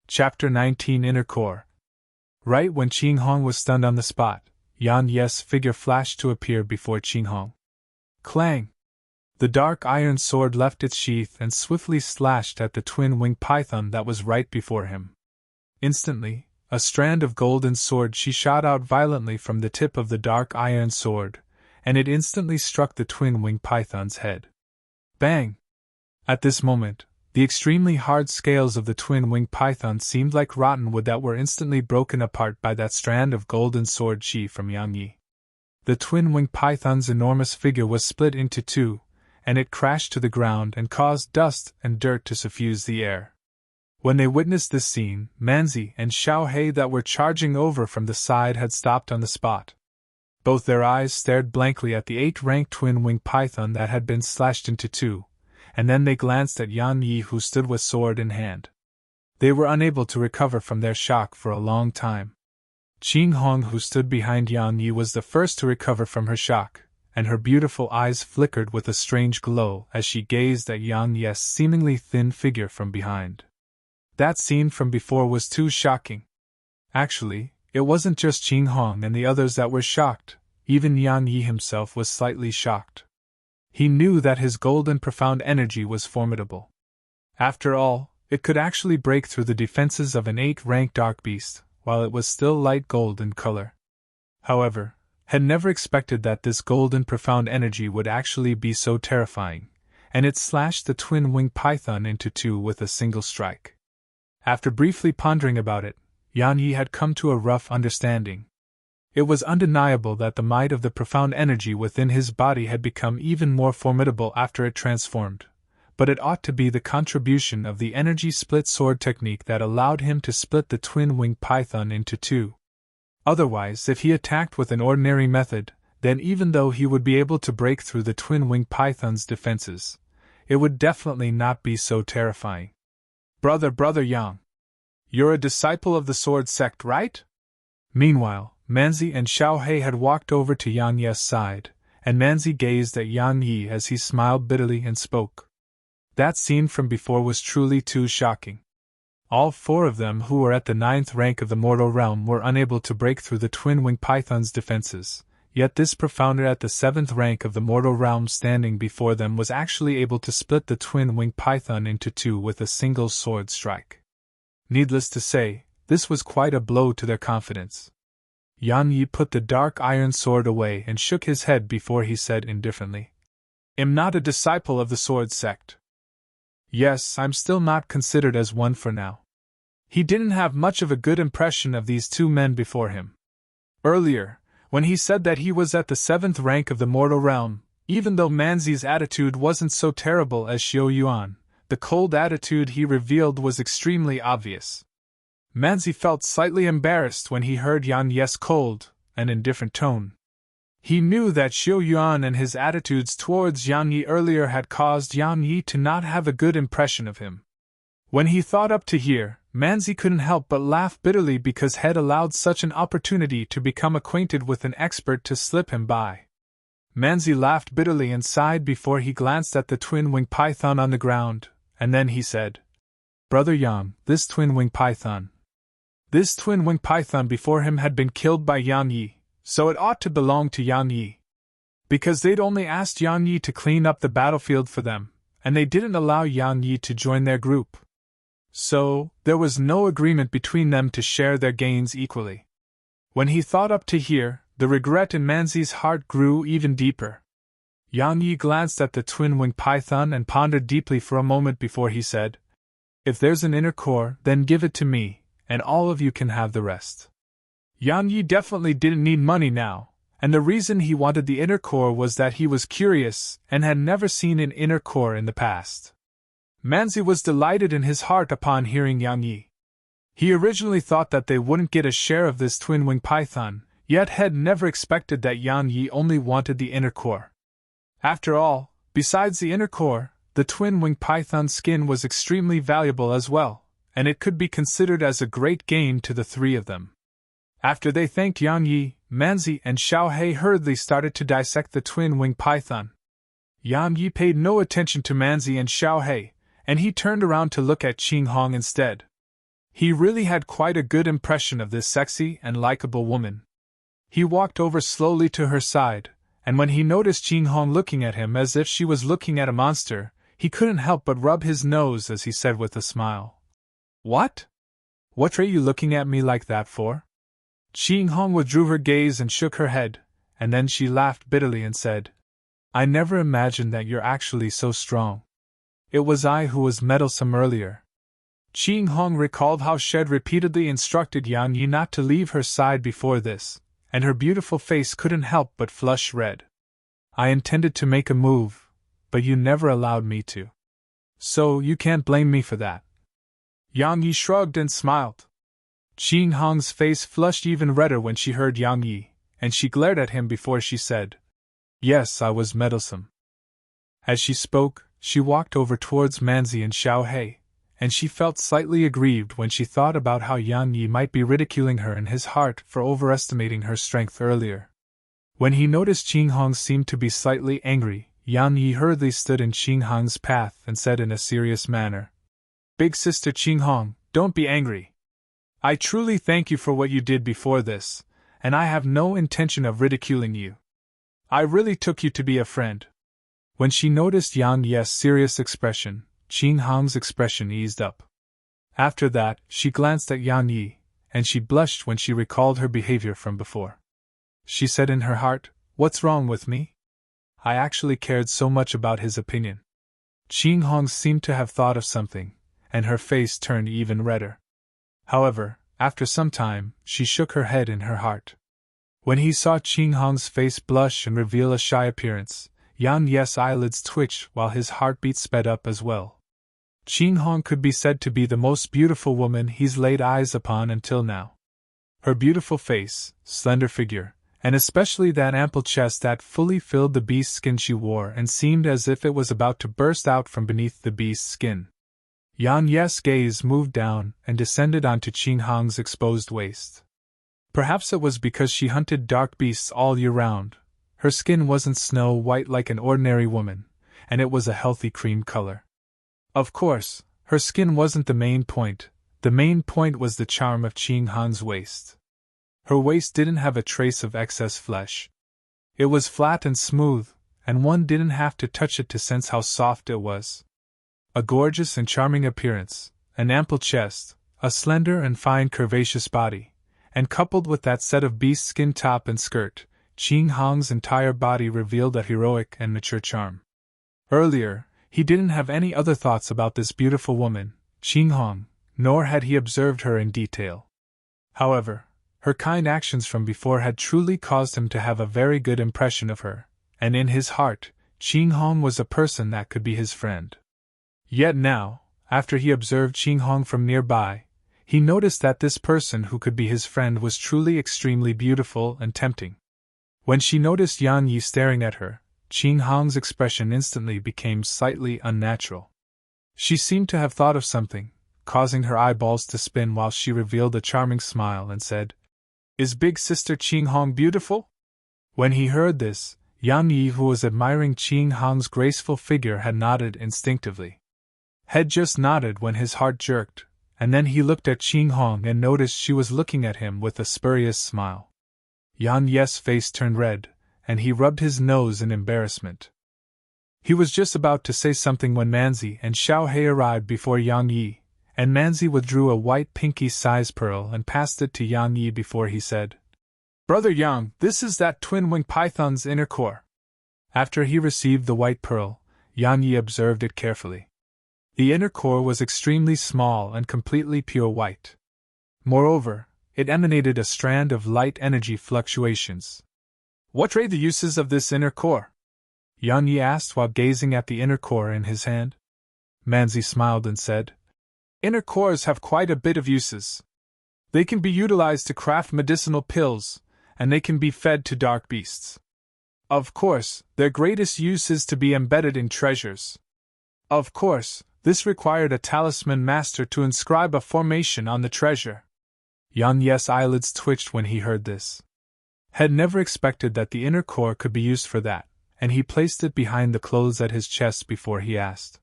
Chapter 19 Inner Core. Right when Qing Hong was stunned on the spot, Yan Ye's figure flashed to appear before Qing Hong. Clang! The dark iron sword left its sheath and swiftly slashed at the twin-winged python that was right before him. Instantly, a strand of golden sword she shot out violently from the tip of the dark iron sword, and it instantly struck the twin-winged python's head. Bang! At this moment, the extremely hard scales of the twin-winged python seemed like rotten wood that were instantly broken apart by that strand of golden sword chi from Yang Yi. The twin-winged python's enormous figure was split into two, and it crashed to the ground and caused dust and dirt to suffuse the air. When they witnessed this scene, Manzi and Xiao Hei that were charging over from the side had stopped on the spot. Both their eyes stared blankly at the 8-ranked twin-winged python that had been slashed into two, and then they glanced at Yan Yi, who stood with sword in hand. They were unable to recover from their shock for a long time. Qing Hong, who stood behind Yan Yi, was the first to recover from her shock, and her beautiful eyes flickered with a strange glow as she gazed at Yan Yi's seemingly thin figure from behind. That scene from before was too shocking. Actually, it wasn't just Qing Hong and the others that were shocked, even Yan Yi himself was slightly shocked. He knew that his golden profound energy was formidable. After all, it could actually break through the defenses of an 8-ranked dark beast, while it was still light gold in color. However, had never expected that this golden profound energy would actually be so terrifying, and it slashed the twin-winged python into two with a single strike. After briefly pondering about it, Yan Yi had come to a rough understanding. It was undeniable that the might of the profound energy within his body had become even more formidable after it transformed, but it ought to be the contribution of the energy split sword technique that allowed him to split the twin-winged python into two. Otherwise, if he attacked with an ordinary method, then even though he would be able to break through the twin-winged python's defenses, it would definitely not be so terrifying. Brother Yang, you're a disciple of the sword sect, right? Meanwhile, Manzi and Xiao Hei had walked over to Yan Ye's side, and Manzi gazed at Yan Yi as he smiled bitterly and spoke. That scene from before was truly too shocking. All 4 of them who were at the 9th rank of the mortal realm were unable to break through the twin-winged python's defenses, yet this profounder at the 7th rank of the mortal realm standing before them was actually able to split the twin-winged python into two with a single sword strike. Needless to say, this was quite a blow to their confidence. Yan Yi put the dark iron sword away and shook his head before he said indifferently, "I'm not a disciple of the sword sect. Yes, I'm still not considered as one for now." He didn't have much of a good impression of these 2 men before him. Earlier, when he said that he was at the 7th rank of the mortal realm, even though Manzi's attitude wasn't so terrible as Xiao Yuan, the cold attitude he revealed was extremely obvious. Manzi felt slightly embarrassed when he heard Yan Yi's cold and indifferent tone. He knew that Xiao Yuan and his attitudes towards Yan Yi earlier had caused Yan Yi to not have a good impression of him. When he thought up to here, Manzi couldn't help but laugh bitterly because had allowed such an opportunity to become acquainted with an expert to slip him by. Manzi laughed bitterly and sighed before he glanced at the twin-winged python on the ground, and then he said, "Brother Yang, this twin-winged python before him had been killed by Yan Yi, so it ought to belong to Yan Yi. Because they'd only asked Yan Yi to clean up the battlefield for them, and they didn't allow Yan Yi to join their group. So, there was no agreement between them to share their gains equally." When he thought up to here, the regret in Manzi's heart grew even deeper. Yan Yi glanced at the twin-winged python and pondered deeply for a moment before he said, "If there's an inner core, then give it to me, and all of you can have the rest." Yan Yi definitely didn't need money now, and the reason he wanted the inner core was that he was curious and had never seen an inner core in the past. Manzi was delighted in his heart upon hearing Yan Yi. He originally thought that they wouldn't get a share of this twin-winged python, yet had never expected that Yan Yi only wanted the inner core. After all, besides the inner core, the twin-winged python's skin was extremely valuable as well, and it could be considered as a great gain to the 3 of them. After they thanked Yan Yi, Manzi and Xiao Hei hurriedly started to dissect the twin-winged python. Yan Yi paid no attention to Manzi and Xiao Hei, and he turned around to look at Qing Hong instead. He really had quite a good impression of this sexy and likable woman. He walked over slowly to her side, and when he noticed Ching Hong looking at him as if she was looking at a monster, he couldn't help but rub his nose as he said with a smile, "What? What are you looking at me like that for?" Ching Hong withdrew her gaze and shook her head, and then she laughed bitterly and said, "I never imagined that you're actually so strong. It was I who was meddlesome earlier." Ching Hong recalled how she had repeatedly instructed Yang Yi not to leave her side before this, and her beautiful face couldn't help but flush red. "I intended to make a move, but you never allowed me to. So you can't blame me for that." Yang Yi shrugged and smiled. Ching Hong's face flushed even redder when she heard Yang Yi, and she glared at him before she said, "Yes, I was meddlesome." As she spoke, she walked over towards Manzi and Xiao Hei, and she felt slightly aggrieved when she thought about how Yang Yi might be ridiculing her in his heart for overestimating her strength earlier. When he noticed Ching Hong seemed to be slightly angry, Yang Yi hurriedly stood in Ching Hong's path and said in a serious manner, "Big sister Ching Hong, don't be angry. I truly thank you for what you did before this, and I have no intention of ridiculing you. I really took you to be a friend." When she noticed Yang Yi's serious expression, Ching Hong's expression eased up. After that, she glanced at Yang Yi, and she blushed when she recalled her behavior from before. She said in her heart, "What's wrong with me? I actually cared so much about his opinion." Ching Hong seemed to have thought of something, and her face turned even redder. However, after some time, she shook her head in her heart. When he saw Ching Hong's face blush and reveal a shy appearance, Yang Yi's eyelids twitched while his heartbeat sped up as well. Ching Hong could be said to be the most beautiful woman he's laid eyes upon until now. Her beautiful face, slender figure, and especially that ample chest that fully filled the beast's skin she wore and seemed as if it was about to burst out from beneath the beast's skin. Yang Yi's gaze moved down and descended onto Ching Hong's exposed waist. Perhaps it was because she hunted dark beasts all year round. Her skin wasn't snow white like an ordinary woman, and it was a healthy cream color. Of course, her skin wasn't the main point. The main point was the charm of Ching Hong's waist. Her waist didn't have a trace of excess flesh. It was flat and smooth, and one didn't have to touch it to sense how soft it was. A gorgeous and charming appearance, an ample chest, a slender and fine curvaceous body, and coupled with that set of beast skin top and skirt, Ching Hong's entire body revealed a heroic and mature charm. Earlier, he didn't have any other thoughts about this beautiful woman, Ching Hong, nor had he observed her in detail. However, her kind actions from before had truly caused him to have a very good impression of her, and in his heart, Ching Hong was a person that could be his friend. Yet now, after he observed Ching Hong from nearby, he noticed that this person who could be his friend was truly extremely beautiful and tempting. When she noticed Yang Yi staring at her, Ching Hong's expression instantly became slightly unnatural. She seemed to have thought of something, causing her eyeballs to spin while she revealed a charming smile and said, "Is big sister Ching Hong beautiful?" When he heard this, Yang Yi, who was admiring Ching Hong's graceful figure, had nodded instinctively. Head just nodded when his heart jerked, and then he looked at Ching Hong and noticed she was looking at him with a spurious smile. Yang Yi's face turned red, and he rubbed his nose in embarrassment. He was just about to say something when Manzi and Xiao Hei arrived before Yang Yi, and Manzi withdrew a white pinky-sized pearl and passed it to Yang Yi before he said, "Brother Yang, this is that twin-winged python's inner core." After he received the white pearl, Yang Yi observed it carefully. The inner core was extremely small and completely pure white. Moreover, it emanated a strand of light energy fluctuations. "What are the uses of this inner core?" Yang Yi asked while gazing at the inner core in his hand. Manzi smiled and said, "Inner cores have quite a bit of uses. They can be utilized to craft medicinal pills, and they can be fed to dark beasts. Of course, their greatest use is to be embedded in treasures. Of course, this required a talisman master to inscribe a formation on the treasure." Yang Yi's eyelids twitched when he heard this. Had never expected that the inner core could be used for that, and he placed it behind the clothes at his chest before he asked,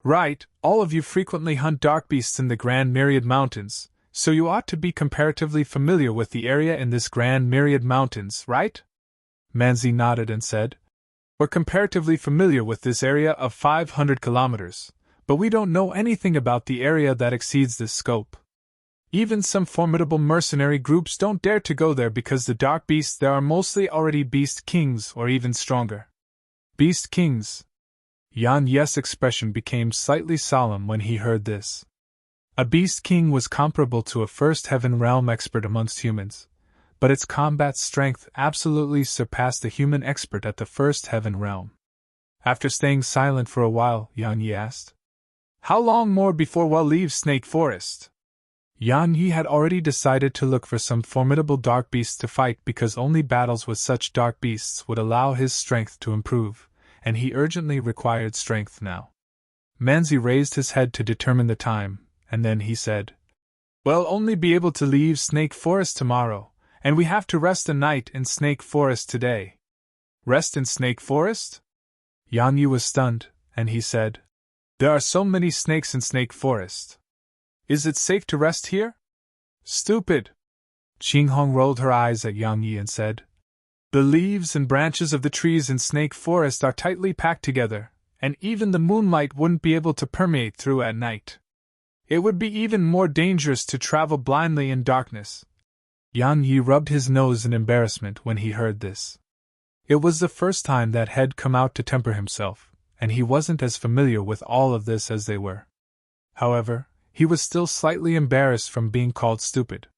"Right, all of you frequently hunt dark beasts in the Grand Myriad Mountains, so you ought to be comparatively familiar with the area in this grand myriad mountains, right? Manzi nodded and said, We're comparatively familiar with this area of 500 kilometers, but we don't know anything about the area that exceeds this scope. Even some formidable mercenary groups don't dare to go there because the dark beasts there are mostly already beast kings or even stronger. Beast kings. Yan Yes' expression became slightly solemn when he heard this. A beast king was comparable to a first heaven realm expert amongst humans, but its combat strength absolutely surpassed the human expert at the first heaven realm. After staying silent for a while, Yan Yi asked, How long more before we'll leave Snake Forest? Yan Yi had already decided to look for some formidable dark beasts to fight because only battles with such dark beasts would allow his strength to improve, and he urgently required strength now. Manzi raised his head to determine the time, and then he said, We'll only be able to leave Snake Forest tomorrow, and we have to rest a night in Snake Forest today. Rest in Snake Forest? Yan Yi was stunned, and he said, There are so many snakes in Snake Forest. Is it safe to rest here? Stupid! Qing Hong rolled her eyes at Yang Yi and said, The leaves and branches of the trees in Snake Forest are tightly packed together, and even the moonlight wouldn't be able to permeate through at night. It would be even more dangerous to travel blindly in darkness. Yang Yi rubbed his nose in embarrassment when he heard this. It was the first time that had come out to temper himself, and he wasn't as familiar with all of this as they were. However, he was still slightly embarrassed from being called stupid.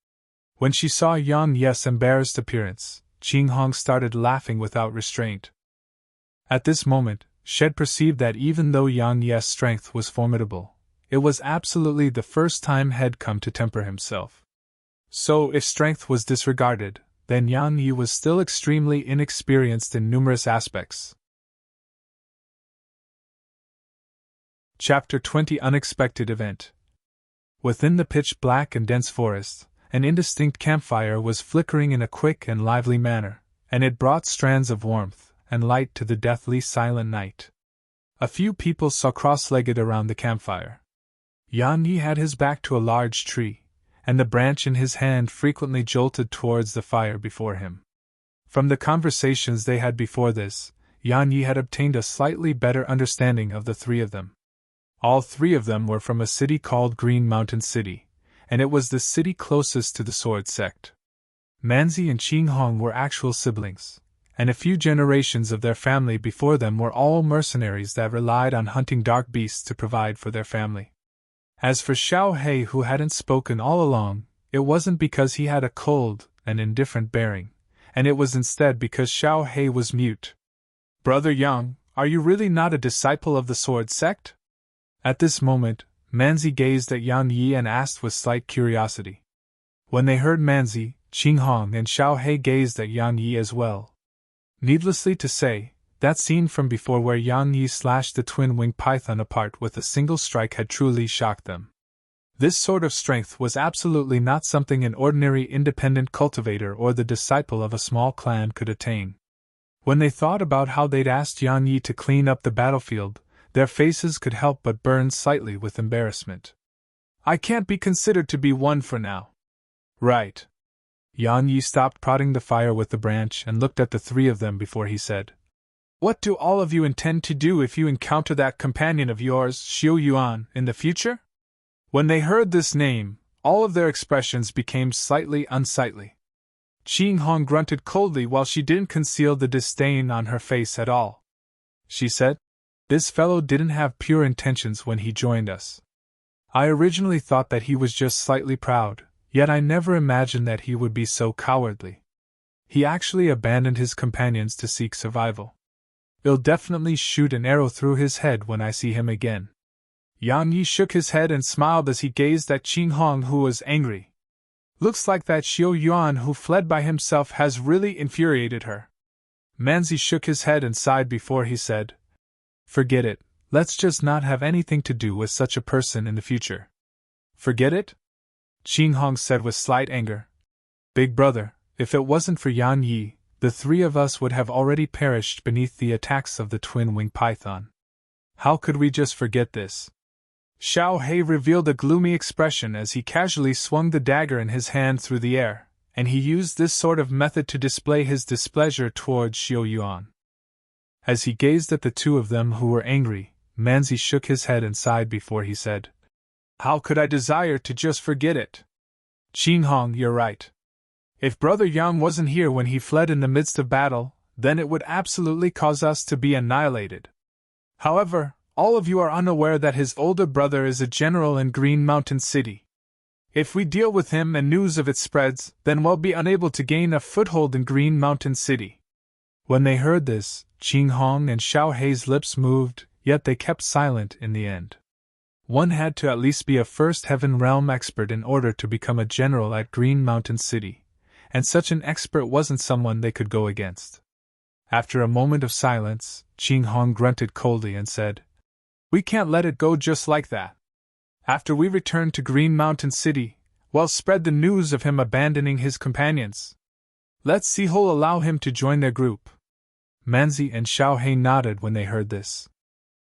When she saw Yang Yi's embarrassed appearance, Qing Hong started laughing without restraint. At this moment, Shed perceived that even though Yang Yi's strength was formidable, it was absolutely the first time had come to temper himself. So if strength was disregarded, then Yang Yi was still extremely inexperienced in numerous aspects. Chapter 20 Unexpected Event. Within the pitch-black and dense forest, an indistinct campfire was flickering in a quick and lively manner, and it brought strands of warmth and light to the deathly silent night. A few people saw cross-legged around the campfire. Yan Yi had his back to a large tree, and the branch in his hand frequently jolted towards the fire before him. From the conversations they had before this, Yan Yi had obtained a slightly better understanding of the three of them. All three of them were from a city called Green Mountain City, and it was the city closest to the Sword Sect. Manzi and Qing Hong were actual siblings, and a few generations of their family before them were all mercenaries that relied on hunting dark beasts to provide for their family. As for Xiao Hei, who hadn't spoken all along, it wasn't because he had a cold and indifferent bearing, and it was instead because Xiao Hei was mute. Brother Yang, are you really not a disciple of the Sword Sect? At this moment, Manzi gazed at Yang Yi and asked with slight curiosity. When they heard Manzi, Qing Hong and Xiao Hei gazed at Yang Yi as well. Needlessly to say, that scene from before where Yang Yi slashed the twin-winged python apart with a single strike had truly shocked them. This sort of strength was absolutely not something an ordinary independent cultivator or the disciple of a small clan could attain. When they thought about how they'd asked Yang Yi to clean up the battlefield, their faces could help but burn slightly with embarrassment. I can't be considered to be one for now. Right. Yang Yi stopped prodding the fire with the branch and looked at the three of them before he said, What do all of you intend to do if you encounter that companion of yours, Xiu Yuan, in the future? When they heard this name, all of their expressions became slightly unsightly. Qing Hong grunted coldly while she didn't conceal the disdain on her face at all. She said, This fellow didn't have pure intentions when he joined us. I originally thought that he was just slightly proud, yet I never imagined that he would be so cowardly. He actually abandoned his companions to seek survival. I'll definitely shoot an arrow through his head when I see him again. Yang Yi shook his head and smiled as he gazed at Qing Hong, who was angry. Looks like that Xiu Yuan who fled by himself has really infuriated her. Manzi shook his head and sighed before he said, Forget it, let's just not have anything to do with such a person in the future. Forget it? Qing Hong said with slight anger. Big brother, if it wasn't for Yan Yi, the three of us would have already perished beneath the attacks of the twin-winged python. How could we just forget this? Xiao He revealed a gloomy expression as he casually swung the dagger in his hand through the air, and he used this sort of method to display his displeasure towards Xiao Yuan. As he gazed at the two of them who were angry, Manzi shook his head and sighed before he said, "How could I desire to just forget it? Qing Hong, you're right. If Brother Yang wasn't here when he fled in the midst of battle, then it would absolutely cause us to be annihilated. However, all of you are unaware that his older brother is a general in Green Mountain City. If we deal with him and news of it spreads, then we'll be unable to gain a foothold in Green Mountain City." When they heard this, Qing Hong and Xiao Hei's lips moved, yet they kept silent in the end. One had to at least be a First Heaven Realm expert in order to become a general at Green Mountain City, and such an expert wasn't someone they could go against. After a moment of silence, Qing Hong grunted coldly and said, "We can't let it go just like that. After we return to Green Mountain City, we'll spread the news of him abandoning his companions. Let's see who'll allow him to join their group." Manzi and Xiao He nodded when they heard this.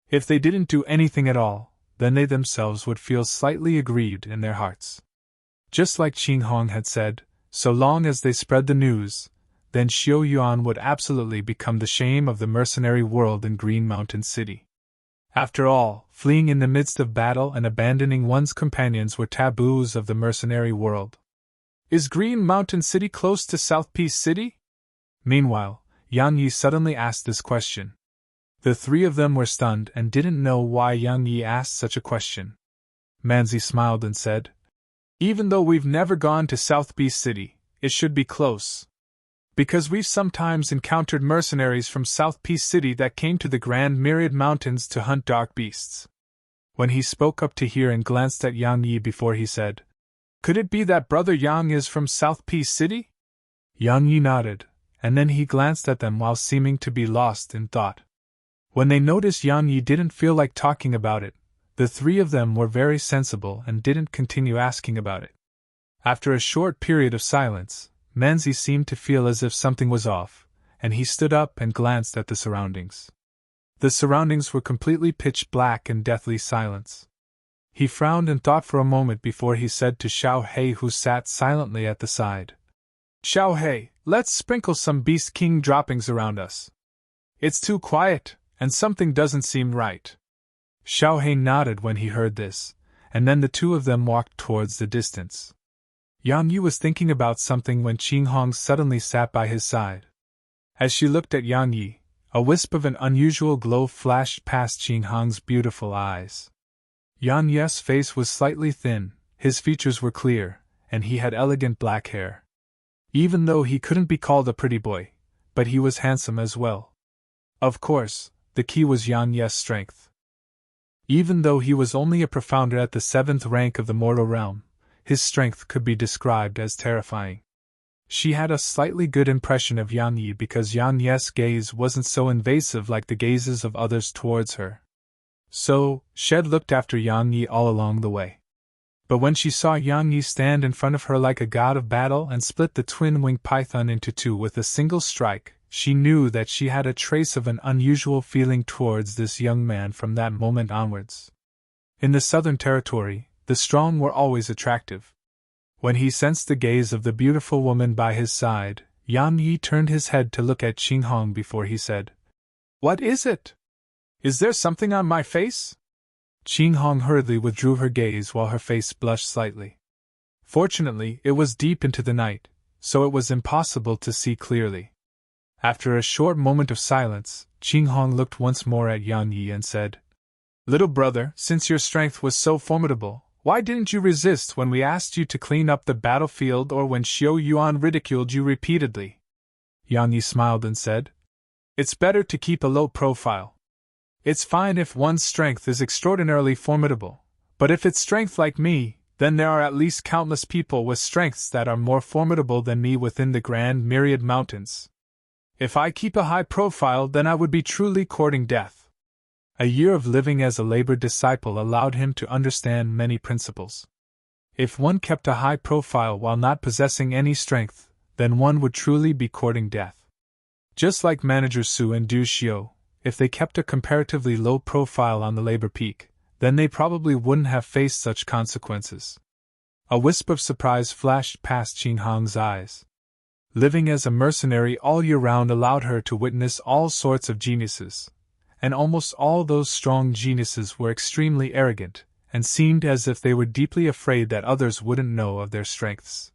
If they didn't do anything at all, then they themselves would feel slightly aggrieved in their hearts. Just like Qing Hong had said, so long as they spread the news, then Xiao Yuan would absolutely become the shame of the mercenary world in Green Mountain City. After all, fleeing in the midst of battle and abandoning one's companions were taboos of the mercenary world. Is Green Mountain City close to South Peace City? Meanwhile, Yang Yi suddenly asked this question. The three of them were stunned and didn't know why Yang Yi asked such a question. Manzi smiled and said, "Even though we've never gone to South Peace City, it should be close. Because we've sometimes encountered mercenaries from South Peace City that came to the Grand Myriad Mountains to hunt dark beasts." When he spoke up to hear and glanced at Yang Yi before he said, "Could it be that Brother Yang is from South Peace City?" Yang Yi nodded, and then he glanced at them while seeming to be lost in thought. When they noticed Yang Yi didn't feel like talking about it, the three of them were very sensible and didn't continue asking about it. After a short period of silence, Manzi seemed to feel as if something was off, and he stood up and glanced at the surroundings. The surroundings were completely pitch black and deathly silence. He frowned and thought for a moment before he said to Xiao He, who sat silently at the side, "Xiao He, let's sprinkle some Beast King droppings around us. It's too quiet, and something doesn't seem right." Xiao He nodded when he heard this, and then the two of them walked towards the distance. Yang Yi was thinking about something when Qing Hong suddenly sat by his side. As she looked at Yang Yi, a wisp of an unusual glow flashed past Qing Hong's beautiful eyes. Yang Yi's face was slightly thin, his features were clear, and he had elegant black hair. Even though he couldn't be called a pretty boy, but he was handsome as well. Of course, the key was Yang Yi's strength. Even though he was only a profounder at the 7th rank of the mortal realm, his strength could be described as terrifying. She had a slightly good impression of Yang Yi because Yang Yi's gaze wasn't so invasive like the gazes of others towards her. So, Shed looked after Yang Yi all along the way. But when she saw Yang Yi stand in front of her like a god of battle and split the twin-winged python into two with a single strike, she knew that she had a trace of an unusual feeling towards this young man from that moment onwards. In the Southern Territory, the strong were always attractive. When he sensed the gaze of the beautiful woman by his side, Yang Yi turned his head to look at Qing Hong before he said, "What is it? Is there something on my face?" Qing Hong hurriedly withdrew her gaze while her face blushed slightly. Fortunately, it was deep into the night, so it was impossible to see clearly. After a short moment of silence, Qing Hong looked once more at Yang Yi and said, "Little brother, since your strength was so formidable, why didn't you resist when we asked you to clean up the battlefield or when Xiao Yuan ridiculed you repeatedly?" Yang Yi smiled and said, "It's better to keep a low profile. It's fine if one's strength is extraordinarily formidable, but if it's strength like me, then there are at least countless people with strengths that are more formidable than me within the Grand Myriad Mountains. If I keep a high profile, then I would be truly courting death." A year of living as a labored disciple allowed him to understand many principles. If one kept a high profile while not possessing any strength, then one would truly be courting death. Just like managers Su and Du Xiu, if they kept a comparatively low profile on the labor peak, then they probably wouldn't have faced such consequences. A wisp of surprise flashed past Qin Hong's eyes. Living as a mercenary all year round allowed her to witness all sorts of geniuses, and almost all those strong geniuses were extremely arrogant, and seemed as if they were deeply afraid that others wouldn't know of their strengths.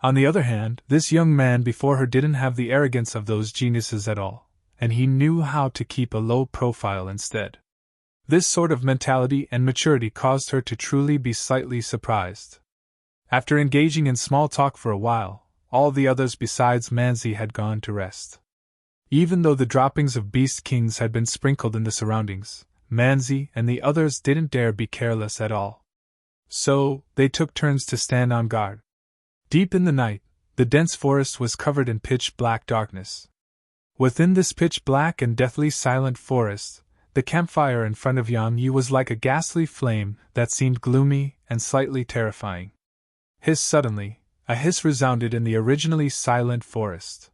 On the other hand, this young man before her didn't have the arrogance of those geniuses at all, and he knew how to keep a low profile instead. This sort of mentality and maturity caused her to truly be slightly surprised. After engaging in small talk for a while, all the others besides Manzi had gone to rest. Even though the droppings of Beast Kings had been sprinkled in the surroundings, Manzi and the others didn't dare be careless at all. So, they took turns to stand on guard. Deep in the night, the dense forest was covered in pitch-black darkness. Within this pitch-black and deathly silent forest, the campfire in front of Yang Yi was like a ghastly flame that seemed gloomy and slightly terrifying. Suddenly, a hiss resounded in the originally silent forest.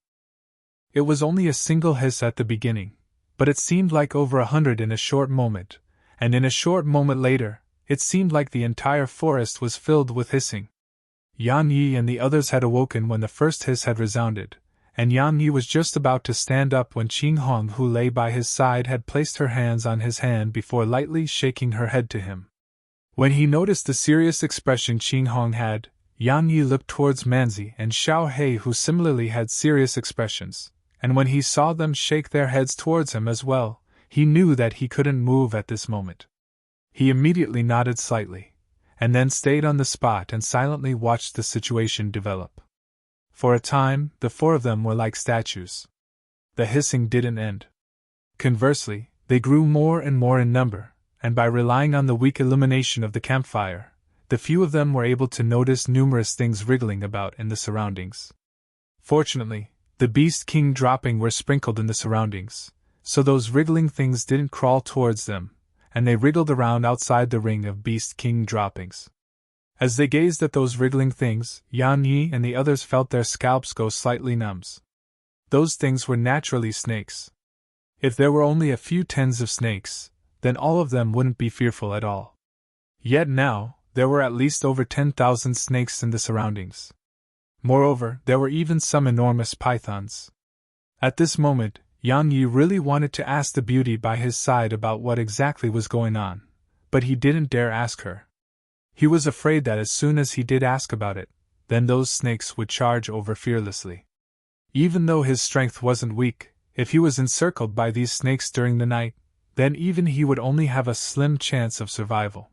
It was only a single hiss at the beginning, but it seemed like over 100 in a short moment, and in a short moment later, it seemed like the entire forest was filled with hissing. Yan Yi and the others had awoken when the first hiss had resounded, and Yan Yi was just about to stand up when Qin Hong, who lay by his side, had placed her hands on his hand before lightly shaking her head to him. When he noticed the serious expression Qin Hong had, Yan Yi looked towards Manzi and Xiao He, who similarly had serious expressions, and when he saw them shake their heads towards him as well, he knew that he couldn't move at this moment. He immediately nodded slightly, and then stayed on the spot and silently watched the situation develop. For a time, the four of them were like statues. The hissing didn't end. Conversely, they grew more and more in number, and by relying on the weak illumination of the campfire, the few of them were able to notice numerous things wriggling about in the surroundings. Fortunately, the Beast King dropping were sprinkled in the surroundings, so those wriggling things didn't crawl towards them, and they wriggled around outside the ring of Beast King droppings. As they gazed at those wriggling things, Yan Yi and the others felt their scalps go slightly numb. Those things were naturally snakes. If there were only a few tens of snakes, then all of them wouldn't be fearful at all. Yet now, there were at least over 10,000 snakes in the surroundings. Moreover, there were even some enormous pythons. At this moment, Yan Yi really wanted to ask the beauty by his side about what exactly was going on, but he didn't dare ask her. He was afraid that as soon as he did ask about it, then those snakes would charge over fearlessly. Even though his strength wasn't weak, if he was encircled by these snakes during the night, then even he would only have a slim chance of survival.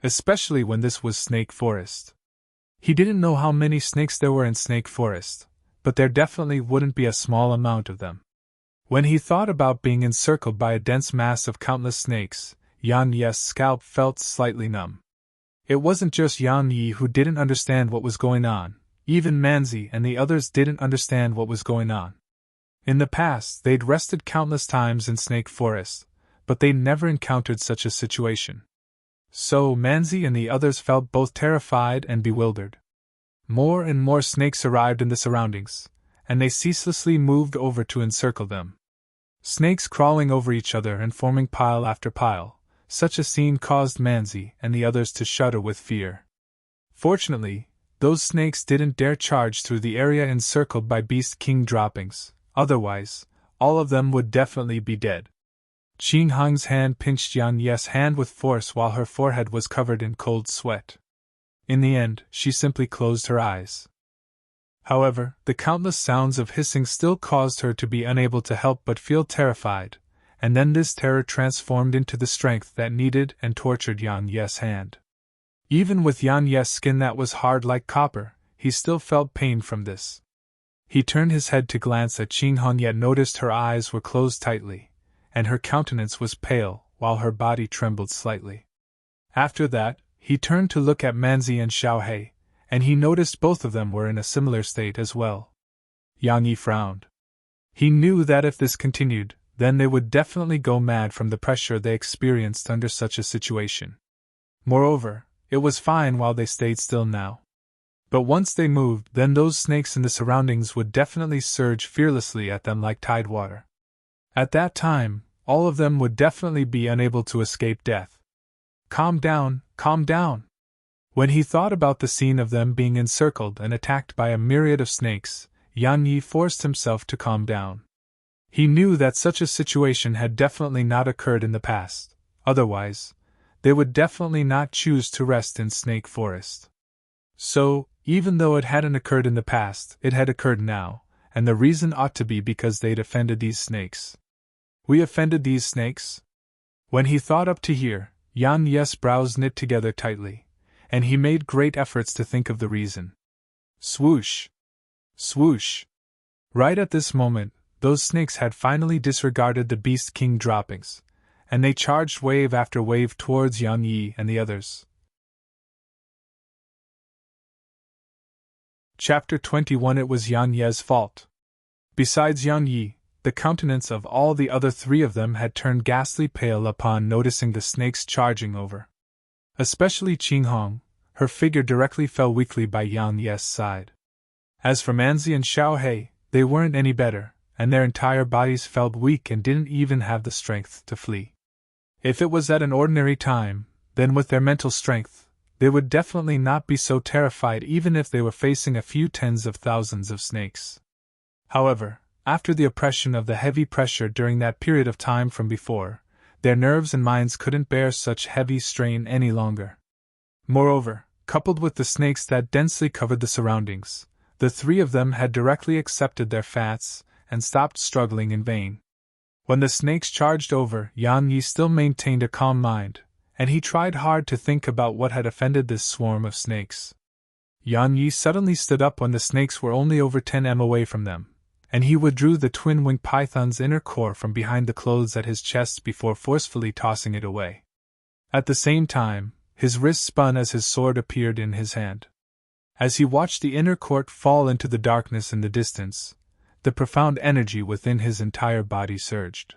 Especially when this was Snake Forest. He didn't know how many snakes there were in Snake Forest, but there definitely wouldn't be a small amount of them. When he thought about being encircled by a dense mass of countless snakes, Yan Yi's scalp felt slightly numb. It wasn't just Yan Yi who didn't understand what was going on, even Manzi and the others didn't understand what was going on. In the past, they'd rested countless times in Snake Forest, but they'd never encountered such a situation. So Manzi and the others felt both terrified and bewildered. More and more snakes arrived in the surroundings, and they ceaselessly moved over to encircle them. Snakes crawling over each other and forming pile after pile, such a scene caused Manzi and the others to shudder with fear. Fortunately, those snakes didn't dare charge through the area encircled by Beast King droppings, otherwise, all of them would definitely be dead. Qin Hong's hand pinched Yan Yi's hand with force while her forehead was covered in cold sweat. In the end, she simply closed her eyes. However, the countless sounds of hissing still caused her to be unable to help but feel terrified, and then this terror transformed into the strength that kneaded and tortured Yan Yi's hand. Even with Yan Yi's skin that was hard like copper, he still felt pain from this. He turned his head to glance at Qin Hong yet noticed her eyes were closed tightly, and her countenance was pale, while her body trembled slightly. After that, he turned to look at Manzi and Xiao He, and he noticed both of them were in a similar state as well. Yang Yi frowned. He knew that if this continued, then they would definitely go mad from the pressure they experienced under such a situation. Moreover, it was fine while they stayed still now. But once they moved, then those snakes in the surroundings would definitely surge fearlessly at them like tide water. At that time, all of them would definitely be unable to escape death. Calm down, calm down. When he thought about the scene of them being encircled and attacked by a myriad of snakes, Yan Yi forced himself to calm down. He knew that such a situation had definitely not occurred in the past, otherwise, they would definitely not choose to rest in Snake Forest. So, even though it hadn't occurred in the past, it had occurred now, and the reason ought to be because they'd offended these snakes. We offended these snakes? When he thought up to here, Yan Yi's brows knit together tightly, and he made great efforts to think of the reason. Swoosh! Swoosh! Right at this moment, those snakes had finally disregarded the Beast King droppings, and they charged wave after wave towards Yan Yi and the others. Chapter 21. It was Yan Yi's fault. Besides Yan Yi, the countenance of all the other three of them had turned ghastly pale upon noticing the snakes charging over. Especially Qing Hong, her figure directly fell weakly by Yan Yi's side. As for Manzi and Xiao Hei, they weren't any better, and their entire bodies felt weak and didn't even have the strength to flee. If it was at an ordinary time, then with their mental strength, they would definitely not be so terrified even if they were facing a few tens of thousands of snakes. However, after the oppression of the heavy pressure during that period of time from before, their nerves and minds couldn't bear such heavy strain any longer. Moreover, coupled with the snakes that densely covered the surroundings, the three of them had directly accepted their fates and stopped struggling in vain. When the snakes charged over, Yan Yi still maintained a calm mind, and he tried hard to think about what had offended this swarm of snakes. Yan Yi suddenly stood up when the snakes were only over 10 m away from them, and he withdrew the twin-winged python's inner core from behind the clothes at his chest before forcefully tossing it away. At the same time, his wrist spun as his sword appeared in his hand. As he watched the inner core fall into the darkness in the distance, the profound energy within his entire body surged.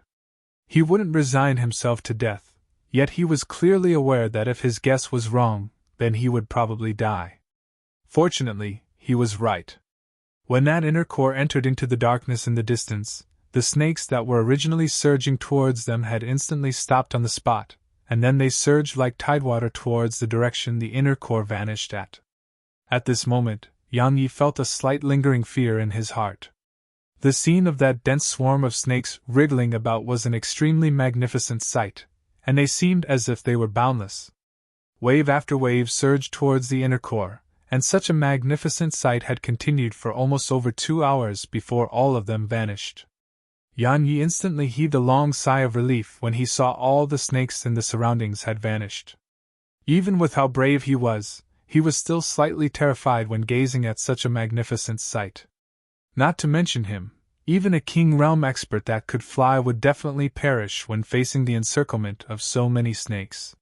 He wouldn't resign himself to death, yet he was clearly aware that if his guess was wrong, then he would probably die. Fortunately, he was right. When that inner core entered into the darkness in the distance, the snakes that were originally surging towards them had instantly stopped on the spot, and then they surged like tidewater towards the direction the inner core vanished at. At this moment, Yan Yi felt a slight lingering fear in his heart. The scene of that dense swarm of snakes wriggling about was an extremely magnificent sight, and they seemed as if they were boundless. Wave after wave surged towards the inner core, and such a magnificent sight had continued for almost over 2 hours before all of them vanished. Yan Yi instantly heaved a long sigh of relief when he saw all the snakes in the surroundings had vanished. Even with how brave he was still slightly terrified when gazing at such a magnificent sight. Not to mention him, even a King Realm expert that could fly would definitely perish when facing the encirclement of so many snakes.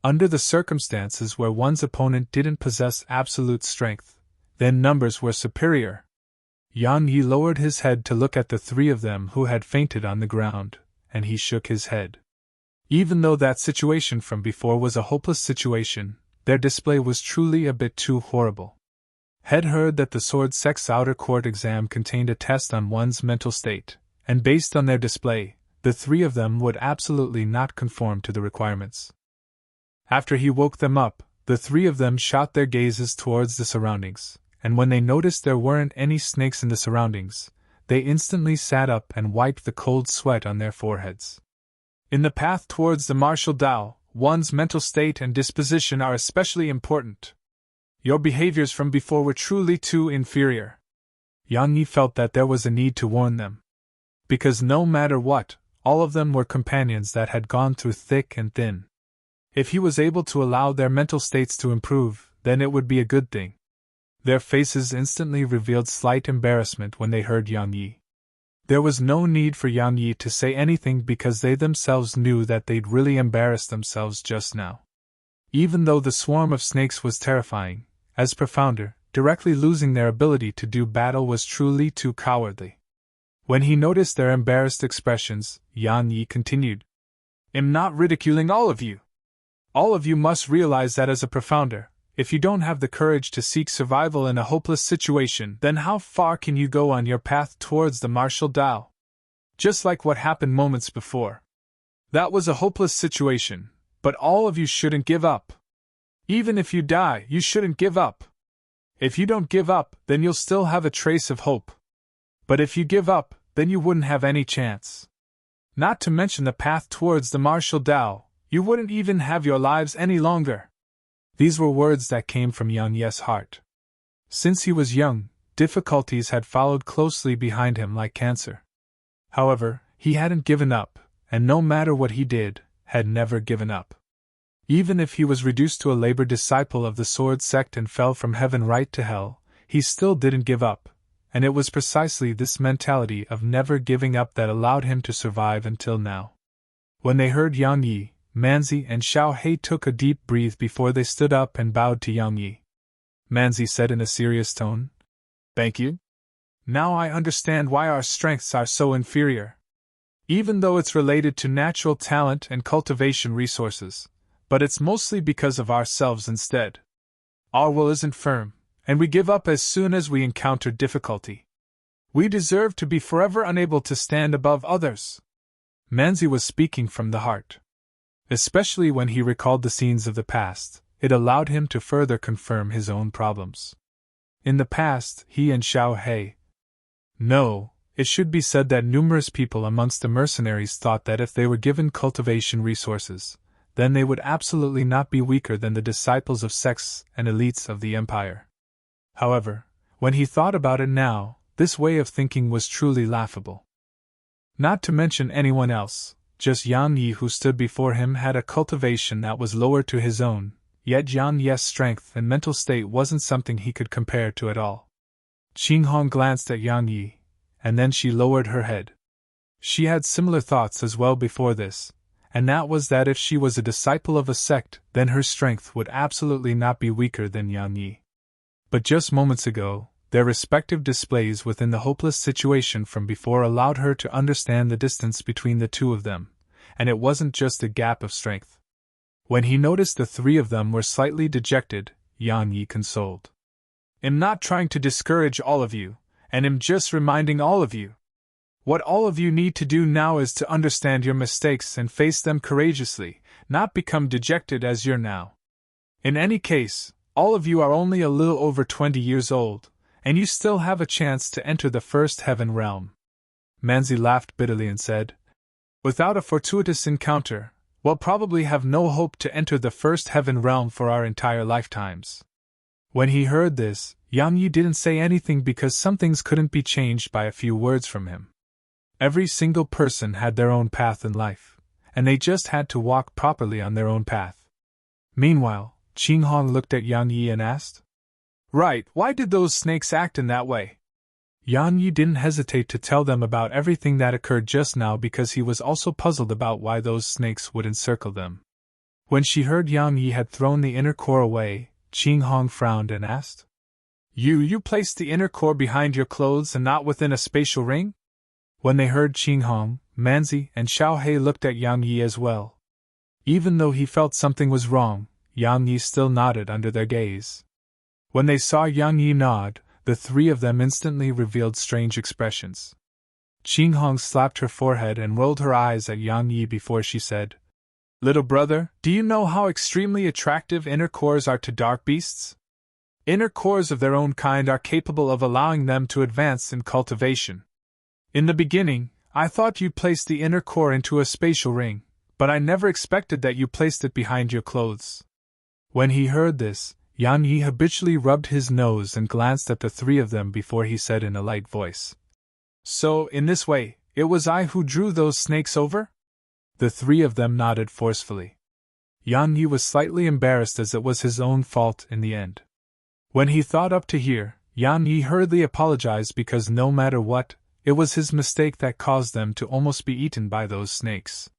Under the circumstances where one's opponent didn't possess absolute strength, then numbers were superior. Yan Yi lowered his head to look at the three of them who had fainted on the ground, and he shook his head. Even though that situation from before was a hopeless situation, their display was truly a bit too horrible. Had heard that the Sword Sect's outer court exam contained a test on one's mental state, and based on their display, the three of them would absolutely not conform to the requirements. After he woke them up, the three of them shot their gazes towards the surroundings, and when they noticed there weren't any snakes in the surroundings, they instantly sat up and wiped the cold sweat on their foreheads. In the path towards the martial Tao, one's mental state and disposition are especially important. Your behaviors from before were truly too inferior. Yan Yi felt that there was a need to warn them. Because no matter what, all of them were companions that had gone through thick and thin. If he was able to allow their mental states to improve, then it would be a good thing. Their faces instantly revealed slight embarrassment when they heard Yan Yi. There was no need for Yan Yi to say anything because they themselves knew that they'd really embarrassed themselves just now. Even though the swarm of snakes was terrifying, as profounder, directly losing their ability to do battle was truly too cowardly. When he noticed their embarrassed expressions, Yan Yi continued, "I'm not ridiculing all of you. All of you must realize that as a profounder, if you don't have the courage to seek survival in a hopeless situation, then how far can you go on your path towards the martial Tao? Just like what happened moments before. That was a hopeless situation, But all of you shouldn't give up. Even if you die, you shouldn't give up. If you don't give up, then you'll still have a trace of hope. But if you give up, then you wouldn't have any chance. Not to mention the path towards the martial Tao, you wouldn't even have your lives any longer. These were words that came from Yang Ye's heart. Since he was young, difficulties had followed closely behind him like cancer. However, he hadn't given up, and no matter what he did, had never given up. Even if he was reduced to a labor disciple of the sword sect and fell from heaven right to hell, he still didn't give up, and it was precisely this mentality of never giving up that allowed him to survive until now. When they heard Yang Yi, Manzi and Xiao Hei took a deep breath before they stood up and bowed to Yang Yi. Manzi said in a serious tone, "Thank you. Now I understand why our strengths are so inferior. Even though it's related to natural talent and cultivation resources, but it's mostly because of ourselves instead. Our will isn't firm, and we give up as soon as we encounter difficulty. We deserve to be forever unable to stand above others." Manzi was speaking from the heart. Especially when he recalled the scenes of the past, it allowed him to further confirm his own problems. In the past, he and Xiao Hei. No, it should be said that numerous people amongst the mercenaries thought that if they were given cultivation resources, then they would absolutely not be weaker than the disciples of sects and elites of the empire. However, when he thought about it now, this way of thinking was truly laughable. Not to mention anyone else, just Yang Yi who stood before him had a cultivation that was lower to his own, yet Yang Yi's strength and mental state wasn't something he could compare to at all. Qing Hong glanced at Yang Yi, and then she lowered her head. She had similar thoughts as well before this, and that was that if she was a disciple of a sect, then her strength would absolutely not be weaker than Yang Yi. But just moments ago, their respective displays within the hopeless situation from before allowed her to understand the distance between the two of them, and it wasn't just a gap of strength. When he noticed the three of them were slightly dejected, Yang Yi consoled. "I'm not trying to discourage all of you, and I'm just reminding all of you. What all of you need to do now is to understand your mistakes and face them courageously, not become dejected as you're now. In any case, all of you are only a little over 20 years old, and you still have a chance to enter the first heaven realm." Manzi laughed bitterly and said, "Without a fortuitous encounter, we'll probably have no hope to enter the first heaven realm for our entire lifetimes." When he heard this, Yang Yi didn't say anything because some things couldn't be changed by a few words from him. Every single person had their own path in life, and they just had to walk properly on their own path. Meanwhile, Qing Hong looked at Yang Yi and asked, "Right, why did those snakes act in that way?" Yang Yi didn't hesitate to tell them about everything that occurred just now because he was also puzzled about why those snakes would encircle them. When she heard Yang Yi had thrown the inner core away, Qing Hong frowned and asked, You placed the inner core behind your clothes and not within a spatial ring?" When they heard Qing Hong, Manzi and Xiao Hei looked at Yang Yi as well. Even though he felt something was wrong, Yang Yi still nodded under their gaze. When they saw Yang Yi nod, the three of them instantly revealed strange expressions. Qing Hong slapped her forehead and rolled her eyes at Yang Yi before she said, "Little brother, do you know how extremely attractive inner cores are to dark beasts? Inner cores of their own kind are capable of allowing them to advance in cultivation. In the beginning, I thought you placed the inner core into a spatial ring, but I never expected that you placed it behind your clothes." When he heard this, Yang Yi habitually rubbed his nose and glanced at the three of them before he said in a light voice, "So, in this way, it was I who drew those snakes over?" The three of them nodded forcefully. Yang Yi was slightly embarrassed as it was his own fault in the end. When he thought up to here, Yang Yi hurriedly apologized because no matter what, it was his mistake that caused them to almost be eaten by those snakes.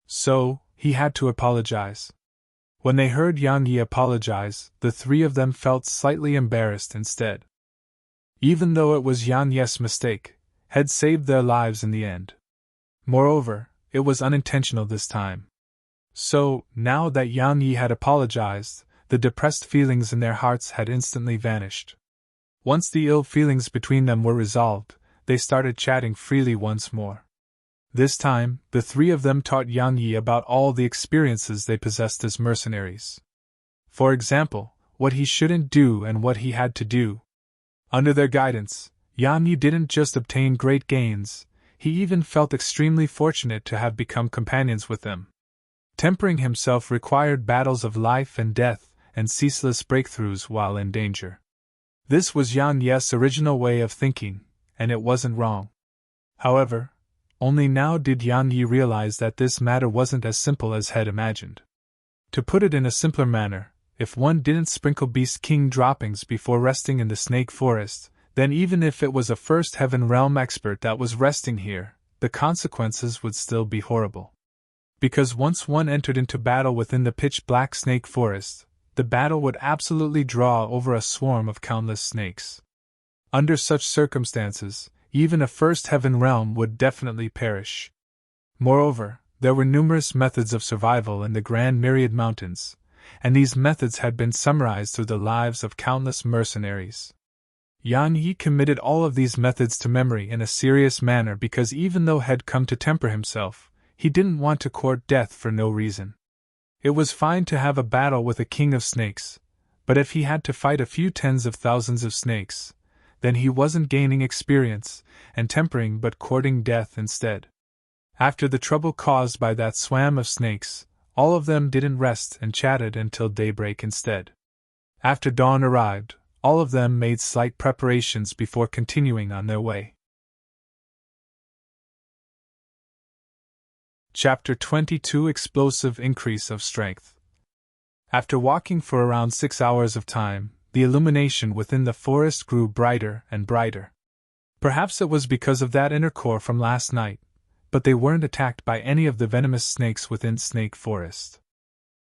So, he had to apologize. When they heard Yang Yi apologize, the three of them felt slightly embarrassed instead. Even though it was Yang Yi's mistake, had saved their lives in the end. Moreover, it was unintentional this time. So, now that Yang Yi had apologized, the depressed feelings in their hearts had instantly vanished. Once the ill feelings between them were resolved, they started chatting freely once more. This time, the three of them taught Yang Yi about all the experiences they possessed as mercenaries. For example, what he shouldn't do and what he had to do. Under their guidance, Yang Yi didn't just obtain great gains, he even felt extremely fortunate to have become companions with them. Tempering himself required battles of life and death and ceaseless breakthroughs while in danger. This was Yang Yi's original way of thinking, and it wasn't wrong. However, only now did Yang Yi realize that this matter wasn't as simple as had imagined. To put it in a simpler manner, if one didn't sprinkle Beast King droppings before resting in the Snake Forest, then even if it was a First Heaven Realm expert that was resting here, the consequences would still be horrible. Because once one entered into battle within the pitch-black Snake Forest, the battle would absolutely draw over a swarm of countless snakes. Under such circumstances, even a First Heaven Realm would definitely perish. Moreover, there were numerous methods of survival in the Grand Myriad Mountains, and these methods had been summarized through the lives of countless mercenaries. Yang Yi committed all of these methods to memory in a serious manner because even though he had come to temper himself, he didn't want to court death for no reason. It was fine to have a battle with a king of snakes, but if he had to fight a few tens of thousands of snakes, then he wasn't gaining experience and tempering but courting death instead. After the trouble caused by that swarm of snakes, all of them didn't rest and chatted until daybreak instead. After dawn arrived, all of them made slight preparations before continuing on their way. Chapter 22 Explosive Increase of Strength. After walking for around 6 hours of time, the illumination within the forest grew brighter and brighter. Perhaps it was because of that inner core from last night, but they weren't attacked by any of the venomous snakes within Snake Forest.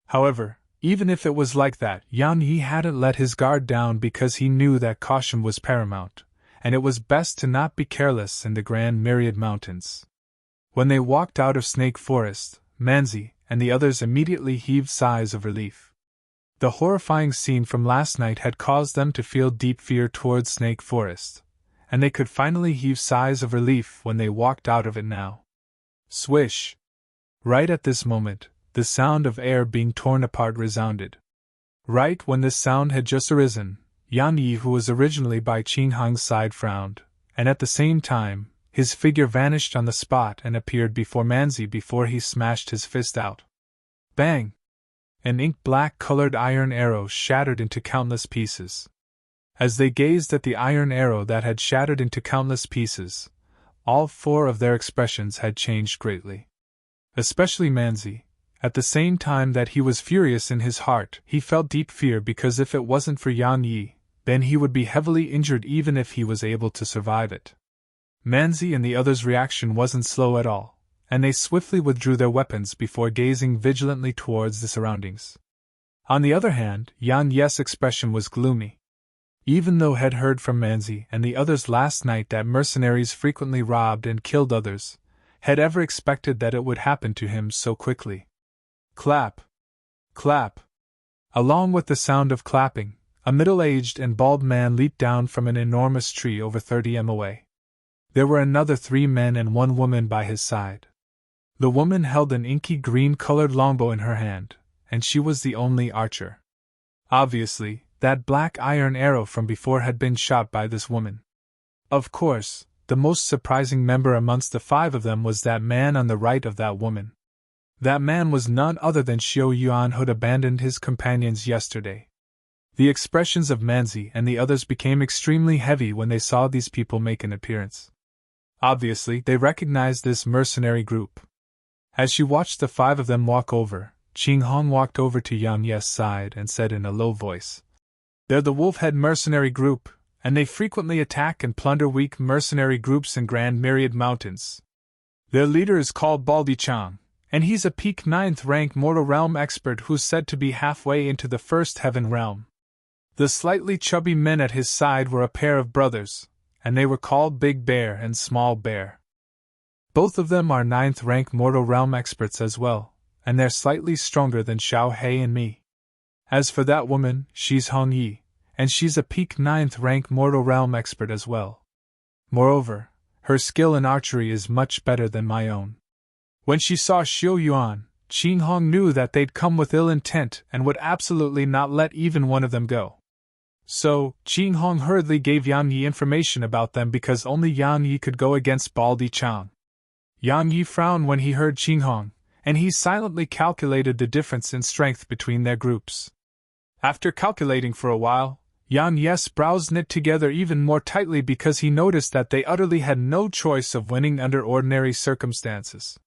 However, even if it was like that, Yang Yi hadn't let his guard down because he knew that caution was paramount, and it was best to not be careless in the Grand Myriad Mountains. When they walked out of Snake Forest, Manzi and the others immediately heaved sighs of relief. The horrifying scene from last night had caused them to feel deep fear towards Snake Forest, and they could finally heave sighs of relief when they walked out of it now. Swish! Right at this moment, the sound of air being torn apart resounded. Right when this sound had just arisen, Yang Yi, who was originally by Qing Hong's side, frowned, and at the same time, his figure vanished on the spot and appeared before Manzi before he smashed his fist out. Bang! An ink-black colored iron arrow shattered into countless pieces. As they gazed at the iron arrow that had shattered into countless pieces, all four of their expressions had changed greatly. Especially Manzi. At the same time that he was furious in his heart, he felt deep fear because if it wasn't for Yang Yi, then he would be heavily injured even if he was able to survive it. Manzi and the others' reaction wasn't slow at all, and they swiftly withdrew their weapons before gazing vigilantly towards the surroundings. On the other hand, Yang Yi's expression was gloomy. Even though he'd heard from Manzi and the others last night that mercenaries frequently robbed and killed others, had ever expected that it would happen to him so quickly. Clap! Clap! Along with the sound of clapping, a middle-aged and bald man leaped down from an enormous tree over 30 m away. There were another 3 men and 1 woman by his side. The woman held an inky green-colored longbow in her hand, and she was the only archer. Obviously, that black iron arrow from before had been shot by this woman. Of course, the most surprising member amongst the 5 of them was that man on the right of that woman. That man was none other than Xiao Yuan, who'd abandoned his companions yesterday. The expressions of Manzi and the others became extremely heavy when they saw these people make an appearance. Obviously, they recognized this mercenary group. As she watched the 5 of them walk over, Qing Hong walked over to Yang Yi's side and said in a low voice, "They're the Wolfhead mercenary group, and they frequently attack and plunder weak mercenary groups in Grand Myriad Mountains. Their leader is called Baldi Chang, and he's a peak 9th rank mortal realm expert who's said to be halfway into the First Heaven Realm. The slightly chubby men at his side were a pair of brothers, and they were called Big Bear and Small Bear. Both of them are 9th rank mortal realm experts as well, and they're slightly stronger than Xiao Hei and me. As for that woman, she's Hong Yi, and she's a peak 9th rank mortal realm expert as well. Moreover, her skill in archery is much better than my own. When she saw Xiao Yuan, Qing Hong knew that they'd come with ill intent and would absolutely not let even one of them go. So, Qing Hong hurriedly gave Yang Yi information about them because only Yang Yi could go against Baldi Chang. Yang Yi frowned when he heard Qing Hong, and he silently calculated the difference in strength between their groups. After calculating for a while, Yang Yi's brows knit together even more tightly because he noticed that they utterly had no choice of winning under ordinary circumstances.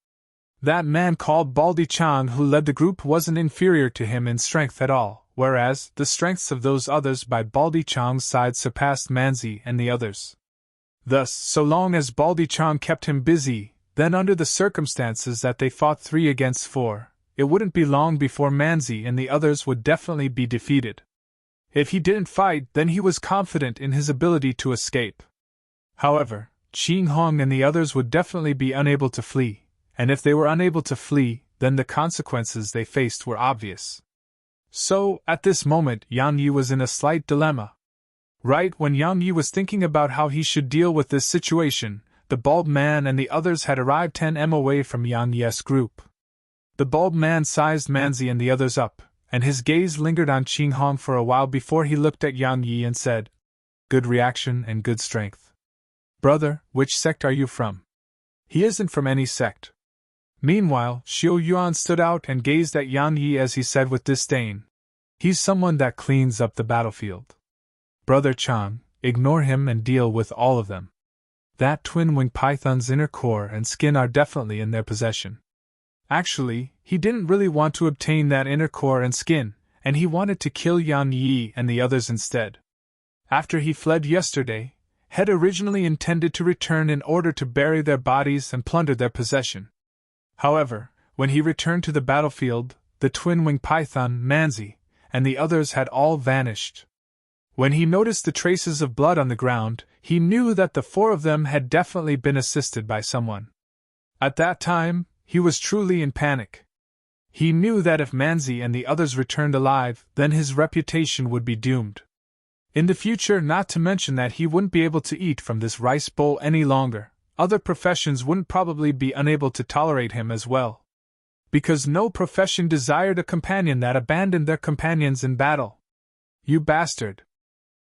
That man called Baldi Chang who led the group wasn't inferior to him in strength at all, whereas the strengths of those others by Baldi Chang's side surpassed Manzi and the others. Thus, so long as Baldi Chang kept him busy, then under the circumstances that they fought 3 against 4, it wouldn't be long before Manzi and the others would definitely be defeated. If he didn't fight, then he was confident in his ability to escape. However, Qing Hong and the others would definitely be unable to flee, and if they were unable to flee, then the consequences they faced were obvious. So, at this moment, Yang Yi was in a slight dilemma. Right when Yang Yi was thinking about how he should deal with this situation, the bulb man and the others had arrived 10 m away from Yang Yi's group. The bulb man sized Manzi and the others up, and his gaze lingered on Qing Hong for a while before he looked at Yang Yi and said, "Good reaction and good strength. Brother, which sect are you from?" "He isn't from any sect." Meanwhile, Xiao Yuan stood out and gazed at Yang Yi as he said with disdain, "He's someone that cleans up the battlefield. Brother Chang, ignore him and deal with all of them. That twin-winged python's inner core and skin are definitely in their possession." Actually, he didn't really want to obtain that inner core and skin, and he wanted to kill Yang Yi and the others instead. After he fled yesterday, had originally intended to return in order to bury their bodies and plunder their possession. However, when he returned to the battlefield, the twin-winged python, Manzi, and the others had all vanished. When he noticed the traces of blood on the ground, he knew that the 4 of them had definitely been assisted by someone. At that time, he was truly in panic. He knew that if Manzi and the others returned alive, then his reputation would be doomed. In the future, not to mention that he wouldn't be able to eat from this rice bowl any longer. Other professions wouldn't probably be unable to tolerate him as well. Because no profession desired a companion that abandoned their companions in battle. "You bastard!"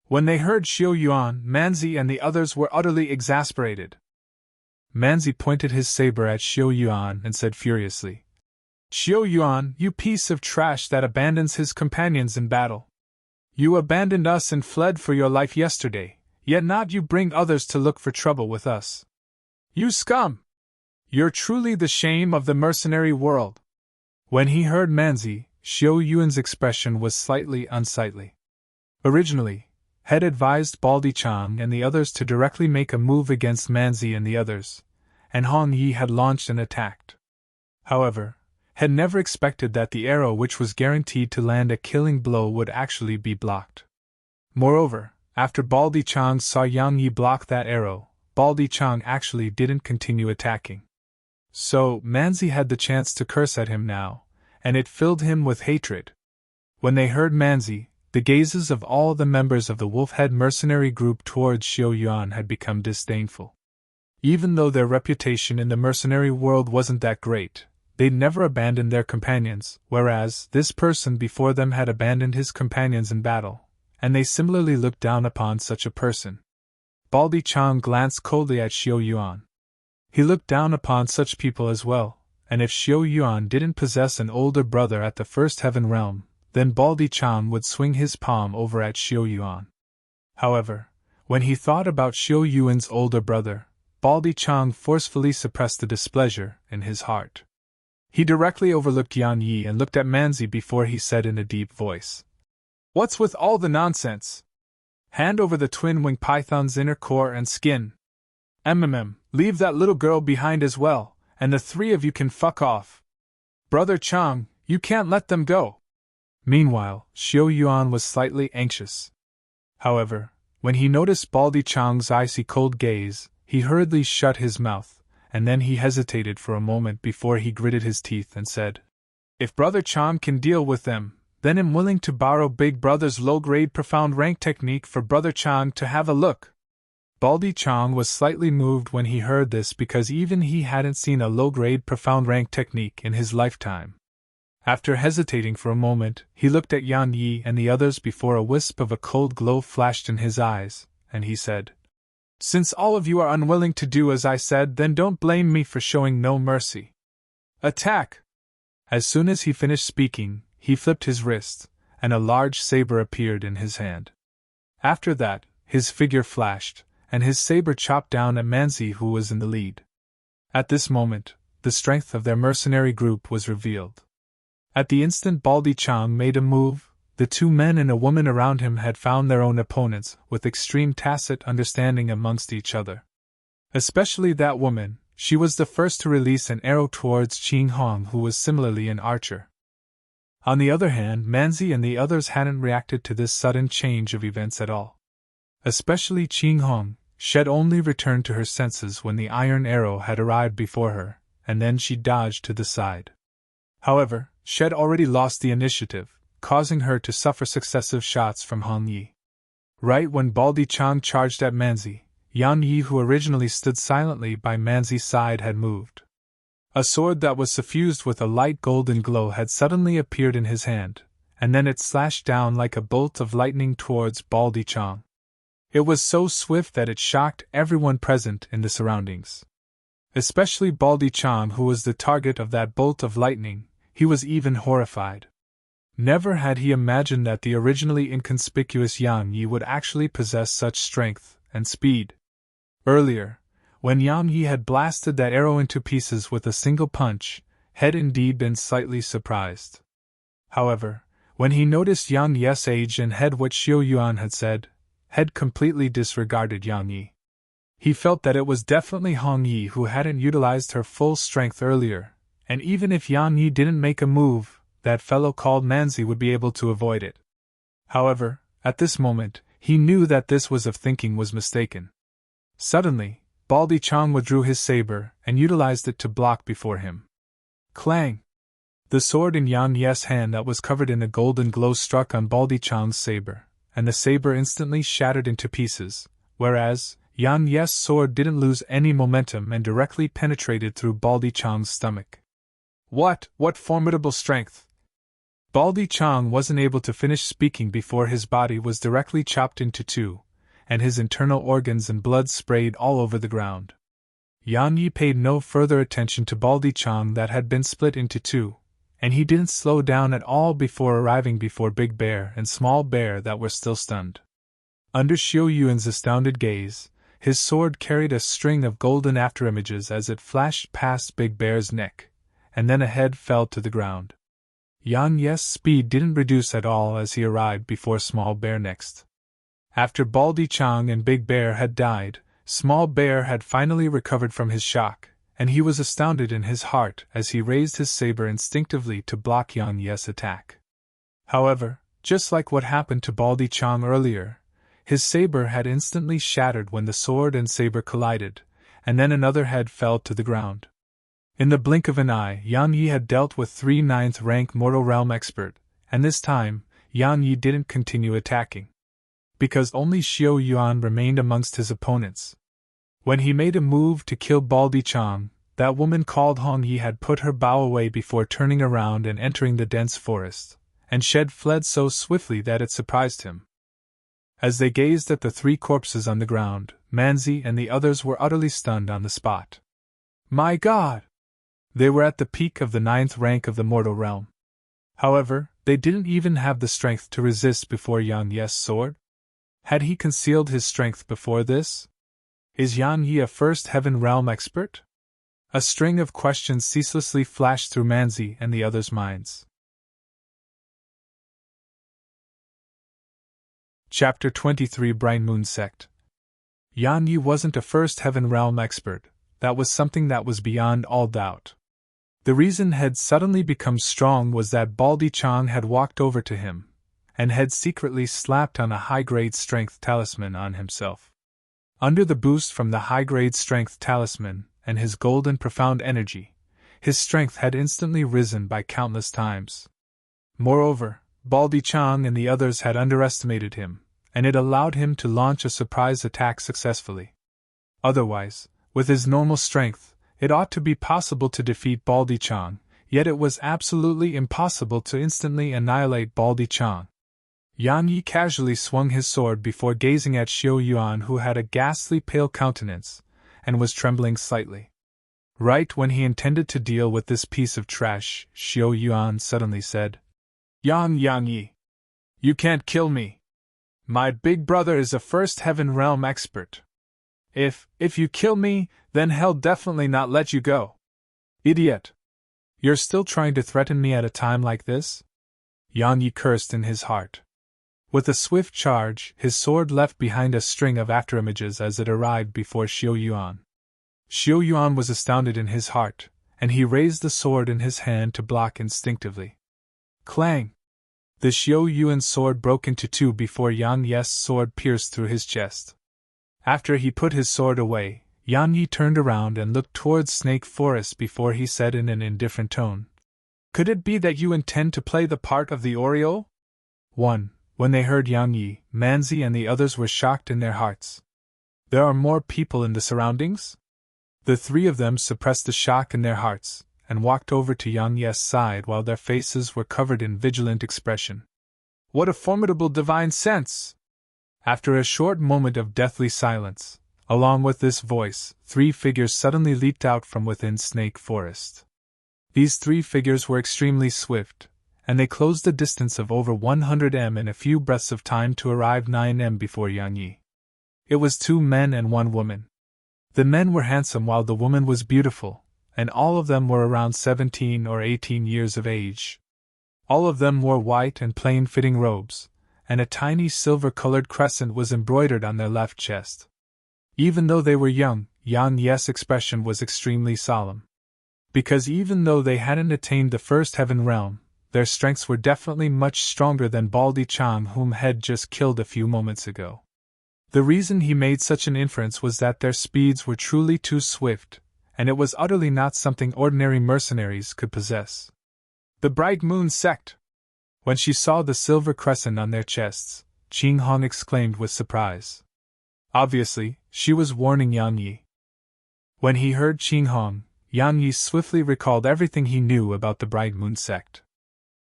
When they heard Xiao Yuan, Manzi and the others were utterly exasperated. Manzi pointed his saber at Xiao Yuan and said furiously, "Xiao Yuan, you piece of trash that abandons his companions in battle. You abandoned us and fled for your life yesterday, yet not you bring others to look for trouble with us. You scum! You're truly the shame of the mercenary world." When he heard Manzi, Xiao Yuan's expression was slightly unsightly. Originally, had advised Baldi Chang and the others to directly make a move against Manzi and the others, and Hong Yi had launched and attacked. However, had never expected that the arrow which was guaranteed to land a killing blow would actually be blocked. Moreover, after Baldi Chang saw Yang Yi block that arrow, Baldi Chang actually didn't continue attacking. So, Manzi had the chance to curse at him now, and it filled him with hatred. When they heard Manzi, the gazes of all the members of the Wolfhead mercenary group towards Xiao Yuan had become disdainful. Even though their reputation in the mercenary world wasn't that great, they'd never abandoned their companions, whereas this person before them had abandoned his companions in battle, and they similarly looked down upon such a person. Baldi Chang glanced coldly at Xiao Yuan. He looked down upon such people as well, and if Xiao Yuan didn't possess an older brother at the first heaven realm, then Baldi Chang would swing his palm over at Xiao Yuan. However, when he thought about Xiao Yuan's older brother, Baldi Chang forcefully suppressed the displeasure in his heart. He directly overlooked Yang Yi and looked at Manzi before he said in a deep voice, "What's with all the nonsense? Hand over the twin-winged python's inner core and skin. Leave that little girl behind as well, and the 3 of you can fuck off. Brother Chang, you can't let them go." Meanwhile, Xiao Yuan was slightly anxious. However, when he noticed Baldi Chang's icy cold gaze, he hurriedly shut his mouth, and then he hesitated for a moment before he gritted his teeth and said, "If Brother Chang can deal with them, then I'm willing to borrow Big Brother's low-grade profound rank technique for Brother Chang to have a look." Baldy Chong was slightly moved when he heard this because even he hadn't seen a low-grade profound rank technique in his lifetime. After hesitating for a moment, he looked at Yan Yi and the others before a wisp of a cold glow flashed in his eyes, and he said, "Since all of you are unwilling to do as I said, then don't blame me for showing no mercy. Attack!" As soon as he finished speaking, he flipped his wrist, and a large saber appeared in his hand. After that, his figure flashed, and his saber chopped down at Manzi, who was in the lead. At this moment, the strength of their mercenary group was revealed. At the instant Baldy Chong made a move, the two men and a woman around him had found their own opponents with extreme tacit understanding amongst each other. Especially that woman, she was the first to release an arrow towards Qing Hong, who was similarly an archer. On the other hand, Manzi and the others hadn't reacted to this sudden change of events at all. Especially Qing Hong, she had only returned to her senses when the iron arrow had arrived before her, and then she dodged to the side. However, she had already lost the initiative, causing her to suffer successive shots from Hong Yi. Right when Baldy Chong charged at Manzi, Yan Yi, who originally stood silently by Manzi's side, had moved. A sword that was suffused with a light golden glow had suddenly appeared in his hand, and then it slashed down like a bolt of lightning towards Baldy Chong. It was so swift that it shocked everyone present in the surroundings. Especially Baldy Chong, who was the target of that bolt of lightning. He was even horrified. Never had he imagined that the originally inconspicuous Yang Yi would actually possess such strength and speed. Earlier, when Yang Yi had blasted that arrow into pieces with a single punch, had indeed been slightly surprised. However, when he noticed Yang Yi's age and had what Xiao Yuan had said, had completely disregarded Yang Yi. He felt that it was definitely Hong Yi who hadn't utilized her full strength earlier. And even if Yan Yi didn't make a move, that fellow called Manzi would be able to avoid it. However, at this moment, he knew that this was of thinking was mistaken. Suddenly, Baldy Chong withdrew his saber and utilized it to block before him. Clang! The sword in Yan Yi's hand that was covered in a golden glow struck on Baldy Chong's saber, and the saber instantly shattered into pieces, whereas Yan Yi's sword didn't lose any momentum and directly penetrated through Baldy Chong's stomach. What formidable strength! Baldy Chong wasn't able to finish speaking before his body was directly chopped into two, and his internal organs and blood sprayed all over the ground. Yan Yi paid no further attention to Baldy Chong that had been split into two, and he didn't slow down at all before arriving before Big Bear and Small Bear that were still stunned. Under Xiao Yuan's astounded gaze, his sword carried a string of golden afterimages as it flashed past Big Bear's neck, and then a head fell to the ground. Yan Yi's speed didn't reduce at all as he arrived before Small Bear next. After Baldy Chong and Big Bear had died, Small Bear had finally recovered from his shock, and he was astounded in his heart as he raised his saber instinctively to block Yan Yi's attack. However, just like what happened to Baldy Chong earlier, his saber had instantly shattered when the sword and saber collided, and then another head fell to the ground. In the blink of an eye, Yan Yi had dealt with 3 9th-rank Mortal Realm expert, and this time, Yan Yi didn't continue attacking. Because only Xiao Yuan remained amongst his opponents. When he made a move to kill Baldy Chong, that woman called Hong Yi had put her bow away before turning around and entering the dense forest, and Shed fled so swiftly that it surprised him. As they gazed at the 3 corpses on the ground, Manzi and the others were utterly stunned on the spot. My God! They were at the peak of the 9th rank of the mortal realm. However, they didn't even have the strength to resist before Yan Yi's sword. Had he concealed his strength before this? Is Yan Yi a first heaven realm expert? A string of questions ceaselessly flashed through Manzi and the others' minds. Chapter 23 Bright Moon Sect. Yan Yi wasn't a first heaven realm expert, that was something that was beyond all doubt. The reason had suddenly become strong was that Baldy Chong had walked over to him, and had secretly slapped on a high-grade strength talisman on himself. Under the boost from the high-grade strength talisman and his golden profound energy, his strength had instantly risen by countless times. Moreover, Baldy Chong and the others had underestimated him, and it allowed him to launch a surprise attack successfully. Otherwise, with his normal strength, it ought to be possible to defeat Baldy Chang, yet it was absolutely impossible to instantly annihilate Baldy Chang. Yan Yi casually swung his sword before gazing at Xiao Yuan, who had a ghastly pale countenance, and was trembling slightly. Right when he intended to deal with this piece of trash, Xiao Yuan suddenly said, Yang Yi, you can't kill me. My big brother is a first heaven realm expert. If you kill me, then hell definitely not let you go. Idiot! You're still trying to threaten me at a time like this? Yan Yi cursed in his heart. With a swift charge, his sword left behind a string of afterimages as it arrived before Xiao Yuan. Xiao Yuan was astounded in his heart, and he raised the sword in his hand to block instinctively. Clang! The Xiao Yuan sword broke into two before Yan Yi's sword pierced through his chest. After he put his sword away, Yan Yi turned around and looked towards Snake Forest before he said in an indifferent tone, Could it be that you intend to play the part of the Oriole? 1. When they heard Yang Yi, Manzi and the others were shocked in their hearts. There are more people in the surroundings? The three of them suppressed the shock in their hearts, and walked over to Yang Yi's side while their faces were covered in vigilant expression. What a formidable divine sense! After a short moment of deathly silence, along with this voice, three figures suddenly leaped out from within Snake Forest. These three figures were extremely swift, and they closed a distance of over 100 m in a few breaths of time to arrive 9 m before Yang Yi. It was 2 men and 1 woman. The men were handsome while the woman was beautiful, and all of them were around 17 or 18 years of age. All of them wore white and plain-fitting robes, and a tiny silver-colored crescent was embroidered on their left chest. Even though they were young, Yan Yi's expression was extremely solemn. Because even though they hadn't attained the first heaven realm, their strengths were definitely much stronger than Baldy Chang, whom had just killed a few moments ago. The reason he made such an inference was that their speeds were truly too swift, and it was utterly not something ordinary mercenaries could possess. The Bright Moon Sect! When she saw the silver crescent on their chests, Qing Hong exclaimed with surprise. Obviously, she was warning Yang Yi. When he heard Qing Hong, Yang Yi swiftly recalled everything he knew about the Bright Moon Sect.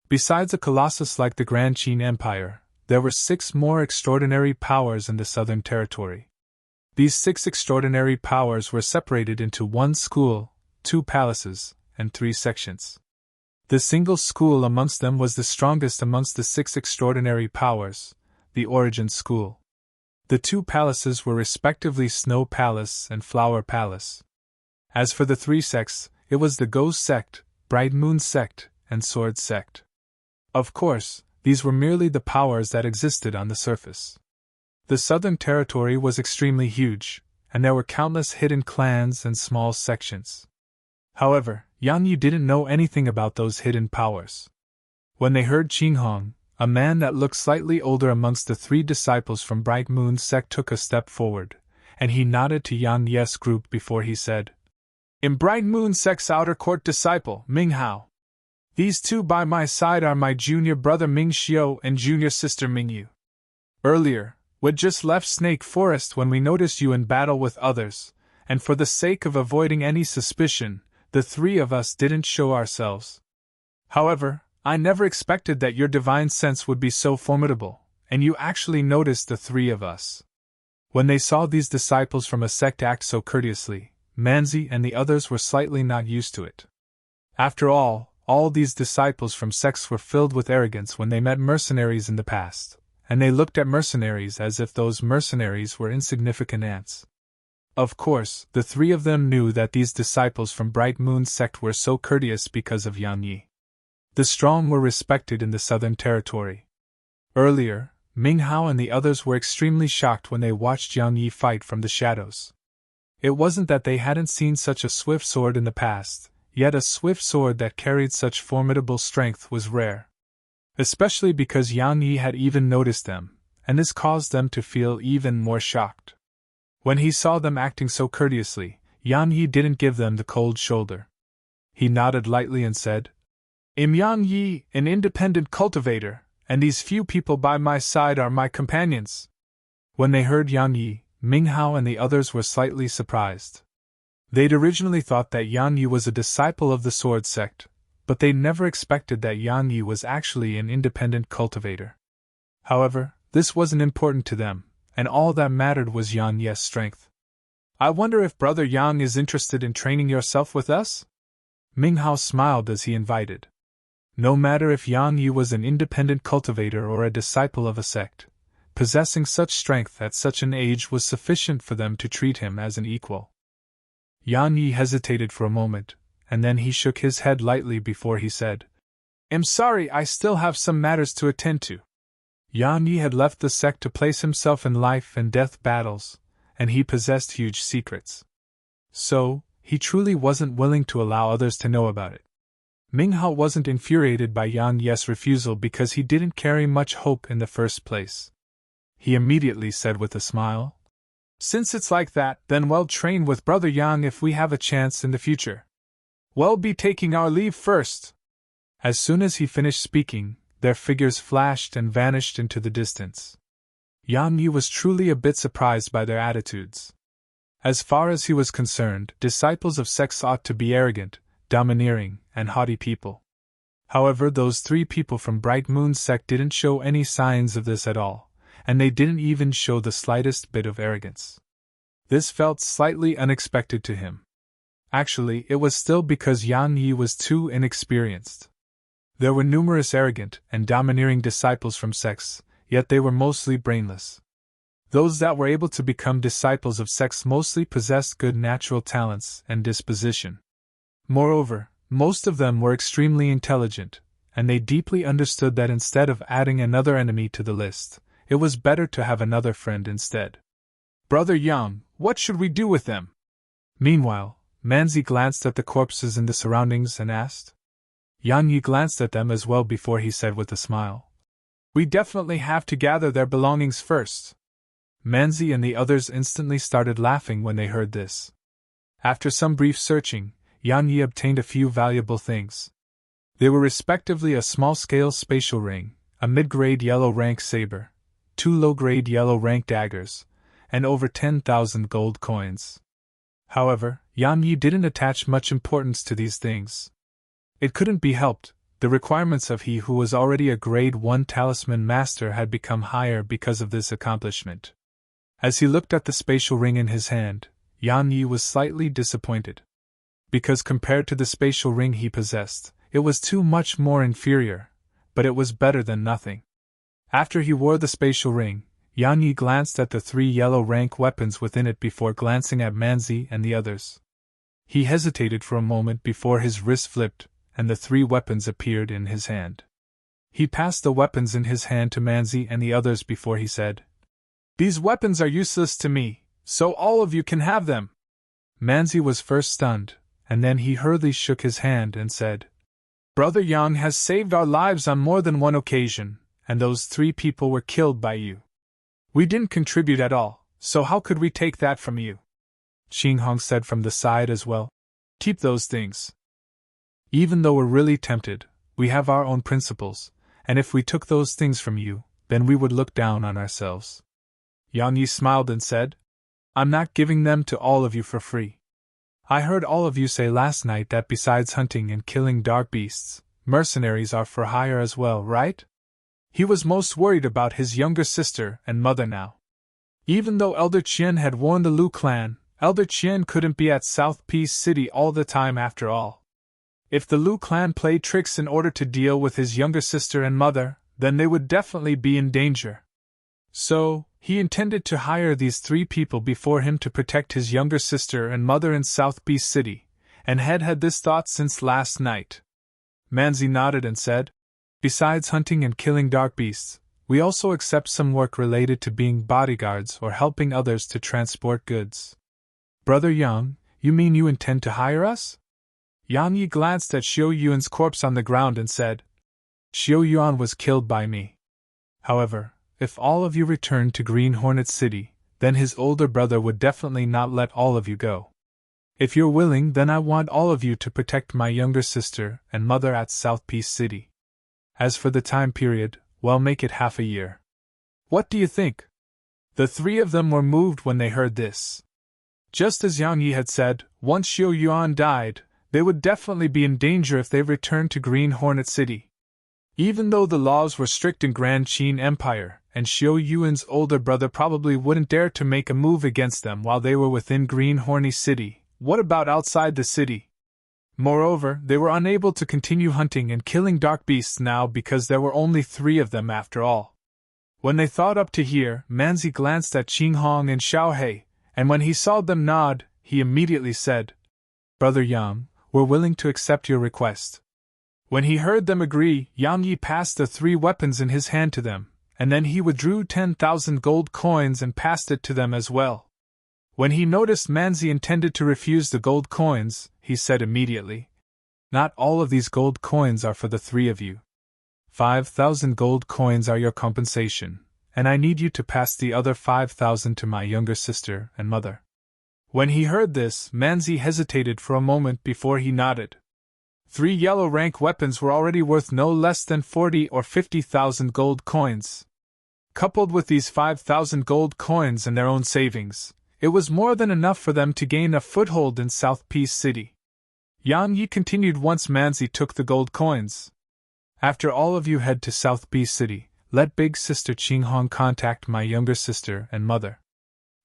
Besides a colossus like the Grand Qin Empire, there were 6 more extraordinary powers in the Southern Territory. These 6 extraordinary powers were separated into 1 school, 2 palaces, and 3 sections. The single school amongst them was the strongest amongst the 6 extraordinary powers, the Origin School. The 2 palaces were respectively Snow Palace and Flower Palace. As for the 3 sects, it was the Ghost Sect, Bright Moon Sect, and Sword Sect. Of course, these were merely the powers that existed on the surface. The Southern Territory was extremely huge, and there were countless hidden clans and small sections. However, Yang Yi didn't know anything about those hidden powers. When they heard Qing Hong, a man that looked slightly older amongst the 3 disciples from Bright Moon Sect took a step forward, and he nodded to Yang Yi's group before he said, "In Bright Moon Sect's outer court disciple, Ming Hao. These 2 by my side are my junior brother Ming Xiao and junior sister Ming Yu. Earlier, we'd just left Snake Forest when we noticed you in battle with others, and for the sake of avoiding any suspicion, the 3 of us didn't show ourselves. However, I never expected that your divine sense would be so formidable, and you actually noticed the 3 of us." When they saw these disciples from a sect act so courteously, Manzi and the others were slightly not used to it. After all these disciples from sects were filled with arrogance when they met mercenaries in the past, and they looked at mercenaries as if those mercenaries were insignificant ants. Of course, the 3 of them knew that these disciples from Bright Moon Sect were so courteous because of Yang Yi. The strong were respected in the Southern Territory. Earlier, Ming Hao and the others were extremely shocked when they watched Yang Yi fight from the shadows. It wasn't that they hadn't seen such a swift sword in the past, yet a swift sword that carried such formidable strength was rare. Especially because Yang Yi had even noticed them, and this caused them to feel even more shocked. When he saw them acting so courteously, Yang Yi didn't give them the cold shoulder. He nodded lightly and said, "I'm Yang Yi, an independent cultivator, and these few people by my side are my companions. When they heard Yang Yi, Ming Hao and the others were slightly surprised. They'd originally thought that Yang Yi was a disciple of the sword sect, but they never expected that Yang Yi was actually an independent cultivator. However, this wasn't important to them, and all that mattered was Yang Yi's strength. I wonder if Brother Yang is interested in training yourself with us? Ming Hao smiled as he invited. No matter if Yang Yi was an independent cultivator or a disciple of a sect, possessing such strength at such an age was sufficient for them to treat him as an equal. Yang Yi hesitated for a moment, and then he shook his head lightly before he said, I'm sorry, I still have some matters to attend to. Yang Yi had left the sect to place himself in life and death battles, and he possessed huge secrets. So, he truly wasn't willing to allow others to know about it. Ming Hao wasn't infuriated by Yang Yi's refusal because he didn't carry much hope in the first place. He immediately said with a smile, Since it's like that, then we'll train with Brother Yang if we have a chance in the future. We'll be taking our leave first. As soon as he finished speaking, their figures flashed and vanished into the distance. Yang Yi was truly a bit surprised by their attitudes. As far as he was concerned, disciples of sects ought to be arrogant, domineering, and haughty people. However, those three people from Bright Moon's sect didn't show any signs of this at all, and they didn't even show the slightest bit of arrogance. This felt slightly unexpected to him. Actually, it was still because Yang Yi was too inexperienced. There were numerous arrogant and domineering disciples from sects, yet they were mostly brainless. Those that were able to become disciples of sects mostly possessed good natural talents and disposition. Moreover, most of them were extremely intelligent, and they deeply understood that instead of adding another enemy to the list, it was better to have another friend instead. Brother Yang, what should we do with them? Meanwhile, Manzi glanced at the corpses in the surroundings and asked. Yang Yi glanced at them as well before he said with a smile, We definitely have to gather their belongings first. Manzi and the others instantly started laughing when they heard this. After some brief searching, Yang Yi obtained a few valuable things. They were respectively a small-scale spatial ring, a mid-grade yellow rank saber, 2 low-grade yellow rank daggers, and over 10,000 gold coins. However, Yang Yi didn't attach much importance to these things. It couldn't be helped, the requirements of he who was already a grade 1 talisman master had become higher because of this accomplishment. As he looked at the spatial ring in his hand, Yang Yi was slightly disappointed. Because compared to the spatial ring he possessed, it was too much more inferior, but it was better than nothing. After he wore the spatial ring, Yang Yi glanced at the 3 yellow rank weapons within it before glancing at Manzi and the others. He hesitated for a moment before his wrist flipped, and the 3 weapons appeared in his hand. He passed the weapons in his hand to Manzi and the others before he said, These weapons are useless to me, so all of you can have them. Manzi was first stunned, and then he hurriedly shook his hand and said, Brother Yang has saved our lives on more than one occasion, and those 3 people were killed by you. We didn't contribute at all, so how could we take that from you? Qing Hong said from the side as well. Keep those things. Even though we're really tempted, we have our own principles, and if we took those things from you, then we would look down on ourselves. Yang Yi smiled and said, I'm not giving them to all of you for free. I heard all of you say last night that besides hunting and killing dark beasts, mercenaries are for hire as well, right? He was most worried about his younger sister and mother now. Even though Elder Qian had warned the Lu clan, Elder Qian couldn't be at South Peace City all the time after all. If the Lu clan played tricks in order to deal with his younger sister and mother, then they would definitely be in danger. So, he intended to hire these 3 people before him to protect his younger sister and mother in South Peace City, and had this thought since last night. Manzi nodded and said, Besides hunting and killing dark beasts, we also accept some work related to being bodyguards or helping others to transport goods. Brother Yang, you mean you intend to hire us? Yang Yi glanced at Xiao Yuan's corpse on the ground and said, Xiao Yuan was killed by me. However, if all of you return to Green Hornet City, then his older brother would definitely not let all of you go. If you're willing, then I want all of you to protect my younger sister and mother at South Peace City. As for the time period, well, make it half a year. What do you think? The three of them were moved when they heard this. Just as Yang Yi had said, once Xiu Yuan died, they would definitely be in danger if they returned to Green Hornet City. Even though the laws were strict in Grand Qin Empire, and Xiu Yuan's older brother probably wouldn't dare to make a move against them while they were within Green Hornet City, what about outside the city? Moreover, they were unable to continue hunting and killing dark beasts now because there were only 3 of them after all. When they thought up to here, Manzi glanced at Qing Hong and Xiao Hei, and when he saw them nod, he immediately said, "Brother Yang, we're willing to accept your request." When he heard them agree, Yang Yi passed the 3 weapons in his hand to them, and then he withdrew 10,000 gold coins and passed it to them as well. When he noticed Manzi intended to refuse the gold coins, he said immediately, "Not all of these gold coins are for the 3 of you. 5,000 gold coins are your compensation, and I need you to pass the other 5,000 to my younger sister and mother." When he heard this, Manzi hesitated for a moment before he nodded. 3 yellow rank weapons were already worth no less than 40 or 50,000 gold coins. Coupled with these 5,000 gold coins and their own savings, it was more than enough for them to gain a foothold in South Peace City. Yang Yi continued once Manzi took the gold coins. "After all of you head to South Peace City, let big sister Qing Hong contact my younger sister and mother.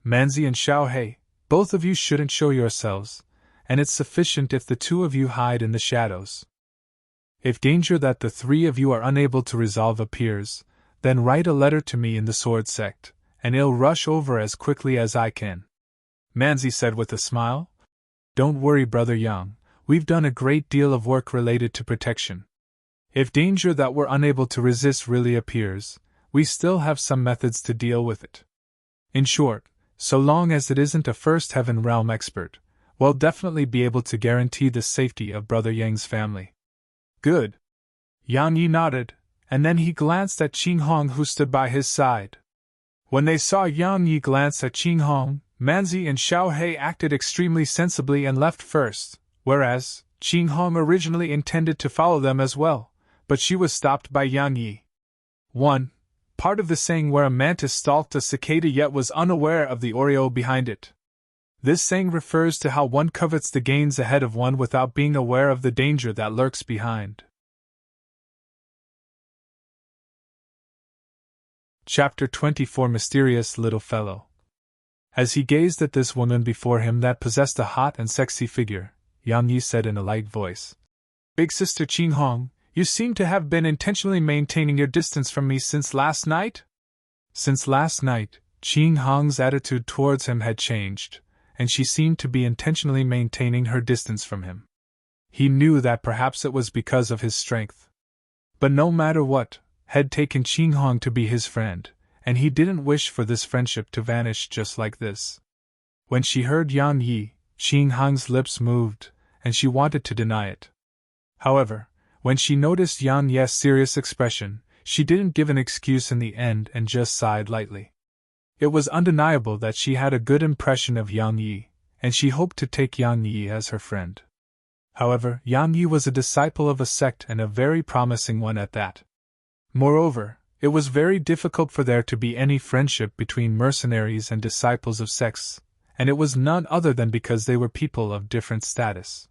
Manzi and Xiao Hei, both of you shouldn't show yourselves, and it's sufficient if the 2 of you hide in the shadows. If danger that the 3 of you are unable to resolve appears, then write a letter to me in the Sword Sect, and I'll rush over as quickly as I can." Manzi said with a smile, "Don't worry, Brother Yang, we've done a great deal of work related to protection. If danger that we're unable to resist really appears, we still have some methods to deal with it. In short, so long as it isn't a First Heaven Realm expert, we'll definitely be able to guarantee the safety of Brother Yang's family." "Good." Yang Yi nodded, and then he glanced at Qing Hong who stood by his side. When they saw Yang Yi glance at Qing Hong, Manzi and Xiao Hei acted extremely sensibly and left first, whereas Qing Hong originally intended to follow them as well, but she was stopped by Yang Yi. 1. Part of the saying where a mantis stalked a cicada yet was unaware of the Oreo behind it. This saying refers to how one covets the gains ahead of one without being aware of the danger that lurks behind. Chapter 24 Mysterious Little Fellow. As he gazed at this woman before him that possessed a hot and sexy figure, Yang Yi said in a light voice, "Big sister Qing Hong, you seem to have been intentionally maintaining your distance from me since last night?" Since last night, Qing Hong's attitude towards him had changed, and she seemed to be intentionally maintaining her distance from him. He knew that perhaps it was because of his strength. But no matter what, had taken Qing Hong to be his friend, and he didn't wish for this friendship to vanish just like this. When she heard Yang Yi, Qing Hong's lips moved, and she wanted to deny it. However, when she noticed Yang Yi's serious expression, she didn't give an excuse in the end and just sighed lightly. It was undeniable that she had a good impression of Yang Yi, and she hoped to take Yang Yi as her friend. However, Yang Yi was a disciple of a sect and a very promising one at that. Moreover, it was very difficult for there to be any friendship between mercenaries and disciples of sects, and it was none other than because they were people of different status.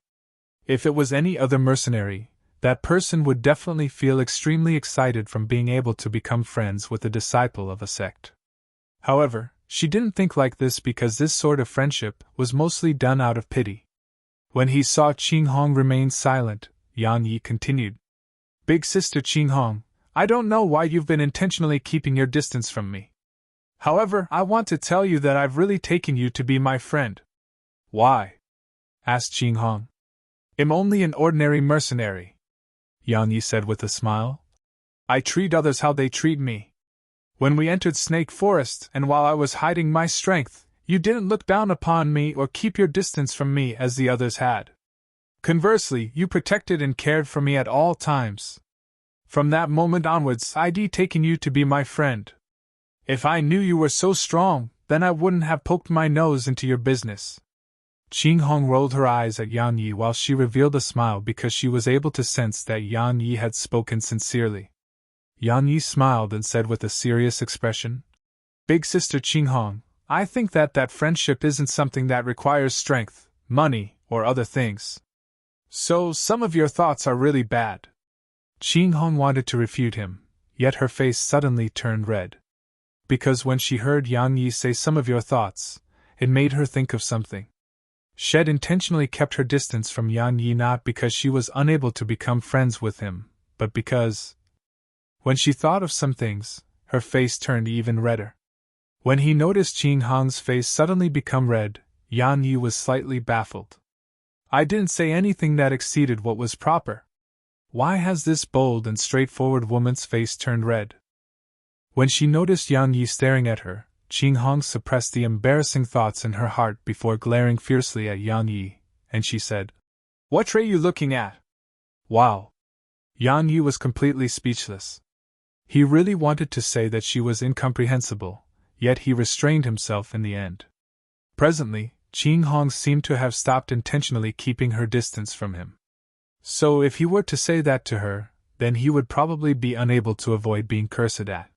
If it was any other mercenary, that person would definitely feel extremely excited from being able to become friends with a disciple of a sect. However, she didn't think like this because this sort of friendship was mostly done out of pity. When he saw Qing Hong remain silent, Yang Yi continued, "Big sister Qing Hong, I don't know why you've been intentionally keeping your distance from me. However, I want to tell you that I've really taken you to be my friend." "Why?" asked Qing Hong. "I'm only an ordinary mercenary," Yang Yi said with a smile. "I treat others how they treat me. When we entered Snake Forest and while I was hiding my strength, you didn't look down upon me or keep your distance from me as the others had. Conversely, you protected and cared for me at all times. From that moment onwards, I'd taken you to be my friend. If I knew you were so strong, then I wouldn't have poked my nose into your business." Qing Hong rolled her eyes at Yang Yi while she revealed a smile because she was able to sense that Yang Yi had spoken sincerely. Yang Yi smiled and said with a serious expression, Big Sister Qinghong, I think that friendship isn't something that requires strength, money, or other things. So some of your thoughts are really bad. Qinghong wanted to refute him, yet her face suddenly turned red. Because when she heard Yang Yi say some of your thoughts, it made her think of something. She had intentionally kept her distance from Yang Yi not because she was unable to become friends with him, but because, when she thought of some things, her face turned even redder. When he noticed Qinghong's face suddenly become red, Yang Yi was slightly baffled. I didn't say anything that exceeded what was proper. Why has this bold and straightforward woman's face turned red? When she noticed Yang Yi staring at her, Qinghong suppressed the embarrassing thoughts in her heart before glaring fiercely at Yang Yi, and she said, What are you looking at? Wow! Yang Yi was completely speechless. He really wanted to say that she was incomprehensible, yet he restrained himself in the end. Presently, Qinghong seemed to have stopped intentionally keeping her distance from him. So if he were to say that to her, then he would probably be unable to avoid being cursed at.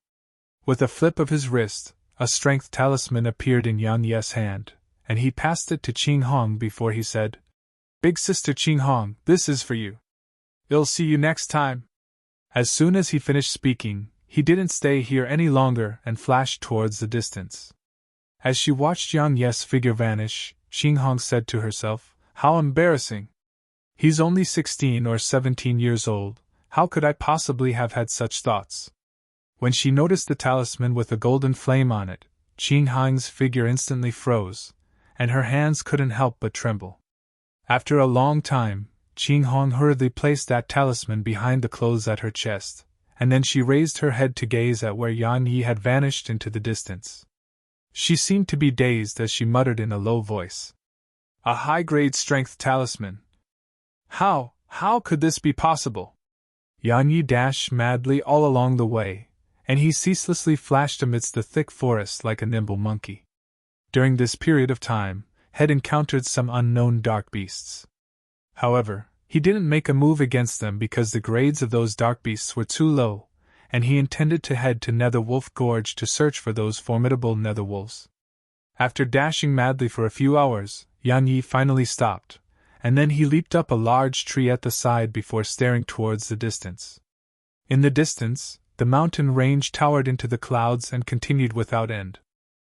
With a flip of his wrist, a strength talisman appeared in Yan Ye's hand, and he passed it to Qinghong before he said, Big Sister Qinghong, this is for you. I'll see you next time. As soon as he finished speaking, he didn't stay here any longer and flashed towards the distance. As she watched Yang Ye's figure vanish, Qinghong said to herself, How embarrassing! He's only 16 or 17 years old, how could I possibly have had such thoughts? When she noticed the talisman with a golden flame on it, Qinghong's figure instantly froze, and her hands couldn't help but tremble. After a long time, Qinghong hurriedly placed that talisman behind the clothes at her chest, and then she raised her head to gaze at where Yang Yi had vanished into the distance. She seemed to be dazed as she muttered in a low voice. A high-grade strength talisman. How could this be possible? Yang Yi dashed madly all along the way, and he ceaselessly flashed amidst the thick forest like a nimble monkey. During this period of time, had encountered some unknown dark beasts. However, he didn't make a move against them because the grades of those dark beasts were too low, and he intended to head to Nether Wolf Gorge to search for those formidable nether wolves. After dashing madly for a few hours, Yang Yi finally stopped, and then he leaped up a large tree at the side before staring towards the distance. In the distance, the mountain range towered into the clouds and continued without end.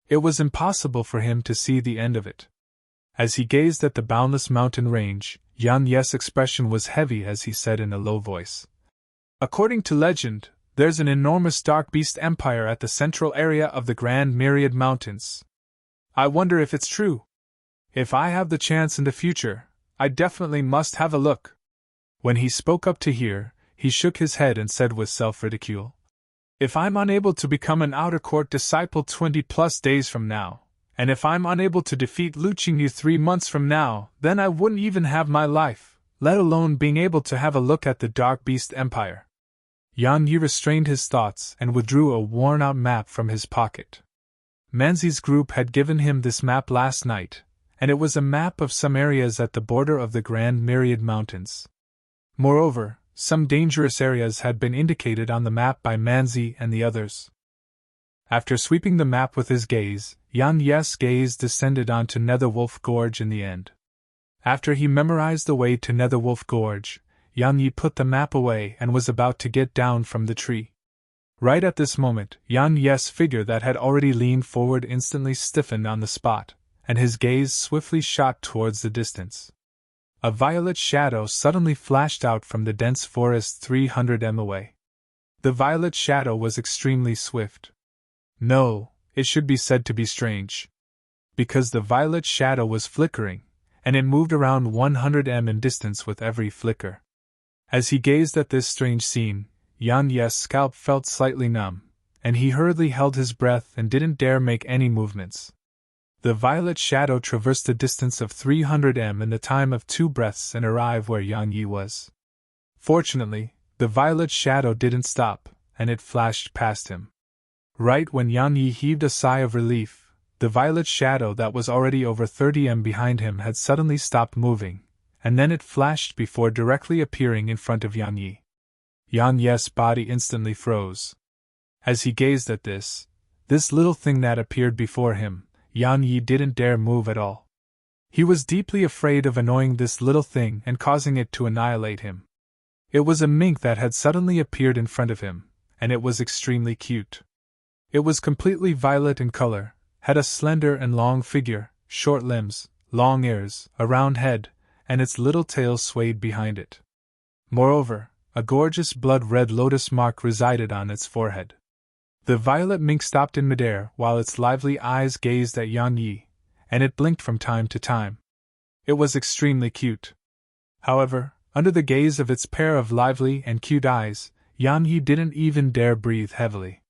It was impossible for him to see the end of it. As he gazed at the boundless mountain range, Yang Ye's expression was heavy as he said in a low voice, According to legend, there's an enormous dark beast empire at the central area of the Grand Myriad Mountains. I wonder if it's true. If I have the chance in the future, I definitely must have a look. When he spoke up to hear, he shook his head and said with self-ridicule, If I'm unable to become an outer court disciple 20+ days from now, and if I'm unable to defeat Lu Qingyu 3 months from now, then I wouldn't even have my life, let alone being able to have a look at the Dark Beast Empire. Yang Yi restrained his thoughts and withdrew a worn-out map from his pocket. Manzi's group had given him this map last night, and it was a map of some areas at the border of the Grand Myriad Mountains. Moreover, some dangerous areas had been indicated on the map by Manzi and the others. After sweeping the map with his gaze, Yang Ye's gaze descended onto Nether Wolf Gorge in the end. After he memorized the way to Nether Wolf Gorge, Yang Yi put the map away and was about to get down from the tree. Right at this moment, Yang Ye's figure that had already leaned forward instantly stiffened on the spot, and his gaze swiftly shot towards the distance. A violet shadow suddenly flashed out from the dense forest 300 m away. The violet shadow was extremely swift. No, it should be said to be strange. Because the violet shadow was flickering, and it moved around 100 m in distance with every flicker. As he gazed at this strange scene, Yang Ye's scalp felt slightly numb, and he hurriedly held his breath and didn't dare make any movements. The violet shadow traversed a distance of 300 m in the time of 2 breaths and arrived where Yang Yi was. Fortunately, the violet shadow didn't stop, and it flashed past him. Right when Yang Yi heaved a sigh of relief, the violet shadow that was already over 30 m behind him had suddenly stopped moving, and then it flashed before directly appearing in front of Yang Yi. Yang Ye's body instantly froze. As he gazed at this, this little thing that appeared before him, Yan Yi didn't dare move at all. He was deeply afraid of annoying this little thing and causing it to annihilate him. It was a mink that had suddenly appeared in front of him, and it was extremely cute. It was completely violet in color, had a slender and long figure, short limbs, long ears, a round head, and its little tail swayed behind it. Moreover, a gorgeous blood-red lotus mark resided on its forehead. The violet mink stopped in midair while its lively eyes gazed at Yan Yi, and it blinked from time to time. It was extremely cute. However, under the gaze of its pair of lively and cute eyes, Yan Yi didn't even dare breathe heavily.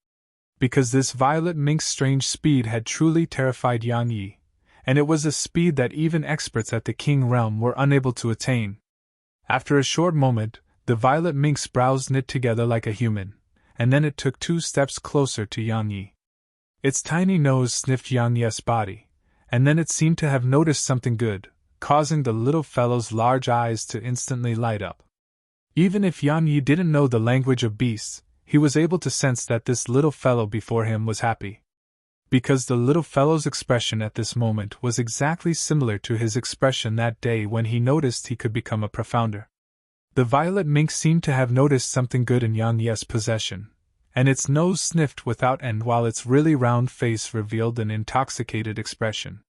Because this violet mink's strange speed had truly terrified Yan Yi, and it was a speed that even experts at the King Realm were unable to attain. After a short moment, the violet mink's brows knit together like a human, and then it took 2 steps closer to Yan Yi. Its tiny nose sniffed Yan Yi's body, and then it seemed to have noticed something good, causing the little fellow's large eyes to instantly light up. Even if Yan Yi didn't know the language of beasts, he was able to sense that this little fellow before him was happy. Because the little fellow's expression at this moment was exactly similar to his expression that day when he noticed he could become a profounder. The violet mink seemed to have noticed something good in Yan Yi's possession, and its nose sniffed without end while its really round face revealed an intoxicated expression.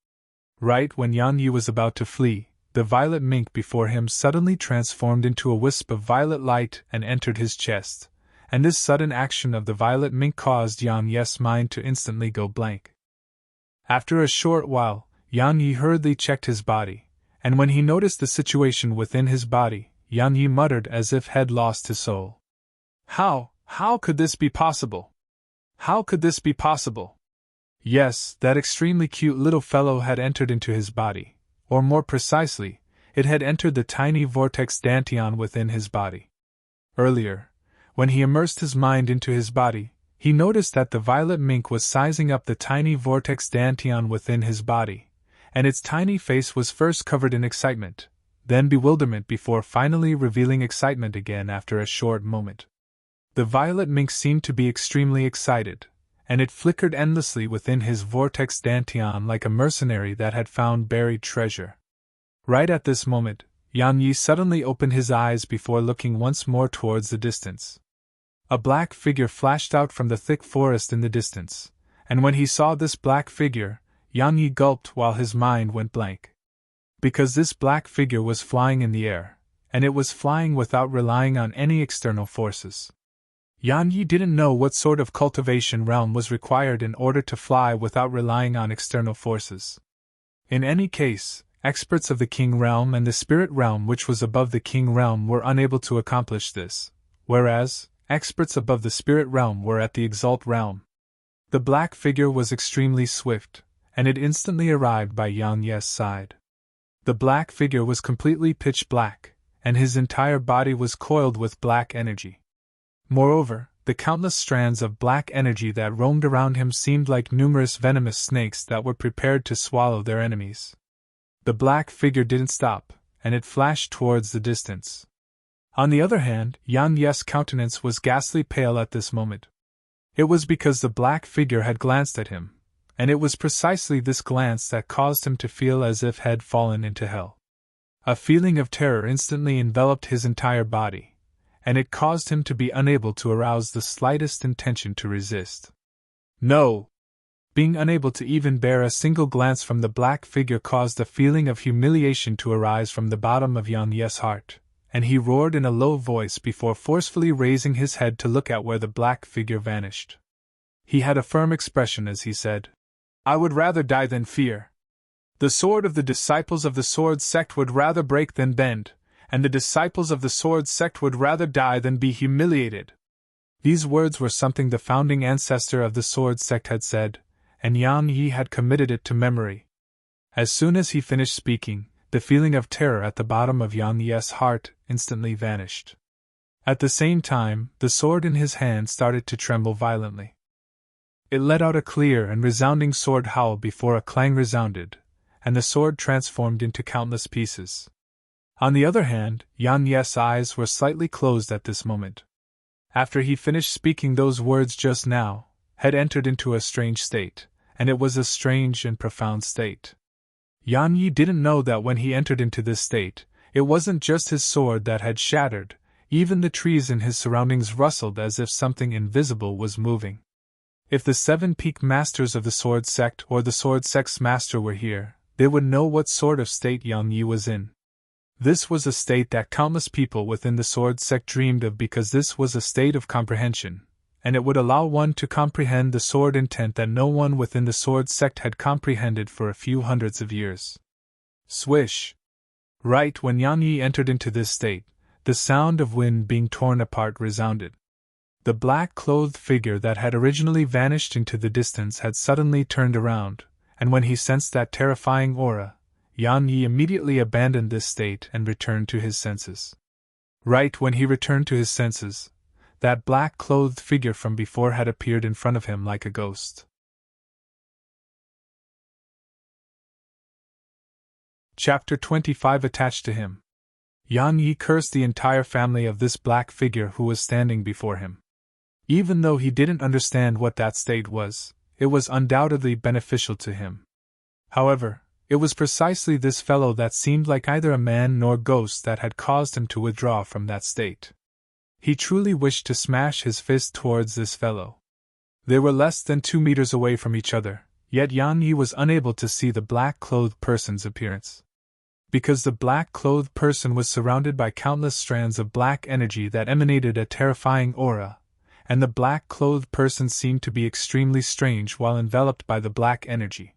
Right when Yan Yi was about to flee, the violet mink before him suddenly transformed into a wisp of violet light and entered his chest, and this sudden action of the violet mink caused Yan Yi's mind to instantly go blank. After a short while, Yan Yi hurriedly checked his body, and when he noticed the situation within his body, Yan Yi muttered as if had lost his soul. How could this be possible? How could this be possible? Yes, that extremely cute little fellow had entered into his body, or more precisely, it had entered the tiny vortex dantian within his body. Earlier, when he immersed his mind into his body, he noticed that the violet mink was sizing up the tiny vortex dantian within his body, and its tiny face was first covered in excitement, then bewilderment before finally revealing excitement again after a short moment. The violet mink seemed to be extremely excited, and it flickered endlessly within his vortex dantian like a mercenary that had found buried treasure. Right at this moment, Yan Yi suddenly opened his eyes before looking once more towards the distance. A black figure flashed out from the thick forest in the distance, and when he saw this black figure, Yan Yi gulped while his mind went blank. Because this black figure was flying in the air, and it was flying without relying on any external forces. Yan Yi didn't know what sort of cultivation realm was required in order to fly without relying on external forces. In any case, experts of the King Realm and the Spirit Realm which was above the King Realm were unable to accomplish this, whereas, experts above the Spirit Realm were at the Exalt Realm. The black figure was extremely swift, and it instantly arrived by Yan Yi's side. The black figure was completely pitch black, and his entire body was coiled with black energy. Moreover, the countless strands of black energy that roamed around him seemed like numerous venomous snakes that were prepared to swallow their enemies. The black figure didn't stop, and it flashed towards the distance. On the other hand, Yan Yi's countenance was ghastly pale at this moment. It was because the black figure had glanced at him, and it was precisely this glance that caused him to feel as if had fallen into hell. A feeling of terror instantly enveloped his entire body, and it caused him to be unable to arouse the slightest intention to resist. No! Being unable to even bear a single glance from the black figure caused a feeling of humiliation to arise from the bottom of Yan Yi's heart, and he roared in a low voice before forcefully raising his head to look at where the black figure vanished. He had a firm expression as he said, "I would rather die than fear. The sword of the disciples of the Sword Sect would rather break than bend, and the disciples of the Sword Sect would rather die than be humiliated." These words were something the founding ancestor of the Sword Sect had said, and Yan Yi had committed it to memory. As soon as he finished speaking, the feeling of terror at the bottom of Yan Yi's heart instantly vanished. At the same time, the sword in his hand started to tremble violently. It let out a clear and resounding sword howl before a clang resounded, and the sword transformed into countless pieces. On the other hand, Yan Yi's eyes were slightly closed at this moment. After he finished speaking those words just now, had entered into a strange state, and it was a strange and profound state. Yan Yi didn't know that when he entered into this state, it wasn't just his sword that had shattered, even the trees in his surroundings rustled as if something invisible was moving. If the 7 peak masters of the sword sect or the sword sect's master were here, they would know what sort of state Yang Yi was in. This was a state that countless people within the sword sect dreamed of because this was a state of comprehension, and it would allow one to comprehend the sword intent that no one within the sword sect had comprehended for a few hundreds of years. Swish! Right when Yang Yi entered into this state, the sound of wind being torn apart resounded. The black-clothed figure that had originally vanished into the distance had suddenly turned around, and when he sensed that terrifying aura, Yan Yi immediately abandoned this state and returned to his senses. Right when he returned to his senses, that black-clothed figure from before had appeared in front of him like a ghost. Chapter 25 Attached to him. Yan Yi cursed the entire family of this black figure who was standing before him. Even though he didn't understand what that state was, it was undoubtedly beneficial to him. However, it was precisely this fellow that seemed like either a man nor ghost that had caused him to withdraw from that state. He truly wished to smash his fist towards this fellow. They were less than 2 meters away from each other, yet Yan Yi was unable to see the black-clothed person's appearance. Because the black-clothed person was surrounded by countless strands of black energy that emanated a terrifying aura, and the black-clothed person seemed to be extremely strange while enveloped by the black energy.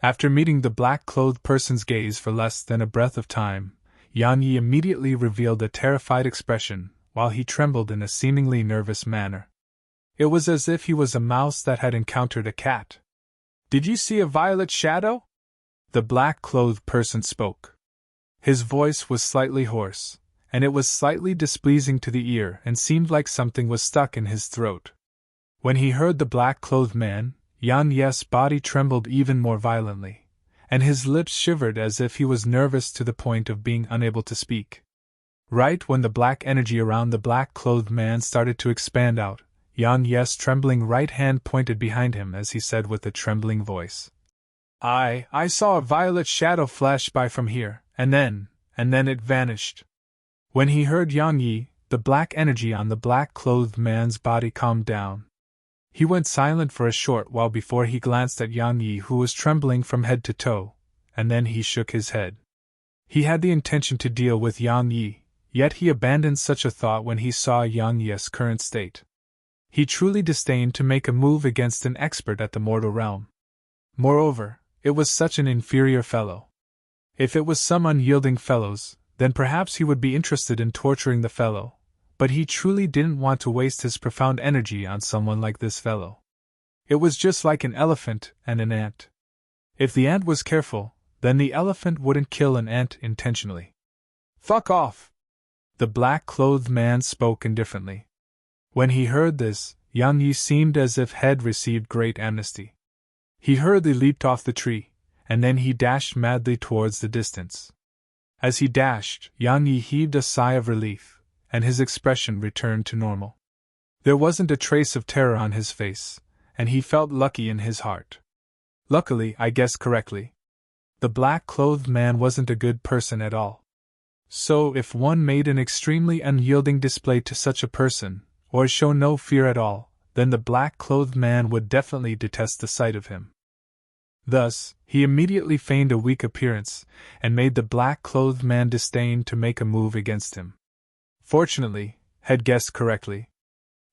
After meeting the black-clothed person's gaze for less than a breath of time, Yan Yi immediately revealed a terrified expression, while he trembled in a seemingly nervous manner. It was as if he was a mouse that had encountered a cat. "Did you see a violet shadow?" The black-clothed person spoke. His voice was slightly hoarse, and it was slightly displeasing to the ear and seemed like something was stuck in his throat. When he heard the black-clothed man, Yan Yi's body trembled even more violently, and his lips shivered as if he was nervous to the point of being unable to speak. Right when the black energy around the black-clothed man started to expand out, Yan Yi's trembling right hand pointed behind him as he said with a trembling voice, I saw a violet shadow flash by from here, and then it vanished." When he heard Yan Yi, the black energy on the black-clothed man's body calmed down. He went silent for a short while before he glanced at Yan Yi, who was trembling from head to toe, and then he shook his head. He had the intention to deal with Yan Yi, yet he abandoned such a thought when he saw Yan Yi's current state. He truly disdained to make a move against an expert at the mortal realm. Moreover, it was such an inferior fellow. If it was some unyielding fellows, then perhaps he would be interested in torturing the fellow, but he truly didn't want to waste his profound energy on someone like this fellow. It was just like an elephant and an ant. If the ant was careful, then the elephant wouldn't kill an ant intentionally. "Fuck off!" The black-clothed man spoke indifferently. When he heard this, Yan Yi seemed as if had received great amnesty. He hurriedly leaped off the tree, and then he dashed madly towards the distance. As he dashed, Yan Yi heaved a sigh of relief, and his expression returned to normal. There wasn't a trace of terror on his face, and he felt lucky in his heart. Luckily, I guessed correctly. The black-clothed man wasn't a good person at all. So if one made an extremely unyielding display to such a person, or show no fear at all, then the black-clothed man would definitely detest the sight of him. Thus, he immediately feigned a weak appearance, and made the black-clothed man disdain to make a move against him. Fortunately, had guessed correctly.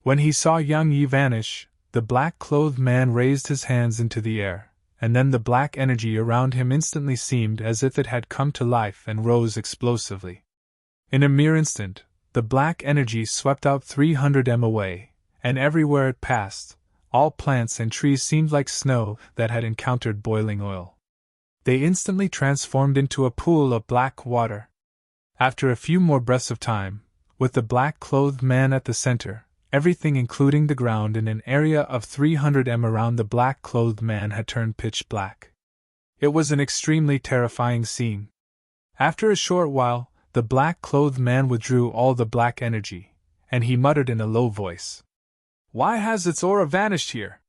When he saw Yang Yi vanish, the black-clothed man raised his hands into the air, and then the black energy around him instantly seemed as if it had come to life and rose explosively. In a mere instant, the black energy swept out 300 m away, and everywhere it passed, all plants and trees seemed like snow that had encountered boiling oil. They instantly transformed into a pool of black water. After a few more breaths of time, with the black-clothed man at the center, everything including the ground in an area of 300 m around the black-clothed man had turned pitch black. It was an extremely terrifying scene. After a short while, the black-clothed man withdrew all the black energy, and he muttered in a low voice, "Why has its aura vanished here?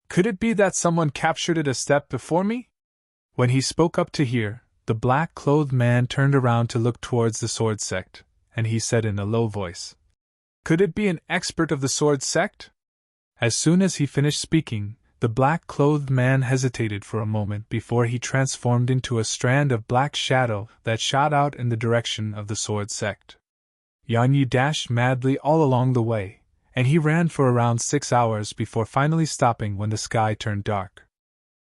Could it be that someone captured it a step before me? When he spoke up to hear, the black-clothed man turned around to look towards the sword sect, and he said in a low voice, "Could it be an expert of the sword sect?" As soon as he finished speaking, the black-clothed man hesitated for a moment before he transformed into a strand of black shadow that shot out in the direction of the sword sect. Yan Yi dashed madly all along the way, and he ran for around 6 hours before finally stopping when the sky turned dark.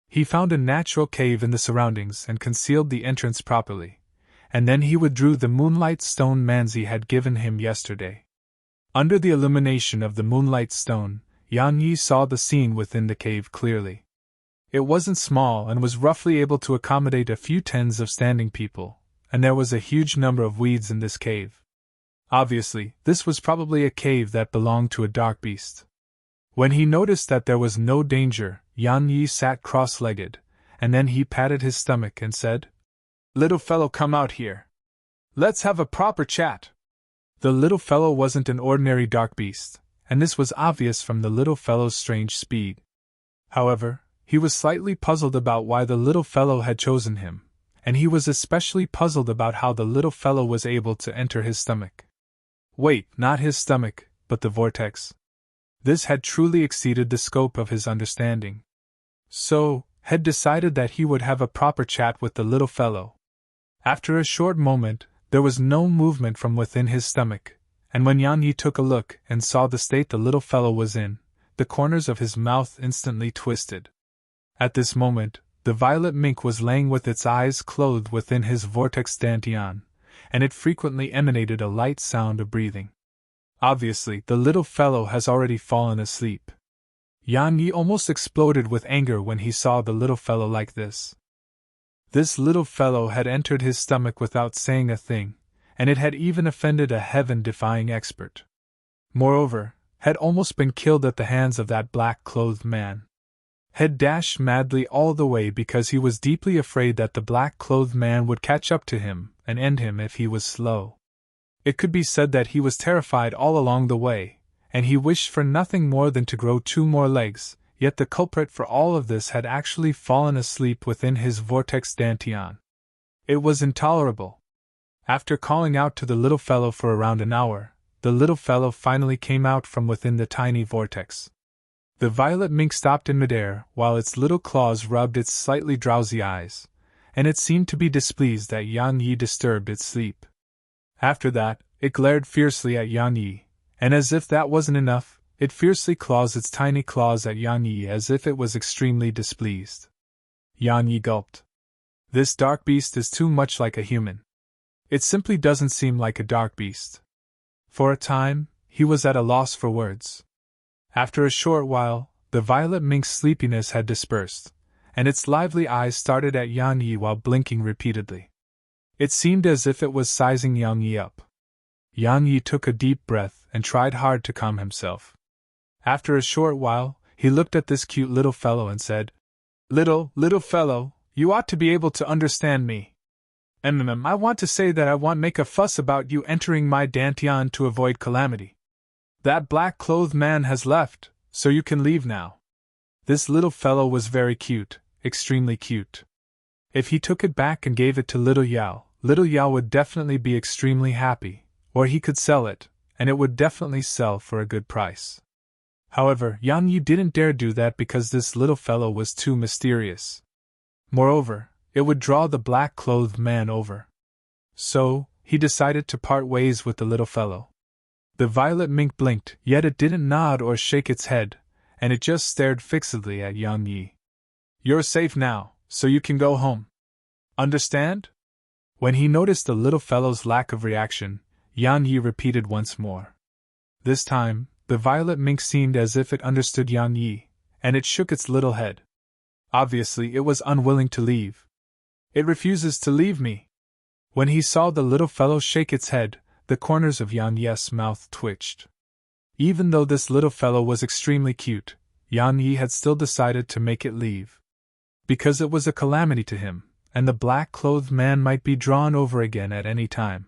He found a natural cave in the surroundings and concealed the entrance properly, and then he withdrew the moonlight stone Manzi had given him yesterday. Under the illumination of the moonlight stone, Yan Yi saw the scene within the cave clearly. It wasn't small and was roughly able to accommodate a few tens of standing people, and there was a huge number of weeds in this cave. Obviously, this was probably a cave that belonged to a dark beast. When he noticed that there was no danger, Yan Yi sat cross-legged, and then he patted his stomach and said, "Little fellow, come out here. Let's have a proper chat." The little fellow wasn't an ordinary dark beast, and this was obvious from the little fellow's strange speed. However, he was slightly puzzled about why the little fellow had chosen him, and he was especially puzzled about how the little fellow was able to enter his stomach. Wait, not his stomach, but the vortex. This had truly exceeded the scope of his understanding. So, had decided that he would have a proper chat with the little fellow. After a short moment, there was no movement from within his stomach, and when Yan Yi took a look and saw the state the little fellow was in, the corners of his mouth instantly twisted. At this moment, the violet mink was laying with its eyes closed within his vortex dantian, and it frequently emanated a light sound of breathing. Obviously, the little fellow has already fallen asleep. Yan Yi almost exploded with anger when he saw the little fellow like this. This little fellow had entered his stomach without saying a thing, and it had even offended a heaven-defying expert. Moreover, had almost been killed at the hands of that black-clothed man. Had dashed madly all the way because he was deeply afraid that the black-clothed man would catch up to him and end him if he was slow. It could be said that he was terrified all along the way, and he wished for nothing more than to grow 2 more legs, yet the culprit for all of this had actually fallen asleep within his vortex dantian. It was intolerable. After calling out to the little fellow for around an hour, the little fellow finally came out from within the tiny vortex. The violet mink stopped in midair while its little claws rubbed its slightly drowsy eyes, and it seemed to be displeased that Yan Yi disturbed its sleep. After that, it glared fiercely at Yan Yi, and as if that wasn't enough, it fiercely claws its tiny claws at Yan Yi as if it was extremely displeased. Yan Yi gulped. This dark beast is too much like a human. It simply doesn't seem like a dark beast. For a time, he was at a loss for words. After a short while, the violet mink's sleepiness had dispersed, and its lively eyes started at Yan Yi while blinking repeatedly. It seemed as if it was sizing Yan Yi up. Yan Yi took a deep breath and tried hard to calm himself. After a short while, he looked at this cute little fellow and said, Little fellow, you ought to be able to understand me. I want to say that I won't make a fuss about you entering my dantian to avoid calamity. That black-clothed man has left, so you can leave now. This little fellow was very cute, extremely cute. If he took it back and gave it to Little Yao would definitely be extremely happy, or he could sell it, and it would definitely sell for a good price. However, Yan Yi didn't dare do that because this little fellow was too mysterious. Moreover, it would draw the black-clothed man over. So, he decided to part ways with the little fellow. The violet mink blinked, yet it didn't nod or shake its head, and it just stared fixedly at Yan Yi. You're safe now, so you can go home. Understand? When he noticed the little fellow's lack of reaction, Yan Yi repeated once more. This time, the violet mink seemed as if it understood Yan Yi, and it shook its little head. Obviously, it was unwilling to leave. It refuses to leave me. When he saw the little fellow shake its head, the corners of Yan Yi's mouth twitched. Even though this little fellow was extremely cute, Yan Yi had still decided to make it leave. Because it was a calamity to him, and the black-clothed man might be drawn over again at any time.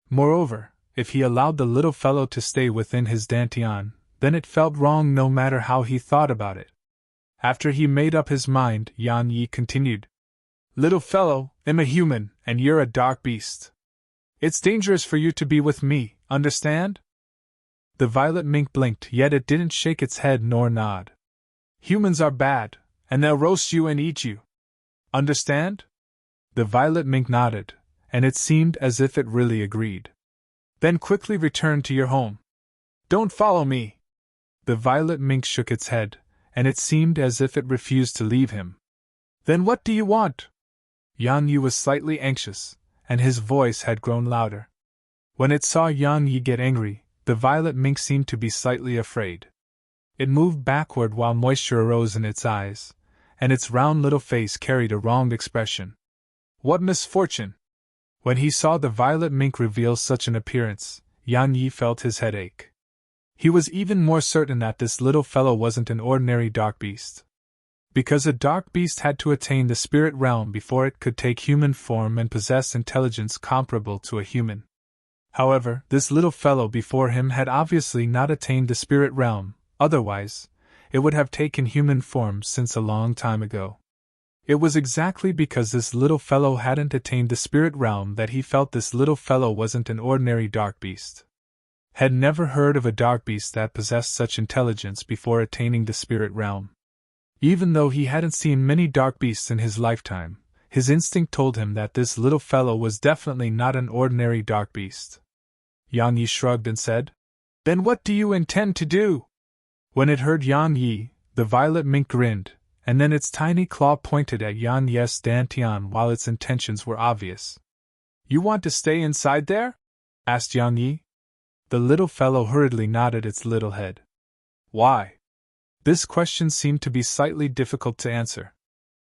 Moreover, if he allowed the little fellow to stay within his dantian, then it felt wrong no matter how he thought about it. After he made up his mind, Yan Yi continued. Little fellow, I'm a human, and you're a dark beast. It's dangerous for you to be with me, understand? The violet mink blinked, yet it didn't shake its head nor nod. Humans are bad, and they'll roast you and eat you. Understand? The violet mink nodded, and it seemed as if it really agreed. Then quickly return to your home. Don't follow me. The violet mink shook its head, and it seemed as if it refused to leave him. Then what do you want? Yan Yi was slightly anxious, and his voice had grown louder. When it saw Yan Yi get angry, the violet mink seemed to be slightly afraid. It moved backward while moisture arose in its eyes, and its round little face carried a wronged expression. What misfortune! When he saw the violet mink reveal such an appearance, Yan Yi felt his head ache. He was even more certain that this little fellow wasn't an ordinary dark beast. Because a dark beast had to attain the spirit realm before it could take human form and possess intelligence comparable to a human. However, this little fellow before him had obviously not attained the spirit realm, otherwise, it would have taken human form since a long time ago. It was exactly because this little fellow hadn't attained the spirit realm that he felt this little fellow wasn't an ordinary dark beast. Had never heard of a dark beast that possessed such intelligence before attaining the spirit realm. Even though he hadn't seen many dark beasts in his lifetime, his instinct told him that this little fellow was definitely not an ordinary dark beast. Yan Yi shrugged and said, Then what do you intend to do? When it heard Yan Yi, the violet mink grinned, and then its tiny claw pointed at Yan Yi's dantian while its intentions were obvious. You want to stay inside there? Asked Yan Yi. The little fellow hurriedly nodded its little head. Why? This question seemed to be slightly difficult to answer.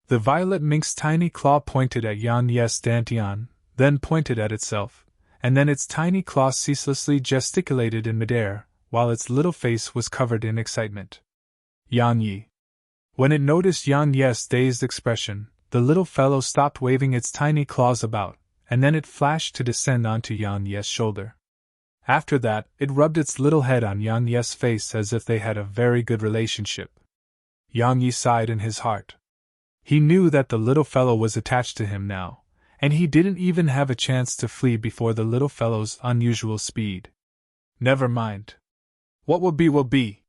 The violet mink's tiny claw pointed at Yan Yi's dantian, then pointed at itself, and then its tiny claw ceaselessly gesticulated in midair, while its little face was covered in excitement. Yan Yi. When it noticed Yan Yi's dazed expression, the little fellow stopped waving its tiny claws about, and then it flashed to descend onto Yan Yi's shoulder. After that, it rubbed its little head on Yan Yi's face as if they had a very good relationship. Yan Yi sighed in his heart. He knew that the little fellow was attached to him now, and he didn't even have a chance to flee before the little fellow's unusual speed. Never mind. What will be will be.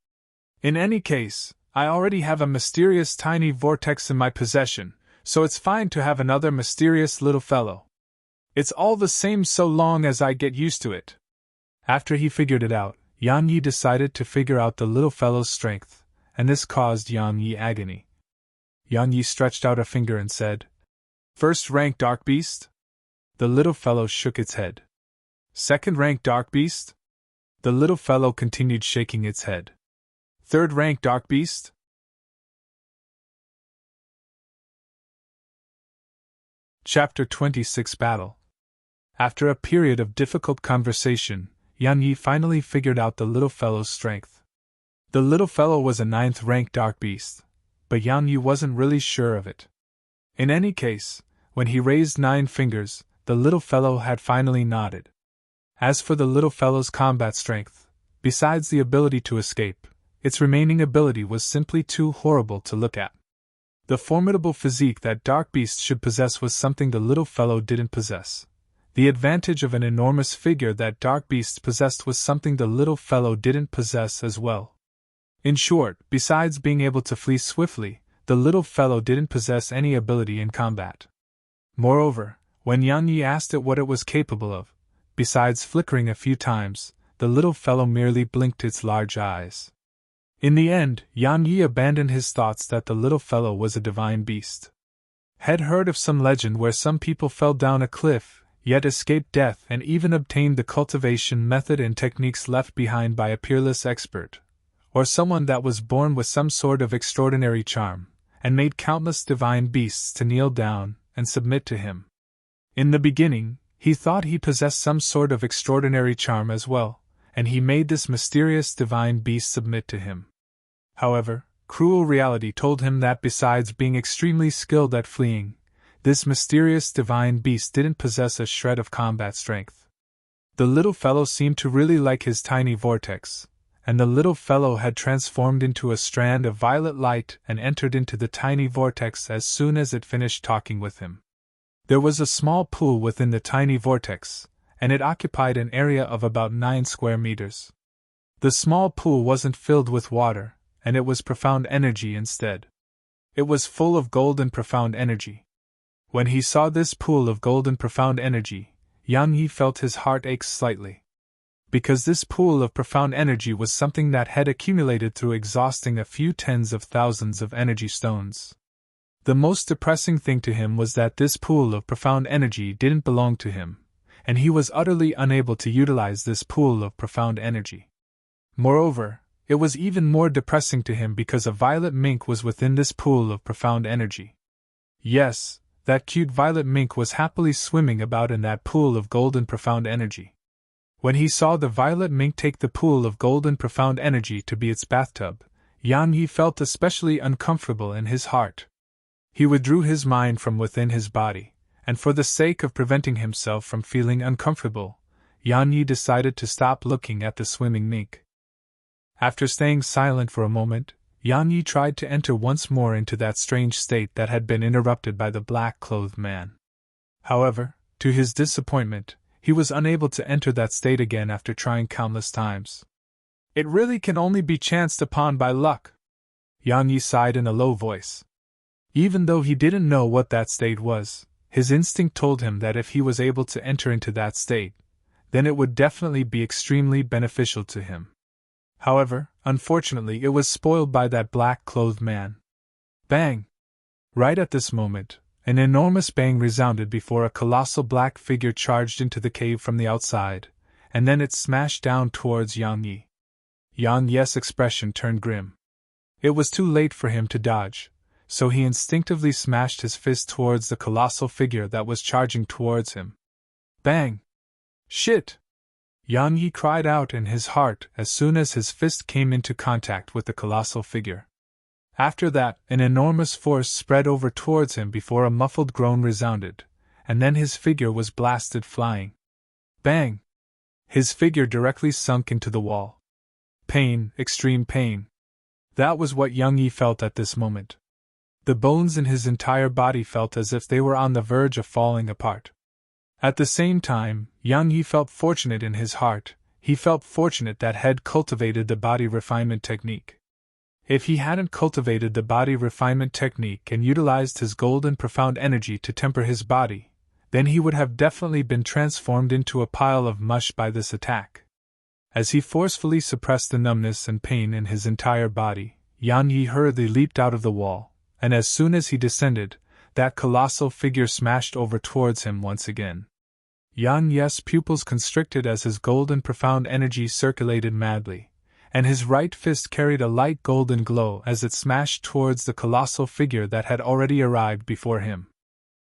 In any case, I already have a mysterious tiny vortex in my possession, so it's fine to have another mysterious little fellow. It's all the same so long as I get used to it. After he figured it out, Yan Yi decided to figure out the little fellow's strength, and this caused Yan Yi agony. Yan Yi stretched out a finger and said, First rank dark beast? The little fellow shook its head. Second rank dark beast? The little fellow continued shaking its head. Third rank dark beast? Chapter 26 Battle. After a period of difficult conversation, Yan Yi finally figured out the little fellow's strength. The little fellow was a 9th rank dark beast, but Yan Yi wasn't really sure of it. In any case, when he raised 9 fingers, the little fellow had finally nodded. As for the little fellow's combat strength, besides the ability to escape, its remaining ability was simply too horrible to look at. The formidable physique that dark beasts should possess was something the little fellow didn't possess. The advantage of an enormous figure that dark beasts possessed was something the little fellow didn't possess as well. In short, besides being able to flee swiftly, the little fellow didn't possess any ability in combat. Moreover, when Yan Yi asked it what it was capable of, besides flickering a few times, the little fellow merely blinked its large eyes. In the end, Yan Yi abandoned his thoughts that the little fellow was a divine beast. Had heard of some legend where some people fell down a cliff, yet escaped death and even obtained the cultivation method and techniques left behind by a peerless expert, or someone that was born with some sort of extraordinary charm, and made countless divine beasts to kneel down and submit to him. In the beginning, he thought he possessed some sort of extraordinary charm as well, and he made this mysterious divine beast submit to him. However, cruel reality told him that besides being extremely skilled at fleeing, this mysterious divine beast didn't possess a shred of combat strength. The little fellow seemed to really like his tiny vortex, and the little fellow had transformed into a strand of violet light and entered into the tiny vortex as soon as it finished talking with him. There was a small pool within the tiny vortex, and it occupied an area of about 9 square meters. The small pool wasn't filled with water, and it was profound energy instead. It was full of golden profound energy. When he saw this pool of golden profound energy, Yang Yi felt his heart ache slightly. Because this pool of profound energy was something that had accumulated through exhausting a few tens of thousands of energy stones. The most depressing thing to him was that this pool of profound energy didn't belong to him, and he was utterly unable to utilize this pool of profound energy. Moreover, it was even more depressing to him because a violet mink was within this pool of profound energy. Yes, that cute violet mink was happily swimming about in that pool of golden profound energy. When he saw the violet mink take the pool of golden profound energy to be its bathtub, Yang Yi felt especially uncomfortable in his heart. He withdrew his mind from within his body, and for the sake of preventing himself from feeling uncomfortable, Yang Yi decided to stop looking at the swimming mink. After staying silent for a moment, Yang Yi tried to enter once more into that strange state that had been interrupted by the black-clothed man. However, to his disappointment, he was unable to enter that state again after trying countless times. It really can only be chanced upon by luck. Yang Yi sighed in a low voice. Even though he didn't know what that state was, his instinct told him that if he was able to enter into that state, then it would definitely be extremely beneficial to him. However, unfortunately, it was spoiled by that black-clothed man. Bang! Right at this moment, an enormous bang resounded before a colossal black figure charged into the cave from the outside, and then it smashed down towards Yang Yi. Yang Yi's expression turned grim. It was too late for him to dodge, so he instinctively smashed his fist towards the colossal figure that was charging towards him. Bang! Shit! Yang Yi cried out in his heart as soon as his fist came into contact with the colossal figure. After that, an enormous force spread over towards him before a muffled groan resounded, and then his figure was blasted flying. Bang! His figure directly sunk into the wall. Pain, extreme pain. That was what Yang Yi felt at this moment. The bones in his entire body felt as if they were on the verge of falling apart. At the same time, Yang Yi felt fortunate in his heart. He felt fortunate that had cultivated the body refinement technique. If he hadn't cultivated the body refinement technique and utilized his golden profound energy to temper his body, then he would have definitely been transformed into a pile of mush by this attack. As he forcefully suppressed the numbness and pain in his entire body, Yang Yi hurriedly leaped out of the wall, and as soon as he descended, that colossal figure smashed over towards him once again. Yang Yi's pupils constricted as his golden profound energy circulated madly, and his right fist carried a light golden glow as it smashed towards the colossal figure that had already arrived before him.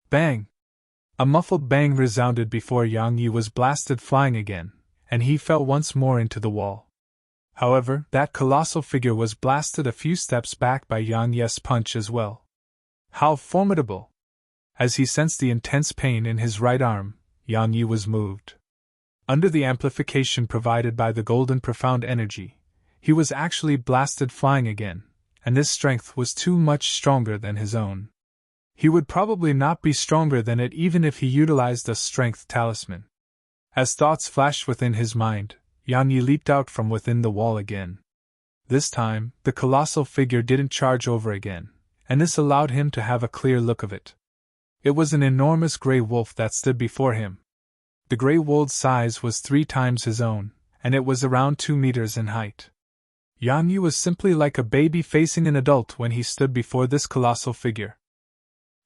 Bang! A muffled bang resounded before Yang Yi was blasted flying again, and he fell once more into the wall. However, that colossal figure was blasted a few steps back by Yang Yi's punch as well. How formidable! As he sensed the intense pain in his right arm, Yang Yi was moved. Under the amplification provided by the golden profound energy, he was actually blasted flying again, and this strength was too much stronger than his own. He would probably not be stronger than it even if he utilized a strength talisman. As thoughts flashed within his mind, Yang Yi leaped out from within the wall again. This time, the colossal figure didn't charge over again, and this allowed him to have a clear look of it. It was an enormous gray wolf that stood before him. The gray wolf's size was 3 times his own, and it was around 2 meters in height. Yang Yi was simply like a baby facing an adult when he stood before this colossal figure.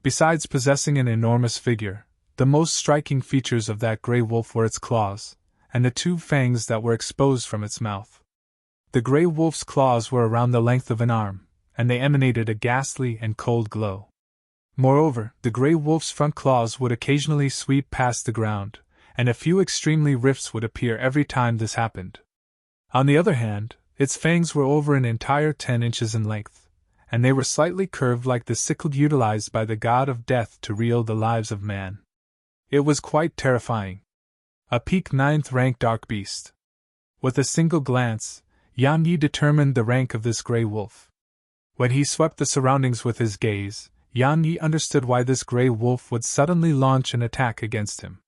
Besides possessing an enormous figure, the most striking features of that gray wolf were its claws, and the 2 fangs that were exposed from its mouth. The gray wolf's claws were around the length of an arm, and they emanated a ghastly and cold glow. Moreover, the gray wolf's front claws would occasionally sweep past the ground, and a few extremely rifts would appear every time this happened. On the other hand, its fangs were over an entire 10 inches in length, and they were slightly curved like the sickle utilized by the god of death to reel the lives of man. It was quite terrifying. A peak 9th rank dark beast. With a single glance, Yan Yi determined the rank of this gray wolf. When he swept the surroundings with his gaze, Yan Yi understood why this gray wolf would suddenly launch an attack against him.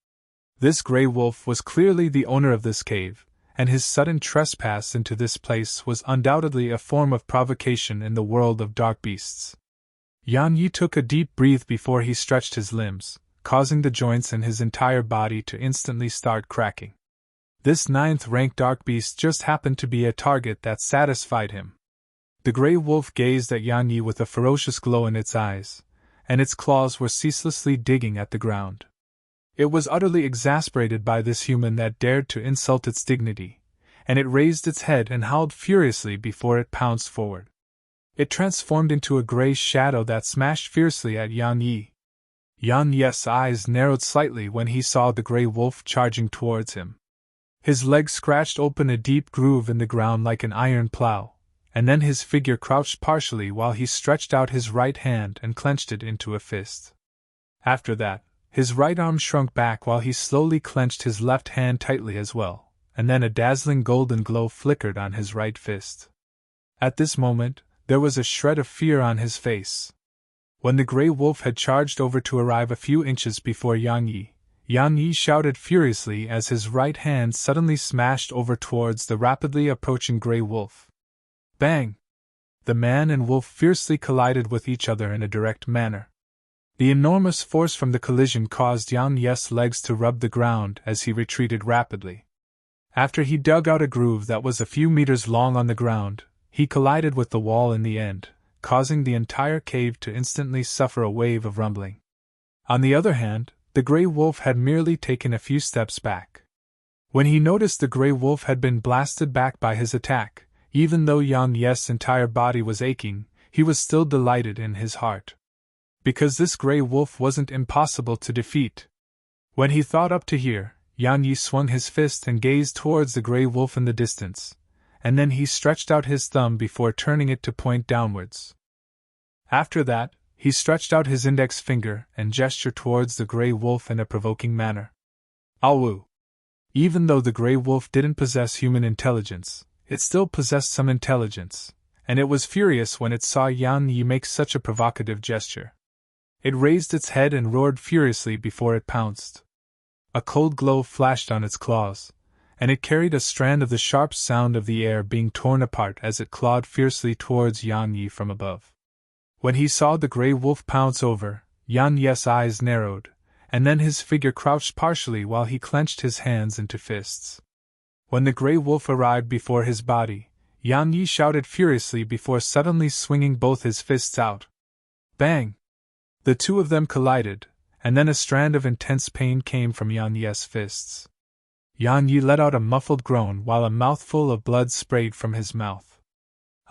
This gray wolf was clearly the owner of this cave, and his sudden trespass into this place was undoubtedly a form of provocation in the world of dark beasts. Yan Yi took a deep breath before he stretched his limbs, causing the joints in his entire body to instantly start cracking. This 9th-rank dark beast just happened to be a target that satisfied him. The gray wolf gazed at Yan Yi with a ferocious glow in its eyes, and its claws were ceaselessly digging at the ground. It was utterly exasperated by this human that dared to insult its dignity, and it raised its head and howled furiously before it pounced forward. It transformed into a gray shadow that smashed fiercely at Yan Yi. Yan Yi's eyes narrowed slightly when he saw the gray wolf charging towards him. His legs scratched open a deep groove in the ground like an iron plow, and then his figure crouched partially while he stretched out his right hand and clenched it into a fist. After that, his right arm shrunk back while he slowly clenched his left hand tightly as well, and then a dazzling golden glow flickered on his right fist. At this moment, there was a shred of fear on his face. When the gray wolf had charged over to arrive a few inches before Yan Yi shouted furiously as his right hand suddenly smashed over towards the rapidly approaching gray wolf. Bang! The man and wolf fiercely collided with each other in a direct manner. The enormous force from the collision caused Yan Yi's legs to rub the ground as he retreated rapidly. After he dug out a groove that was a few meters long on the ground, he collided with the wall in the end, causing the entire cave to instantly suffer a wave of rumbling. On the other hand, the gray wolf had merely taken a few steps back. When he noticed the gray wolf had been blasted back by his attack, even though Yan Yi's entire body was aching, he was still delighted in his heart. Because this gray wolf wasn't impossible to defeat. When he thought up to here, Yan Yi swung his fist and gazed towards the gray wolf in the distance, and then he stretched out his thumb before turning it to point downwards. After that, he stretched out his index finger and gestured towards the gray wolf in a provoking manner. Awu! Even though the gray wolf didn't possess human intelligence, it still possessed some intelligence, and it was furious when it saw Yan Yi make such a provocative gesture. It raised its head and roared furiously before it pounced. A cold glow flashed on its claws, and it carried a strand of the sharp sound of the air being torn apart as it clawed fiercely towards Yan Yi from above. When he saw the gray wolf pounce over, Yan Yi's eyes narrowed, and then his figure crouched partially while he clenched his hands into fists. When the gray wolf arrived before his body, Yan Yi shouted furiously before suddenly swinging both his fists out. Bang! The two of them collided, and then a strand of intense pain came from Yan Yi's fists. Yan Yi let out a muffled groan while a mouthful of blood sprayed from his mouth.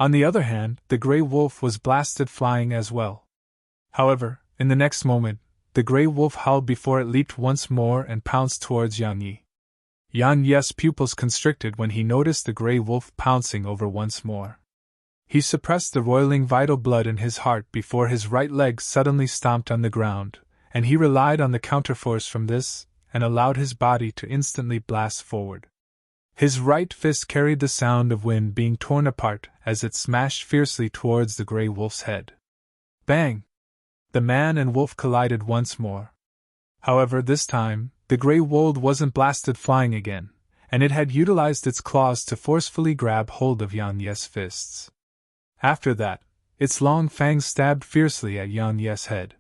On the other hand, the gray wolf was blasted flying as well. However, in the next moment, the gray wolf howled before it leaped once more and pounced towards Yan Yi. Yan Yi's pupils constricted when he noticed the gray wolf pouncing over once more. He suppressed the roiling vital blood in his heart before his right leg suddenly stomped on the ground, and he relied on the counterforce from this, and allowed his body to instantly blast forward. His right fist carried the sound of wind being torn apart as it smashed fiercely towards the gray wolf's head. Bang! The man and wolf collided once more. However, this time, the gray wolf wasn't blasted flying again, and it had utilized its claws to forcefully grab hold of Yan Yi's fists. After that, its long fangs stabbed fiercely at Yan Yi's head.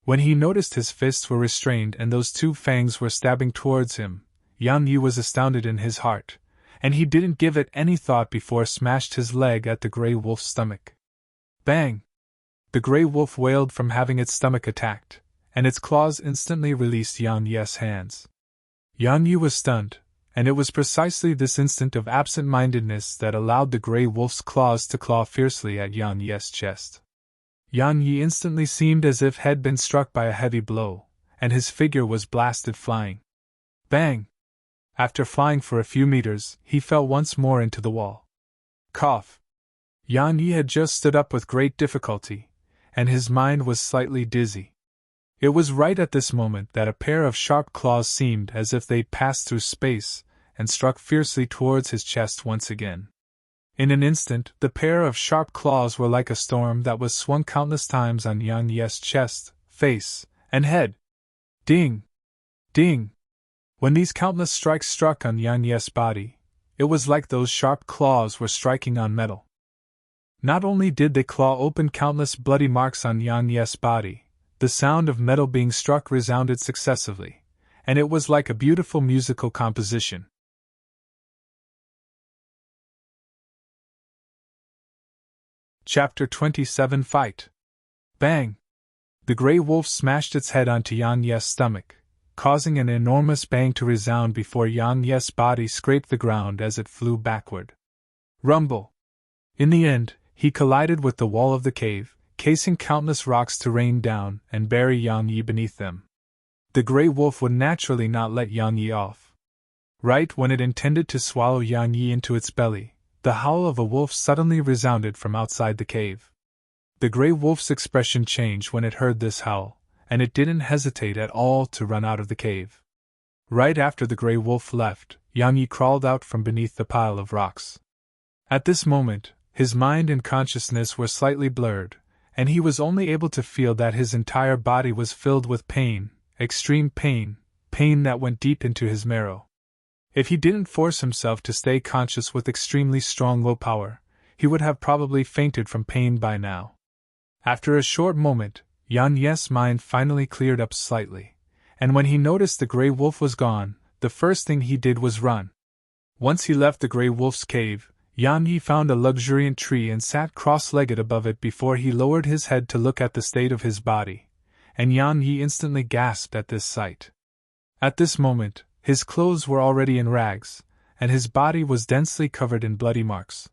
When he noticed his fists were restrained and those two fangs were stabbing towards him, Yan Yi was astounded in his heart, and he didn't give it any thought before smashed his leg at the gray wolf's stomach. Bang! The gray wolf wailed from having its stomach attacked, and its claws instantly released Yan Yi's hands. Yan Yi was stunned, and it was precisely this instant of absent-mindedness that allowed the gray wolf's claws to claw fiercely at Yan Yi's chest. Yan Yi instantly seemed as if had been struck by a heavy blow, and his figure was blasted flying. Bang! After flying for a few meters, he fell once more into the wall. Cough! Yan Yi had just stood up with great difficulty, and his mind was slightly dizzy. It was right at this moment that a pair of sharp claws seemed as if they'd passed through space and struck fiercely towards his chest once again. In an instant, the pair of sharp claws were like a storm that was swung countless times on Yang Ye's chest, face, and head. Ding! Ding! When these countless strikes struck on Yang Ye's body, it was like those sharp claws were striking on metal. Not only did they claw open countless bloody marks on Yang Ye's body, the sound of metal being struck resounded successively, and it was like a beautiful musical composition. Chapter 27 Fight. Bang! The gray wolf smashed its head onto Yang Ye's stomach, causing an enormous bang to resound before Yang Ye's body scraped the ground as it flew backward. Rumble! In the end, he collided with the wall of the cave, casing countless rocks to rain down and bury Yang Yi beneath them. The gray wolf would naturally not let Yang Yi off. Right when it intended to swallow Yang Yi into its belly, the howl of a wolf suddenly resounded from outside the cave. The gray wolf's expression changed when it heard this howl, and it didn't hesitate at all to run out of the cave. Right after the gray wolf left, Yang Yi crawled out from beneath the pile of rocks. At this moment, his mind and consciousness were slightly blurred, and he was only able to feel that his entire body was filled with pain, extreme pain, pain that went deep into his marrow. If he didn't force himself to stay conscious with extremely strong willpower, he would have probably fainted from pain by now. After a short moment, Yang Ye's mind finally cleared up slightly, and when he noticed the gray wolf was gone, the first thing he did was run. Once he left the gray wolf's cave, Yang Yi found a luxuriant tree and sat cross-legged above it before he lowered his head to look at the state of his body, and Yang Yi instantly gasped at this sight. At this moment, his clothes were already in rags, and his body was densely covered in bloody marks.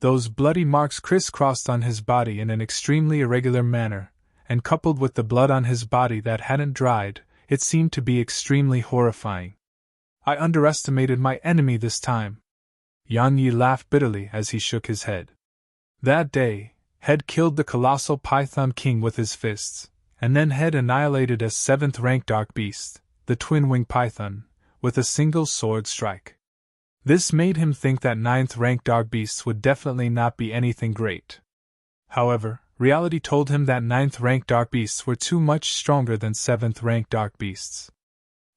Those bloody marks crisscrossed on his body in an extremely irregular manner, and coupled with the blood on his body that hadn't dried, it seemed to be extremely horrifying. I underestimated my enemy this time. Yang Yi laughed bitterly as he shook his head. That day, Head killed the colossal Python King with his fists, and then Head annihilated a 7th-rank dark beast, the twin-winged python, with a single sword strike. This made him think that 9th-rank dark beasts would definitely not be anything great. However, reality told him that 9th-rank dark beasts were too much stronger than 7th-rank dark beasts.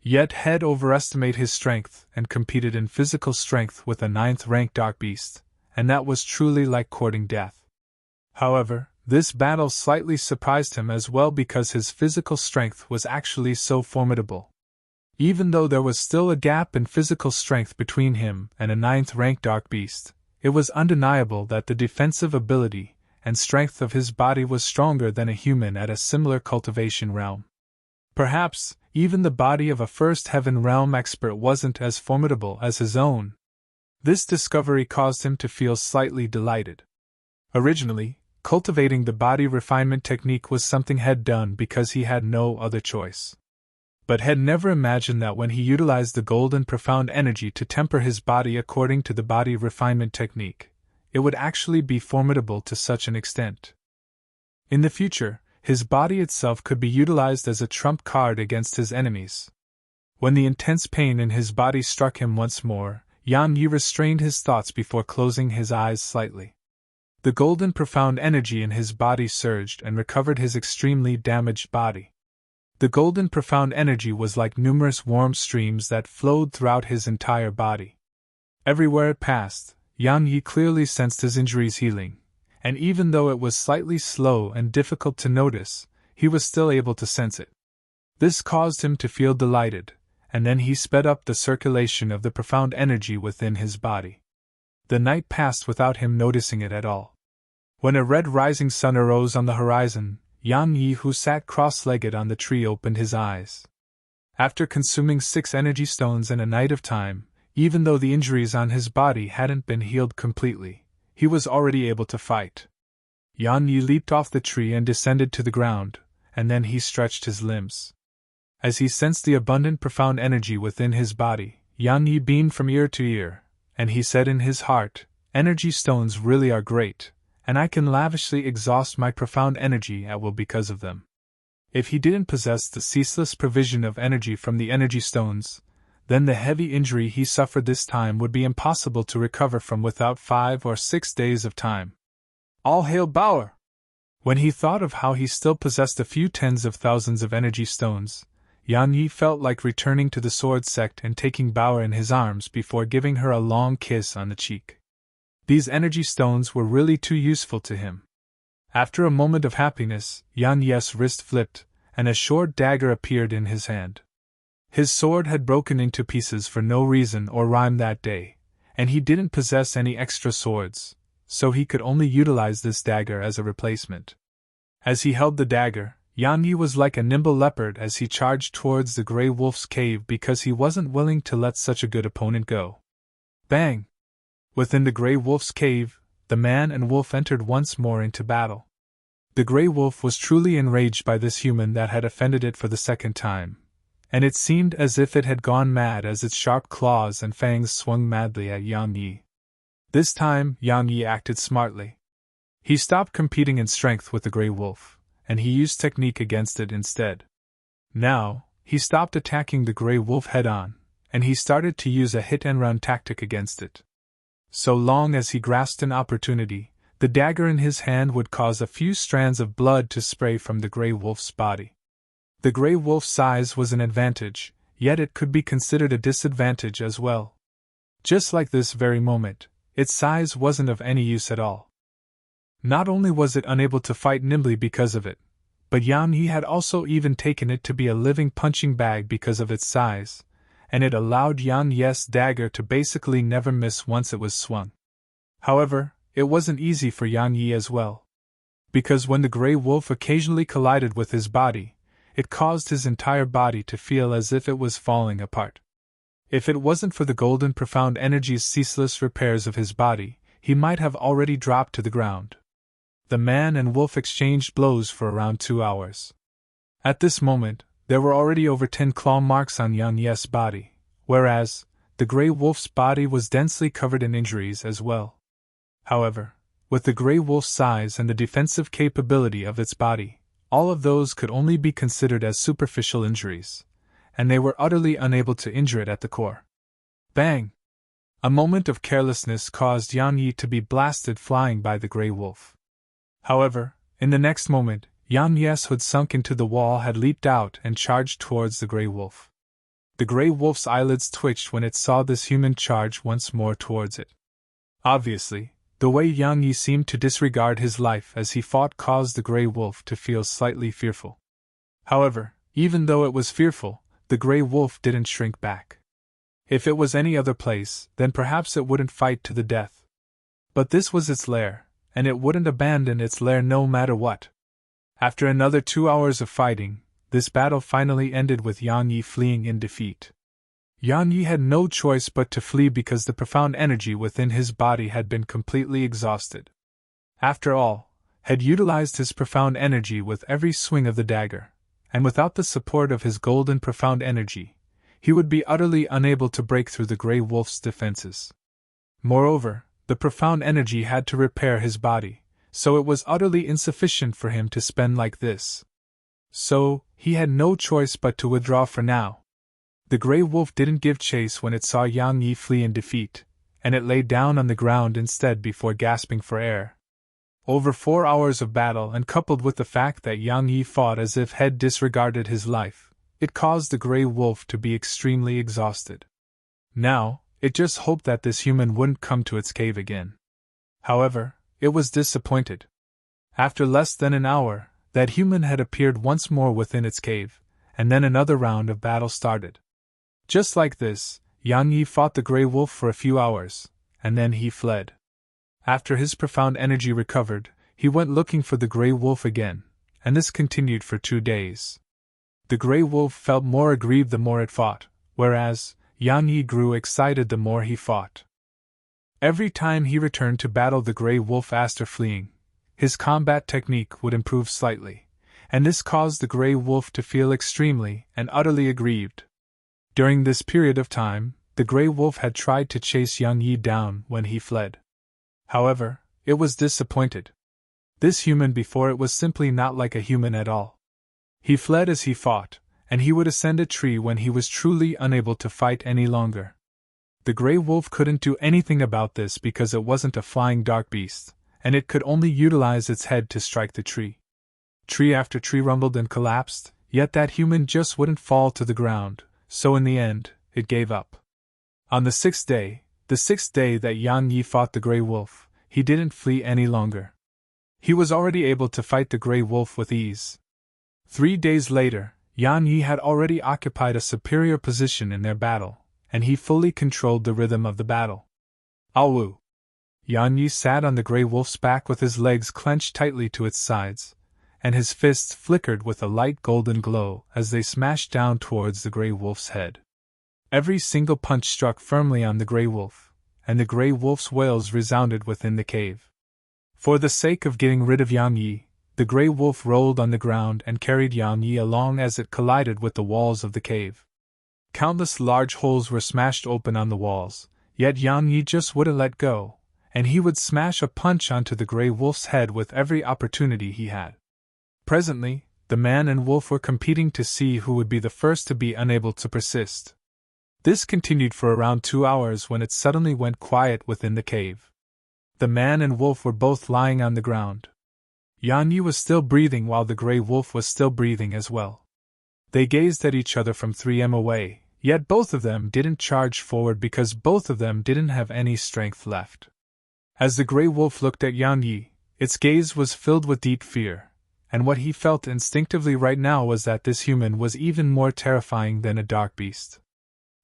Yet Head overestimated his strength and competed in physical strength with a 9th-rank dark beast, and that was truly like courting death. However, this battle slightly surprised him as well because his physical strength was actually so formidable. Even though there was still a gap in physical strength between him and a 9th-rank dark beast, it was undeniable that the defensive ability and strength of his body was stronger than a human at a similar cultivation realm. Perhaps, even the body of a First Heaven Realm expert wasn't as formidable as his own. This discovery caused him to feel slightly delighted. Originally, cultivating the body refinement technique was something Head done because he had no other choice. But Head never imagined that when he utilized the golden profound energy to temper his body according to the body refinement technique, it would actually be formidable to such an extent. In the future, his body itself could be utilized as a trump card against his enemies. When the intense pain in his body struck him once more, Yang Yi restrained his thoughts before closing his eyes slightly. The golden profound energy in his body surged and recovered his extremely damaged body. The golden profound energy was like numerous warm streams that flowed throughout his entire body. Everywhere it passed, Yang Yi clearly sensed his injuries healing, and even though it was slightly slow and difficult to notice, he was still able to sense it. This caused him to feel delighted, and then he sped up the circulation of the profound energy within his body. The night passed without him noticing it at all. When a red rising sun arose on the horizon, Yang Yi, who sat cross-legged on the tree, opened his eyes. After consuming 6 energy stones in a night of time, even though the injuries on his body hadn't been healed completely, he was already able to fight. Yang Yi leaped off the tree and descended to the ground, and then he stretched his limbs. As he sensed the abundant profound energy within his body, Yang Yi beamed from ear to ear, and he said in his heart, "Energy stones really are great, and I can lavishly exhaust my profound energy at will because of them." If he didn't possess the ceaseless provision of energy from the energy stones, then the heavy injury he suffered this time would be impossible to recover from without 5 or 6 days of time. All hail Bauer! When he thought of how he still possessed a few tens of thousands of energy stones, Yan Yi felt like returning to the sword sect and taking Bauer in his arms before giving her a long kiss on the cheek. These energy stones were really too useful to him. After a moment of happiness, Yan Yi's wrist flipped, and a short dagger appeared in his hand. His sword had broken into pieces for no reason or rhyme that day, and he didn't possess any extra swords, so he could only utilize this dagger as a replacement. As he held the dagger, Yan Yi was like a nimble leopard as he charged towards the Grey Wolf's cave because he wasn't willing to let such a good opponent go. Bang! Within the Grey Wolf's cave, the man and wolf entered once more into battle. The Grey Wolf was truly enraged by this human that had offended it for the second time, and it seemed as if it had gone mad as its sharp claws and fangs swung madly at Yan Yi. This time, Yan Yi acted smartly. He stopped competing in strength with the Grey Wolf, and he used technique against it instead. Now, he stopped attacking the Grey Wolf head-on, and he started to use a hit-and-run tactic against it. So long as he grasped an opportunity, the dagger in his hand would cause a few strands of blood to spray from the Grey Wolf's body. The Grey Wolf's size was an advantage, yet it could be considered a disadvantage as well. Just like this very moment, its size wasn't of any use at all. Not only was it unable to fight nimbly because of it, but Yan Yi had also even taken it to be a living punching bag because of its size, and it allowed Yan Yi's dagger to basically never miss once it was swung. However, it wasn't easy for Yan Yi as well, because when the Grey Wolf occasionally collided with his body, it caused his entire body to feel as if it was falling apart. If it wasn't for the golden profound energy's ceaseless repairs of his body, he might have already dropped to the ground. The man and wolf exchanged blows for around 2 hours. At this moment, there were already over 10 claw marks on Yan Yi's body, whereas the Grey Wolf's body was densely covered in injuries as well. However, with the Grey Wolf's size and the defensive capability of its body, all of those could only be considered as superficial injuries, and they were utterly unable to injure it at the core. Bang! A moment of carelessness caused Yan Yi to be blasted flying by the Grey Wolf. However, in the next moment, Yan Yi's hood sunk into the wall had leaped out and charged towards the Grey Wolf. The Grey Wolf's eyelids twitched when it saw this human charge once more towards it. Obviously, the way Yan Yi seemed to disregard his life as he fought caused the Grey Wolf to feel slightly fearful. However, even though it was fearful, the Grey Wolf didn't shrink back. If it was any other place, then perhaps it wouldn't fight to the death. But this was its lair, and it wouldn't abandon its lair no matter what. After another 2 hours of fighting, this battle finally ended with Yan Yi fleeing in defeat. Yan Yi had no choice but to flee because the profound energy within his body had been completely exhausted. After all, had utilized his profound energy with every swing of the dagger, and without the support of his golden profound energy, he would be utterly unable to break through the Grey Wolf's defenses. Moreover, the profound energy had to repair his body, so it was utterly insufficient for him to spend like this. So, he had no choice but to withdraw for now. The Grey Wolf didn't give chase when it saw Yan Yi flee in defeat, and it lay down on the ground instead before gasping for air. Over 4 hours of battle, and coupled with the fact that Yan Yi fought as if had disregarded his life, it caused the Grey Wolf to be extremely exhausted. Now, it just hoped that this human wouldn't come to its cave again. However, it was disappointed. After less than an hour, that human had appeared once more within its cave, and then another round of battle started. Just like this, Yan Yi fought the Grey Wolf for a few hours, and then he fled. After his profound energy recovered, he went looking for the Grey Wolf again, and this continued for 2 days. The Grey Wolf felt more aggrieved the more it fought, whereas Yan Yi grew excited the more he fought. Every time he returned to battle the Grey Wolf after fleeing, his combat technique would improve slightly, and this caused the Grey Wolf to feel extremely and utterly aggrieved. During this period of time, the Grey Wolf had tried to chase Yan Yi down when he fled. However, it was disappointed. This human before it was simply not like a human at all. He fled as he fought, and he would ascend a tree when he was truly unable to fight any longer. The gray wolf couldn't do anything about this because it wasn't a flying dark beast, and it could only utilize its head to strike the tree. Tree after tree rumbled and collapsed, yet that human just wouldn't fall to the ground, so in the end, it gave up. On the sixth day that Yan Yi fought the gray wolf, he didn't flee any longer. He was already able to fight the gray wolf with ease. 3 days later, Yan Yi had already occupied a superior position in their battle, and he fully controlled the rhythm of the battle. Awu! Yan Yi sat on the gray wolf's back with his legs clenched tightly to its sides, and his fists flickered with a light golden glow as they smashed down towards the gray wolf's head. Every single punch struck firmly on the gray wolf, and the gray wolf's wails resounded within the cave. For the sake of getting rid of Yan Yi, the gray wolf rolled on the ground and carried Yan Yi along as it collided with the walls of the cave. Countless large holes were smashed open on the walls, yet Yan Yi just wouldn't let go, and he would smash a punch onto the gray wolf's head with every opportunity he had. Presently, the man and wolf were competing to see who would be the first to be unable to persist. This continued for around 2 hours when it suddenly went quiet within the cave. The man and wolf were both lying on the ground. Yan Yi was still breathing while the gray wolf was still breathing as well. They gazed at each other from 3 m away, yet both of them didn't charge forward because both of them didn't have any strength left. As the gray wolf looked at Yan Yi, its gaze was filled with deep fear, and what he felt instinctively right now was that this human was even more terrifying than a dark beast.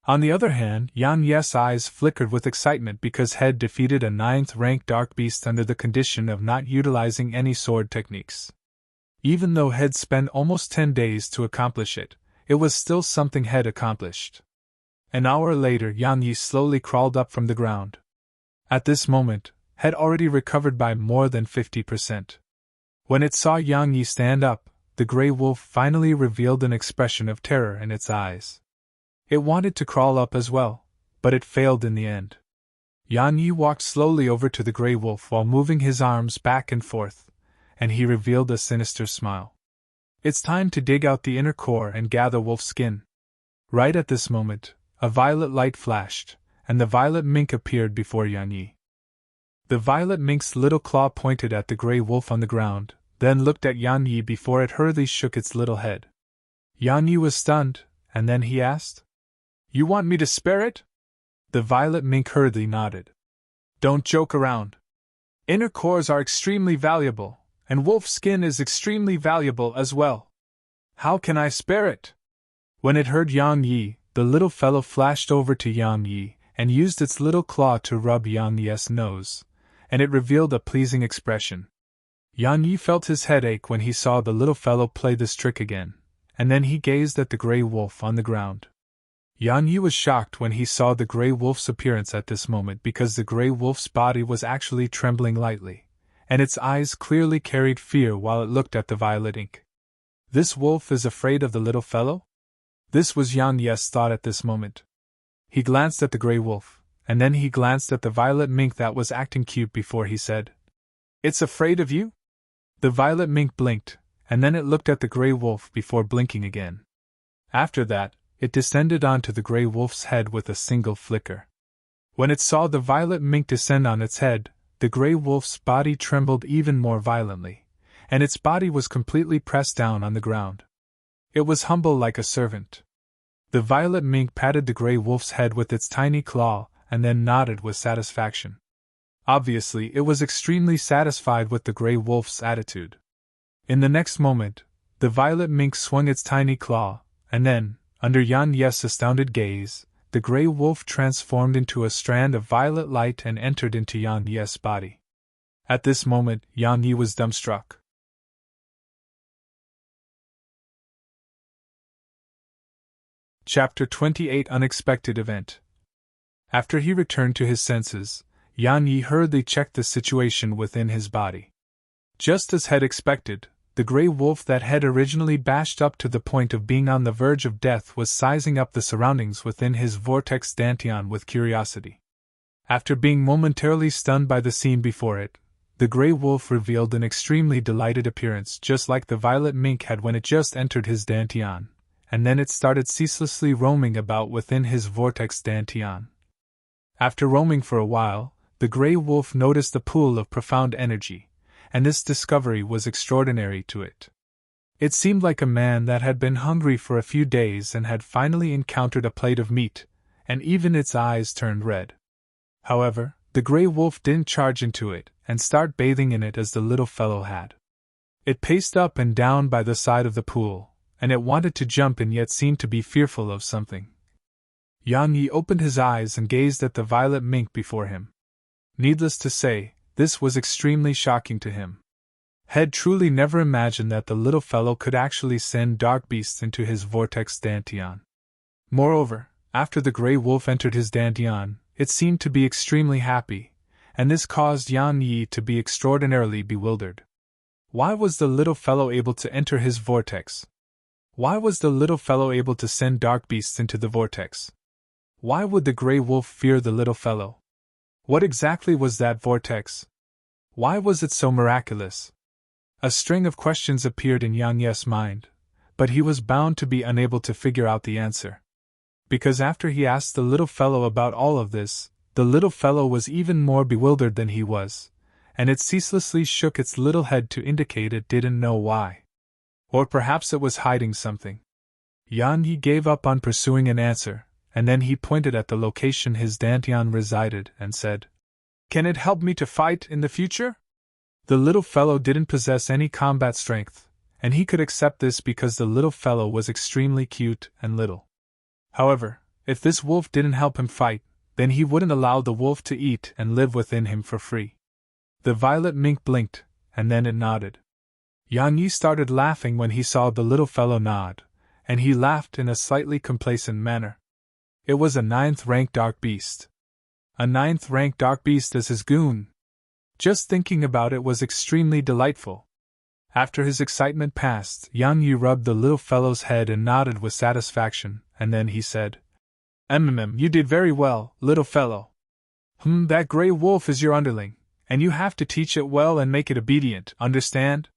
On the other hand, Yan Yi's eyes flickered with excitement because Head defeated a 9th-ranked dark beast under the condition of not utilizing any sword techniques. Even though Head spent almost 10 days to accomplish it, it was still something Head accomplished. An hour later, Yan Yi slowly crawled up from the ground. At this moment, Head already recovered by more than 50%. When it saw Yan Yi stand up, the gray wolf finally revealed an expression of terror in its eyes. It wanted to crawl up as well, but it failed in the end. Yan Yi walked slowly over to the gray wolf while moving his arms back and forth, and he revealed a sinister smile. It's time to dig out the inner core and gather wolf skin. Right at this moment, a violet light flashed, and the violet mink appeared before Yan Yi. The violet mink's little claw pointed at the gray wolf on the ground, then looked at Yan Yi before it hurriedly shook its little head. Yan Yi was stunned, and then he asked, "You want me to spare it?" The violet mink hurriedly nodded. "Don't joke around. Inner cores are extremely valuable, and wolf skin is extremely valuable as well. How can I spare it?" When it heard Yan Yi, the little fellow flashed over to Yan Yi and used its little claw to rub Yan Yi's nose, and it revealed a pleasing expression. Yan Yi felt his head ache when he saw the little fellow play this trick again, and then he gazed at the gray wolf on the ground. Yan Yi was shocked when he saw the gray wolf's appearance at this moment because the gray wolf's body was actually trembling lightly, and its eyes clearly carried fear while it looked at the violet ink. This wolf is afraid of the little fellow? This was Yan Yi's thought at this moment. He glanced at the gray wolf, and then he glanced at the violet mink that was acting cute before he said, "It's afraid of you?" The violet mink blinked, and then it looked at the gray wolf before blinking again. After that, it descended onto the gray wolf's head with a single flicker. When it saw the violet mink descend on its head, the gray wolf's body trembled even more violently, and its body was completely pressed down on the ground. It was humble like a servant. The violet mink patted the gray wolf's head with its tiny claw and then nodded with satisfaction. Obviously, it was extremely satisfied with the gray wolf's attitude. In the next moment, the violet mink swung its tiny claw, and then, under Yan Yi's astounded gaze, the gray wolf transformed into a strand of violet light and entered into Yan Yi's body. At this moment, Yan Yi was dumbstruck. Chapter 28 Unexpected Event. After he returned to his senses, Yan Yi hurriedly checked the situation within his body. Just as had expected, the gray wolf that had originally bashed up to the point of being on the verge of death was sizing up the surroundings within his vortex dantian with curiosity. After being momentarily stunned by the scene before it, the gray wolf revealed an extremely delighted appearance just like the violet mink had when it just entered his dantian, and then it started ceaselessly roaming about within his vortex dantian. After roaming for a while, the grey wolf noticed a pool of profound energy, and this discovery was extraordinary to it. It seemed like a man that had been hungry for a few days and had finally encountered a plate of meat, and even its eyes turned red. However, the grey wolf didn't charge into it and start bathing in it as the little fellow had. It paced up and down by the side of the pool, and it wanted to jump in yet seemed to be fearful of something. Yang Yi opened his eyes and gazed at the violet mink before him. Needless to say, this was extremely shocking to him. Had truly never imagined that the little fellow could actually send dark beasts into his vortex dantian. Moreover, after the grey wolf entered his dantian, it seemed to be extremely happy, and this caused Yang Yi to be extraordinarily bewildered. Why was the little fellow able to enter his vortex? Why was the little fellow able to send dark beasts into the vortex? Why would the grey wolf fear the little fellow? What exactly was that vortex? Why was it so miraculous? A string of questions appeared in Yang Yi's mind, but he was bound to be unable to figure out the answer. Because after he asked the little fellow about all of this, the little fellow was even more bewildered than he was, and it ceaselessly shook its little head to indicate it didn't know why. Or perhaps it was hiding something. Yang Yi gave up on pursuing an answer, and then he pointed at the location his dantian resided and said, "Can it help me to fight in the future?" The little fellow didn't possess any combat strength, and he could accept this because the little fellow was extremely cute and little. However, if this wolf didn't help him fight, then he wouldn't allow the wolf to eat and live within him for free. The violet mink blinked, and then it nodded. Yang Yi started laughing when he saw the little fellow nod, and he laughed in a slightly complacent manner. It was a 9th-rank dark beast. A 9th-rank dark beast as his goon. Just thinking about it was extremely delightful. After his excitement passed, Yang Yi rubbed the little fellow's head and nodded with satisfaction, and then he said, You did very well, little fellow. That grey wolf is your underling, and you have to teach it well and make it obedient, understand?"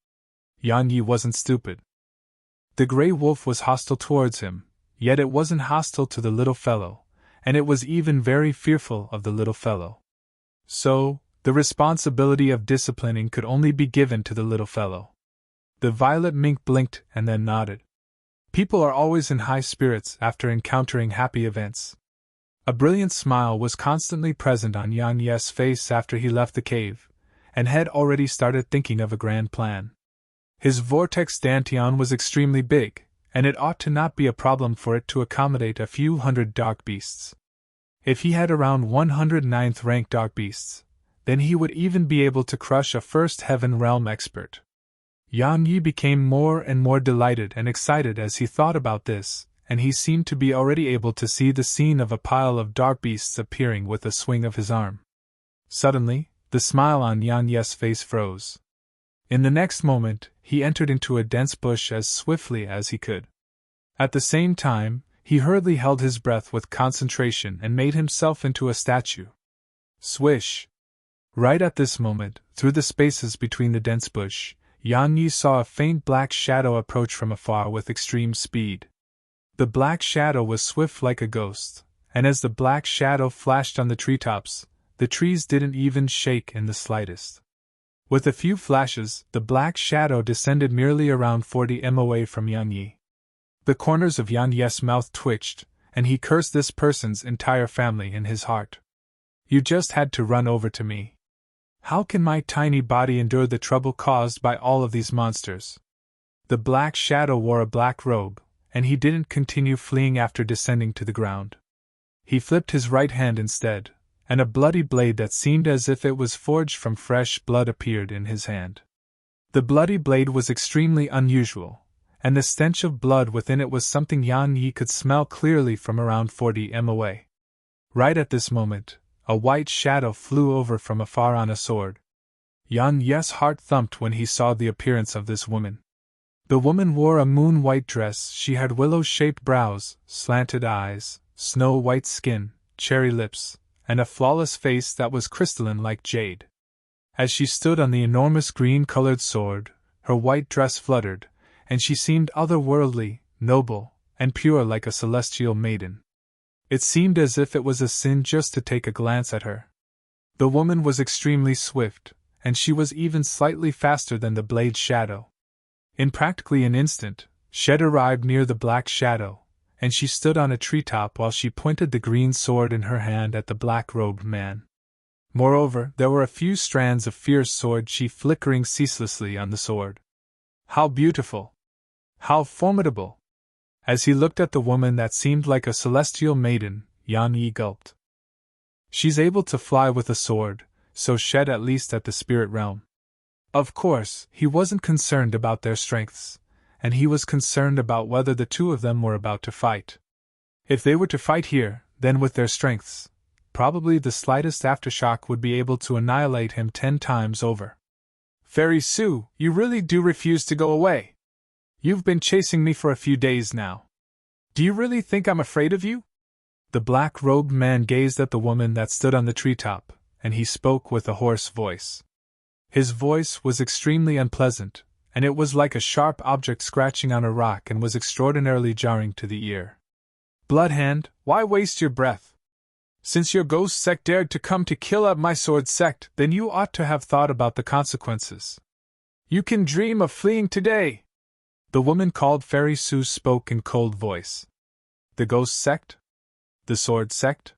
Yang Yi wasn't stupid. The grey wolf was hostile towards him, yet it wasn't hostile to the little fellow, and it was even very fearful of the little fellow. So, the responsibility of disciplining could only be given to the little fellow. The violet mink blinked and then nodded. People are always in high spirits after encountering happy events. A brilliant smile was constantly present on Yang Yi's face after he left the cave, and had already started thinking of a grand plan. His vortex dantian was extremely big, and it ought to not be a problem for it to accommodate a few hundred dark beasts. If he had around 109th-rank dark beasts, then he would even be able to crush a first heaven realm expert. Yang Yi became more and more delighted and excited as he thought about this, and he seemed to be already able to see the scene of a pile of dark beasts appearing with a swing of his arm. Suddenly, the smile on Yang Yi's face froze. In the next moment, he entered into a dense bush as swiftly as he could. At the same time, he hurriedly held his breath with concentration and made himself into a statue. Swish! Right at this moment, through the spaces between the dense bush, Yang Yi saw a faint black shadow approach from afar with extreme speed. The black shadow was swift like a ghost, and as the black shadow flashed on the treetops, the trees didn't even shake in the slightest. With a few flashes, the black shadow descended merely around 40 m away from Yang Yi. The corners of Yang Yi's mouth twitched, and he cursed this person's entire family in his heart. "You just had to run over to me. How can my tiny body endure the trouble caused by all of these monsters?" The black shadow wore a black robe, and he didn't continue fleeing after descending to the ground. He flipped his right hand instead, and a bloody blade that seemed as if it was forged from fresh blood appeared in his hand. The bloody blade was extremely unusual, and the stench of blood within it was something Yang Yi could smell clearly from around 40 m away. Right at this moment, a white shadow flew over from afar on a sword. Yang Yi's heart thumped when he saw the appearance of this woman. The woman wore a moon-white dress. She had willow-shaped brows, slanted eyes, snow-white skin, cherry lips, and a flawless face that was crystalline like jade. As she stood on the enormous green-colored sword, her white dress fluttered, and she seemed otherworldly, noble, and pure like a celestial maiden. It seemed as if it was a sin just to take a glance at her. The woman was extremely swift, and she was even slightly faster than the blade's shadow. In practically an instant, Shed arrived near the black shadow, and she stood on a treetop while she pointed the green sword in her hand at the black-robed man. Moreover, there were a few strands of fierce sword chi flickering ceaselessly on the sword. How beautiful! How formidable! As he looked at the woman that seemed like a celestial maiden, Yang Yi gulped. She's able to fly with a sword, so Shed at least at the spirit realm. Of course, he wasn't concerned about their strengths, and he was concerned about whether the two of them were about to fight. If they were to fight here, then with their strengths, probably the slightest aftershock would be able to annihilate him 10 times over. Fairy Sue, you really do refuse to go away. You've been chasing me for a few days now. Do you really think I'm afraid of you? The black-robed man gazed at the woman that stood on the treetop, and he spoke with a hoarse voice. His voice was extremely unpleasant, and it was like a sharp object scratching on a rock and was extraordinarily jarring to the ear. Bloodhand, why waste your breath? Since your ghost sect dared to come to kill up my sword sect, then you ought to have thought about the consequences. You can dream of fleeing today. The woman called Fairy Sue spoke in cold voice. The ghost sect? The sword sect?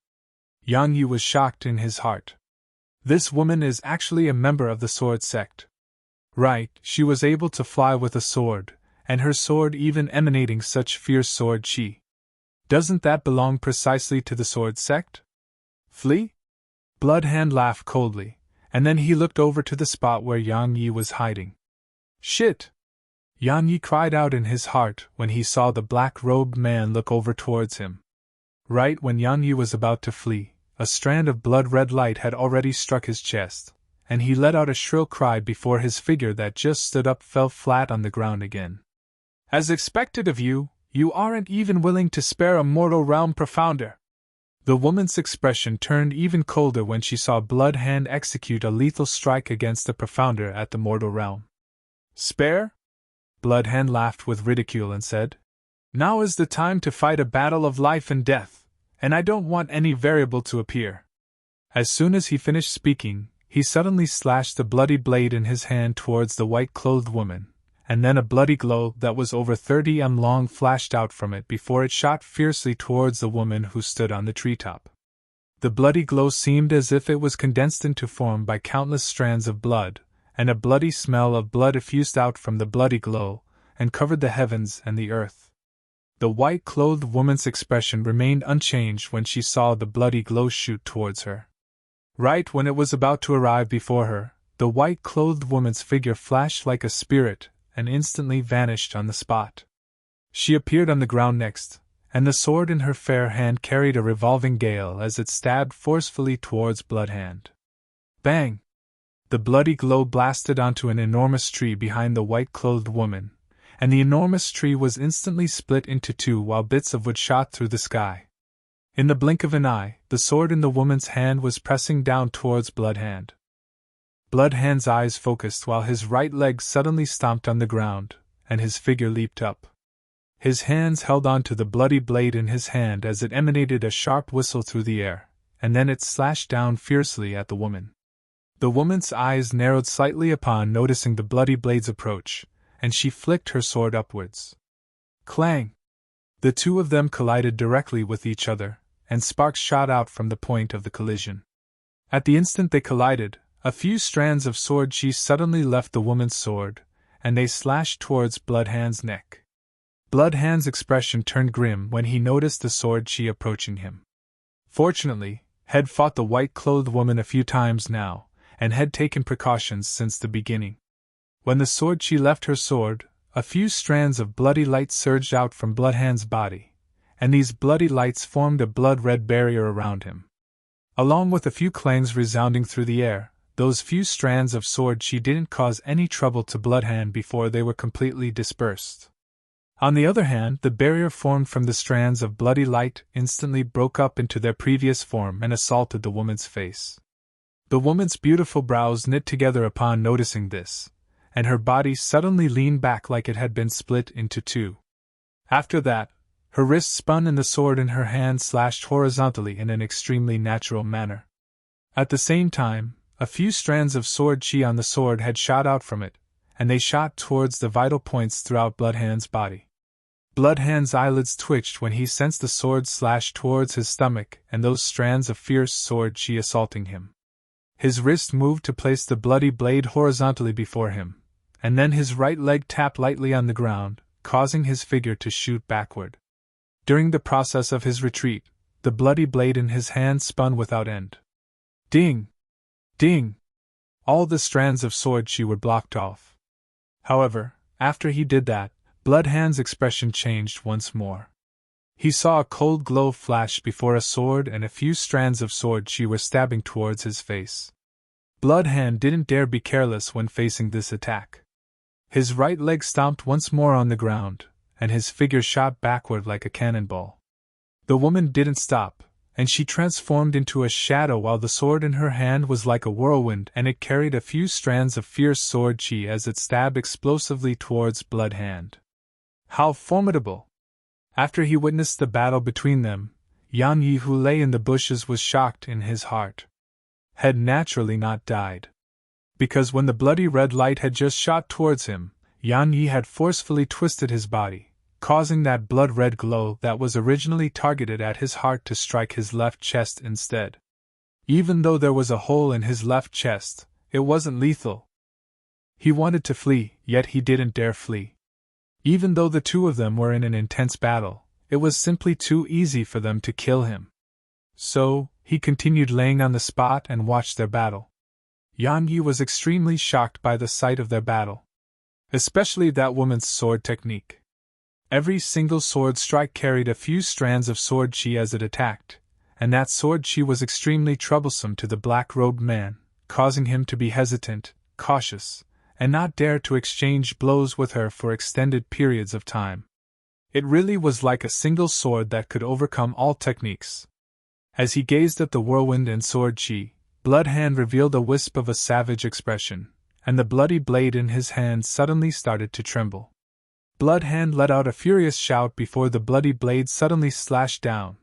Yang Yi was shocked in his heart. This woman is actually a member of the sword sect. Right, she was able to fly with a sword, and her sword even emanating such fierce sword chi. Doesn't that belong precisely to the sword sect? Flee? Bloodhand laughed coldly, and then he looked over to the spot where Yang Yi was hiding. Shit! Yang Yi cried out in his heart when he saw the black-robed man look over towards him. Right when Yang Yi was about to flee, a strand of blood-red light had already struck his chest, and he let out a shrill cry before his figure that just stood up fell flat on the ground again. As expected of you, you aren't even willing to spare a mortal realm profounder. The woman's expression turned even colder when she saw Bloodhand execute a lethal strike against the profounder at the mortal realm. Spare? Bloodhand laughed with ridicule and said, Now is the time to fight a battle of life and death, and I don't want any variable to appear. As soon as he finished speaking, he suddenly slashed the bloody blade in his hand towards the white-clothed woman, and then a bloody glow that was over 30 m long flashed out from it before it shot fiercely towards the woman who stood on the treetop. The bloody glow seemed as if it was condensed into form by countless strands of blood, and a bloody smell of blood effused out from the bloody glow, and covered the heavens and the earth. The white-clothed woman's expression remained unchanged when she saw the bloody glow shoot towards her. Right when it was about to arrive before her, the white-clothed woman's figure flashed like a spirit and instantly vanished on the spot. She appeared on the ground next, and the sword in her fair hand carried a revolving gale as it stabbed forcefully towards Bloodhand. Bang! The bloody glow blasted onto an enormous tree behind the white-clothed woman, and the enormous tree was instantly split into two while bits of wood shot through the sky. In the blink of an eye, the sword in the woman's hand was pressing down towards Bloodhand. Bloodhand's eyes focused while his right leg suddenly stomped on the ground, and his figure leaped up. His hands held on to the bloody blade in his hand as it emanated a sharp whistle through the air, and then it slashed down fiercely at the woman. The woman's eyes narrowed slightly upon noticing the bloody blade's approach, and she flicked her sword upwards. Clang! The two of them collided directly with each other, and sparks shot out from the point of the collision. At the instant they collided, a few strands of sword chi suddenly left the woman's sword, and they slashed towards Bloodhand's neck. Bloodhand's expression turned grim when he noticed the sword chi approaching him. Fortunately, had fought the white-clothed woman a few times now, and had taken precautions since the beginning. When the sword chi left her sword, a few strands of bloody light surged out from Bloodhand's body, and these bloody lights formed a blood-red barrier around him. Along with a few clangs resounding through the air, those few strands of sword chi didn't cause any trouble to Bloodhand before they were completely dispersed. On the other hand, the barrier formed from the strands of bloody light instantly broke up into their previous form and assaulted the woman's face. The woman's beautiful brows knit together upon noticing this, and her body suddenly leaned back like it had been split into two. After that, Her wrist spun and the sword in her hand slashed horizontally in an extremely natural manner. At the same time, a few strands of sword chi on the sword had shot out from it, and they shot towards the vital points throughout Bloodhand's body. Bloodhand's eyelids twitched when he sensed the sword slash towards his stomach and those strands of fierce sword chi assaulting him. His wrist moved to place the bloody blade horizontally before him, and then his right leg tapped lightly on the ground, causing his figure to shoot backward. During the process of his retreat, the bloody blade in his hand spun without end. Ding! Ding! All the strands of sword chi were blocked off. However, after he did that, Bloodhand's expression changed once more. He saw a cold glow flash before a sword and a few strands of sword chi were stabbing towards his face. Bloodhand didn't dare be careless when facing this attack. His right leg stomped once more on the ground, and his figure shot backward like a cannonball. The woman didn't stop, and she transformed into a shadow while the sword in her hand was like a whirlwind and it carried a few strands of fierce sword chi as it stabbed explosively towards Bloodhand. How formidable! After he witnessed the battle between them, Yan Yi, who lay in the bushes, was shocked in his heart. Had naturally not died. Because when the bloody red light had just shot towards him, Yan Yi had forcefully twisted his body, causing that blood-red glow that was originally targeted at his heart to strike his left chest instead. Even though there was a hole in his left chest, it wasn't lethal. He wanted to flee, yet he didn't dare flee. Even though the two of them were in an intense battle, it was simply too easy for them to kill him. So, he continued laying on the spot and watched their battle. Yan Yi was extremely shocked by the sight of their battle. Especially that woman's sword technique. Every single sword strike carried a few strands of sword chi as it attacked, and that sword chi was extremely troublesome to the black-robed man, causing him to be hesitant, cautious, and not dare to exchange blows with her for extended periods of time. It really was like a single sword that could overcome all techniques. As he gazed at the whirlwind and sword chi, Bloodhand revealed a wisp of a savage expression, and the bloody blade in his hand suddenly started to tremble. Bloodhand let out a furious shout before the bloody blade suddenly slashed down.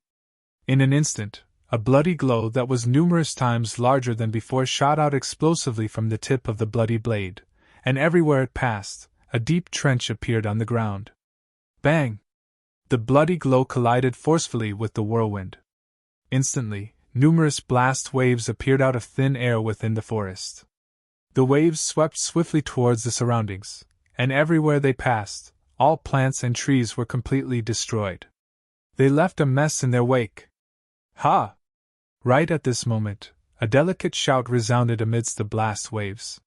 In an instant, a bloody glow that was numerous times larger than before shot out explosively from the tip of the bloody blade, and everywhere it passed, a deep trench appeared on the ground. Bang! The bloody glow collided forcefully with the whirlwind. Instantly, numerous blast waves appeared out of thin air within the forest. The waves swept swiftly towards the surroundings, and everywhere they passed, all plants and trees were completely destroyed. They left a mess in their wake. Ha! Right at this moment, a delicate shout resounded amidst the blast waves.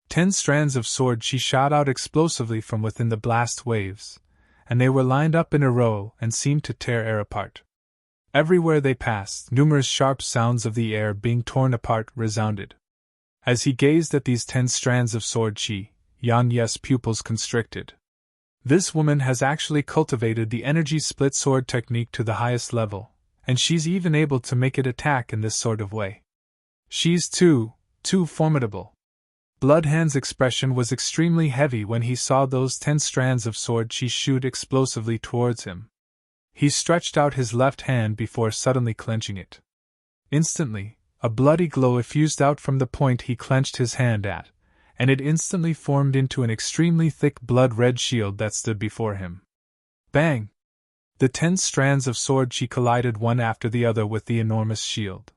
10 strands of sword chi shot out explosively from within the blast waves, and they were lined up in a row and seemed to tear air apart. Everywhere they passed, numerous sharp sounds of the air being torn apart resounded. As he gazed at these 10 strands of sword chi, Yan Yi's pupils constricted. This woman has actually cultivated the energy split sword technique to the highest level, and she's even able to make it attack in this sort of way. She's too formidable. Bloodhand's expression was extremely heavy when he saw those 10 strands of sword chi shoot explosively towards him. He stretched out his left hand before suddenly clenching it. Instantly, a bloody glow effused out from the point he clenched his hand at, and it instantly formed into an extremely thick blood-red shield that stood before him. Bang! The 10 strands of sword chi collided one after the other with the enormous shield.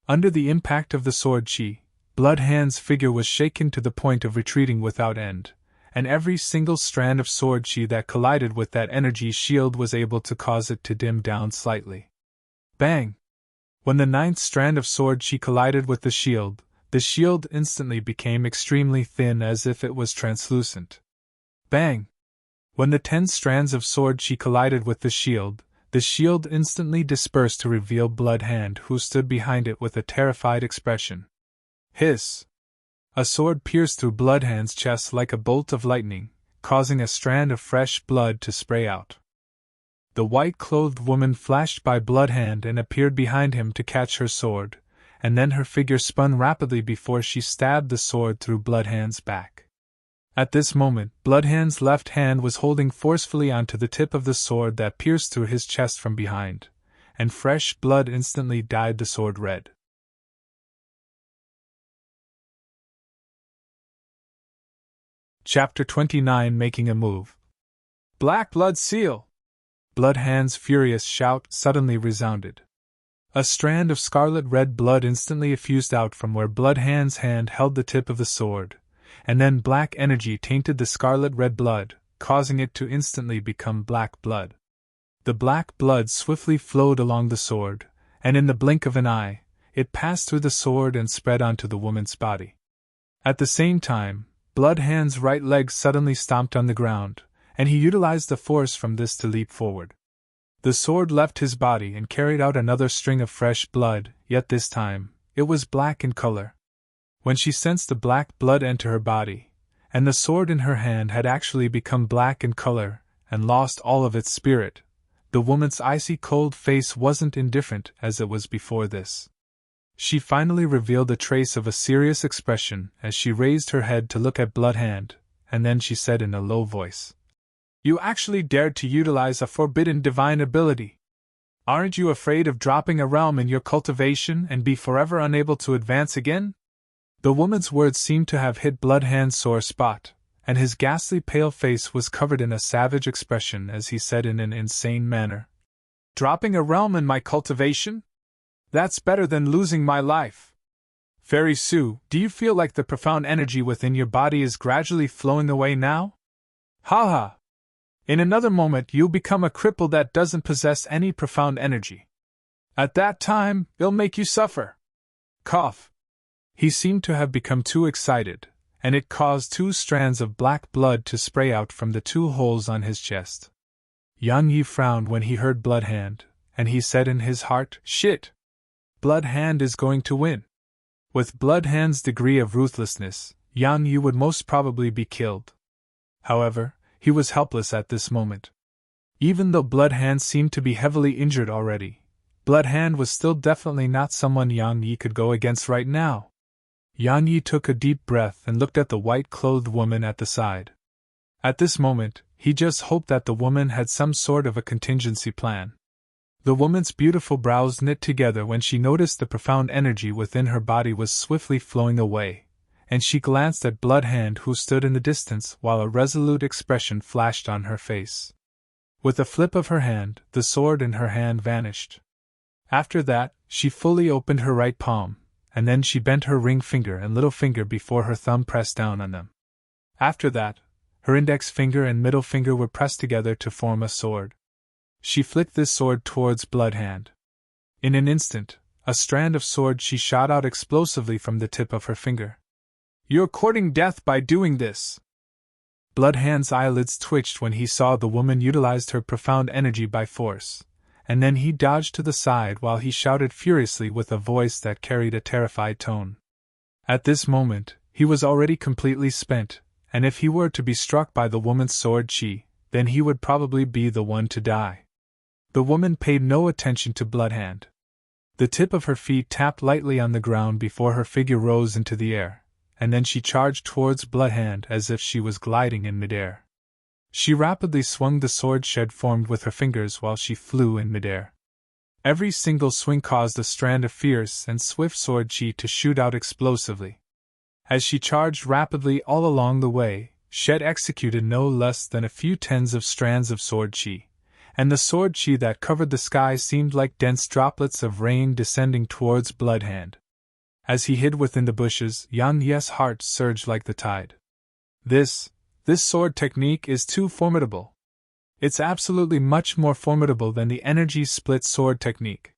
Under the impact of the sword chi, Bloodhand's figure was shaken to the point of retreating without end, and every single strand of sword chi that collided with that energy shield was able to cause it to dim down slightly. Bang! When the 9th strand of sword chi collided with the shield instantly became extremely thin as if it was translucent. Bang! When the 10 strands of sword chi collided with the shield instantly dispersed to reveal Bloodhand, who stood behind it with a terrified expression. Hiss! A sword pierced through Bloodhand's chest like a bolt of lightning, causing a strand of fresh blood to spray out. The white-clothed woman flashed by Bloodhand and appeared behind him to catch her sword, and then her figure spun rapidly before she stabbed the sword through Bloodhand's back. At this moment, Bloodhand's left hand was holding forcefully onto the tip of the sword that pierced through his chest from behind, and fresh blood instantly dyed the sword red. Chapter 29, Making a Move. Black blood seal! Bloodhand's furious shout suddenly resounded. A strand of scarlet-red blood instantly effused out from where Bloodhand's hand held the tip of the sword, and then black energy tainted the scarlet-red blood, causing it to instantly become black blood. The black blood swiftly flowed along the sword, and in the blink of an eye, it passed through the sword and spread onto the woman's body. At the same time, Bloodhand's right leg suddenly stomped on the ground, and he utilized the force from this to leap forward. The sword left his body and carried out another string of fresh blood, yet this time, it was black in color. When she sensed the black blood enter her body, and the sword in her hand had actually become black in color and lost all of its spirit, the woman's icy cold face wasn't indifferent as it was before this. She finally revealed a trace of a serious expression as she raised her head to look at Bloodhand, and then she said in a low voice, "You actually dared to utilize a forbidden divine ability. Aren't you afraid of dropping a realm in your cultivation and be forever unable to advance again?" The woman's words seemed to have hit Bloodhand's sore spot, and his ghastly pale face was covered in a savage expression as he said in an insane manner, "Dropping a realm in my cultivation? That's better than losing my life. Fairy Sue, do you feel like the profound energy within your body is gradually flowing away now? Ha ha! In another moment you'll become a cripple that doesn't possess any profound energy. At that time, it'll make you suffer." Cough. He seemed to have become too excited, and it caused 2 strands of black blood to spray out from the 2 holes on his chest. Yang Yi frowned when he heard Bloodhand, and he said in his heart, "Shit! Bloodhand is going to win." With Bloodhand's degree of ruthlessness, Yang Yi would most probably be killed. However, he was helpless at this moment. Even though Bloodhand seemed to be heavily injured already, Bloodhand was still definitely not someone Yang Yi could go against right now. Yang Yi took a deep breath and looked at the white-clothed woman at the side. At this moment, he just hoped that the woman had some sort of a contingency plan. The woman's beautiful brows knit together when she noticed the profound energy within her body was swiftly flowing away, and she glanced at Bloodhand who stood in the distance while a resolute expression flashed on her face. With a flip of her hand, the sword in her hand vanished. After that, she fully opened her right palm, and then she bent her ring finger and little finger before her thumb pressed down on them. After that, her index finger and middle finger were pressed together to form a sword. She flicked this sword towards Bloodhand. In an instant, a strand of sword she shot out explosively from the tip of her finger. "You're courting death by doing this." Bloodhand's eyelids twitched when he saw the woman utilized her profound energy by force, and then he dodged to the side while he shouted furiously with a voice that carried a terrified tone. At this moment, he was already completely spent, and if he were to be struck by the woman's sword then he would probably be the one to die. The woman paid no attention to Bloodhand. The tip of her feet tapped lightly on the ground before her figure rose into the air, and then she charged towards Bloodhand as if she was gliding in midair. She rapidly swung the sword she had formed with her fingers while she flew in midair. Every single swing caused a strand of fierce and swift sword chi to shoot out explosively. As she charged rapidly all along the way, Shed executed no less than a few tens of strands of sword chi, and the sword chi that covered the sky seemed like dense droplets of rain descending towards Bloodhand. As he hid within the bushes, Yang Yi's heart surged like the tide. This sword technique is too formidable. It's absolutely much more formidable than the energy split sword technique.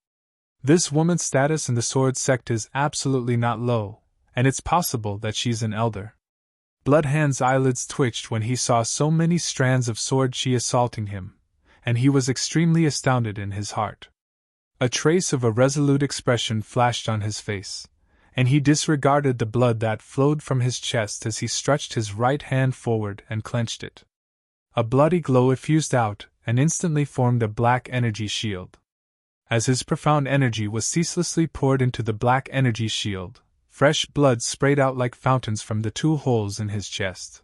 This woman's status in the sword sect is absolutely not low, and it's possible that she's an elder. Bloodhand's eyelids twitched when he saw so many strands of sword chi assaulting him, and he was extremely astounded in his heart. A trace of a resolute expression flashed on his face, and he disregarded the blood that flowed from his chest as he stretched his right hand forward and clenched it. A bloody glow effused out and instantly formed a black energy shield. As his profound energy was ceaselessly poured into the black energy shield, fresh blood sprayed out like fountains from the 2 holes in his chest.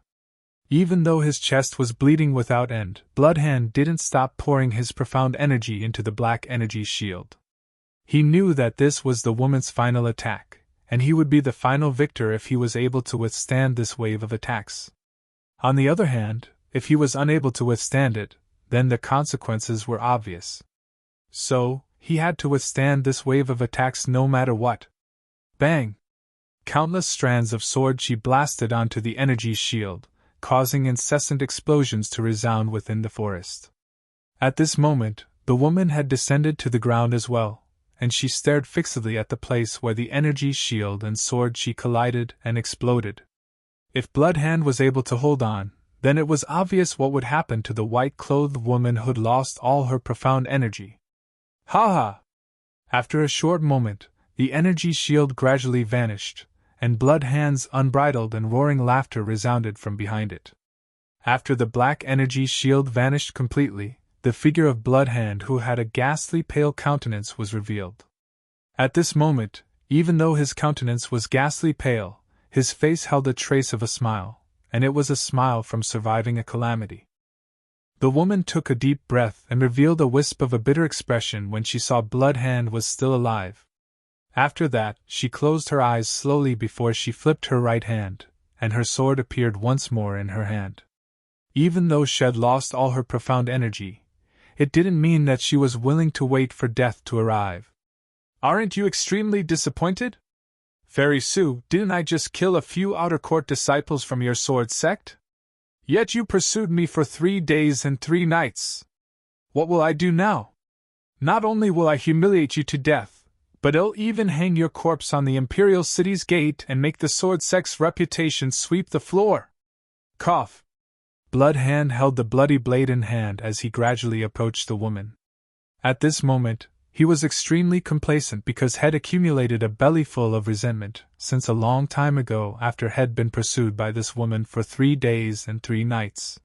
Even though his chest was bleeding without end, Bloodhand didn't stop pouring his profound energy into the black energy shield. He knew that this was the woman's final attack, and he would be the final victor if he was able to withstand this wave of attacks. On the other hand, if he was unable to withstand it, then the consequences were obvious. So, he had to withstand this wave of attacks no matter what. Bang! Countless strands of sword chi blasted onto the energy shield, causing incessant explosions to resound within the forest. At this moment, the woman had descended to the ground as well, and she stared fixedly at the place where the energy shield and sword chi collided and exploded. If Bloodhand was able to hold on, then it was obvious what would happen to the white-clothed woman who'd lost all her profound energy. Ha ha! After a short moment, the energy shield gradually vanished, and Bloodhand's unbridled and roaring laughter resounded from behind it. After the black energy shield vanished completely, the figure of Bloodhand, who had a ghastly pale countenance, was revealed. At this moment, even though his countenance was ghastly pale, his face held a trace of a smile, and it was a smile from surviving a calamity. The woman took a deep breath and revealed a wisp of a bitter expression when she saw Bloodhand was still alive. After that, she closed her eyes slowly before she flipped her right hand, and her sword appeared once more in her hand. Even though she had lost all her profound energy, it didn't mean that she was willing to wait for death to arrive. "Aren't you extremely disappointed? Fairy Sue, didn't I just kill a few outer court disciples from your sword sect? Yet you pursued me for 3 days and 3 nights. What will I do now? Not only will I humiliate you to death, but I'll even hang your corpse on the Imperial City's gate and make the sword sect's reputation sweep the floor." Cough. Bloodhand held the bloody blade in hand as he gradually approached the woman. At this moment, he was extremely complacent because Head accumulated a bellyful of resentment since a long time ago after Head been pursued by this woman for 3 days and 3 nights.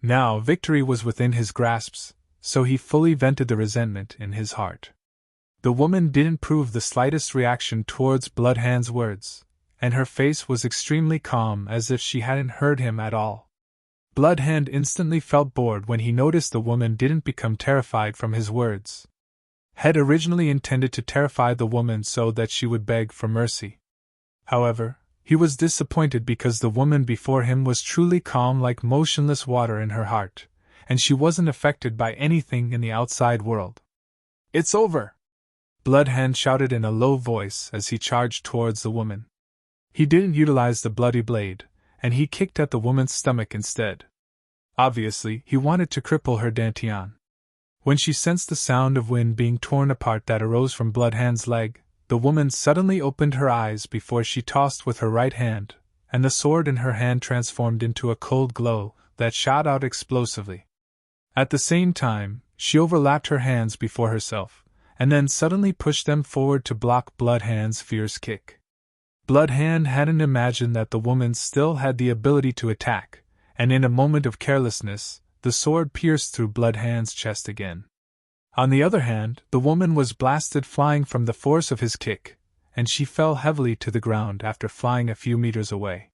Now victory was within his grasps, so he fully vented the resentment in his heart. The woman didn't prove the slightest reaction towards Bloodhand's words, and her face was extremely calm as if she hadn't heard him at all. Bloodhand instantly felt bored when he noticed the woman didn't become terrified from his words. Had originally intended to terrify the woman so that she would beg for mercy. However, he was disappointed because the woman before him was truly calm like motionless water in her heart, and she wasn't affected by anything in the outside world. "It's over!" Bloodhand shouted in a low voice as he charged towards the woman. He didn't utilize the bloody blade, and he kicked at the woman's stomach instead. Obviously, he wanted to cripple her dantian. When she sensed the sound of wind being torn apart that arose from Bloodhand's leg, the woman suddenly opened her eyes before she tossed with her right hand, and the sword in her hand transformed into a cold glow that shot out explosively. At the same time, she overlapped her hands before herself, and then suddenly pushed them forward to block Bloodhand's fierce kick. Bloodhand hadn't imagined that the woman still had the ability to attack, and in a moment of carelessness, the sword pierced through Bloodhand's chest again. On the other hand, the woman was blasted flying from the force of his kick, and she fell heavily to the ground after flying a few meters away.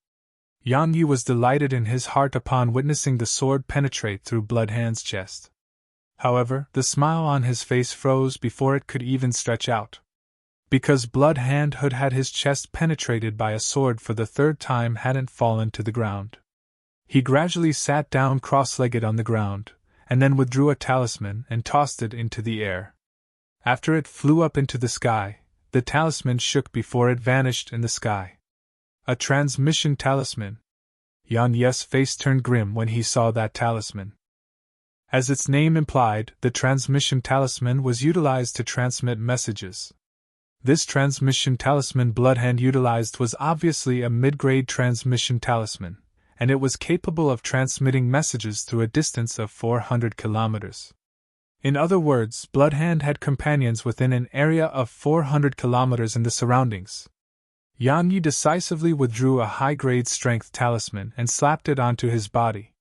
Yang Yi was delighted in his heart upon witnessing the sword penetrate through Bloodhand's chest. However, the smile on his face froze before it could even stretch out. Because Bloodhand had had his chest penetrated by a sword for the 3rd time hadn't fallen to the ground. He gradually sat down cross-legged on the ground, and then withdrew a talisman and tossed it into the air. After it flew up into the sky, the talisman shook before it vanished in the sky. A transmission talisman. Yan Ye's face turned grim when he saw that talisman. As its name implied, the transmission talisman was utilized to transmit messages. This transmission talisman Bloodhand utilized was obviously a mid-grade transmission talisman, and it was capable of transmitting messages through a distance of 400 kilometers. In other words, Bloodhand had companions within an area of 400 kilometers in the surroundings. Yan Yi decisively withdrew a high-grade strength talisman and slapped it onto his body.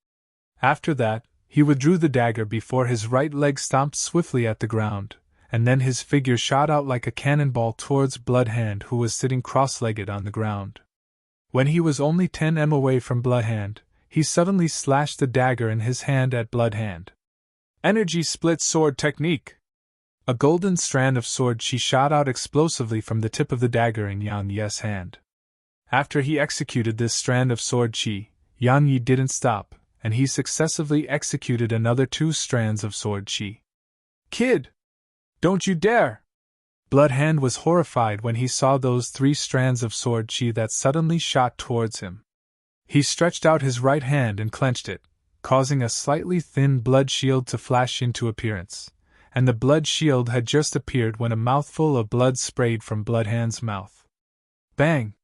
After that, he withdrew the dagger before his right leg stomped swiftly at the ground, and then his figure shot out like a cannonball towards Bloodhand, who was sitting cross-legged on the ground. When he was only 10 m away from Bloodhand, he suddenly slashed the dagger in his hand at Blood Hand. Energy split sword technique! A golden strand of sword chi shot out explosively from the tip of the dagger in Yang Yi's hand. After he executed this strand of sword chi, Yang Yi didn't stop, and he successively executed another 2 strands of sword chi. Kid! Don't you dare! Blood Hand was horrified when he saw those 3 strands of sword chi that suddenly shot towards him. He stretched out his right hand and clenched it, causing a slightly thin blood shield to flash into appearance, and the blood shield had just appeared when a mouthful of blood sprayed from Blood Hand's mouth. Bang!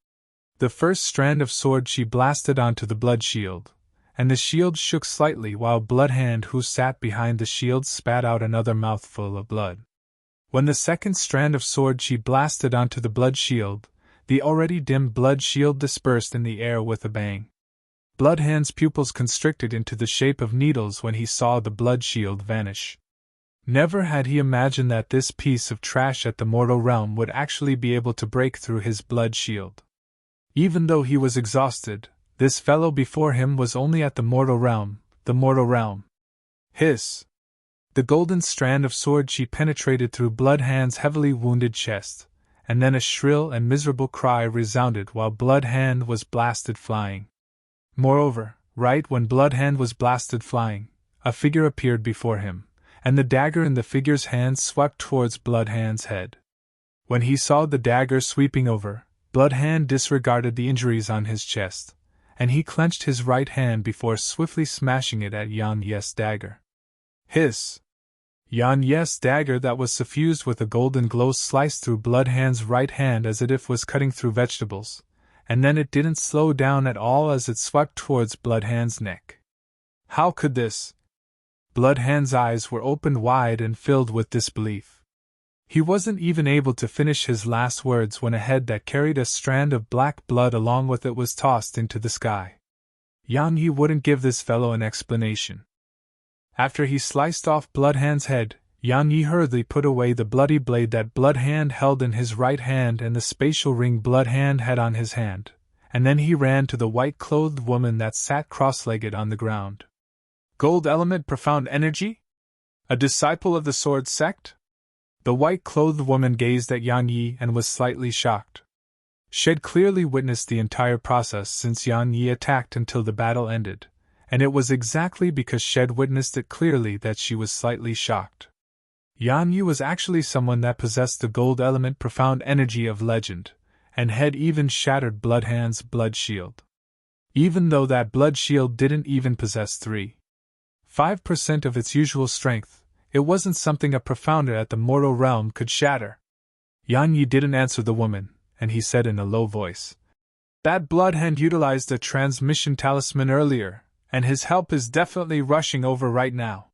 The first strand of sword chi blasted onto the blood shield, and the shield shook slightly while Blood Hand, who sat behind the shield, spat out another mouthful of blood. When the second strand of sword chi blasted onto the blood shield, the already dim blood shield dispersed in the air with a bang. Blood Hand's pupils constricted into the shape of needles when he saw the blood shield vanish. Never had he imagined that this piece of trash at the mortal realm would actually be able to break through his blood shield. Even though he was exhausted, this fellow before him was only at the mortal realm, the mortal realm. Hiss! The golden strand of sword chi penetrated through Blood Hand's heavily wounded chest, and then a shrill and miserable cry resounded while Blood Hand was blasted flying. Moreover, right when Blood Hand was blasted flying, a figure appeared before him, and the dagger in the figure's hand swept towards Blood Hand's head. When he saw the dagger sweeping over, Blood Hand disregarded the injuries on his chest, and he clenched his right hand before swiftly smashing it at Yang Yi's dagger. Hiss! Yang Yi's dagger that was suffused with a golden glow sliced through Blood Hand's right hand as if was cutting through vegetables, and then it didn't slow down at all as it swept towards Blood Hand's neck. How could this? Blood Hand's eyes were opened wide and filled with disbelief. He wasn't even able to finish his last words when a head that carried a strand of black blood along with it was tossed into the sky. Yang Yi wouldn't give this fellow an explanation. After he sliced off Blood Hand's head, Yang Yi hurriedly put away the bloody blade that Blood Hand held in his right hand and the spatial ring Blood Hand had on his hand, and then he ran to the white-clothed woman that sat cross-legged on the ground. Gold element profound energy? A disciple of the sword sect? The white-clothed woman gazed at Yang Yi and was slightly shocked. She had clearly witnessed the entire process since Yang Yi attacked until the battle ended, and it was exactly because she had witnessed it clearly that she was slightly shocked. Yang Yi was actually someone that possessed the gold element profound energy of legend, and had even shattered Blood Hand's blood shield. Even though that blood shield didn't even possess 5% of its usual strength, it wasn't something a profounder at the mortal realm could shatter. Yang Yi didn't answer the woman, and he said in a low voice, "That Blood Hand utilized a transmission talisman earlier, and his help is definitely rushing over right now.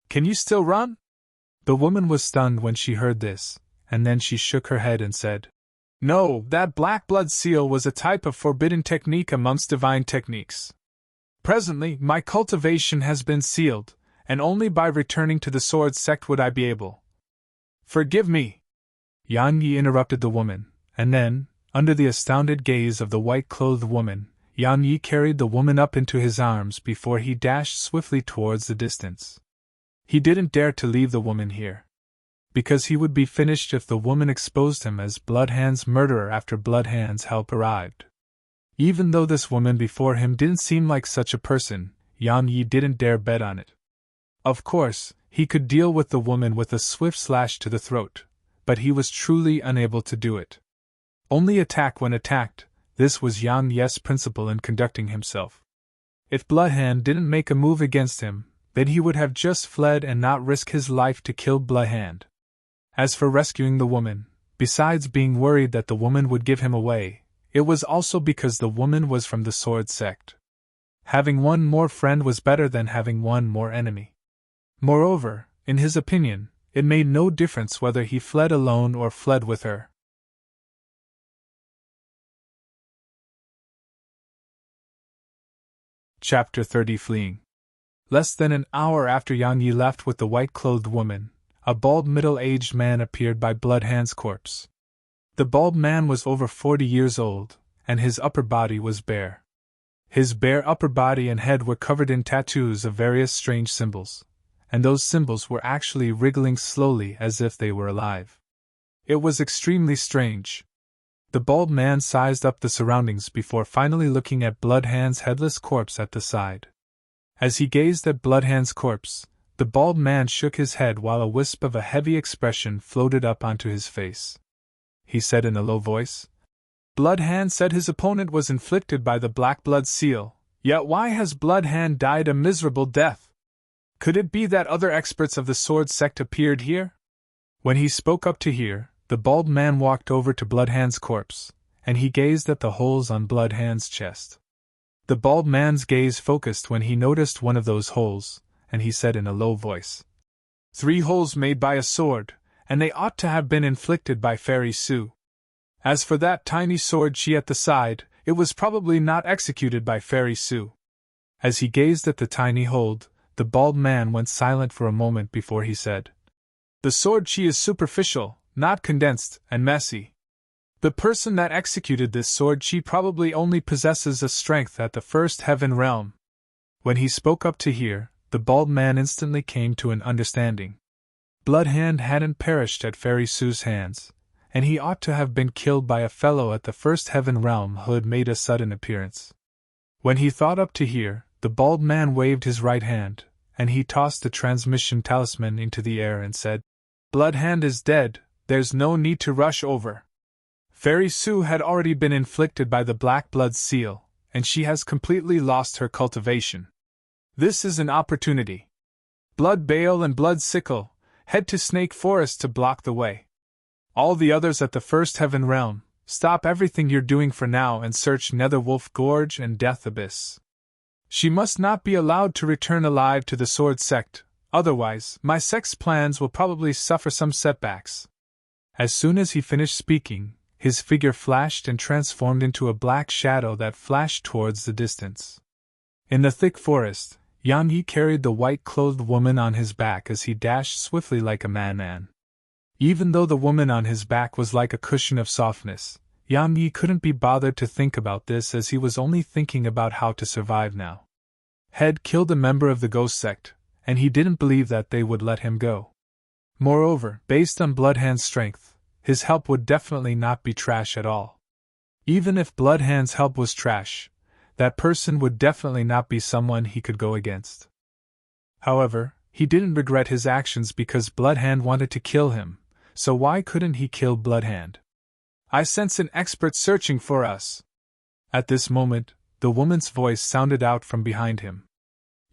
Can you still run?" The woman was stunned when she heard this, and then she shook her head and said, "No, that black blood seal was a type of forbidden technique amongst divine techniques. Presently, my cultivation has been sealed, and only by returning to the sword sect would I be able." "Forgive me!" Yang Yi interrupted the woman, and then, under the astounded gaze of the white-clothed woman, Yang Yi carried the woman up into his arms before he dashed swiftly towards the distance. He didn't dare to leave the woman here, because he would be finished if the woman exposed him as Blood Hand's murderer after Blood Hand's help arrived. Even though this woman before him didn't seem like such a person, Yang Yi didn't dare bet on it. Of course, he could deal with the woman with a swift slash to the throat, but he was truly unable to do it. Only attack when attacked, this was Yang Yi's principle in conducting himself. If Blood Hand didn't make a move against him, then he would have just fled and not risk his life to kill Blood Hand. As for rescuing the woman, besides being worried that the woman would give him away, it was also because the woman was from the sword sect. Having one more friend was better than having one more enemy. Moreover, in his opinion, it made no difference whether he fled alone or fled with her. Chapter 30 Fleeing. Less than an hour after Yang Yi left with the white-clothed woman, a bald middle-aged man appeared by Blood Hand's corpse. The bald man was over 40 years old, and his upper body was bare. His bare upper body and head were covered in tattoos of various strange symbols, and those symbols were actually wriggling slowly as if they were alive. It was extremely strange. The bald man sized up the surroundings before finally looking at Bloodhand's headless corpse at the side. As he gazed at Bloodhand's corpse, the bald man shook his head while a wisp of a heavy expression floated up onto his face. He said in a low voice, "Bloodhand said his opponent was inflicted by the Black Blood Seal, yet why has Bloodhand died a miserable death? Could it be that other experts of the Sword Sect appeared here?" When he spoke up to hear, the bald man walked over to Bloodhand's corpse, and he gazed at the holes on Bloodhand's chest. The bald man's gaze focused when he noticed one of those holes, and he said in a low voice, "3 holes made by a sword, and they ought to have been inflicted by Fairy Sue. As for that tiny sword she at the side, it was probably not executed by Fairy Sue." As he gazed at the tiny hole, the bald man went silent for a moment before he said, "The sword she is superficial, not condensed, and messy. The person that executed this sword she probably only possesses a strength at the first heaven realm." When he spoke up to hear, the bald man instantly came to an understanding. Bloodhand hadn't perished at Fairy Sue's hands, and he ought to have been killed by a fellow at the first heaven realm who had made a sudden appearance. When he thought up to hear, the bald man waved his right hand, and he tossed the transmission talisman into the air and said, "Bloodhand is dead, there's no need to rush over. Fairy Sue had already been inflicted by the Black Blood Seal, and she has completely lost her cultivation. This is an opportunity. Blood Bale and Blood Sickle, head to Snake Forest to block the way. All the others at the First Heaven Realm, stop everything you're doing for now and search Netherwolf Gorge and Death Abyss. She must not be allowed to return alive to the Sword Sect, otherwise my sect's plans will probably suffer some setbacks." As soon as he finished speaking, his figure flashed and transformed into a black shadow that flashed towards the distance. In the thick forest, Yan Yi carried the white-clothed woman on his back as he dashed swiftly like a madman. Even though the woman on his back was like a cushion of softness, Yan Yi couldn't be bothered to think about this as he was only thinking about how to survive now. Had killed a member of the Ghost Sect, and he didn't believe that they would let him go. Moreover, based on Bloodhand's strength, his help would definitely not be trash at all. Even if Bloodhand's help was trash, that person would definitely not be someone he could go against. However, he didn't regret his actions because Bloodhand wanted to kill him, so why couldn't he kill Bloodhand? "I sense an expert searching for us." At this moment, the woman's voice sounded out from behind him.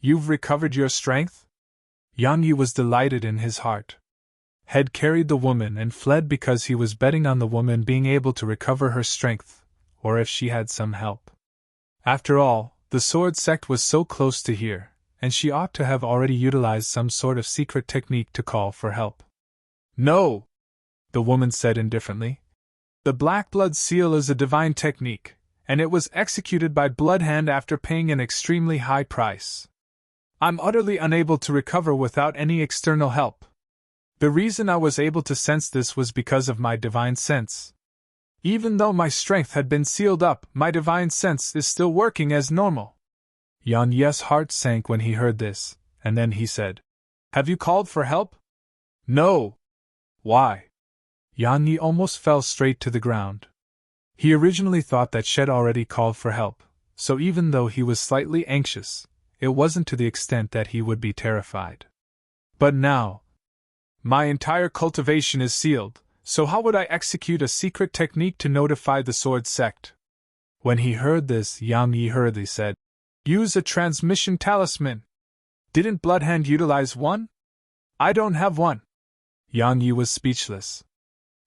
"You've recovered your strength?" Yan Yi was delighted in his heart. Had carried the woman and fled because he was betting on the woman being able to recover her strength, or if she had some help. After all, the Sword Sect was so close to here, and she ought to have already utilized some sort of secret technique to call for help. "No," the woman said indifferently. "The Black Blood Seal is a divine technique, and it was executed by Bloodhand after paying an extremely high price. I'm utterly unable to recover without any external help. The reason I was able to sense this was because of my divine sense. Even though my strength had been sealed up, my divine sense is still working as normal." Yan Yi's heart sank when he heard this, and then he said, "Have you called for help?" "No." "Why?" Yan Yi almost fell straight to the ground. He originally thought that Shed already called for help, so even though he was slightly anxious, it wasn't to the extent that he would be terrified. But now, "My entire cultivation is sealed, so how would I execute a secret technique to notify the Sword Sect?" When he heard this, Yan Yi hurriedly said, "Use a transmission talisman. Didn't Bloodhand utilize one? I don't have one." Yan Yi was speechless.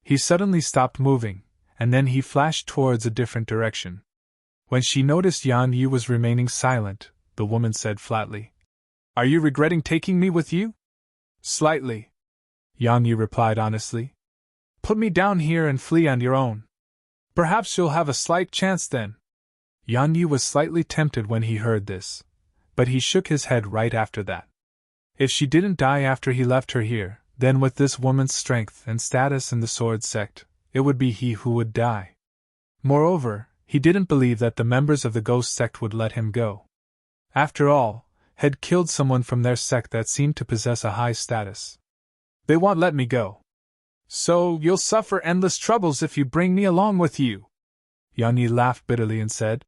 He suddenly stopped moving, and then he flashed towards a different direction. When she noticed Yan Yi was remaining silent, the woman said flatly, "Are you regretting taking me with you?" "Slightly," Yan Yi replied honestly. "Put me down here and flee on your own. Perhaps you'll have a slight chance then." Yan Yi was slightly tempted when he heard this, but he shook his head right after that. If she didn't die after he left her here, then with this woman's strength and status in the Sword Sect, it would be he who would die. Moreover, He didn't believe that the members of the ghost sect would let him go. After all, had killed someone from their sect that seemed to possess a high status. They won't let me go. So, you'll suffer endless troubles if you bring me along with you. Yan Yi laughed bitterly and said,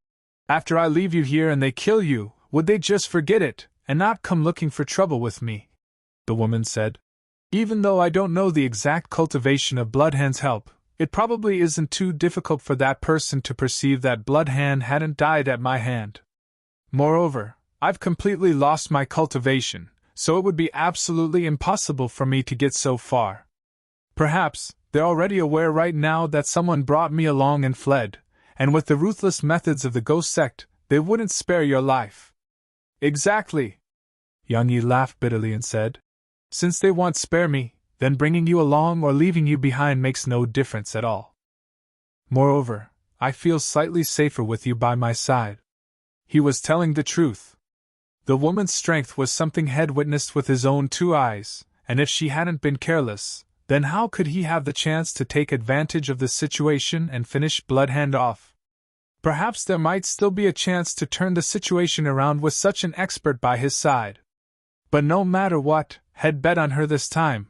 After I leave you here and they kill you, would they just forget it, and not come looking for trouble with me? The woman said, Even though I don't know the exact cultivation of Bloodhand's help, it probably isn't too difficult for that person to perceive that Bloodhand hadn't died at my hand. Moreover, I've completely lost my cultivation, so it would be absolutely impossible for me to get so far. Perhaps, they're already aware right now that someone brought me along and fled, and with the ruthless methods of the ghost sect, they wouldn't spare your life. Exactly. Yan Yi laughed bitterly and said, Since they won't spare me, then bringing you along or leaving you behind makes no difference at all. Moreover, I feel slightly safer with you by my side. He was telling the truth. The woman's strength was something Head witnessed with his own 2 eyes, and if she hadn't been careless, then how could he have the chance to take advantage of the situation and finish Bloodhand off? Perhaps there might still be a chance to turn the situation around with such an expert by his side. But no matter what, Head bet on her this time.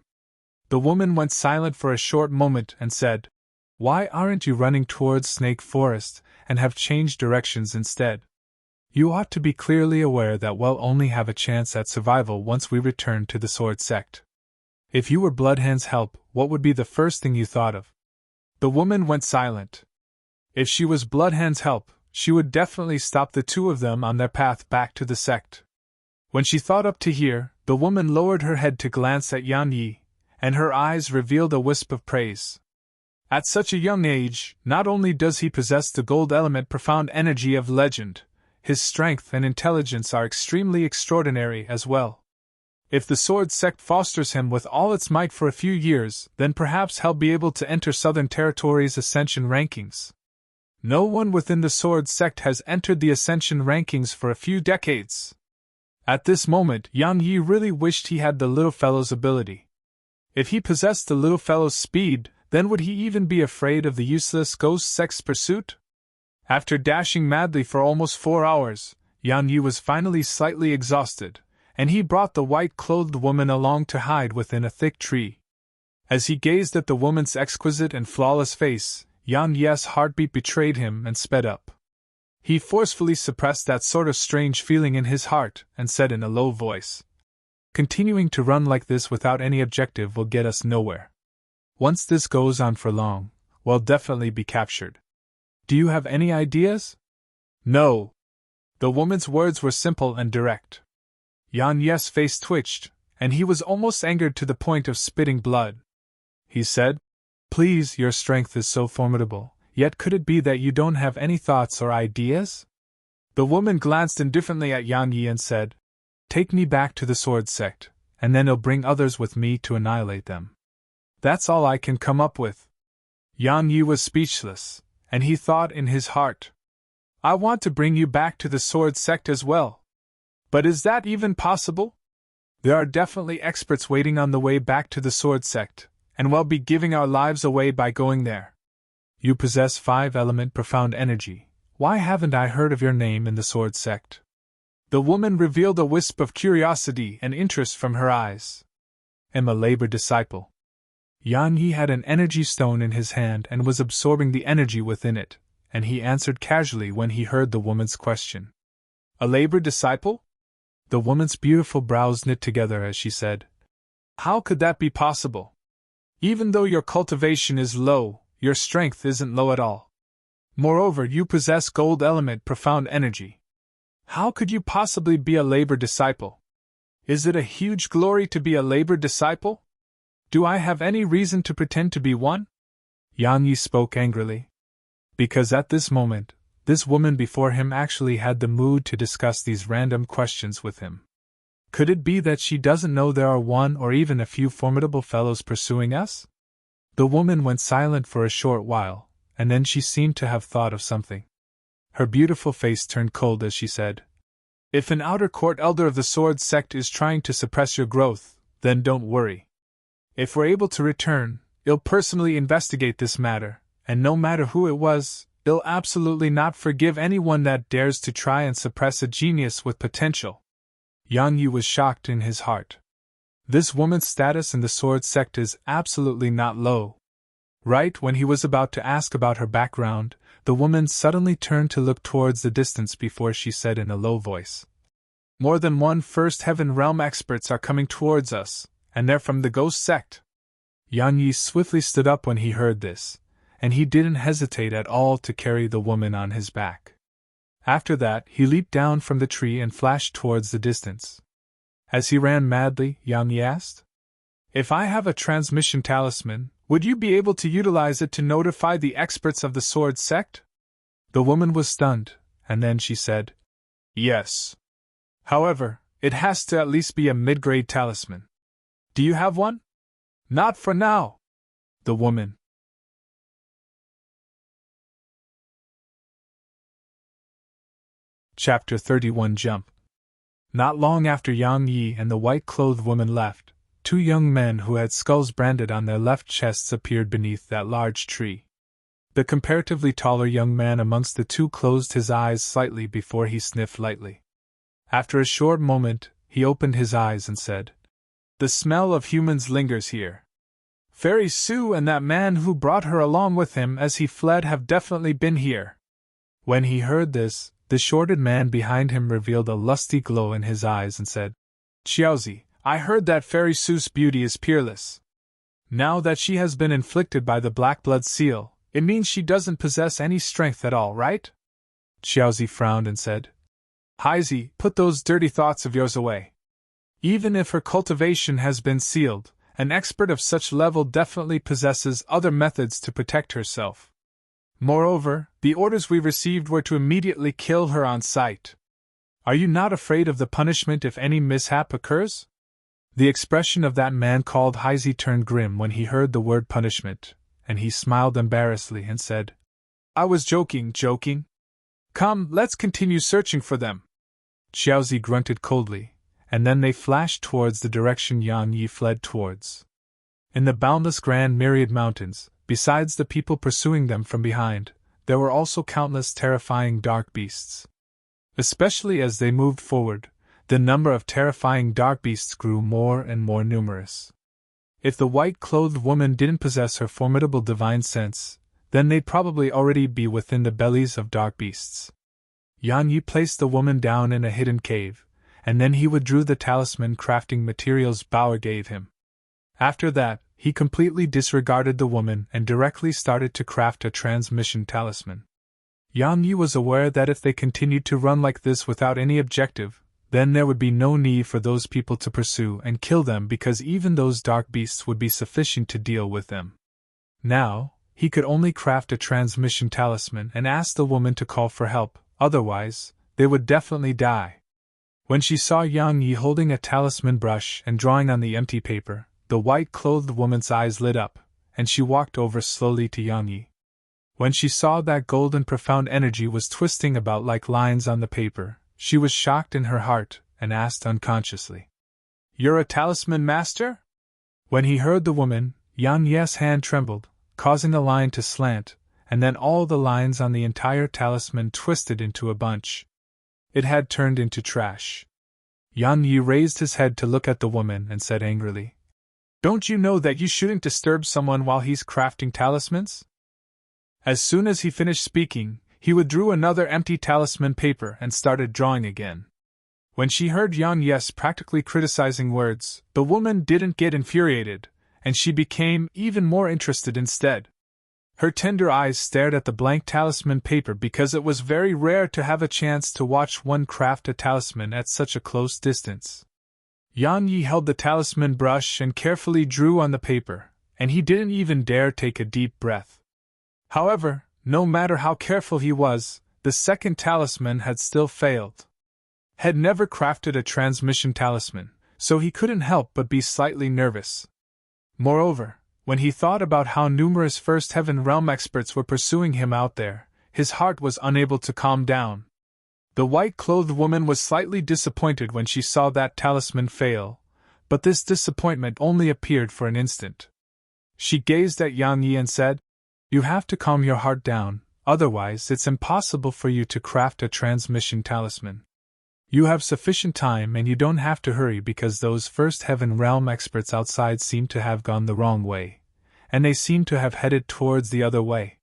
The woman went silent for a short moment and said, Why aren't you running towards Snake Forest and have changed directions instead? You ought to be clearly aware that we'll only have a chance at survival once we return to the Sword Sect. If you were Bloodhand's help, what would be the first thing you thought of? The woman went silent. If she was Bloodhand's help, she would definitely stop the 2 of them on their path back to the sect. When she thought up to here, the woman lowered her head to glance at Yan Yi, and her eyes revealed a wisp of praise. At such a young age, not only does he possess the gold element profound energy of legend, his strength and intelligence are extremely extraordinary as well. If the Sword Sect fosters him with all its might for a few years, then perhaps he'll be able to enter Southern Territory's Ascension rankings. No one within the Sword Sect has entered the Ascension rankings for a few decades. At this moment, Yan Yi really wished he had the little fellow's ability. If he possessed the little fellow's speed, then would he even be afraid of the useless ghost sect's pursuit? After dashing madly for almost 4 hours, Yan Yi was finally slightly exhausted, and he brought the white-clothed woman along to hide within a thick tree. As he gazed at the woman's exquisite and flawless face, Yan Yi's heartbeat betrayed him and sped up. He forcefully suppressed that sort of strange feeling in his heart and said in a low voice, Continuing to run like this without any objective will get us nowhere. Once this goes on for long, we'll definitely be captured. Do you have any ideas? No. The woman's words were simple and direct. Yan Yi's face twitched, and he was almost angered to the point of spitting blood. He said, Please, your strength is so formidable, yet could it be that you don't have any thoughts or ideas? The woman glanced indifferently at Yan Yi and said, Take me back to the Sword Sect, and then I'll bring others with me to annihilate them. That's all I can come up with. Yan Yi was speechless, and he thought in his heart, I want to bring you back to the Sword Sect as well. But is that even possible? There are definitely experts waiting on the way back to the Sword Sect, and we'll be giving our lives away by going there. You possess 5-element profound energy. Why haven't I heard of your name in the Sword Sect? The woman revealed a wisp of curiosity and interest from her eyes. Am a labor disciple. Yan Yi had an energy stone in his hand and was absorbing the energy within it, and he answered casually when he heard the woman's question. A labor disciple? The woman's beautiful brows knit together as she said, How could that be possible? Even though your cultivation is low, your strength isn't low at all. Moreover, you possess gold element profound energy. How could you possibly be a labor disciple? Is it a huge glory to be a labor disciple? Do I have any reason to pretend to be one? Yan Yi spoke angrily. Because at this moment, this woman before him actually had the mood to discuss these random questions with him. Could it be that she doesn't know there are one or even a few formidable fellows pursuing us? The woman went silent for a short while, and then she seemed to have thought of something. Her beautiful face turned cold as she said, If an outer court elder of the Sword Sect is trying to suppress your growth, then don't worry. If we're able to return, I'll personally investigate this matter, and no matter who it was, I'll absolutely not forgive anyone that dares to try and suppress a genius with potential. Yang Yi was shocked in his heart. This woman's status in the sword sect is absolutely not low. Right when he was about to ask about her background, the woman suddenly turned to look towards the distance before she said in a low voice, "More than one First Heaven Realm experts are coming towards us, and they're from the Ghost Sect." Yang Yi swiftly stood up when he heard this, and he didn't hesitate at all to carry the woman on his back. After that, he leaped down from the tree and flashed towards the distance. As he ran madly, Yang Yi asked, "If I have a transmission talisman, would you be able to utilize it to notify the experts of the sword sect?" The woman was stunned, and then she said, "Yes. However, it has to at least be a mid-grade talisman. Do you have one?" "Not for now." The woman. Chapter 31 Jump. Not long after Yang Yi and the white-clothed woman left, two young men who had skulls branded on their left chests appeared beneath that large tree. The comparatively taller young man amongst the two closed his eyes slightly before he sniffed lightly. After a short moment, he opened his eyes and said, "The smell of humans lingers here. Fairy Sue and that man who brought her along with him as he fled have definitely been here." When he heard this, the shorted man behind him revealed a lusty glow in his eyes and said, "Xiaozi, I heard that Fairy Sue's beauty is peerless. Now that she has been inflicted by the Black Blood Seal, it means she doesn't possess any strength at all, right?" Xiaozi frowned and said, "Haizi, put those dirty thoughts of yours away. Even if her cultivation has been sealed, an expert of such level definitely possesses other methods to protect herself. Moreover, the orders we received were to immediately kill her on sight. Are you not afraid of the punishment if any mishap occurs?" The expression of that man called Haizi turned grim when he heard the word punishment, and he smiled embarrassedly and said, "I was joking. Come, let's continue searching for them." Xiaozi grunted coldly, and then they flashed towards the direction Yang Yi fled towards. In the boundless Grand Myriad Mountains, besides the people pursuing them from behind, there were also countless terrifying dark beasts. Especially as they moved forward, the number of terrifying dark beasts grew more and more numerous. If the white-clothed woman didn't possess her formidable divine sense, then they'd probably already be within the bellies of dark beasts. Yang Yi placed the woman down in a hidden cave, and then he withdrew the talisman crafting materials Bauer gave him. After that, he completely disregarded the woman and directly started to craft a transmission talisman. Yang Yi was aware that if they continued to run like this without any objective, then there would be no need for those people to pursue and kill them because even those dark beasts would be sufficient to deal with them. Now, he could only craft a transmission talisman and ask the woman to call for help, otherwise, they would definitely die. When she saw Yang Yi holding a talisman brush and drawing on the empty paper, the white-clothed woman's eyes lit up, and she walked over slowly to Yang Yi. When she saw that golden profound energy was twisting about like lines on the paper, she was shocked in her heart and asked unconsciously, "You're a talisman master?" When he heard the woman, Yang Yi's hand trembled, causing the line to slant, and then all the lines on the entire talisman twisted into a bunch. It had turned into trash. Yang Yi raised his head to look at the woman and said angrily, "Don't you know that you shouldn't disturb someone while he's crafting talismans?" As soon as he finished speaking, he withdrew another empty talisman paper and started drawing again. When she heard Yang Yi's practically criticizing words, the woman didn't get infuriated, and she became even more interested instead. Her tender eyes stared at the blank talisman paper because it was very rare to have a chance to watch one craft a talisman at such a close distance. Yang Yi held the talisman brush and carefully drew on the paper, and he didn't even dare take a deep breath. However, no matter how careful he was, the second talisman had still failed. Had never crafted a transmission talisman, so he couldn't help but be slightly nervous. Moreover, when he thought about how numerous First Heaven Realm experts were pursuing him out there, his heart was unable to calm down. The white-clothed woman was slightly disappointed when she saw that talisman fail, but this disappointment only appeared for an instant. She gazed at Yang Yi and said, "You have to calm your heart down, otherwise it's impossible for you to craft a transmission talisman. You have sufficient time and you don't have to hurry because those first heaven realm experts outside seem to have gone the wrong way, and they seem to have headed towards the other way.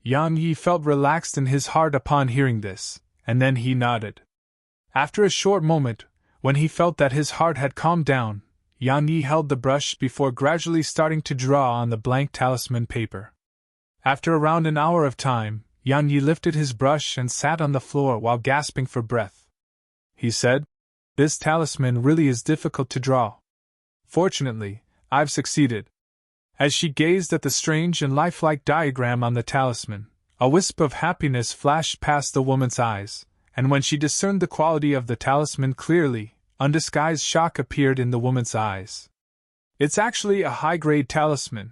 Yang Yi felt relaxed in his heart upon hearing this, and then he nodded. After a short moment, when he felt that his heart had calmed down, Yang Yi held the brush before gradually starting to draw on the blank talisman paper. After around an hour of time, Yang Yi lifted his brush and sat on the floor while gasping for breath. He said, "This talisman really is difficult to draw. Fortunately, I've succeeded." As she gazed at the strange and lifelike diagram on the talisman, a wisp of happiness flashed past the woman's eyes, and when she discerned the quality of the talisman clearly, undisguised shock appeared in the woman's eyes. "It's actually a high-grade talisman."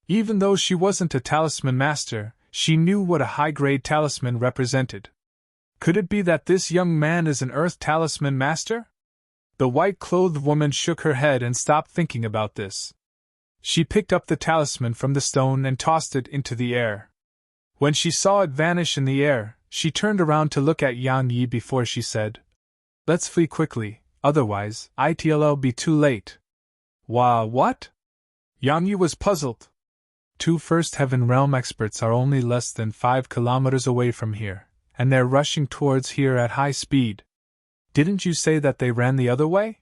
Even though she wasn't a talisman master, she knew what a high-grade talisman represented. Could it be that this young man is an Earth talisman master? The white-clothed woman shook her head and stopped thinking about this. She picked up the talisman from the stone and tossed it into the air. When she saw it vanish in the air, she turned around to look at Yang Yi before she said, "Let's flee quickly, otherwise it'll be too late." What? Yang Yi was puzzled. 2 First Heaven Realm experts are only less than 5 kilometers away from here, and they're rushing towards here at high speed. Didn't you say that they ran the other way?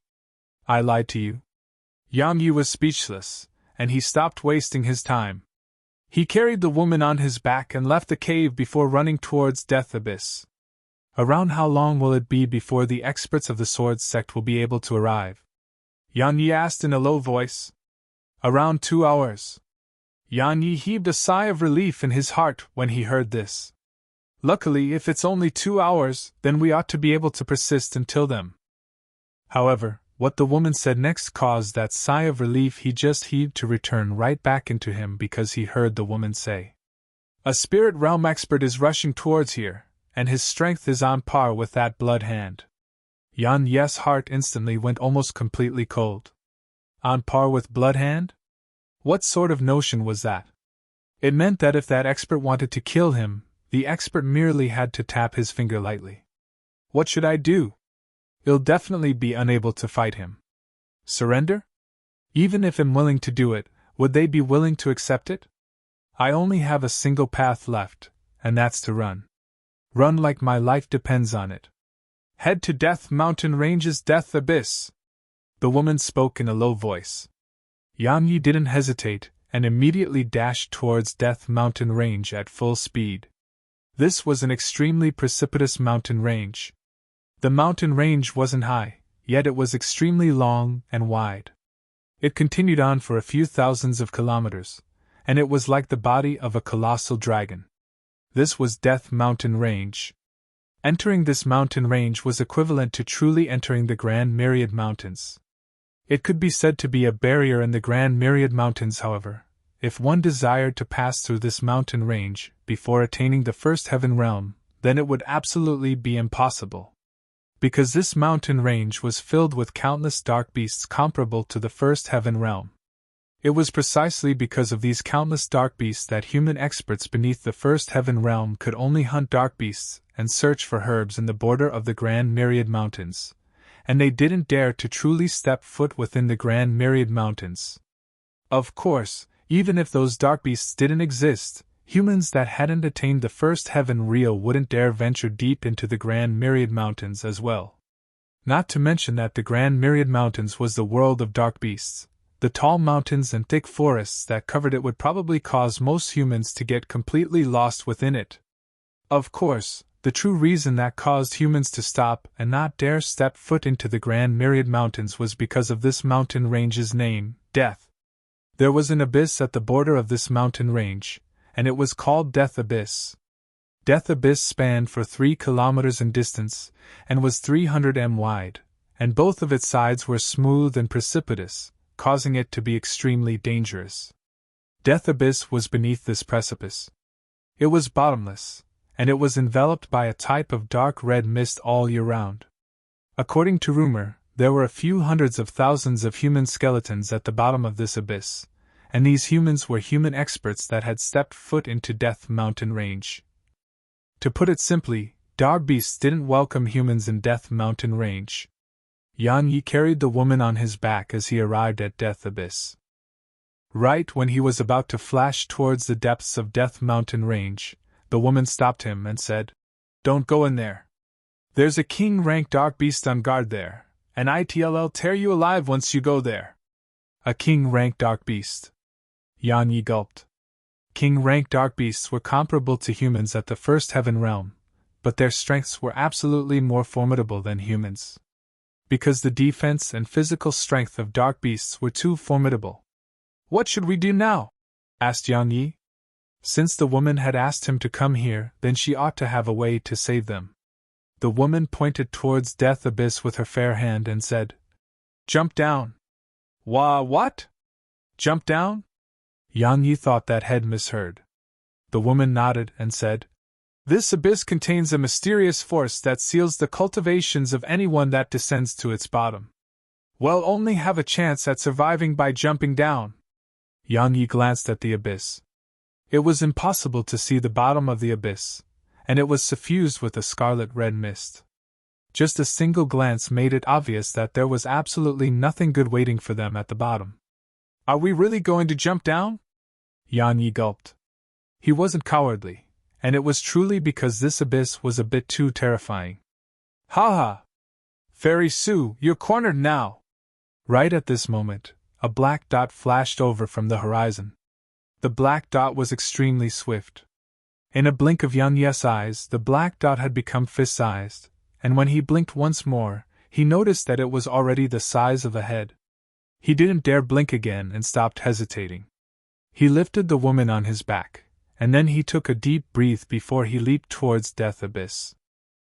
I lied to you. Yang Yi was speechless, and he stopped wasting his time. He carried the woman on his back and left the cave before running towards Death Abyss. Around how long will it be before the experts of the Sword Sect will be able to arrive? Yang Yi asked in a low voice. Around 2 hours. Yang Yi heaved a sigh of relief in his heart when he heard this. Luckily, if it's only 2 hours, then we ought to be able to persist until then. However, what the woman said next caused that sigh of relief he just heaved to return right back into him because he heard the woman say, "A spirit realm expert is rushing towards here, and his strength is on par with that blood hand." Yang Yi's heart instantly went almost completely cold. On par with blood hand? What sort of notion was that? It meant that if that expert wanted to kill him, the expert merely had to tap his finger lightly. What should I do? I'll definitely be unable to fight him. Surrender? Even if I'm willing to do it, would they be willing to accept it? I only have a single path left, and that's to run. Run like my life depends on it. Head to Death Mountain Range's Death Abyss. The woman spoke in a low voice. Yang Yi didn't hesitate, and immediately dashed towards Death Mountain Range at full speed. This was an extremely precipitous mountain range. The mountain range wasn't high, yet it was extremely long and wide. It continued on for a few thousands of kilometers, and it was like the body of a colossal dragon. This was Death Mountain Range. Entering this mountain range was equivalent to truly entering the Grand Myriad Mountains. It could be said to be a barrier in the Grand Myriad Mountains, however. If one desired to pass through this mountain range before attaining the First Heaven Realm, then it would absolutely be impossible. Because this mountain range was filled with countless dark beasts comparable to the First Heaven Realm. It was precisely because of these countless dark beasts that human experts beneath the First Heaven Realm could only hunt dark beasts and search for herbs in the border of the Grand Myriad Mountains, and they didn't dare to truly step foot within the Grand Myriad Mountains. Of course, even if those dark beasts didn't exist, humans that hadn't attained the First Heaven Real wouldn't dare venture deep into the Grand Myriad Mountains as well. Not to mention that the Grand Myriad Mountains was the world of dark beasts. The tall mountains and thick forests that covered it would probably cause most humans to get completely lost within it. Of course, the true reason that caused humans to stop and not dare step foot into the Grand Myriad Mountains was because of this mountain range's name, Death. There was an abyss at the border of this mountain range, and it was called Death Abyss. Death Abyss spanned for 3 kilometers in distance, and was 300 m wide, and both of its sides were smooth and precipitous, causing it to be extremely dangerous. Death Abyss was beneath this precipice. It was bottomless, and it was enveloped by a type of dark red mist all year round. According to rumor, there were a few hundreds of thousands of human skeletons at the bottom of this abyss, and these humans were human experts that had stepped foot into Death Mountain Range, To put it simply, dark beasts didn't welcome humans in Death Mountain Range. Yan Yi carried the woman on his back as he arrived at Death Abyss. Right when he was about to flash towards the depths of Death Mountain Range, the woman stopped him and said, "Don't go in there. There's a king-rank dark beast on guard there, and it'll tear you alive once you go there." A king-rank dark beast. Yan Yi gulped. King-rank dark beasts were comparable to humans at the first heaven realm, but their strengths were absolutely more formidable than humans. Because the defense and physical strength of dark beasts were too formidable. "What should we do now?" asked Yan Yi. Since the woman had asked him to come here, then she ought to have a way to save them. The woman pointed towards Death Abyss with her fair hand and said, "Jump down." What? Jump down?" Yan Yi thought that had misheard. The woman nodded and said, "This abyss contains a mysterious force that seals the cultivations of anyone that descends to its bottom. We'll only have a chance at surviving by jumping down." Yan Yi glanced at the abyss. It was impossible to see the bottom of the abyss, and it was suffused with a scarlet-red mist. Just a single glance made it obvious that there was absolutely nothing good waiting for them at the bottom. "Are we really going to jump down?" Yan Yi gulped. He wasn't cowardly, and it was truly because this abyss was a bit too terrifying. "Ha ha! Fairy Sue, you're cornered now!" Right at this moment, a black dot flashed over from the horizon. The black dot was extremely swift. In a blink of Yan Yi's eyes, the black dot had become fist-sized, and when he blinked once more, he noticed that it was already the size of a head. He didn't dare blink again and stopped hesitating. He lifted the woman on his back, and then he took a deep breath before he leaped towards Death Abyss.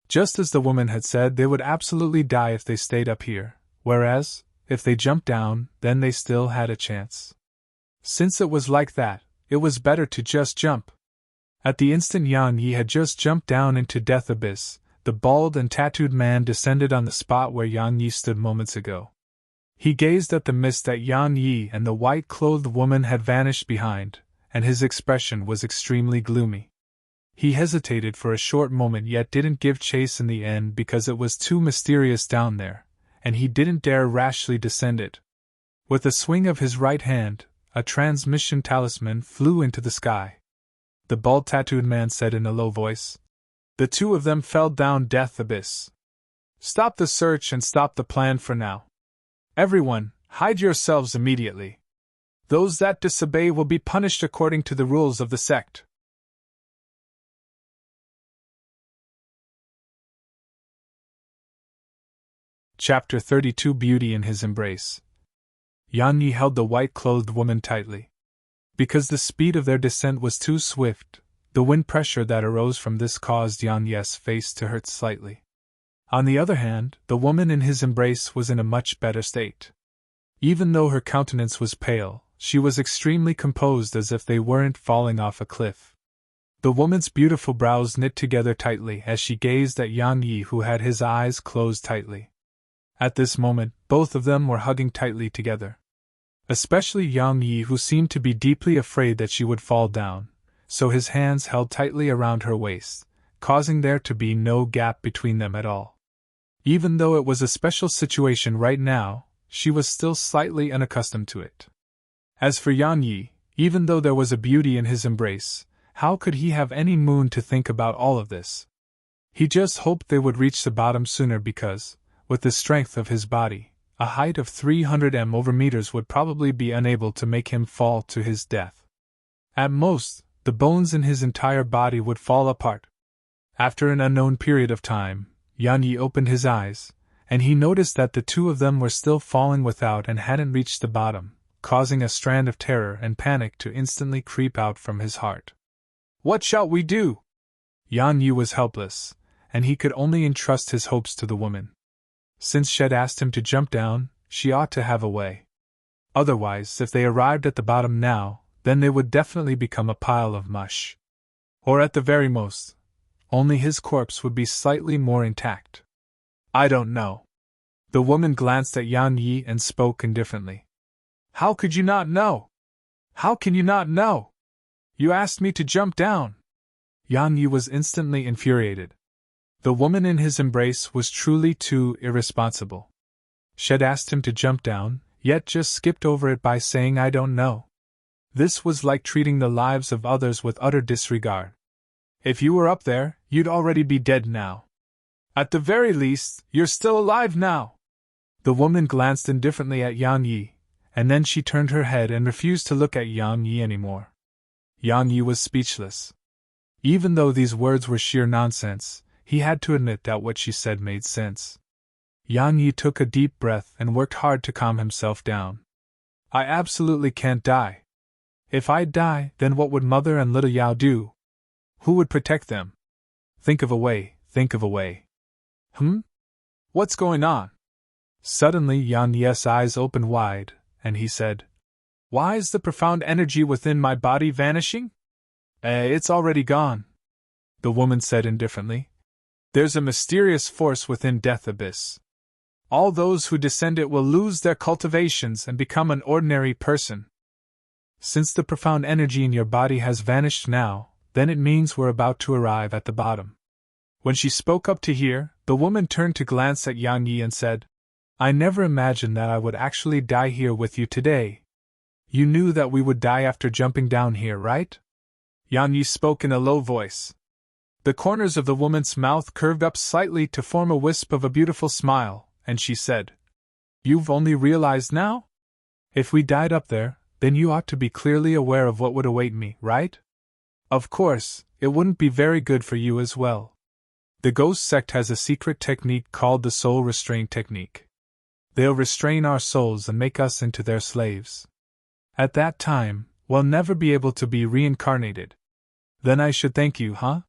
Just as the woman had said, they would absolutely die if they stayed up here, whereas, if they jumped down, then they still had a chance. Since it was like that, it was better to just jump. At the instant Yan Yi had just jumped down into Death Abyss, the bald and tattooed man descended on the spot where Yan Yi stood moments ago. He gazed at the mist that Yan Yi and the white-clothed woman had vanished behind, and his expression was extremely gloomy. He hesitated for a short moment yet didn't give chase in the end because it was too mysterious down there, and he didn't dare rashly descend it. With a swing of his right hand, a transmission talisman flew into the sky. The bald tattooed man said in a low voice, "The two of them fell down Death Abyss. Stop the search and stop the plan for now. Everyone, hide yourselves immediately. Those that disobey will be punished according to the rules of the sect." Chapter 32 Beauty in His Embrace. Yan Yi held the white-clothed woman tightly. Because the speed of their descent was too swift, the wind pressure that arose from this caused Yan Yi's face to hurt slightly. On the other hand, the woman in his embrace was in a much better state. Even though her countenance was pale, she was extremely composed as if they weren't falling off a cliff. The woman's beautiful brows knit together tightly as she gazed at Yan Yi, who had his eyes closed tightly. At this moment, both of them were hugging tightly together. Especially Yan Yi, who seemed to be deeply afraid that she would fall down, so his hands held tightly around her waist, causing there to be no gap between them at all. Even though it was a special situation right now, she was still slightly unaccustomed to it. As for Yan Yi, even though there was a beauty in his embrace, how could he have any moon to think about all of this? He just hoped they would reach the bottom sooner because, with the strength of his body, a height of 300 meters would probably be unable to make him fall to his death. At most, the bones in his entire body would fall apart. After an unknown period of time, Yan Yi opened his eyes, and he noticed that the two of them were still falling without and hadn't reached the bottom, causing a strand of terror and panic to instantly creep out from his heart. "What shall we do?" Yan Yi was helpless, and he could only entrust his hopes to the woman. Since she had asked him to jump down, she ought to have a way. Otherwise, if they arrived at the bottom now, then they would definitely become a pile of mush. Or at the very most, only his corpse would be slightly more intact. "I don't know." The woman glanced at Yan Yi and spoke indifferently. "How could you not know? How can you not know? You asked me to jump down." Yan Yi was instantly infuriated. The woman in his embrace was truly too irresponsible. She'd asked him to jump down, yet just skipped over it by saying I don't know. This was like treating the lives of others with utter disregard. If you were up there, you'd already be dead now. At the very least, you're still alive now. The woman glanced indifferently at Yan Yi, and then she turned her head and refused to look at Yan Yi anymore. Yan Yi was speechless. Even though these words were sheer nonsense, he had to admit that what she said made sense. Yan Yi took a deep breath and worked hard to calm himself down. I absolutely can't die. If I die, then what would Mother and little Yao do? Who would protect them? Think of a way, think of a way. What's going on? Suddenly Yan Yi's eyes opened wide, and he said, Why is the profound energy within my body vanishing? It's already gone. The woman said indifferently. There's a mysterious force within Death Abyss. All those who descend it will lose their cultivations and become an ordinary person. Since the profound energy in your body has vanished now, then it means we're about to arrive at the bottom. When she spoke up to hear, the woman turned to glance at Yan Yi and said, I never imagined that I would actually die here with you today. You knew that we would die after jumping down here, right? Yan Yi spoke in a low voice. The corners of the woman's mouth curved up slightly to form a wisp of a beautiful smile, and she said, You've only realized now? If we died up there, then you ought to be clearly aware of what would await me, right? Of course, it wouldn't be very good for you as well. The ghost sect has a secret technique called the soul restraint technique. They'll restrain our souls and make us into their slaves. At that time, we'll never be able to be reincarnated. Then I should thank you, huh?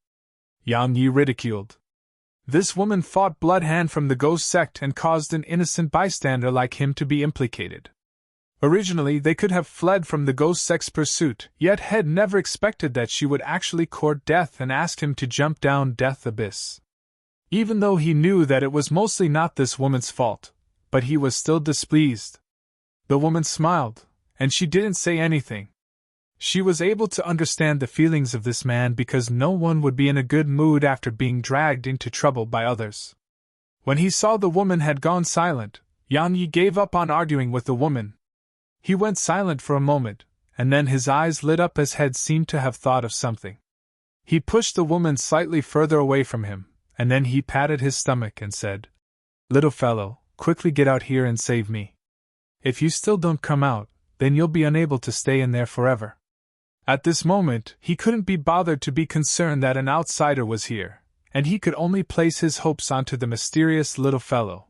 Yan Yi ridiculed. This woman fought Blood Hand from the ghost sect and caused an innocent bystander like him to be implicated. Originally, they could have fled from the ghost sect's pursuit, yet had never expected that she would actually court Death and ask him to jump down Death Abyss. Even though he knew that it was mostly not this woman's fault, but he was still displeased. The woman smiled, and she didn't say anything. She was able to understand the feelings of this man because no one would be in a good mood after being dragged into trouble by others. When he saw the woman had gone silent, Yan Yi gave up on arguing with the woman. He went silent for a moment, and then his eyes lit up as head seemed to have thought of something. He pushed the woman slightly further away from him, and then he patted his stomach and said, Little fellow, quickly get out here and save me. If you still don't come out, then you'll be unable to stay in there forever. At this moment, he couldn't be bothered to be concerned that an outsider was here, and he could only place his hopes onto the mysterious little fellow.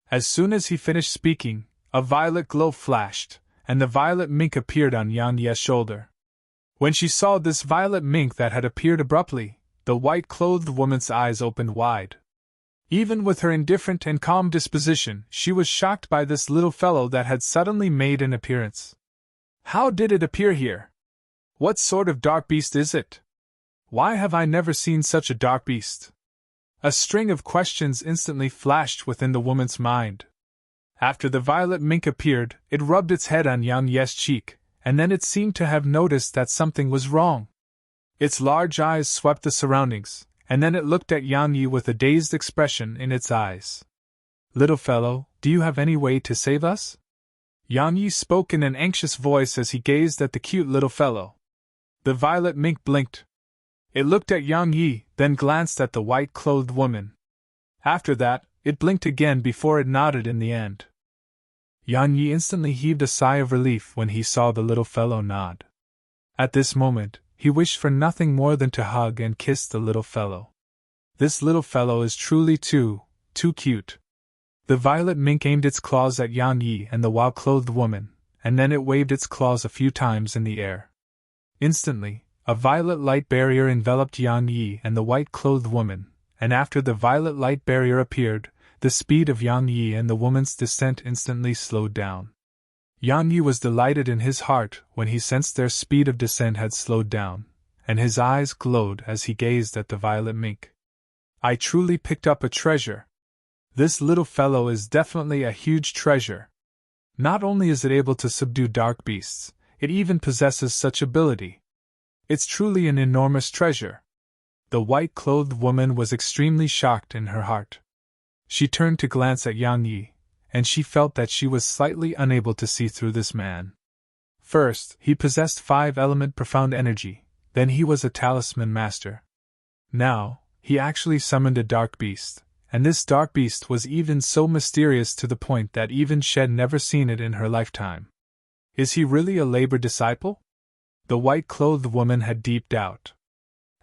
As soon as he finished speaking, a violet glow flashed, and the violet mink appeared on Yan Yi's shoulder. When she saw this violet mink that had appeared abruptly, the white-clothed woman's eyes opened wide. Even with her indifferent and calm disposition, she was shocked by this little fellow that had suddenly made an appearance. How did it appear here? What sort of dark beast is it? Why have I never seen such a dark beast? A string of questions instantly flashed within the woman's mind. After the violet mink appeared, it rubbed its head on Yan Yi's cheek, and then it seemed to have noticed that something was wrong. Its large eyes swept the surroundings, and then it looked at Yan Yi with a dazed expression in its eyes. Little fellow, do you have any way to save us? Yan Yi spoke in an anxious voice as he gazed at the cute little fellow. The violet mink blinked. It looked at Yan Yi, then glanced at the white-clothed woman. After that, it blinked again before it nodded in the end. Yan Yi instantly heaved a sigh of relief when he saw the little fellow nod. At this moment, he wished for nothing more than to hug and kiss the little fellow. This little fellow is truly too cute. The violet mink aimed its claws at Yan Yi and the white-clothed woman, and then it waved its claws a few times in the air. Instantly, a violet light barrier enveloped Yan Yi and the white-clothed woman, and after the violet light barrier appeared, the speed of Yan Yi and the woman's descent instantly slowed down. Yan Yi was delighted in his heart when he sensed their speed of descent had slowed down, and his eyes glowed as he gazed at the violet mink. I truly picked up a treasure. This little fellow is definitely a huge treasure. Not only is it able to subdue dark beasts, it even possesses such ability. It's truly an enormous treasure. The white-clothed woman was extremely shocked in her heart. She turned to glance at Yang Yi, and she felt that she was slightly unable to see through this man. First, he possessed 5-element profound energy, then he was a talisman master. Now, he actually summoned a dark beast, and this dark beast was even so mysterious to the point that even she'd never seen it in her lifetime. Is he really a labor disciple? The white-clothed woman had deep doubt.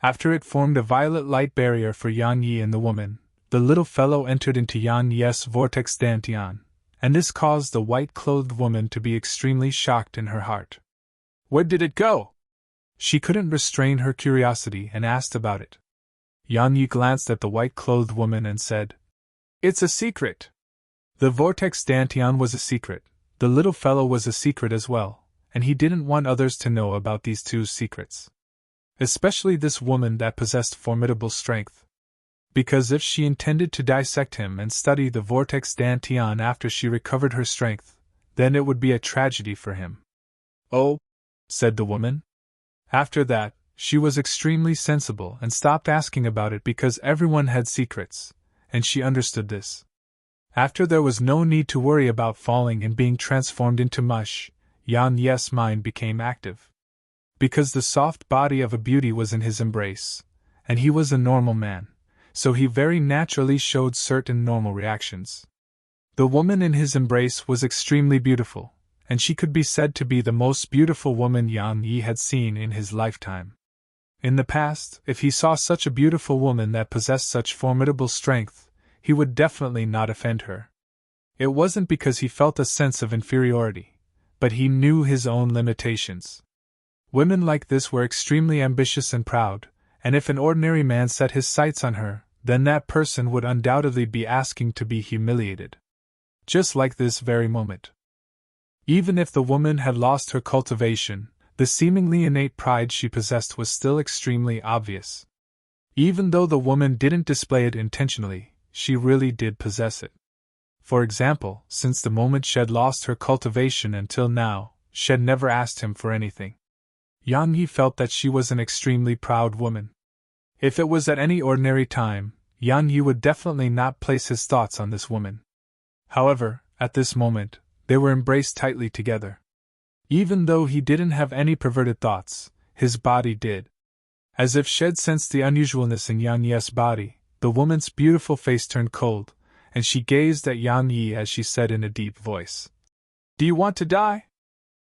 After it formed a violet light barrier for Yan Yi and the woman, the little fellow entered into Yan Yi's vortex dantian, and this caused the white-clothed woman to be extremely shocked in her heart. Where did it go? She couldn't restrain her curiosity and asked about it. Yan Yi glanced at the white-clothed woman and said, "It's a secret." The vortex dantian was a secret, the little fellow was a secret as well, and he didn't want others to know about these two secrets. Especially this woman that possessed formidable strength. Because if she intended to dissect him and study the vortex dantian after she recovered her strength, then it would be a tragedy for him. "Oh," said the woman. After that, she was extremely sensible and stopped asking about it because everyone had secrets, and she understood this. After there was no need to worry about falling and being transformed into mush, Yan Yi's mind became active. Because the soft body of a beauty was in his embrace, and he was a normal man, so he very naturally showed certain normal reactions. The woman in his embrace was extremely beautiful, and she could be said to be the most beautiful woman Yan Yi had seen in his lifetime. In the past, if he saw such a beautiful woman that possessed such formidable strength, he would definitely not offend her. It wasn't because he felt a sense of inferiority, but he knew his own limitations. Women like this were extremely ambitious and proud, and if an ordinary man set his sights on her, then that person would undoubtedly be asking to be humiliated. Just like this very moment. Even if the woman had lost her cultivation, the seemingly innate pride she possessed was still extremely obvious. Even though the woman didn't display it intentionally, she really did possess it. For example, since the moment she'd lost her cultivation until now, she'd never asked him for anything. Yan Yi felt that she was an extremely proud woman. If it was at any ordinary time, Yan Yi would definitely not place his thoughts on this woman. However, at this moment, they were embraced tightly together. Even though he didn't have any perverted thoughts, his body did. As if she'd sensed the unusualness in Yan Yi's body, the woman's beautiful face turned cold, and she gazed at Yan Yi as she said in a deep voice, "Do you want to die?"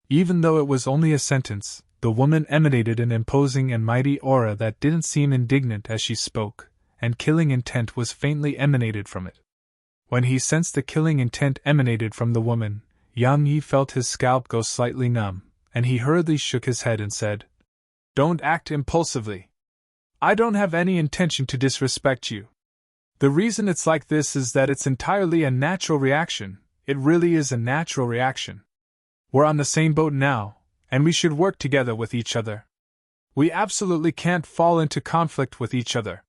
Even though it was only a sentence, the woman emanated an imposing and mighty aura that didn't seem indignant as she spoke, and killing intent was faintly emanated from it. When he sensed the killing intent emanated from the woman, Yan Yi felt his scalp go slightly numb, and he hurriedly shook his head and said, "Don't act impulsively. I don't have any intention to disrespect you. The reason it's like this is that it's entirely a natural reaction. It really is a natural reaction. We're on the same boat now, and we should work together with each other. We absolutely can't fall into conflict with each other."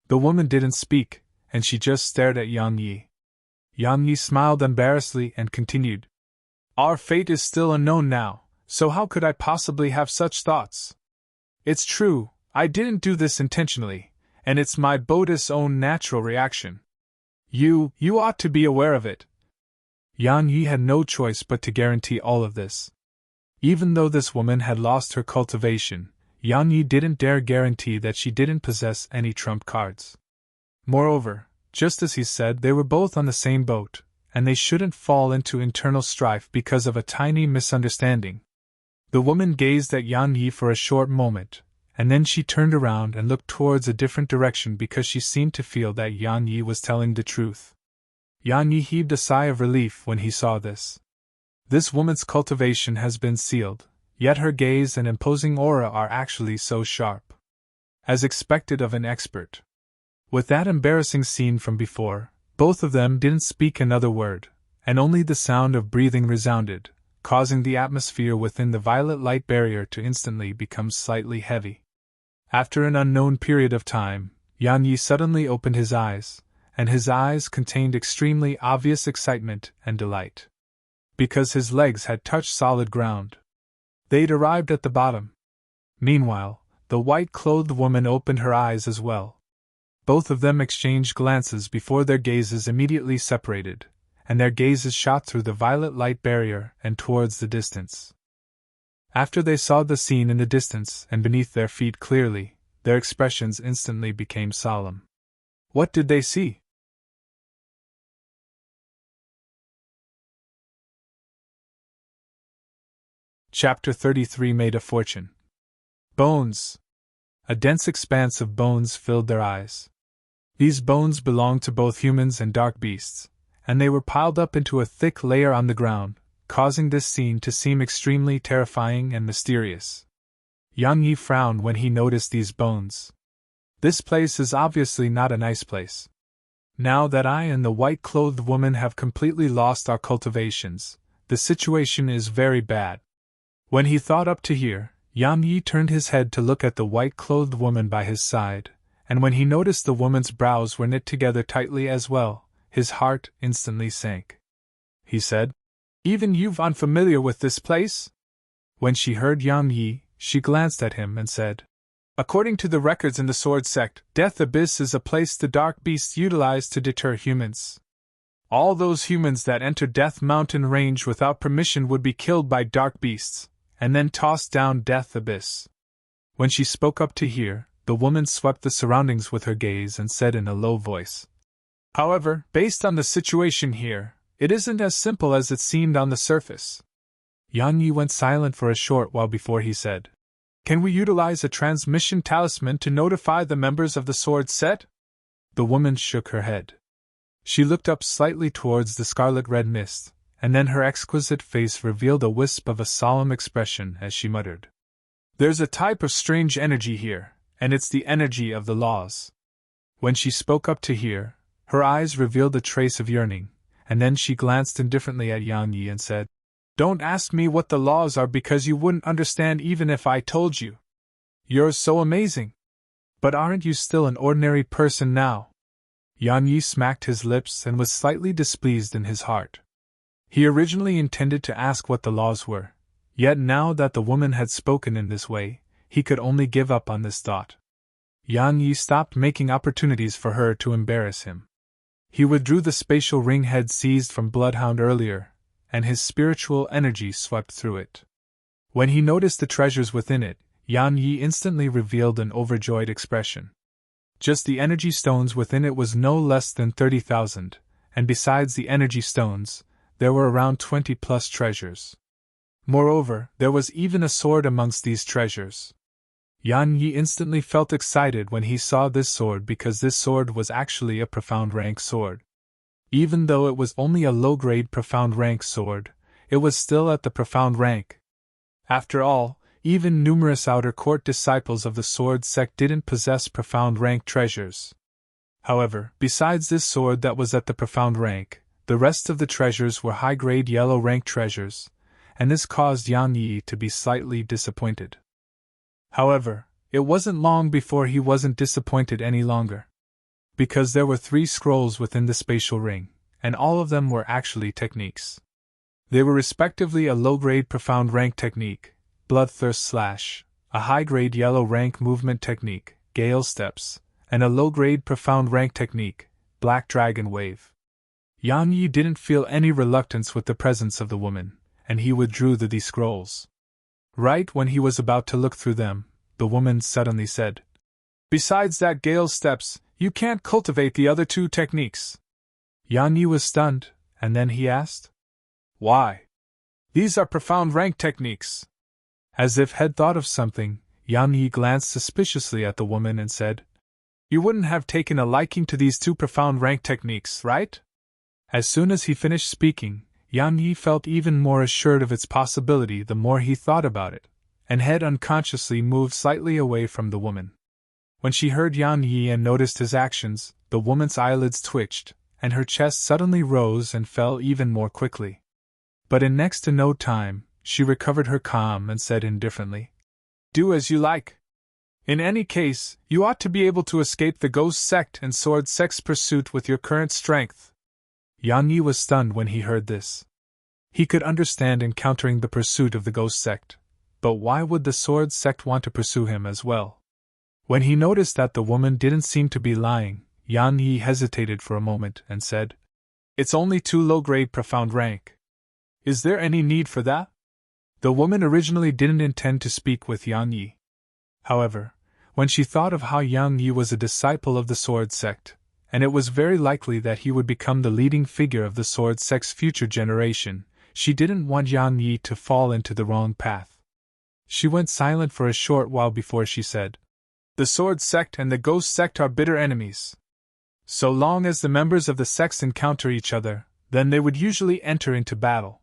The woman didn't speak, and she just stared at Yan Yi. Yan Yi smiled embarrassedly and continued, "Our fate is still unknown now, so how could I possibly have such thoughts? It's true, I didn't do this intentionally, and it's my boat's own natural reaction. You ought to be aware of it." Yan Yi had no choice but to guarantee all of this. Even though this woman had lost her cultivation, Yan Yi didn't dare guarantee that she didn't possess any trump cards. Moreover, just as he said, they were both on the same boat, and they shouldn't fall into internal strife because of a tiny misunderstanding. The woman gazed at Yan Yi for a short moment, and then she turned around and looked towards a different direction because she seemed to feel that Yan Yi was telling the truth. Yan Yi heaved a sigh of relief when he saw this. This woman's cultivation has been sealed, yet her gaze and imposing aura are actually so sharp. As expected of an expert. With that embarrassing scene from before, both of them didn't speak another word, and only the sound of breathing resounded, causing the atmosphere within the violet light barrier to instantly become slightly heavy. After an unknown period of time, Yan Yi suddenly opened his eyes, and his eyes contained extremely obvious excitement and delight. Because his legs had touched solid ground. They'd arrived at the bottom. Meanwhile, the white-clothed woman opened her eyes as well. Both of them exchanged glances before their gazes immediately separated, and their gazes shot through the violet light barrier and towards the distance. After they saw the scene in the distance and beneath their feet clearly, their expressions instantly became solemn. What did they see? Chapter 33 Made a Fortune. Bones. A dense expanse of bones filled their eyes. These bones belonged to both humans and dark beasts, and they were piled up into a thick layer on the ground, causing this scene to seem extremely terrifying and mysterious. Yang Yi frowned when he noticed these bones. This place is obviously not a nice place. Now that I and the white-clothed woman have completely lost our cultivations, the situation is very bad. When he thought up to here, Yang Yi turned his head to look at the white-clothed woman by his side, and when he noticed the woman's brows were knit together tightly as well, his heart instantly sank. He said, "Even you're unfamiliar with this place?" When she heard Yang Yi, she glanced at him and said, "According to the records in the Sword Sect, Death Abyss is a place the dark beasts utilize to deter humans. All those humans that enter Death Mountain range without permission would be killed by dark beasts, and then tossed down Death Abyss." When she spoke up to hear, the woman swept the surroundings with her gaze and said in a low voice, "However, based on the situation here, it isn't as simple as it seemed on the surface." Yang Yi went silent for a short while before he said, "Can we utilize a transmission talisman to notify the members of the Sword Set?" The woman shook her head. She looked up slightly towards the scarlet-red mist, and then her exquisite face revealed a wisp of a solemn expression as she muttered, "There's a type of strange energy here, and it's the energy of the laws." When she spoke up to hear, her eyes revealed a trace of yearning, and then she glanced indifferently at Yang Yi and said, "Don't ask me what the laws are because you wouldn't understand even if I told you. You're so amazing. But aren't you still an ordinary person now?" Yang Yi smacked his lips and was slightly displeased in his heart. He originally intended to ask what the laws were, yet now that the woman had spoken in this way, he could only give up on this thought. Yang Yi stopped making opportunities for her to embarrass him. He withdrew the spatial ring head seized from Bloodhound earlier, and his spiritual energy swept through it. When he noticed the treasures within it, Yang Yi instantly revealed an overjoyed expression. Just the energy stones within it was no less than 30,000, and besides the energy stones, there were around 20+ treasures. Moreover, there was even a sword amongst these treasures. Yang Yi instantly felt excited when he saw this sword because this sword was actually a profound rank sword. Even though it was only a low-grade profound rank sword, it was still at the profound rank. After all, even numerous outer court disciples of the Sword Sect didn't possess profound rank treasures. However, besides this sword that was at the profound rank, the rest of the treasures were high-grade yellow rank treasures, and this caused Yang Yi to be slightly disappointed. However, it wasn't long before he wasn't disappointed any longer. Because there were 3 scrolls within the spatial ring, and all of them were actually techniques. They were respectively a low-grade profound rank technique, Bloodthirst Slash, a high-grade yellow rank movement technique, Gale Steps, and a low-grade profound rank technique, Black Dragon Wave. Yang Yi didn't feel any reluctance with the presence of the woman, and he withdrew the scrolls. Right when he was about to look through them, the woman suddenly said, "Besides that Gale Steps, you can't cultivate the other 2 techniques." Yang Yi was stunned, and then he asked, "Why? These are profound rank techniques." As if had thought of something, Yang Yi glanced suspiciously at the woman and said, "You wouldn't have taken a liking to these 2 profound rank techniques, right?" As soon as he finished speaking, Yang Yi felt even more assured of its possibility the more he thought about it, and head unconsciously moved slightly away from the woman. When she heard Yang Yi and noticed his actions, the woman's eyelids twitched, and her chest suddenly rose and fell even more quickly. But in next to no time, she recovered her calm and said indifferently, "Do as you like. In any case, you ought to be able to escape the Ghost Sect and Sword Sect's pursuit with your current strength." Yang Yi was stunned when he heard this. He could understand encountering the pursuit of the Ghost Sect, but why would the sword sect want to pursue him as well? When he noticed that the woman didn't seem to be lying, Yan Yi hesitated for a moment and said, "It's only too low-grade profound rank. Is there any need for that?" The woman originally didn't intend to speak with Yan Yi. However, when she thought of how Yan Yi was a disciple of the sword sect, and it was very likely that he would become the leading figure of the sword sect's future generation, she didn't want Yan Yi to fall into the wrong path. She went silent for a short while before she said, "The sword sect and the ghost sect are bitter enemies. So long as the members of the sects encounter each other, then they would usually enter into battle.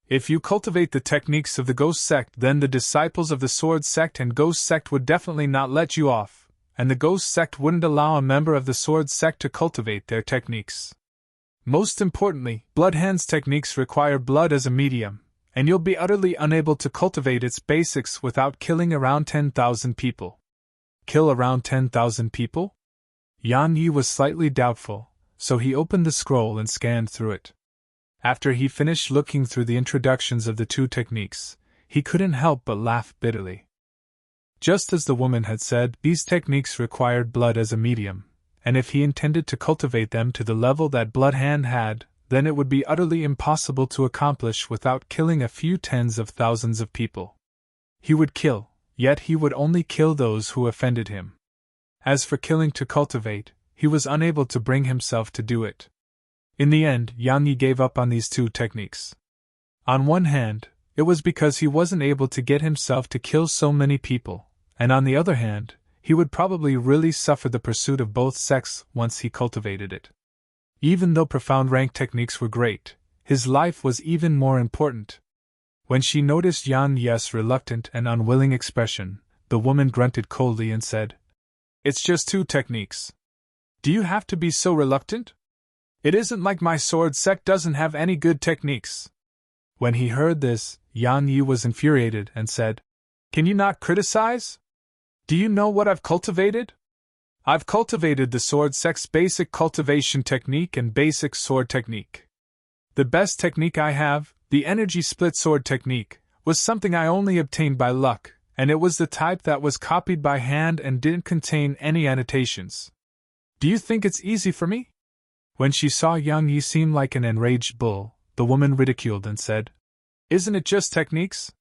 If you cultivate the techniques of the ghost sect, then the disciples of the sword sect and ghost sect would definitely not let you off, and the ghost sect wouldn't allow a member of the sword sect to cultivate their techniques. Most importantly, Bloodhand's techniques require blood as a medium, and you'll be utterly unable to cultivate its basics without killing around 10,000 people." Kill around 10,000 people? Yan Yi was slightly doubtful, so he opened the scroll and scanned through it. After he finished looking through the introductions of the two techniques, he couldn't help but laugh bitterly. Just as the woman had said, these techniques required blood as a medium, and if he intended to cultivate them to the level that Bloodhand had, then it would be utterly impossible to accomplish without killing a few tens of thousands of people. He would kill, yet he would only kill those who offended him. As for killing to cultivate, he was unable to bring himself to do it. In the end, Yan Yi gave up on these two techniques. On one hand, it was because he wasn't able to get himself to kill so many people, and on the other hand, he would probably really suffer the pursuit of both sects once he cultivated it. Even though profound rank techniques were great, his life was even more important. When she noticed Yan Yi's reluctant and unwilling expression, the woman grunted coldly and said, "It's just two techniques. Do you have to be so reluctant? It isn't like my sword sect doesn't have any good techniques." When he heard this, Yan Yi was infuriated and said, "Can you not criticize? Do you know what I've cultivated? I've cultivated the sword sect's basic cultivation technique and basic sword technique. The best technique I have, the energy split sword technique, was something I only obtained by luck, and it was the type that was copied by hand and didn't contain any annotations. Do you think it's easy for me?" When she saw Yang Yi seem like an enraged bull, the woman ridiculed and said, "Isn't it just techniques?"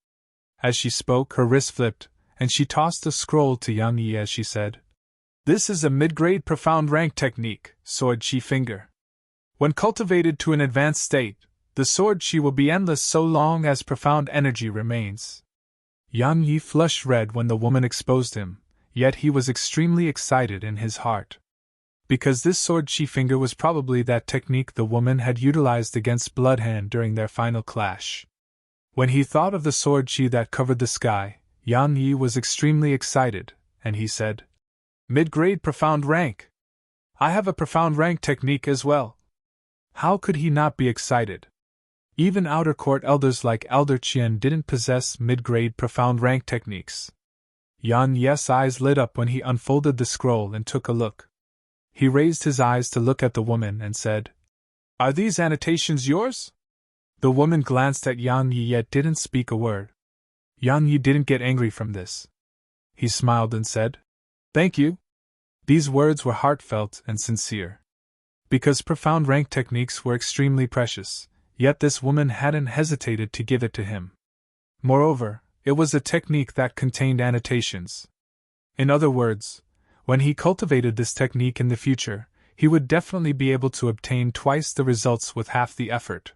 As she spoke, her wrist flipped, and she tossed a scroll to Yang Yi as she said, "This is a mid-grade profound rank technique, Sword Chi Finger. When cultivated to an advanced state, the Sword Chi will be endless so long as profound energy remains." Yang Yi flushed red when the woman exposed him, yet he was extremely excited in his heart. Because this Sword Chi Finger was probably that technique the woman had utilized against Bloodhand during their final clash. When he thought of the Sword Chi that covered the sky, Yang Yi was extremely excited, and he said, "Mid-grade profound rank. I have a profound rank technique as well." How could he not be excited? Even outer court elders like Elder Qian didn't possess mid-grade profound rank techniques. Yan Yi's eyes lit up when he unfolded the scroll and took a look. He raised his eyes to look at the woman and said, "Are these annotations yours?" The woman glanced at Yang Yi yet didn't speak a word. Yang Yi didn't get angry from this. He smiled and said, "Thank you." These words were heartfelt and sincere. Because profound rank techniques were extremely precious, yet this woman hadn't hesitated to give it to him. Moreover, it was a technique that contained annotations. In other words, when he cultivated this technique in the future, he would definitely be able to obtain twice the results with half the effort.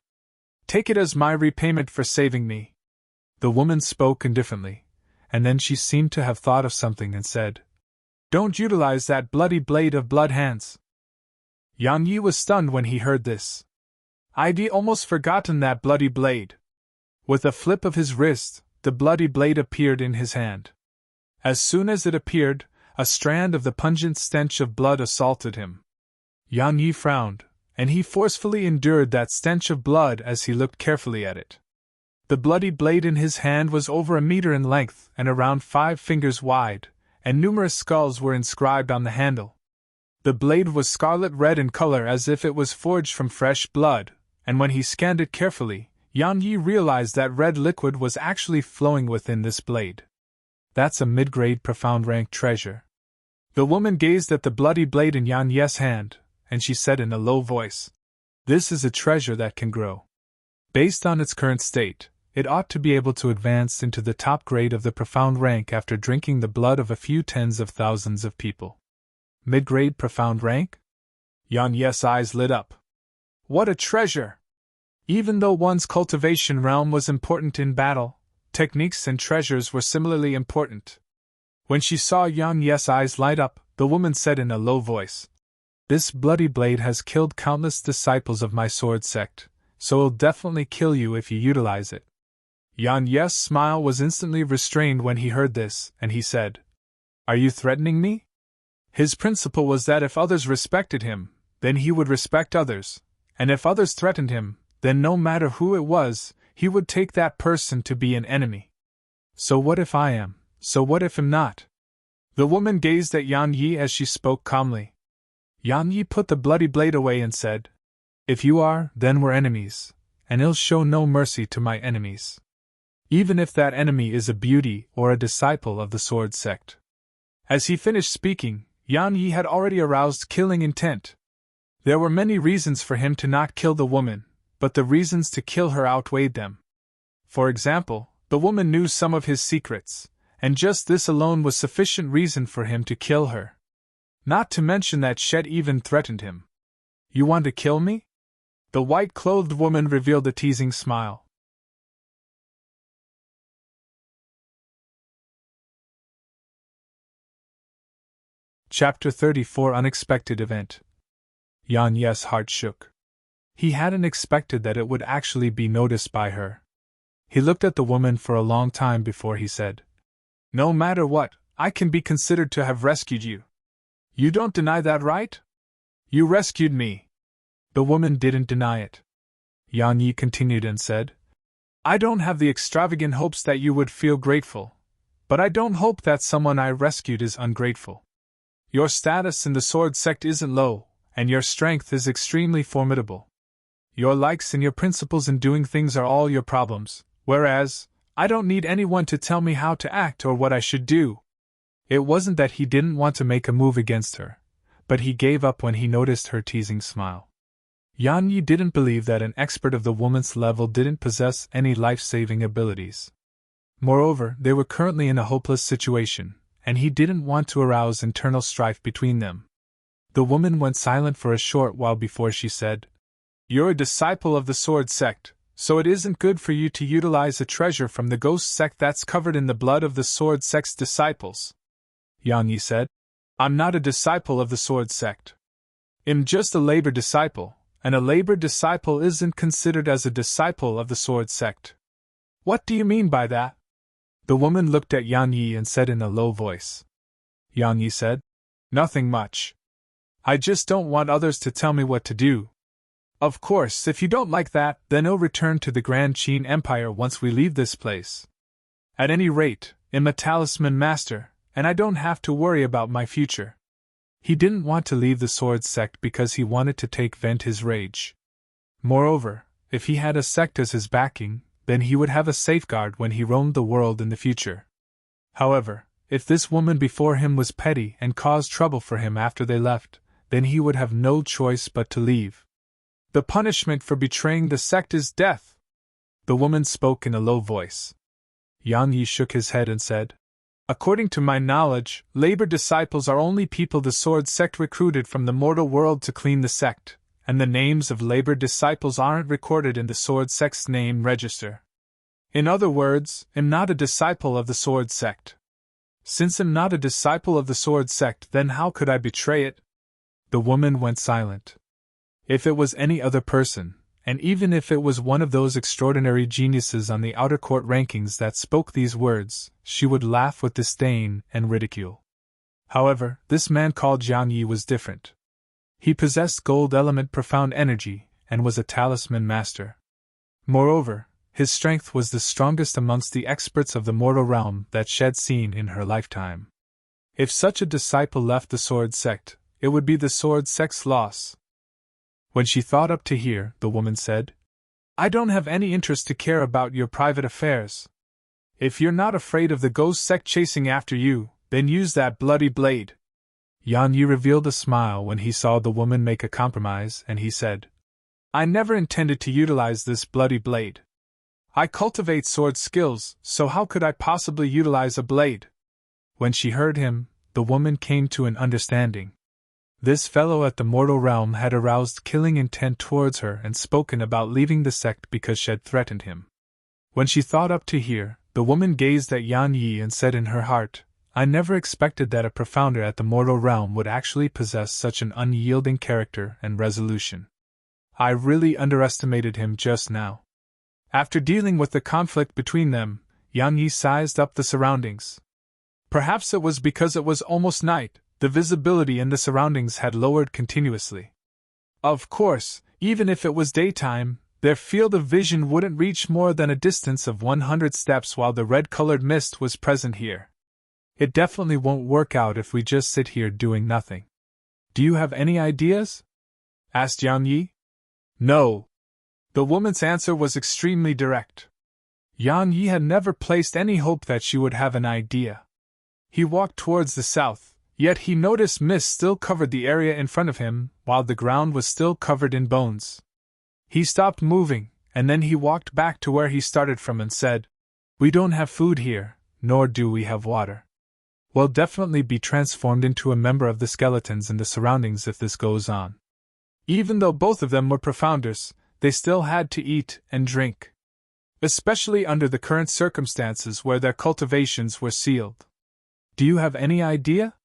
"Take it as my repayment for saving me." The woman spoke indifferently, and then she seemed to have thought of something and said, "Don't utilize that bloody blade of Bloodhand's." Yang Yi was stunned when he heard this. "I'd almost forgotten that bloody blade." With a flip of his wrist, the bloody blade appeared in his hand. As soon as it appeared, a strand of the pungent stench of blood assaulted him. Yang Yi frowned, and he forcefully endured that stench of blood as he looked carefully at it. The bloody blade in his hand was over a meter in length and around 5 fingers wide, and numerous skulls were inscribed on the handle. The blade was scarlet red in color as if it was forged from fresh blood, and when he scanned it carefully, Yang Yi realized that red liquid was actually flowing within this blade. That's a mid-grade profound rank treasure. The woman gazed at the bloody blade in Yan Ye's hand, and she said in a low voice, "This is a treasure that can grow. Based on its current state, it ought to be able to advance into the top grade of the profound rank after drinking the blood of a few tens of thousands of people." Mid-grade profound rank? Yan Ye's eyes lit up. What a treasure! Even though one's cultivation realm was important in battle, techniques and treasures were similarly important. When she saw Yan Ye's eyes light up, the woman said in a low voice, "This bloody blade has killed countless disciples of my sword sect, so it'll definitely kill you if you utilize it." Yan Ye's smile was instantly restrained when he heard this, and he said, "Are you threatening me?" His principle was that if others respected him, then he would respect others, and if others threatened him, then no matter who it was, he would take that person to be an enemy. So what if I am? So what if I'm not? The woman gazed at Yan Yi as she spoke calmly. Yan Yi put the bloody blade away and said, "If you are, then we're enemies, and I'll show no mercy to my enemies. Even if that enemy is a beauty or a disciple of the sword sect." As he finished speaking, Yan Yi had already aroused killing intent. There were many reasons for him to not kill the woman, but the reasons to kill her outweighed them. For example, the woman knew some of his secrets, and just this alone was sufficient reason for him to kill her. Not to mention that Shet even threatened him. "You want to kill me?" The white-clothed woman revealed a teasing smile. Chapter 34 Unexpected Event. Yan Ye's heart shook. He hadn't expected that it would actually be noticed by her. He looked at the woman for a long time before he said, "No matter what, I can be considered to have rescued you. You don't deny that, right? You rescued me." The woman didn't deny it. Yan Yi continued and said, "I don't have the extravagant hopes that you would feel grateful, but I don't hope that someone I rescued is ungrateful. Your status in the sword sect isn't low, and your strength is extremely formidable. Your likes and your principles in doing things are all your problems, whereas, I don't need anyone to tell me how to act or what I should do." It wasn't that he didn't want to make a move against her, but he gave up when he noticed her teasing smile. Yan Yi didn't believe that an expert of the woman's level didn't possess any life-saving abilities. Moreover, they were currently in a hopeless situation, and he didn't want to arouse internal strife between them. The woman went silent for a short while before she said, "You're a disciple of the sword sect, so it isn't good for you to utilize a treasure from the ghost sect that's covered in the blood of the sword sect's disciples." Yang Yi said, "I'm not a disciple of the sword sect. I'm just a labor disciple, and a labor disciple isn't considered as a disciple of the sword sect." "What do you mean by that?" The woman looked at Yang Yi and said in a low voice. Yang Yi said, "Nothing much. I just don't want others to tell me what to do. Of course, if you don't like that, then I'll return to the Grand Qin Empire once we leave this place. At any rate, I'm a talisman master, and I don't have to worry about my future." He didn't want to leave the sword sect because he wanted to take vent his rage. Moreover, if he had a sect as his backing, then he would have a safeguard when he roamed the world in the future. However, if this woman before him was petty and caused trouble for him after they left, then he would have no choice but to leave. "The punishment for betraying the sect is death." The woman spoke in a low voice. Yang Yi shook his head and said, "According to my knowledge, labor disciples are only people the sword sect recruited from the mortal world to clean the sect, and the names of labor disciples aren't recorded in the sword sect's name register. In other words, I'm not a disciple of the sword sect. Since I'm not a disciple of the sword sect, then how could I betray it?" The woman went silent. If it was any other person, and even if it was one of those extraordinary geniuses on the outer court rankings that spoke these words, she would laugh with disdain and ridicule. However, this man called Yang Yi was different. He possessed gold element profound energy, and was a talisman master. Moreover, his strength was the strongest amongst the experts of the mortal realm that she'd seen in her lifetime. If such a disciple left the sword sect, it would be the sword sect's loss. When she thought up to here, the woman said, I don't have any interest to care about your private affairs. If you're not afraid of the ghost sect chasing after you, then use that bloody blade. Yan Yi revealed a smile when he saw the woman make a compromise, and he said, I never intended to utilize this bloody blade. I cultivate sword skills, so how could I possibly utilize a blade? When she heard him, the woman came to an understanding. This fellow at the mortal realm had aroused killing intent towards her and spoken about leaving the sect because she had threatened him. When she thought up to here, the woman gazed at Yan Yi and said in her heart, I never expected that a profounder at the mortal realm would actually possess such an unyielding character and resolution. I really underestimated him just now. After dealing with the conflict between them, Yan Yi sized up the surroundings. Perhaps it was because it was almost night, the visibility in the surroundings had lowered continuously. Of course, even if it was daytime, their field of vision wouldn't reach more than a distance of 100 steps while the red-colored mist was present here. It definitely won't work out if we just sit here doing nothing. Do you have any ideas? Asked Yan Yi. No. The woman's answer was extremely direct. Yan Yi had never placed any hope that she would have an idea. He walked towards the south, yet he noticed mist still covered the area in front of him, while the ground was still covered in bones. He stopped moving, and then he walked back to where he started from and said, We don't have food here, nor do we have water. We'll definitely be transformed into a member of the skeletons in the surroundings if this goes on. Even though both of them were profounders, they still had to eat and drink. Especially under the current circumstances where their cultivations were sealed. Do you have any idea?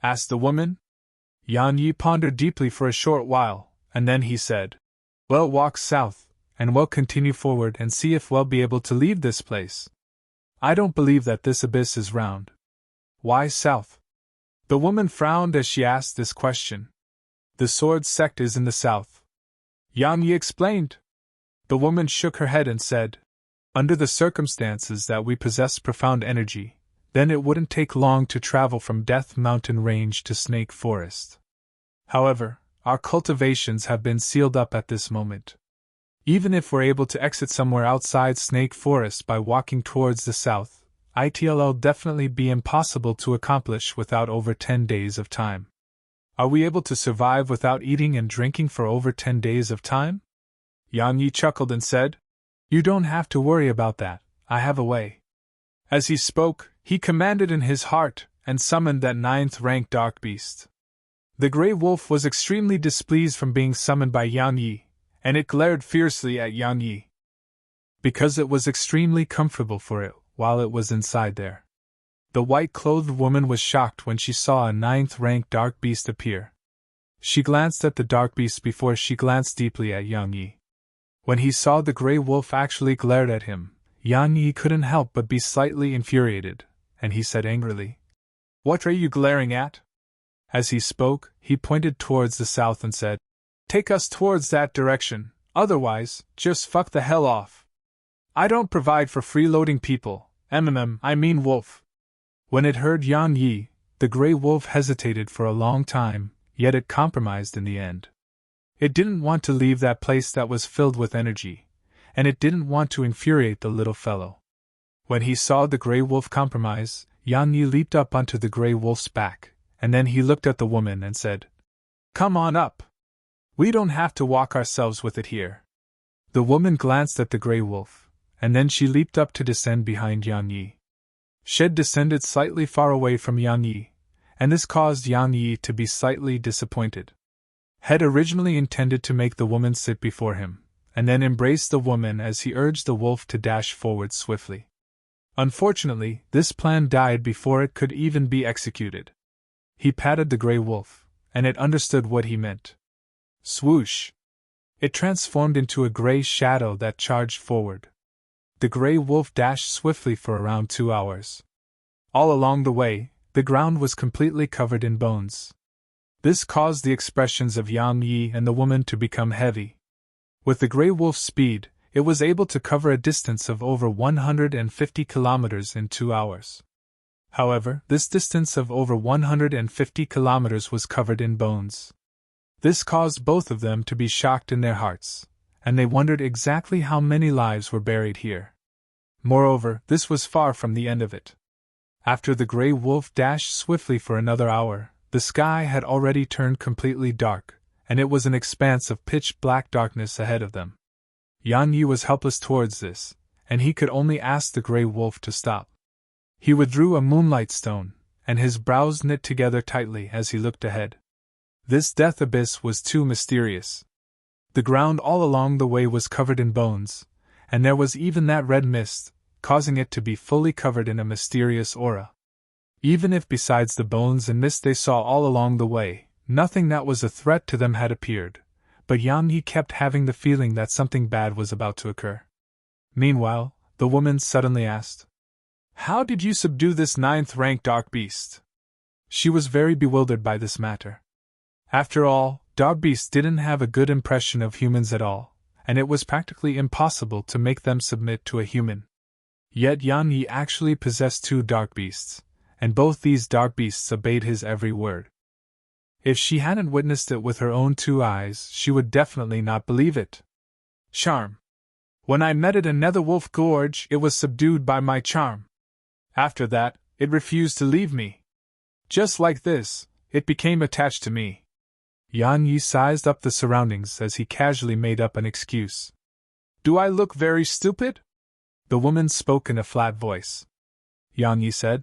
Asked the woman. Yan Yi pondered deeply for a short while, and then he said, We'll walk south, and we'll continue forward and see if we'll be able to leave this place. I don't believe that this abyss is round. Why south? The woman frowned as she asked this question. The sword sect is in the south. Yan Yi explained. The woman shook her head and said, Under the circumstances that we possess profound energy, then it wouldn't take long to travel from Death Mountain Range to Snake Forest. However, our cultivations have been sealed up at this moment. Even if we're able to exit somewhere outside Snake Forest by walking towards the south, it'll definitely be impossible to accomplish without over 10 days of time. Are we able to survive without eating and drinking for over 10 days of time? Yan Yi chuckled and said, You don't have to worry about that, I have a way. As he spoke, he commanded in his heart, and summoned that 9th-rank dark beast. The Grey Wolf was extremely displeased from being summoned by Yan Yi, and it glared fiercely at Yan Yi. Because it was extremely comfortable for it while it was inside there. The white-clothed woman was shocked when she saw a 9th-rank dark beast appear. She glanced at the dark beast before she glanced deeply at Yan Yi. When he saw the Grey Wolf actually glared at him, Yan Yi couldn't help but be slightly infuriated, and he said angrily, What are you glaring at? As he spoke, he pointed towards the south and said, Take us towards that direction, otherwise, just fuck the hell off. I don't provide for freeloading people, I mean wolf. When it heard Yan Yi, the Grey Wolf hesitated for a long time, yet it compromised in the end. It didn't want to leave that place that was filled with energy, and it didn't want to infuriate the little fellow. When he saw the Grey Wolf compromise, Yan Yi leaped up onto the Grey Wolf's back, and then he looked at the woman and said, Come on up. We don't have to walk ourselves with it here. The woman glanced at the Grey Wolf, and then she leaped up to descend behind Yan Yi. Shed descended slightly far away from Yan Yi, and this caused Yan Yi to be slightly disappointed. Had originally intended to make the woman sit before him, and then embrace the woman as he urged the wolf to dash forward swiftly. Unfortunately, this plan died before it could even be executed. He patted the Grey Wolf, and it understood what he meant. Swoosh! It transformed into a grey shadow that charged forward. The Grey Wolf dashed swiftly for around 2 hours. All along the way, the ground was completely covered in bones. This caused the expressions of Yan Yi and the woman to become heavy. With the Grey Wolf's speed, it was able to cover a distance of over 150 kilometers in 2 hours. However, this distance of over 150 kilometers was covered in bones. This caused both of them to be shocked in their hearts, and they wondered exactly how many lives were buried here. Moreover, this was far from the end of it. After the gray wolf dashed swiftly for another hour, the sky had already turned completely dark, and it was an expanse of pitch-black darkness ahead of them. Yan Yi was helpless towards this, and he could only ask the gray wolf to stop. He withdrew a moonlight stone, and his brows knit together tightly as he looked ahead. This death abyss was too mysterious. The ground all along the way was covered in bones, and there was even that red mist, causing it to be fully covered in a mysterious aura. Even if besides the bones and mist they saw all along the way, nothing that was a threat to them had appeared, but Yan Yi kept having the feeling that something bad was about to occur. Meanwhile, the woman suddenly asked, "How did you subdue this 9th-rank dark beast?" She was very bewildered by this matter. After all, dark beasts didn't have a good impression of humans at all, and it was practically impossible to make them submit to a human. Yet Yan Yi actually possessed 2 dark beasts, and both these dark beasts obeyed his every word. If she hadn't witnessed it with her own 2 eyes, she would definitely not believe it. Charm. When I met it in Netherwolf Gorge, it was subdued by my charm. After that, it refused to leave me. Just like this, it became attached to me. Yan Yi sized up the surroundings as he casually made up an excuse. Do I look very stupid? The woman spoke in a flat voice. Yan Yi said,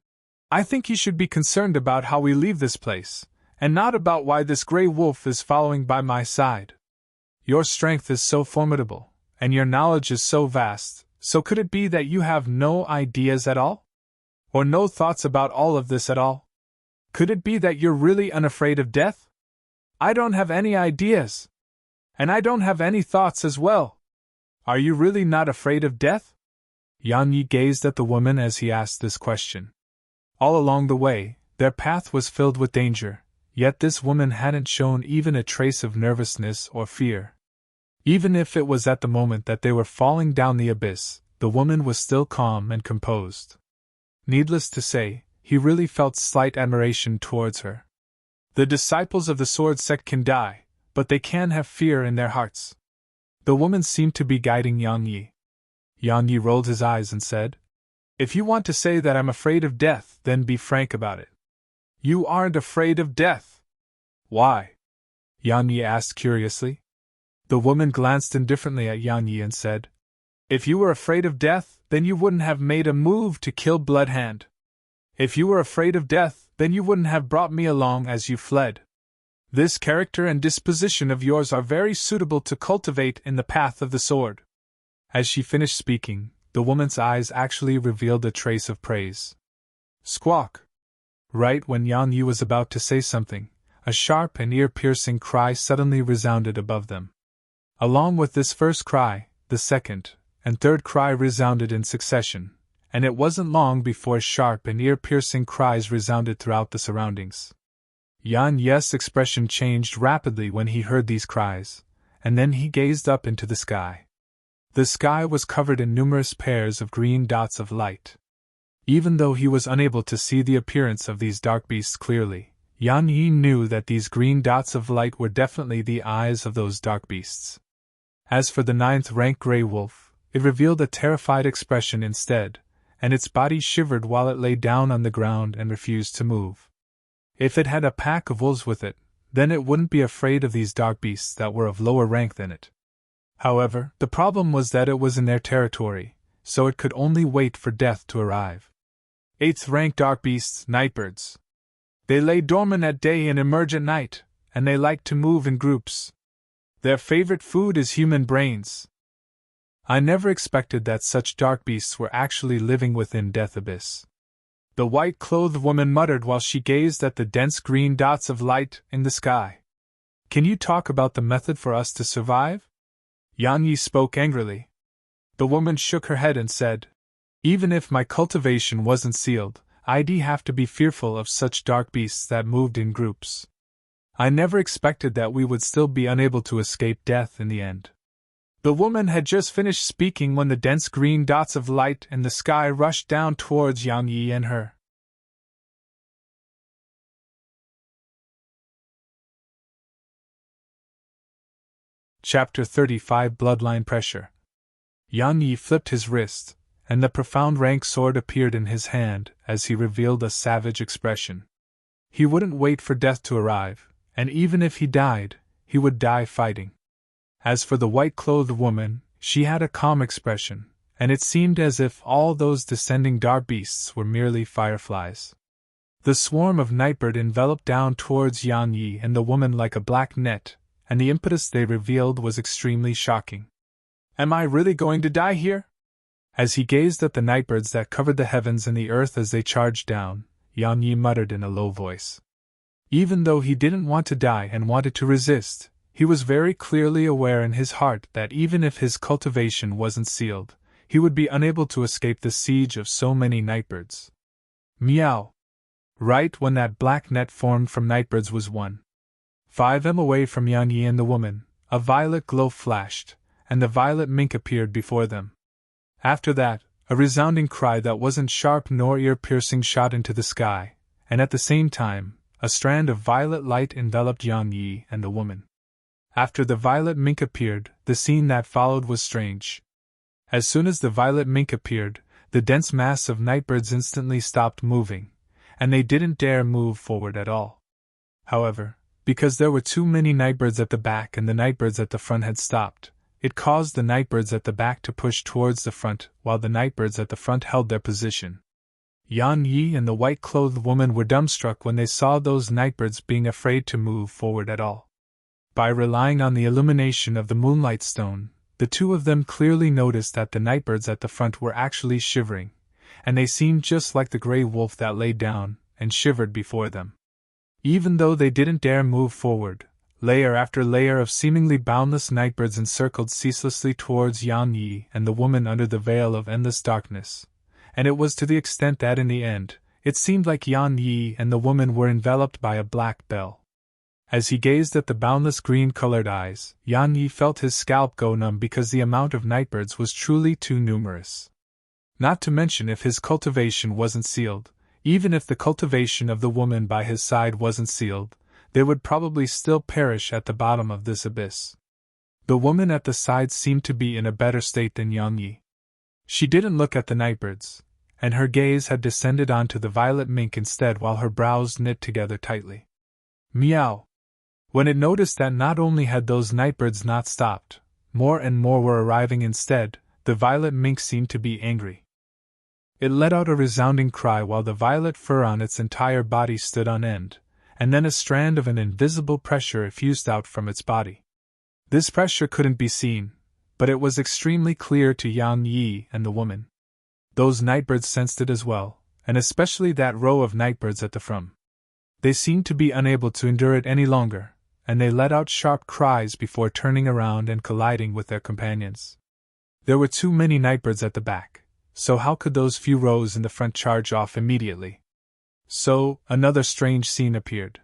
I think you should be concerned about how we leave this place, and not about why this gray wolf is following by my side. Your strength is so formidable, and your knowledge is so vast, so could it be that you have no ideas at all? Or no thoughts about all of this at all? Could it be that you're really unafraid of death? I don't have any ideas. And I don't have any thoughts as well. Are you really not afraid of death? Yan Yi gazed at the woman as he asked this question. All along the way, their path was filled with danger, yet this woman hadn't shown even a trace of nervousness or fear. Even if it was at the moment that they were falling down the abyss, the woman was still calm and composed. Needless to say, he really felt slight admiration towards her. The disciples of the sword sect can die, but they can have fear in their hearts. The woman seemed to be guiding Yan Yi. Yan Yi rolled his eyes and said, If you want to say that I'm afraid of death, then be frank about it. You aren't afraid of death. Why? Yan Yi asked curiously. The woman glanced indifferently at Yan Yi and said, If you were afraid of death, then you wouldn't have made a move to kill Bloodhand. If you were afraid of death, then you wouldn't have brought me along as you fled. This character and disposition of yours are very suitable to cultivate in the path of the sword. As she finished speaking, the woman's eyes actually revealed a trace of praise. Squawk! Right when Yan Yi was about to say something, a sharp and ear-piercing cry suddenly resounded above them. Along with this first cry, the second and third cry resounded in succession, and it wasn't long before sharp and ear-piercing cries resounded throughout the surroundings. Yan Yi's expression changed rapidly when he heard these cries, and then he gazed up into the sky. The sky was covered in numerous pairs of green dots of light. Even though he was unable to see the appearance of these dark beasts clearly, Yan Yi knew that these green dots of light were definitely the eyes of those dark beasts. As for the 9th-rank gray wolf, it revealed a terrified expression instead, and its body shivered while it lay down on the ground and refused to move. If it had a pack of wolves with it, then it wouldn't be afraid of these dark beasts that were of lower rank than it. However, the problem was that it was in their territory, so it could only wait for death to arrive. 8th-rank dark beasts, nightbirds. They lay dormant at day and emerge at night, and they like to move in groups. Their favorite food is human brains. I never expected that such dark beasts were actually living within Death Abyss. The white-clothed woman muttered while she gazed at the dense green dots of light in the sky. Can you talk about the method for us to survive? Yan Yi spoke angrily. The woman shook her head and said, Even if my cultivation wasn't sealed, I'd have to be fearful of such dark beasts that moved in groups. I never expected that we would still be unable to escape death in the end. The woman had just finished speaking when the dense green dots of light in the sky rushed down towards Yan Yi and her. Chapter 35 Bloodline Pressure. Yan Yi flipped his wrist, and the profound rank sword appeared in his hand as he revealed a savage expression. He wouldn't wait for death to arrive, and even if he died, he would die fighting. As for the white-clothed woman, she had a calm expression, and it seemed as if all those descending dark beasts were merely fireflies. The swarm of nightbird enveloped down towards Yan Yi and the woman like a black net, and the impetus they revealed was extremely shocking. "Am I really going to die here?" As he gazed at the nightbirds that covered the heavens and the earth as they charged down, Yan Yi muttered in a low voice. Even though he didn't want to die and wanted to resist, he was very clearly aware in his heart that even if his cultivation wasn't sealed, he would be unable to escape the siege of so many nightbirds. Meow! Right when that black net formed from nightbirds was 1.5 m away from Yan Yi and the woman, a violet glow flashed, and the violet mink appeared before them. After that, a resounding cry that wasn't sharp nor ear-piercing shot into the sky, and at the same time, a strand of violet light enveloped Yan Yi and the woman. After the violet mink appeared, the scene that followed was strange. As soon as the violet mink appeared, the dense mass of nightbirds instantly stopped moving, and they didn't dare move forward at all. However, because there were too many nightbirds at the back and the nightbirds at the front had stopped, it caused the nightbirds at the back to push towards the front while the nightbirds at the front held their position. Yan Yi and the white-clothed woman were dumbstruck when they saw those nightbirds being afraid to move forward at all. By relying on the illumination of the moonlight stone, the two of them clearly noticed that the nightbirds at the front were actually shivering, and they seemed just like the gray wolf that lay down and shivered before them. Even though they didn't dare move forward, layer after layer of seemingly boundless nightbirds encircled ceaselessly towards Yan Yi and the woman under the veil of endless darkness, and it was to the extent that in the end, it seemed like Yan Yi and the woman were enveloped by a black bell. As he gazed at the boundless green-colored eyes, Yan Yi felt his scalp go numb because the amount of nightbirds was truly too numerous. Not to mention if his cultivation wasn't sealed, even if the cultivation of the woman by his side wasn't sealed, they would probably still perish at the bottom of this abyss. The woman at the side seemed to be in a better state than Yan Yi. She didn't look at the nightbirds, and her gaze had descended onto the violet mink instead while her brows knit together tightly. Meow! When it noticed that not only had those nightbirds not stopped, more and more were arriving instead, the violet mink seemed to be angry. It let out a resounding cry while the violet fur on its entire body stood on end, and then a strand of an invisible pressure effused out from its body. This pressure couldn't be seen, but it was extremely clear to Yan Yi and the woman. Those nightbirds sensed it as well, and especially that row of nightbirds at the front. They seemed to be unable to endure it any longer, and they let out sharp cries before turning around and colliding with their companions. There were too many nightbirds at the back, so how could those few rows in the front charge off immediately? So, another strange scene appeared.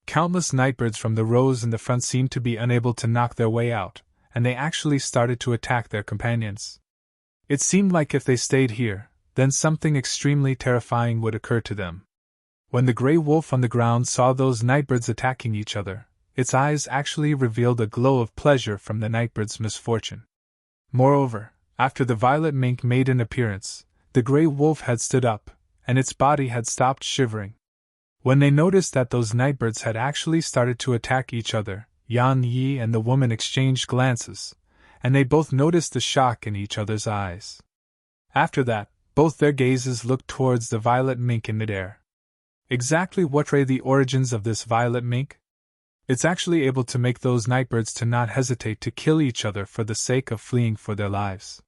Countless nightbirds from the rows in the front seemed to be unable to knock their way out, and they actually started to attack their companions. It seemed like if they stayed here, then something extremely terrifying would occur to them. When the gray wolf on the ground saw those nightbirds attacking each other, its eyes actually revealed a glow of pleasure from the nightbird's misfortune. Moreover, after the violet mink made an appearance, the gray wolf had stood up, and its body had stopped shivering. When they noticed that those nightbirds had actually started to attack each other, Yan Yi and the woman exchanged glances, and they both noticed the shock in each other's eyes. After that, both their gazes looked towards the violet mink in midair. Exactly what are the origins of this violet mink? It's actually able to make those nightbirds to not hesitate to kill each other for the sake of fleeing for their lives.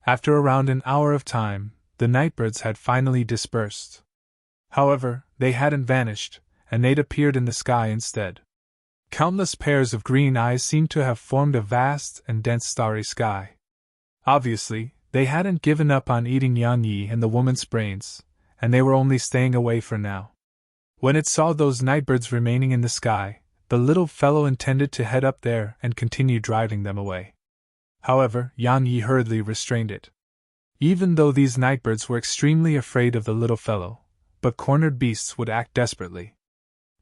After around an hour of time, the nightbirds had finally dispersed. However, they hadn't vanished, and they'd appeared in the sky instead. Countless pairs of green eyes seemed to have formed a vast and dense starry sky. Obviously, they hadn't given up on eating Yan Yi and the woman's brains, and they were only staying away for now. When it saw those nightbirds remaining in the sky, the little fellow intended to head up there and continue driving them away. However, Yan Yi hurriedly restrained it. Even though these nightbirds were extremely afraid of the little fellow, but cornered beasts would act desperately.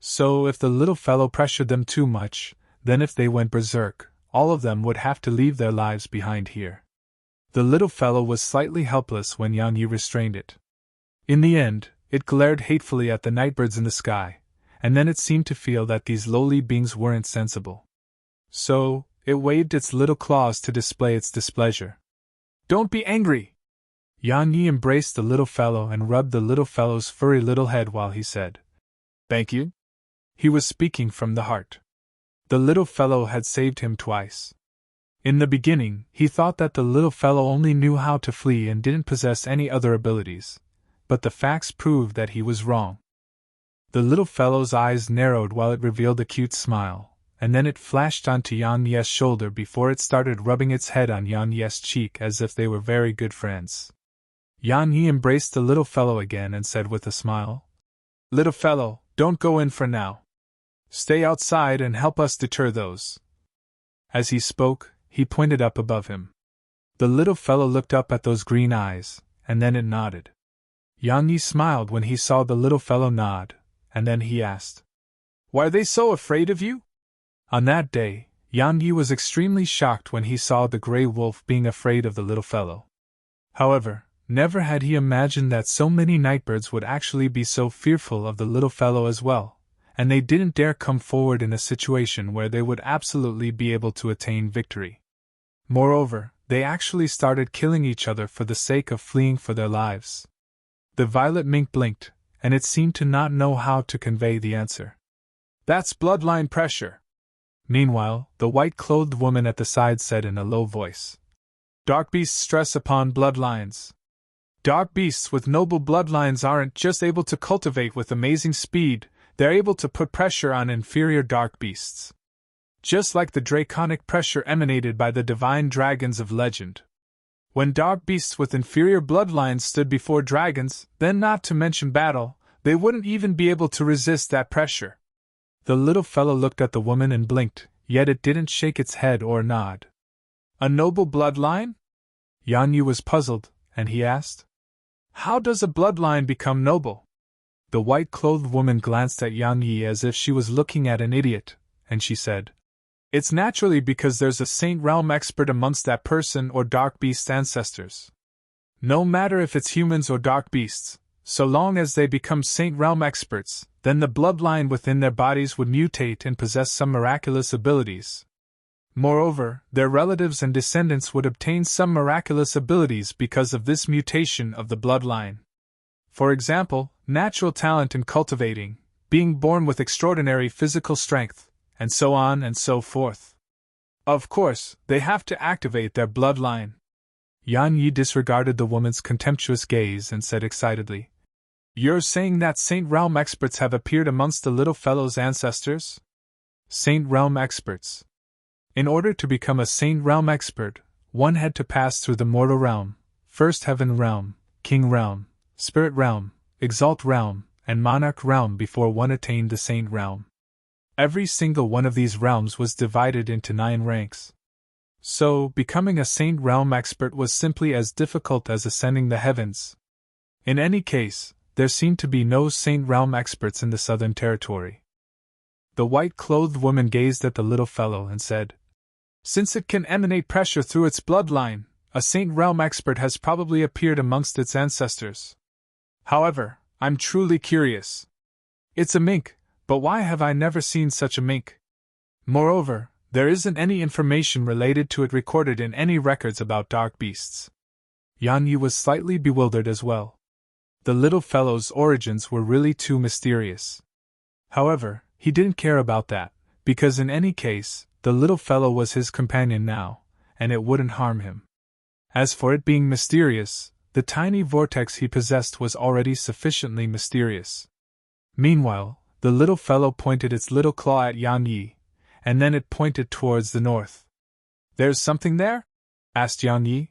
So if the little fellow pressured them too much, then if they went berserk, all of them would have to leave their lives behind here. The little fellow was slightly helpless when Yang Yi restrained it. In the end, it glared hatefully at the nightbirds in the sky, and then it seemed to feel that these lowly beings weren't sensible. So, it waved its little claws to display its displeasure. "Don't be angry!" Yang Yi embraced the little fellow and rubbed the little fellow's furry little head while he said, "Thank you." He was speaking from the heart. The little fellow had saved him twice. In the beginning, he thought that the little fellow only knew how to flee and didn't possess any other abilities, but the facts proved that he was wrong. The little fellow's eyes narrowed while it revealed a cute smile, and then it flashed onto Yang Yi's shoulder before it started rubbing its head on Yang Yi's cheek as if they were very good friends. Yang Yi embraced the little fellow again and said with a smile, "Little fellow, don't go in for now. Stay outside and help us deter those." As he spoke, he pointed up above him. The little fellow looked up at those green eyes, and then it nodded. Yang Yi smiled when he saw the little fellow nod, and then he asked, "Why are they so afraid of you?" On that day, Yang Yi was extremely shocked when he saw the gray wolf being afraid of the little fellow. However, never had he imagined that so many nightbirds would actually be so fearful of the little fellow as well, and they didn't dare come forward in a situation where they would absolutely be able to attain victory. Moreover, they actually started killing each other for the sake of fleeing for their lives. The violet mink blinked, and it seemed to not know how to convey the answer. "That's bloodline pressure." Meanwhile, the white-clothed woman at the side said in a low voice, "Dark beasts stress upon bloodlines. Dark beasts with noble bloodlines aren't just able to cultivate with amazing speed, they're able to put pressure on inferior dark beasts. Just like the draconic pressure emanated by the divine dragons of legend. When dark beasts with inferior bloodlines stood before dragons, then not to mention battle, they wouldn't even be able to resist that pressure." The little fellow looked at the woman and blinked, yet it didn't shake its head or nod. "A noble bloodline?" Yang Yi was puzzled, and he asked, "How does a bloodline become noble?" The white-clothed woman glanced at Yang Yi as if she was looking at an idiot, and she said, "It's naturally because there's a Saint Realm expert amongst that person or dark beast ancestors. No matter if it's humans or dark beasts, so long as they become Saint Realm experts, then the bloodline within their bodies would mutate and possess some miraculous abilities. Moreover, their relatives and descendants would obtain some miraculous abilities because of this mutation of the bloodline. For example, natural talent in cultivating, being born with extraordinary physical strength, and so on and so forth. Of course, they have to activate their bloodline." Yang Yi disregarded the woman's contemptuous gaze and said excitedly, "You're saying that Saint Realm experts have appeared amongst the little fellow's ancestors?" Saint Realm experts. In order to become a Saint Realm expert, one had to pass through the mortal realm, first heaven realm, king realm, spirit realm, exalt realm, and monarch realm before one attained the Saint Realm. Every single one of these realms was divided into 9 ranks. So, becoming a Saint Realm expert was simply as difficult as ascending the heavens. In any case, there seemed to be no Saint Realm experts in the Southern Territory. The white-clothed woman gazed at the little fellow and said, "Since it can emanate pressure through its bloodline, a Saint Realm expert has probably appeared amongst its ancestors. However, I'm truly curious. It's a mink, but why have I never seen such a mink? Moreover, there isn't any information related to it recorded in any records about dark beasts." Yang Yi was slightly bewildered as well. The little fellow's origins were really too mysterious. However, he didn't care about that, because in any case, the little fellow was his companion now, and it wouldn't harm him. As for it being mysterious, the tiny vortex he possessed was already sufficiently mysterious. Meanwhile, the little fellow pointed its little claw at Yang Yi, and then it pointed towards the north. "There's something there?" asked Yang Yi.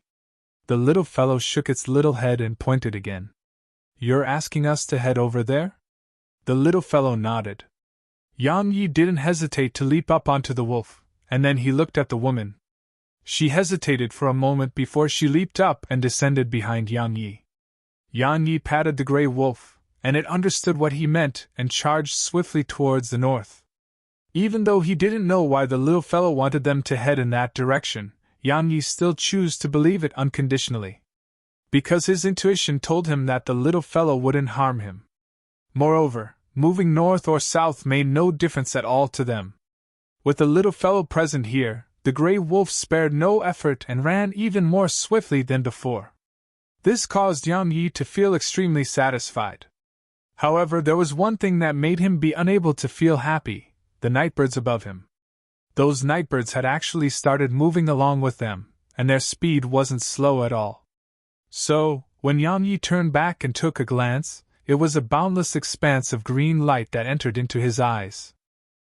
The little fellow shook its little head and pointed again. "You're asking us to head over there?" The little fellow nodded. Yang Yi didn't hesitate to leap up onto the wolf, and then he looked at the woman. She hesitated for a moment before she leaped up and descended behind Yang Yi. Yang Yi patted the gray wolf, and it understood what he meant and charged swiftly towards the north. Even though he didn't know why the little fellow wanted them to head in that direction, Yang Yi still chose to believe it unconditionally. Because his intuition told him that the little fellow wouldn't harm him. Moreover, moving north or south made no difference at all to them. With the little fellow present here, the gray wolf spared no effort and ran even more swiftly than before. This caused Yang Yi to feel extremely satisfied. However, there was one thing that made him be unable to feel happy: the nightbirds above him. Those nightbirds had actually started moving along with them, and their speed wasn't slow at all. So, when Yang Yi turned back and took a glance, it was a boundless expanse of green light that entered into his eyes.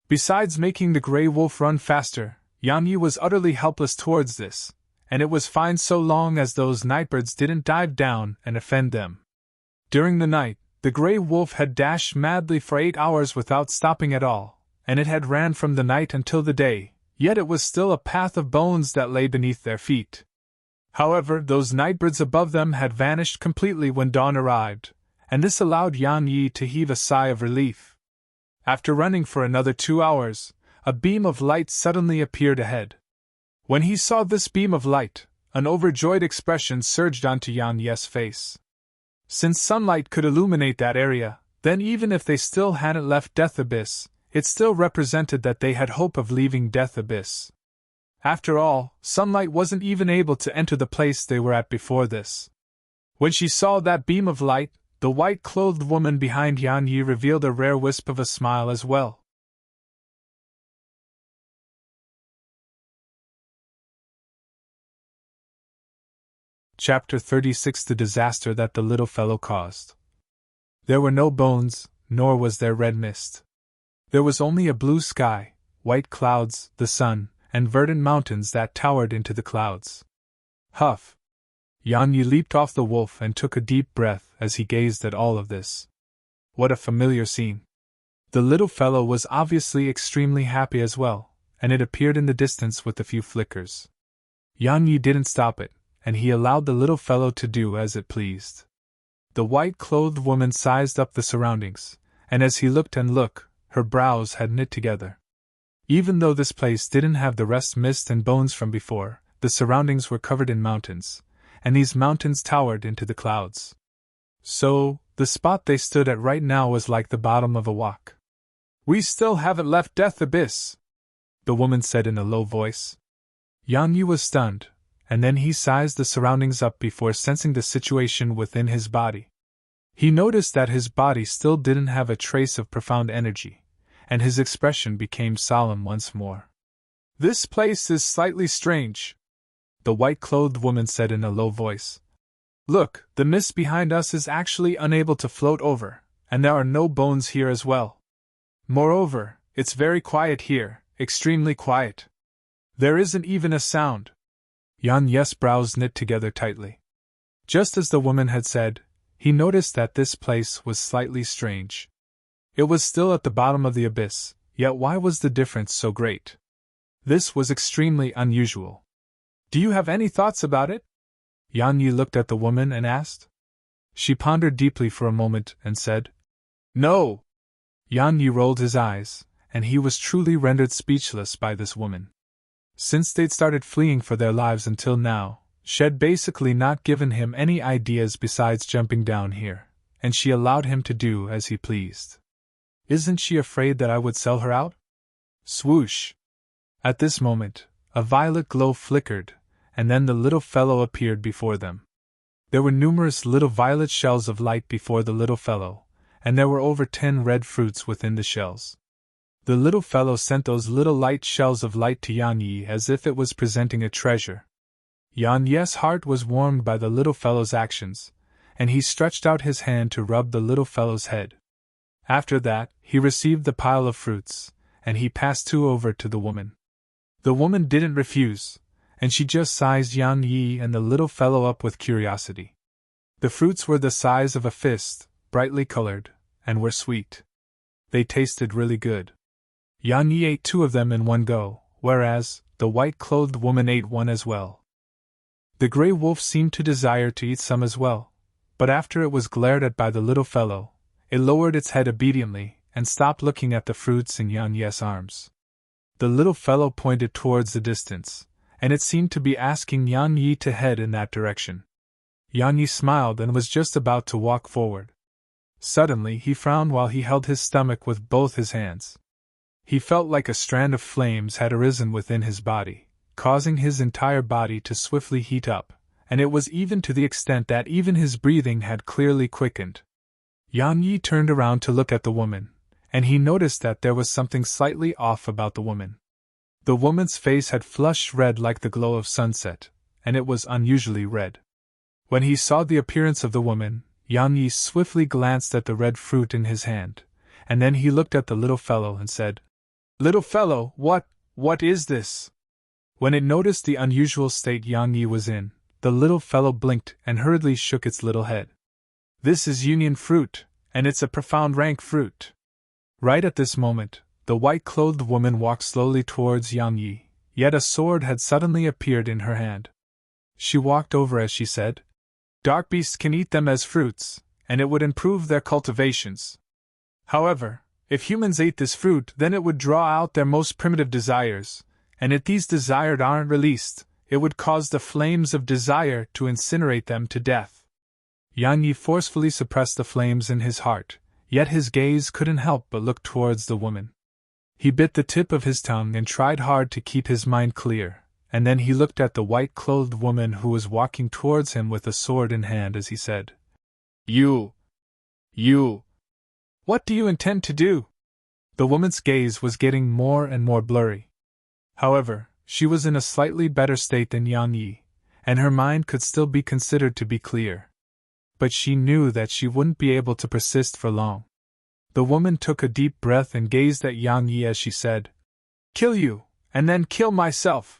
Besides making the gray wolf run faster, Yang Yi was utterly helpless towards this, and it was fine so long as those nightbirds didn't dive down and offend them. During the night, the gray wolf had dashed madly for 8 hours without stopping at all, and it had ran from the night until the day, yet it was still a path of bones that lay beneath their feet. However, those nightbirds above them had vanished completely when dawn arrived, and this allowed Yang Yi to heave a sigh of relief. After running for another 2 hours, a beam of light suddenly appeared ahead. When he saw this beam of light, an overjoyed expression surged onto Yang Yi's face. Since sunlight could illuminate that area, then even if they still hadn't left Death Abyss, it still represented that they had hope of leaving Death Abyss. After all, sunlight wasn't even able to enter the place they were at before this. When she saw that beam of light, the white-clothed woman behind Yang Yi revealed a rare wisp of a smile as well. Chapter 36: The Disaster That the Little Fellow Caused. There were no bones, nor was there red mist. There was only a blue sky, white clouds, the sun, and verdant mountains that towered into the clouds. Huff! Yang Yi leaped off the wolf and took a deep breath as he gazed at all of this. What a familiar scene! The little fellow was obviously extremely happy as well, and it appeared in the distance with a few flickers. Yang Yi didn't stop it, and he allowed the little fellow to do as it pleased. The white-clothed woman sized up the surroundings, and as he looked and looked, her brows had knit together. Even though this place didn't have the rest mist and bones from before, the surroundings were covered in mountains, and these mountains towered into the clouds. So, the spot they stood at right now was like the bottom of a wok. "We still haven't left Death Abyss," the woman said in a low voice. Yang Yi was stunned, and then he sized the surroundings up before sensing the situation within his body. He noticed that his body still didn't have a trace of profound energy, and his expression became solemn once more. "This place is slightly strange," the white-clothed woman said in a low voice. "Look, the mist behind us is actually unable to float over, and there are no bones here as well. Moreover, it's very quiet here, extremely quiet. There isn't even a sound." Yang Yi's brows knit together tightly. Just as the woman had said, he noticed that this place was slightly strange. It was still at the bottom of the abyss, yet why was the difference so great? This was extremely unusual. "Do you have any thoughts about it?" Yang Yi looked at the woman and asked. She pondered deeply for a moment and said, "No." Yang Yi rolled his eyes, and he was truly rendered speechless by this woman. Since they'd started fleeing for their lives until now, she'd basically not given him any ideas besides jumping down here, and she allowed him to do as he pleased. "Isn't she afraid that I would sell her out?" Swoosh! At this moment, a violet glow flickered, and then the little fellow appeared before them. There were numerous little violet shells of light before the little fellow, and there were over 10 red fruits within the shells. The little fellow sent those little light shells of light to Yang Yi as if it was presenting a treasure. Yang Yi's heart was warmed by the little fellow's actions, and he stretched out his hand to rub the little fellow's head. After that, he received the pile of fruits, and he passed 2 over to the woman. The woman didn't refuse, and she just sized Yang Yi and the little fellow up with curiosity. The fruits were the size of a fist, brightly colored, and were sweet. They tasted really good. Yang Yi ate 2 of them in one go, whereas the white-clothed woman ate 1 as well. The gray wolf seemed to desire to eat some as well, but after it was glared at by the little fellow, it lowered its head obediently and stopped looking at the fruits in Yan Ye's arms. The little fellow pointed towards the distance, and it seemed to be asking Yan Yi to head in that direction. Yan Yi smiled and was just about to walk forward. Suddenly he frowned while he held his stomach with both his hands. He felt like a strand of flames had arisen within his body, causing his entire body to swiftly heat up, and it was even to the extent that even his breathing had clearly quickened. Yan Yi turned around to look at the woman, and he noticed that there was something slightly off about the woman. The woman's face had flushed red like the glow of sunset, and it was unusually red. When he saw the appearance of the woman, Yan Yi swiftly glanced at the red fruit in his hand, and then he looked at the little fellow and said, "Little fellow, what is this?" When it noticed the unusual state Yan Yi was in, the little fellow blinked and hurriedly shook its little head. "This is union fruit, and it's a profound rank fruit." Right at this moment, the white-clothed woman walked slowly towards Yan Yi, yet a sword had suddenly appeared in her hand. She walked over as she said, "Dark beasts can eat them as fruits, and it would improve their cultivations. However, if humans ate this fruit, then it would draw out their most primitive desires, and if these desired aren't released, it would cause the flames of desire to incinerate them to death." Yan Yi forcefully suppressed the flames in his heart, yet his gaze couldn't help but look towards the woman. He bit the tip of his tongue and tried hard to keep his mind clear, and then he looked at the white-clothed woman who was walking towards him with a sword in hand as he said, You! What do you intend to do?" The woman's gaze was getting more and more blurry. However, she was in a slightly better state than Yan Yi, and her mind could still be considered to be clear. But she knew that she wouldn't be able to persist for long. The woman took a deep breath and gazed at Yan Yi as she said, "Kill you, and then kill myself."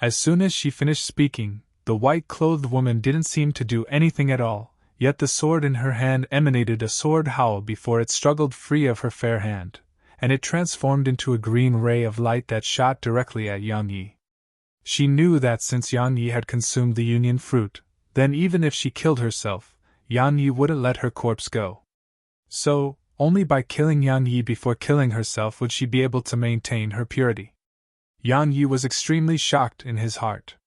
As soon as she finished speaking, the white-clothed woman didn't seem to do anything at all, yet the sword in her hand emanated a sword howl before it struggled free of her fair hand, and it transformed into a green ray of light that shot directly at Yan Yi. She knew that since Yan Yi had consumed the union fruit, then even if she killed herself, Yan Yi wouldn't let her corpse go. So, only by killing Yan Yi before killing herself would she be able to maintain her purity. Yan Yi was extremely shocked in his heart.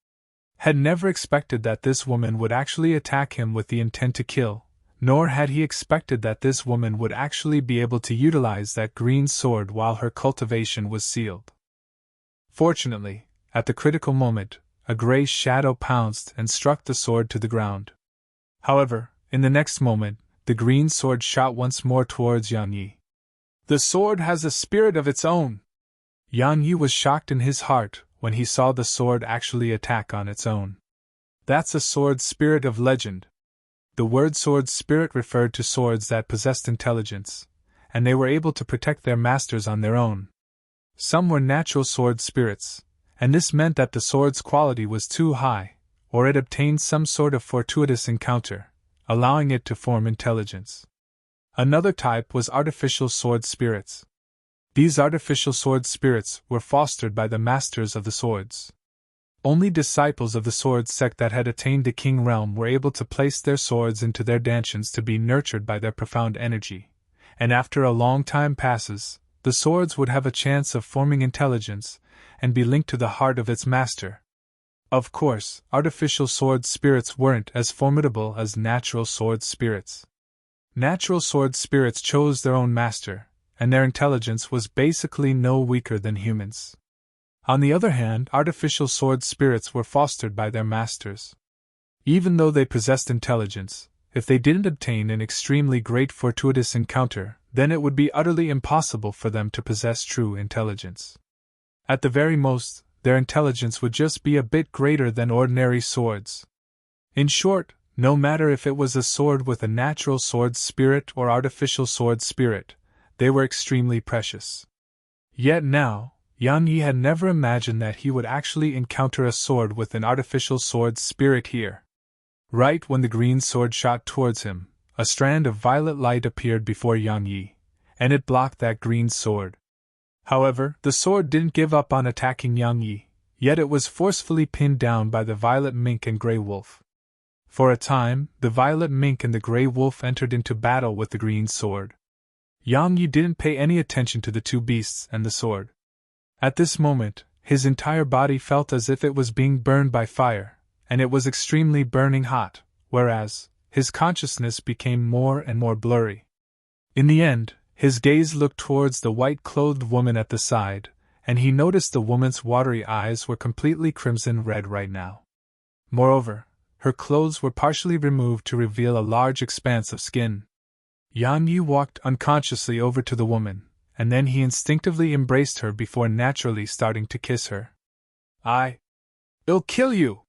Had never expected that this woman would actually attack him with the intent to kill, nor had he expected that this woman would actually be able to utilize that green sword while her cultivation was sealed. Fortunately, at the critical moment, a gray shadow pounced and struck the sword to the ground. However, in the next moment, the green sword shot once more towards Yan Yi. "The sword has a spirit of its own!" Yan Yi was shocked in his heart when he saw the sword actually attack on its own. That's a sword spirit of legend. The word sword spirit referred to swords that possessed intelligence, and they were able to protect their masters on their own. Some were natural sword spirits, and this meant that the sword's quality was too high, or it obtained some sort of fortuitous encounter, allowing it to form intelligence. Another type was artificial sword spirits. These artificial sword spirits were fostered by the masters of the swords. Only disciples of the sword sect that had attained the king realm were able to place their swords into their dantians to be nurtured by their profound energy, and after a long time passes, the swords would have a chance of forming intelligence and be linked to the heart of its master. Of course, artificial sword spirits weren't as formidable as natural sword spirits. Natural sword spirits chose their own master, and their intelligence was basically no weaker than humans. On the other hand, artificial sword spirits were fostered by their masters. Even though they possessed intelligence, if they didn't obtain an extremely great fortuitous encounter, then it would be utterly impossible for them to possess true intelligence. At the very most, their intelligence would just be a bit greater than ordinary swords. In short, no matter if it was a sword with a natural sword spirit or artificial sword spirit, they were extremely precious. Yet now, Yan Yi had never imagined that he would actually encounter a sword with an artificial sword spirit here. Right when the green sword shot towards him, a strand of violet light appeared before Yan Yi, and it blocked that green sword. However, the sword didn't give up on attacking Yan Yi, yet it was forcefully pinned down by the violet mink and grey wolf. For a time, the violet mink and the grey wolf entered into battle with the green sword. Yang Yi didn't pay any attention to the two beasts and the sword. At this moment, his entire body felt as if it was being burned by fire, and it was extremely burning hot, whereas his consciousness became more and more blurry. In the end, his gaze looked towards the white-clothed woman at the side, and he noticed the woman's watery eyes were completely crimson red right now. Moreover, her clothes were partially removed to reveal a large expanse of skin. Yan Yi walked unconsciously over to the woman, and then he instinctively embraced her before naturally starting to kiss her. I'll kill you!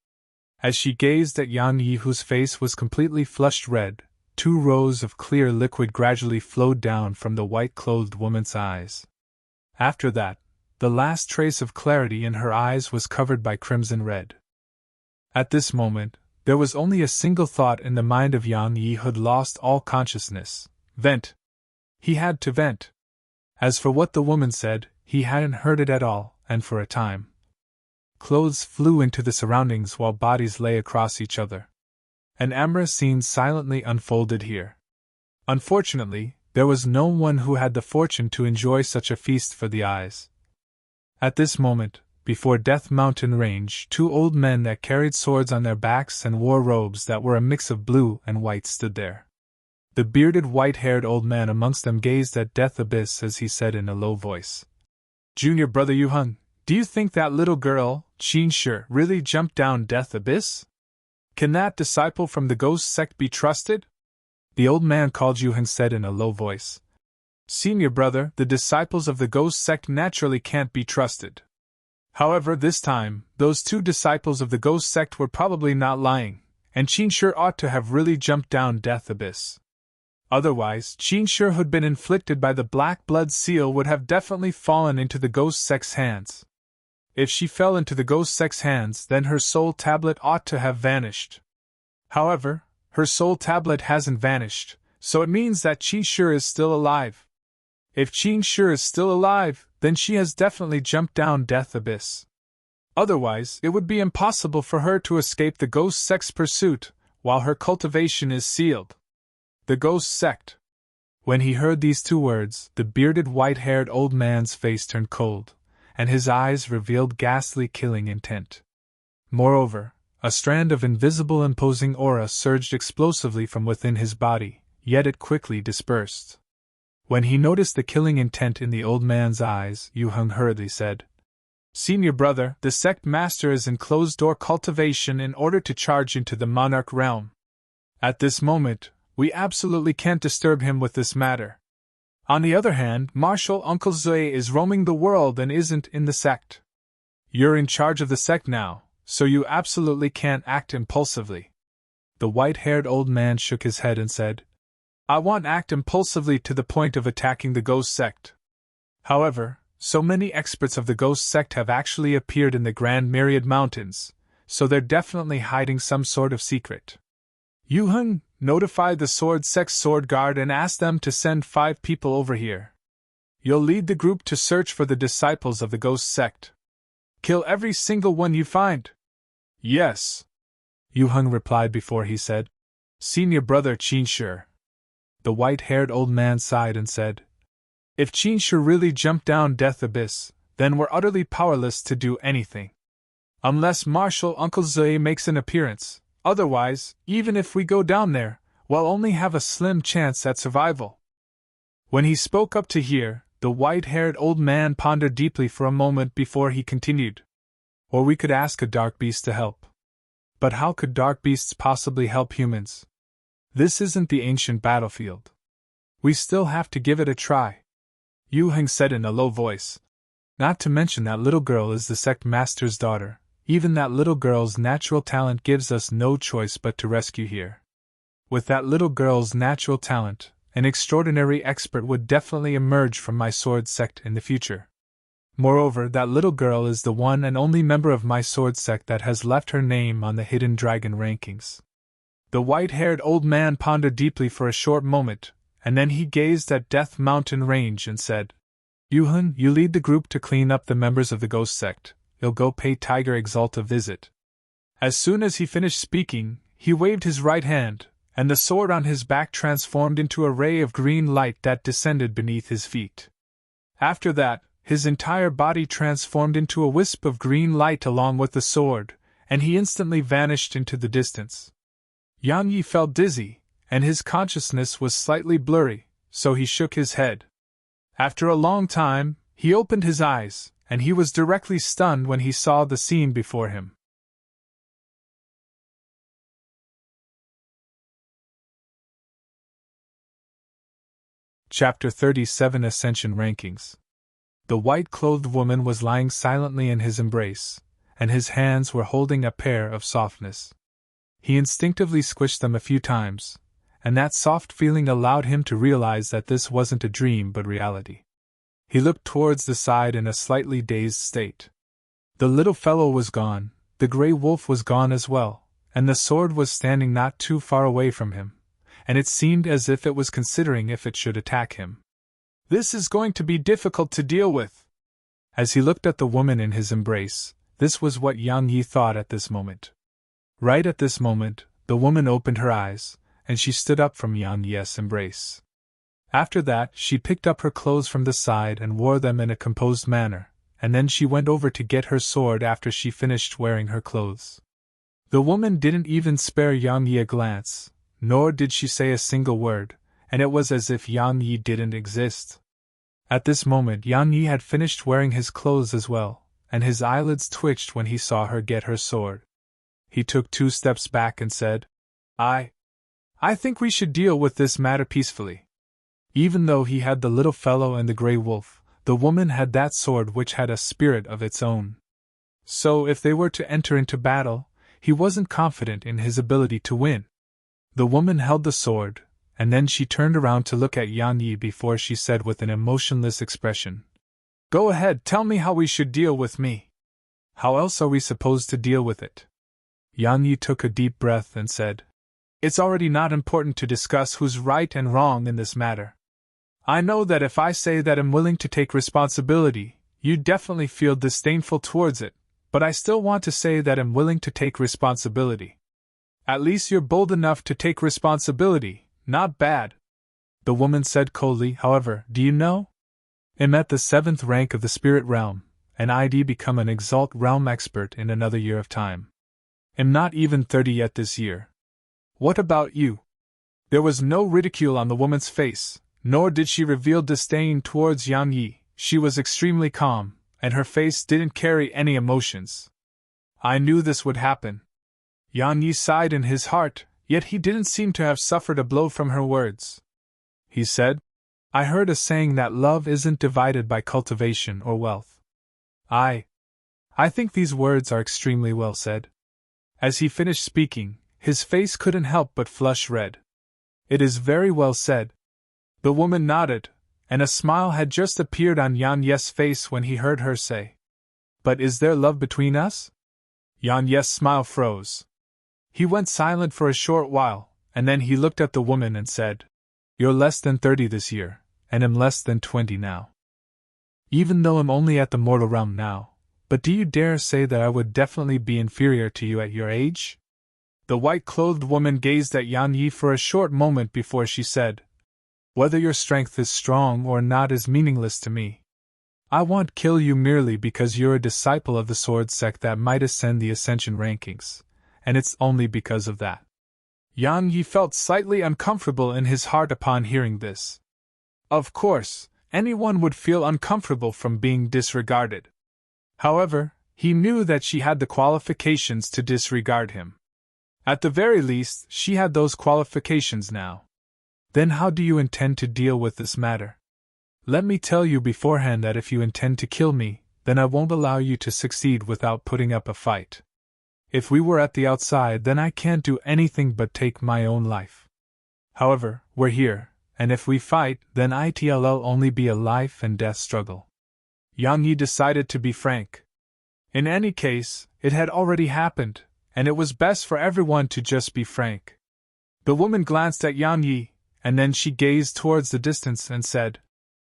As she gazed at Yan Yi, whose face was completely flushed red, 2 rows of clear liquid gradually flowed down from the white-clothed woman's eyes. After that, the last trace of clarity in her eyes was covered by crimson red. At this moment, there was only a single thought in the mind of Yan Yi, who had lost all consciousness: vent. He had to vent. As for what the woman said, he hadn't heard it at all, and for a time, clothes flew into the surroundings while bodies lay across each other. An amorous scene silently unfolded here. Unfortunately, there was no one who had the fortune to enjoy such a feast for the eyes. At this moment, before Death Mountain Range, 2 old men that carried swords on their backs and wore robes that were a mix of blue and white stood there. The bearded white-haired old man amongst them gazed at Death Abyss as he said in a low voice, "Junior brother Yuheng, do you think that little girl, Qin Shi, really jumped down Death Abyss? Can that disciple from the ghost sect be trusted?" The old man called Yuheng said in a low voice, "Senior brother, the disciples of the ghost sect naturally can't be trusted. However, this time, those 2 disciples of the ghost sect were probably not lying, and Qin Shi ought to have really jumped down Death Abyss. Otherwise, Qin Shi, who had been inflicted by the Black Blood Seal, would have definitely fallen into the ghost sect's hands. If she fell into the ghost sect's hands, then her soul tablet ought to have vanished. However, her soul tablet hasn't vanished, so it means that Qin Shi is still alive. If Qin Shi is still alive, then she has definitely jumped down Death Abyss. Otherwise, it would be impossible for her to escape the ghost sect's pursuit, while her cultivation is sealed. The ghost sect." When he heard these 2 words, the bearded white-haired old man's face turned cold, and his eyes revealed ghastly killing intent. Moreover, a strand of invisible imposing aura surged explosively from within his body, yet it quickly dispersed. When he noticed the killing intent in the old man's eyes, Yuheng hurriedly said, "Senior brother, the sect master is in closed-door cultivation in order to charge into the monarch realm. At this moment, we absolutely can't disturb him with this matter. On the other hand, Marshal Uncle Zoe is roaming the world and isn't in the sect. You're in charge of the sect now, so you absolutely can't act impulsively." The white-haired old man shook his head and said, "I won't act impulsively to the point of attacking the ghost sect. However, so many experts of the ghost sect have actually appeared in the Grand Myriad Mountains, so they're definitely hiding some sort of secret. Yuheng, notify the Sword Sect's Sword Guard and ask them to send 5 people over here. You'll lead the group to search for the disciples of the ghost sect. Kill every single one you find." "Yes," Yuheng replied before he said, "Senior brother Qin Shi." The white-haired old man sighed and said, "If Qin Shi really jumped down Death Abyss, then we're utterly powerless to do anything. Unless Marshal Uncle Zoe makes an appearance. Otherwise, even if we go down there, we'll only have a slim chance at survival." When he spoke up to here, the white-haired old man pondered deeply for a moment before he continued, "Or we could ask a dark beast to help. But how could dark beasts possibly help humans? This isn't the ancient battlefield. We still have to give it a try," Yuheng said in a low voice. "Not to mention that little girl is the sect master's daughter. Even that little girl's natural talent gives us no choice but to rescue here. With that little girl's natural talent, an extraordinary expert would definitely emerge from my sword sect in the future. Moreover, that little girl is the one and only member of my sword sect that has left her name on the Hidden Dragon rankings." The white-haired old man pondered deeply for a short moment, and then he gazed at Death Mountain Range and said, "Yuheng, you lead the group to clean up the members of the ghost sect. You'll go pay Tiger Exalt a visit." As soon as he finished speaking, he waved his right hand, and the sword on his back transformed into a ray of green light that descended beneath his feet. After that, his entire body transformed into a wisp of green light along with the sword, and he instantly vanished into the distance. Yang Yi felt dizzy, and his consciousness was slightly blurry, so he shook his head. After a long time, he opened his eyes, and he was directly stunned when he saw the scene before him. Chapter 37 Ascension Rankings. The white-clothed woman was lying silently in his embrace, and his hands were holding a pair of softness. He instinctively squished them a few times, and that soft feeling allowed him to realize that this wasn't a dream but reality. He looked towards the side in a slightly dazed state. The little fellow was gone, the gray wolf was gone as well, and the sword was standing not too far away from him, and it seemed as if it was considering if it should attack him. This is going to be difficult to deal with. As he looked at the woman in his embrace, this was what Yang Yi thought at this moment. Right at this moment, the woman opened her eyes, and she stood up from Yang Yi's embrace. After that, she picked up her clothes from the side and wore them in a composed manner, and then she went over to get her sword after she finished wearing her clothes. The woman didn't even spare Yang Yi a glance, nor did she say a single word, and it was as if Yang Yi didn't exist. At this moment Yang Yi had finished wearing his clothes as well, and his eyelids twitched when he saw her get her sword. He took 2 steps back and said, I think we should deal with this matter peacefully. Even though he had the little fellow and the gray wolf, the woman had that sword which had a spirit of its own. So if they were to enter into battle, he wasn't confident in his ability to win. The woman held the sword, and then she turned around to look at Yang Yi before she said with an emotionless expression, Go ahead, tell me how we should deal with me. How else are we supposed to deal with it? Yang Yi took a deep breath and said, It's already not important to discuss who's right and wrong in this matter. I know that if I say that I'm willing to take responsibility, you definitely feel disdainful towards it, but I still want to say that I'm willing to take responsibility. At least you're bold enough to take responsibility, not bad. The woman said coldly, However, do you know? I'm at the 7th rank of the spirit realm, and I'd become an exalt realm expert in another year of time. I'm not even 30 yet this year. What about you? There was no ridicule on the woman's face, nor did she reveal disdain towards Yang Yi. She was extremely calm, and her face didn't carry any emotions. I knew this would happen. Yang Yi sighed in his heart, yet he didn't seem to have suffered a blow from her words. He said, I heard a saying that love isn't divided by cultivation or wealth. I think these words are extremely well said. As he finished speaking, his face couldn't help but flush red. It is very well said. The woman nodded, and a smile had just appeared on Yang Yi's face when he heard her say, But is there love between us? Yang Yi's smile froze. He went silent for a short while, and then he looked at the woman and said, You're less than 30 this year, and I'm less than 20 now. Even though I'm only at the mortal realm now, but do you dare say that I would definitely be inferior to you at your age? The white-clothed woman gazed at Yang Yi for a short moment before she said, Whether your strength is strong or not is meaningless to me. I won't kill you merely because you're a disciple of the sword sect that might ascend the ascension rankings, and it's only because of that. Yang Yi felt slightly uncomfortable in his heart upon hearing this. Of course, anyone would feel uncomfortable from being disregarded. However, he knew that she had the qualifications to disregard him. At the very least, she had those qualifications now. Then how do you intend to deal with this matter? Let me tell you beforehand that if you intend to kill me, then I won't allow you to succeed without putting up a fight. If we were at the outside, then I can't do anything but take my own life. However, we're here, and if we fight, then it'll only be a life and death struggle. Yang Yi decided to be frank. In any case, it had already happened, and it was best for everyone to just be frank. The woman glanced at Yang Yi, and then she gazed towards the distance and said,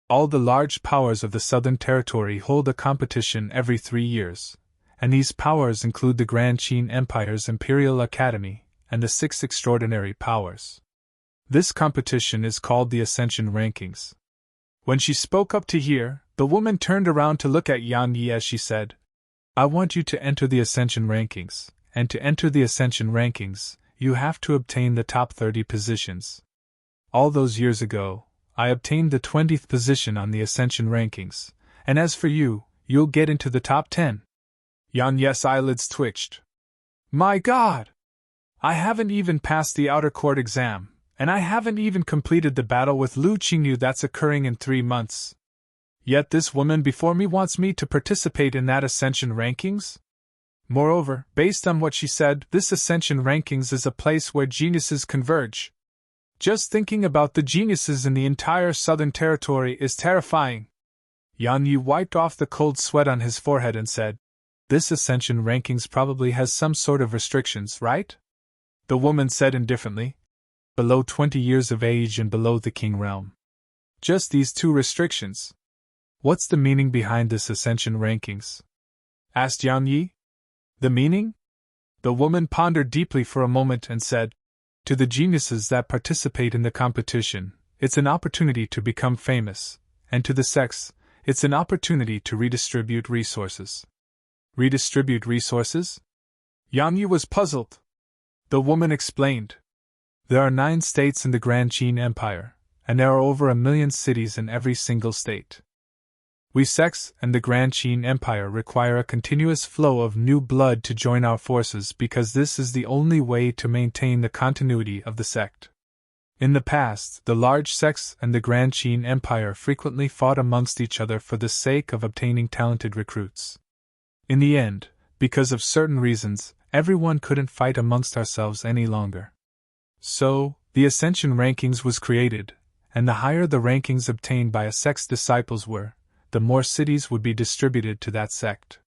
All the large powers of the Southern Territory hold a competition every 3 years, and these powers include the Grand Qin Empire's Imperial Academy, and the 6 extraordinary powers. This competition is called the Ascension Rankings. When she spoke up to hear, the woman turned around to look at Yan Yi as she said, I want you to enter the Ascension Rankings, and to enter the Ascension Rankings, you have to obtain the top 30 positions. All those years ago, I obtained the 20th position on the Ascension Rankings, and as for you, you'll get into the top 10. Yan Yi's eyelids twitched. My God! I haven't even passed the outer court exam, and I haven't even completed the battle with Lu Qingyu that's occurring in 3 months. Yet this woman before me wants me to participate in that Ascension Rankings? Moreover, based on what she said, this Ascension Rankings is a place where geniuses converge. Just thinking about the geniuses in the entire Southern Territory is terrifying. Yan Yi wiped off the cold sweat on his forehead and said, This Ascension Rankings probably has some sort of restrictions, right? The woman said indifferently, Below 20 years of age and below the King realm. Just these 2 restrictions. What's the meaning behind this Ascension Rankings? Asked Yan Yi. The meaning? The woman pondered deeply for a moment and said, To the geniuses that participate in the competition, it's an opportunity to become famous, and to the sects, it's an opportunity to redistribute resources. Redistribute resources? Yan Yi was puzzled. The woman explained. There are 9 states in the Grand Qin Empire, and there are over 1 million cities in every single state. We sects and the Grand Qin Empire require a continuous flow of new blood to join our forces because this is the only way to maintain the continuity of the sect. In the past, the large sects and the Grand Qin Empire frequently fought amongst each other for the sake of obtaining talented recruits. In the end, because of certain reasons, everyone couldn't fight amongst ourselves any longer. So, the Ascension Rankings was created, and the higher the rankings obtained by a sect's disciples were, the more cities would be distributed to that sect.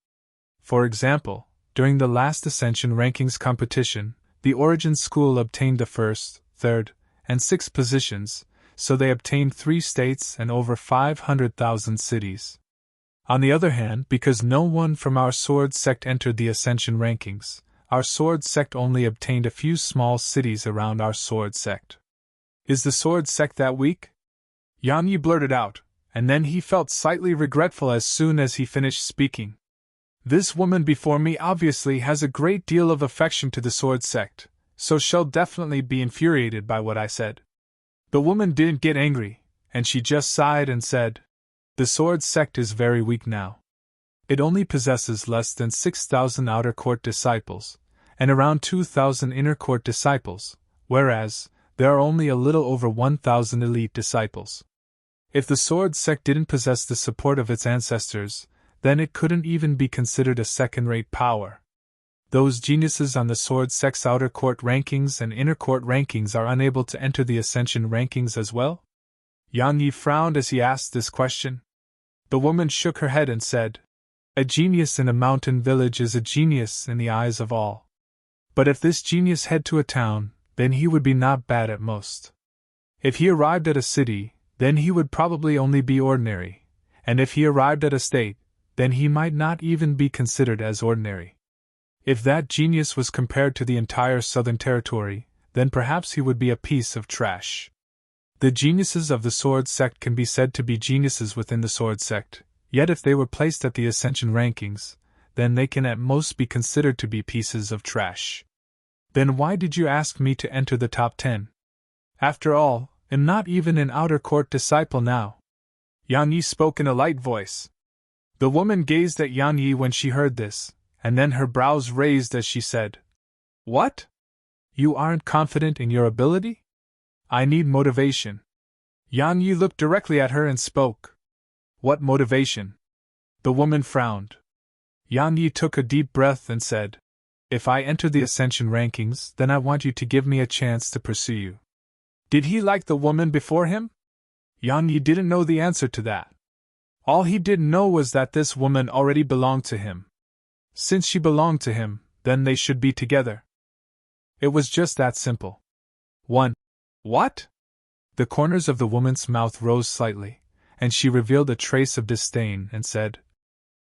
For example, during the last Ascension Rankings competition, the Origin School obtained the 1st, 3rd, and 6th positions, so they obtained 3 states and over 500,000 cities. On the other hand, because no one from our Sword sect entered the Ascension Rankings, our Sword sect only obtained a few small cities around our Sword sect. Is the Sword sect that weak? Yan Yi blurted out, and then he felt slightly regretful as soon as he finished speaking. This woman before me obviously has a great deal of affection to the Sword sect, so she'll definitely be infuriated by what I said. The woman didn't get angry, and she just sighed and said, The Sword sect is very weak now. It only possesses less than 6,000 outer court disciples, and around 2,000 inner court disciples, whereas there are only a little over 1,000 elite disciples. If the Sword sect didn't possess the support of its ancestors, then it couldn't even be considered a second-rate power. Those geniuses on the Sword sect's outer court rankings and inner court rankings are unable to enter the Ascension Rankings as well? Yan Yi frowned as he asked this question. The woman shook her head and said, A genius in a mountain village is a genius in the eyes of all. But if this genius head to a town, then he would be not bad at most. If he arrived at a city, then he would probably only be ordinary, and if he arrived at a state, then he might not even be considered as ordinary. If that genius was compared to the entire Southern Territory, then perhaps he would be a piece of trash. The geniuses of the Sword sect can be said to be geniuses within the Sword sect, yet if they were placed at the Ascension Rankings, then they can at most be considered to be pieces of trash. Then why did you ask me to enter the top 10? After all, I'm not even an outer court disciple now. Yan Yi spoke in a light voice. The woman gazed at Yan Yi when she heard this, and then her brows raised as she said, What? You aren't confident in your ability? I need motivation. Yan Yi looked directly at her and spoke. What motivation? The woman frowned. Yan Yi took a deep breath and said, If I enter the Ascension Rankings, then I want you to give me a chance to pursue you. Did he like the woman before him? Yan Yi didn't know the answer to that. All he did know was that this woman already belonged to him. Since she belonged to him, then they should be together. It was just that simple. What? The corners of the woman's mouth rose slightly, and she revealed a trace of disdain and said,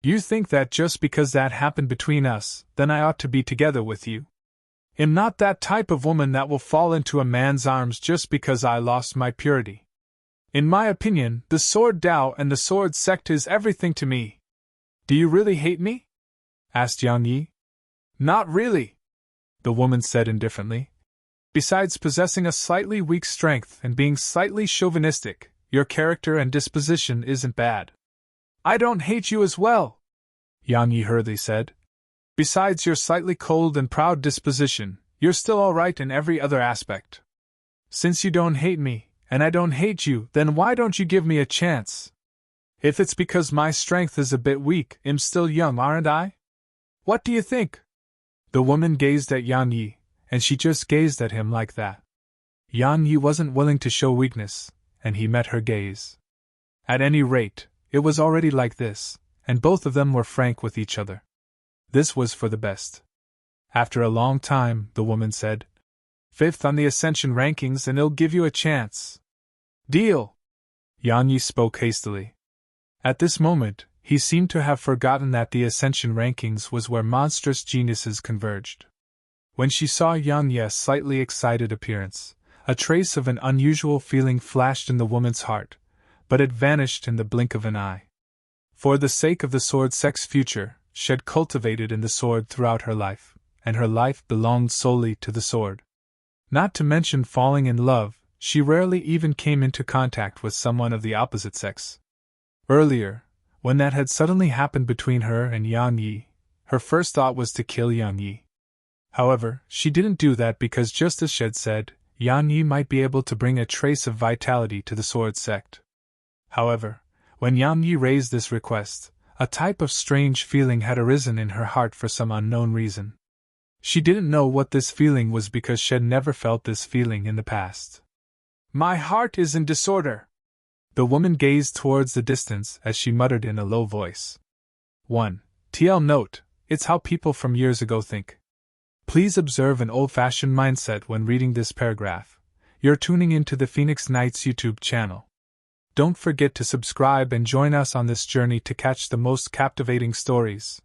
You think that just because that happened between us, then I ought to be together with you? am not that type of woman that will fall into a man's arms just because I lost my purity. In my opinion, the sword Tao and the sword sect is everything to me. Do you really hate me? Asked Yang Yi. Not really, the woman said indifferently. Besides possessing a slightly weak strength and being slightly chauvinistic, your character and disposition isn't bad. I don't hate you as well, Yang Yi hurriedly said. Besides your slightly cold and proud disposition, you're still all right in every other aspect. Since you don't hate me, and I don't hate you, then why don't you give me a chance? If it's because my strength is a bit weak, I'm still young, aren't I? What do you think? The woman gazed at Yang Yi, and she just gazed at him like that. Yang Yi wasn't willing to show weakness, and he met her gaze. At any rate, it was already like this, and both of them were frank with each other. This was for the best. After a long time, the woman said, 5th on the Ascension rankings, and it'll give you a chance. Deal! Yang Yi spoke hastily. At this moment, he seemed to have forgotten that the Ascension rankings was where monstrous geniuses converged. When she saw Yang Yi's slightly excited appearance, a trace of an unusual feeling flashed in the woman's heart, but it vanished in the blink of an eye. For the sake of the sword sect's future, she had cultivated in the sword throughout her life, and her life belonged solely to the sword. Not to mention falling in love, she rarely even came into contact with someone of the opposite sex. Earlier, when that had suddenly happened between her and Yang Yi, her first thought was to kill Yang Yi. However, she didn't do that because, just as she had said, Yang Yi might be able to bring a trace of vitality to the sword sect. However, when Yang Yi raised this request, a type of strange feeling had arisen in her heart for some unknown reason. She didn't know what this feeling was because she had never felt this feeling in the past. My heart is in disorder. The woman gazed towards the distance as she muttered in a low voice. 1. TL note, it's how people from years ago think. Please observe an old-fashioned mindset when reading this paragraph. You're tuning into the Phoenix Nights YouTube channel. Don't forget to subscribe and join us on this journey to catch the most captivating stories.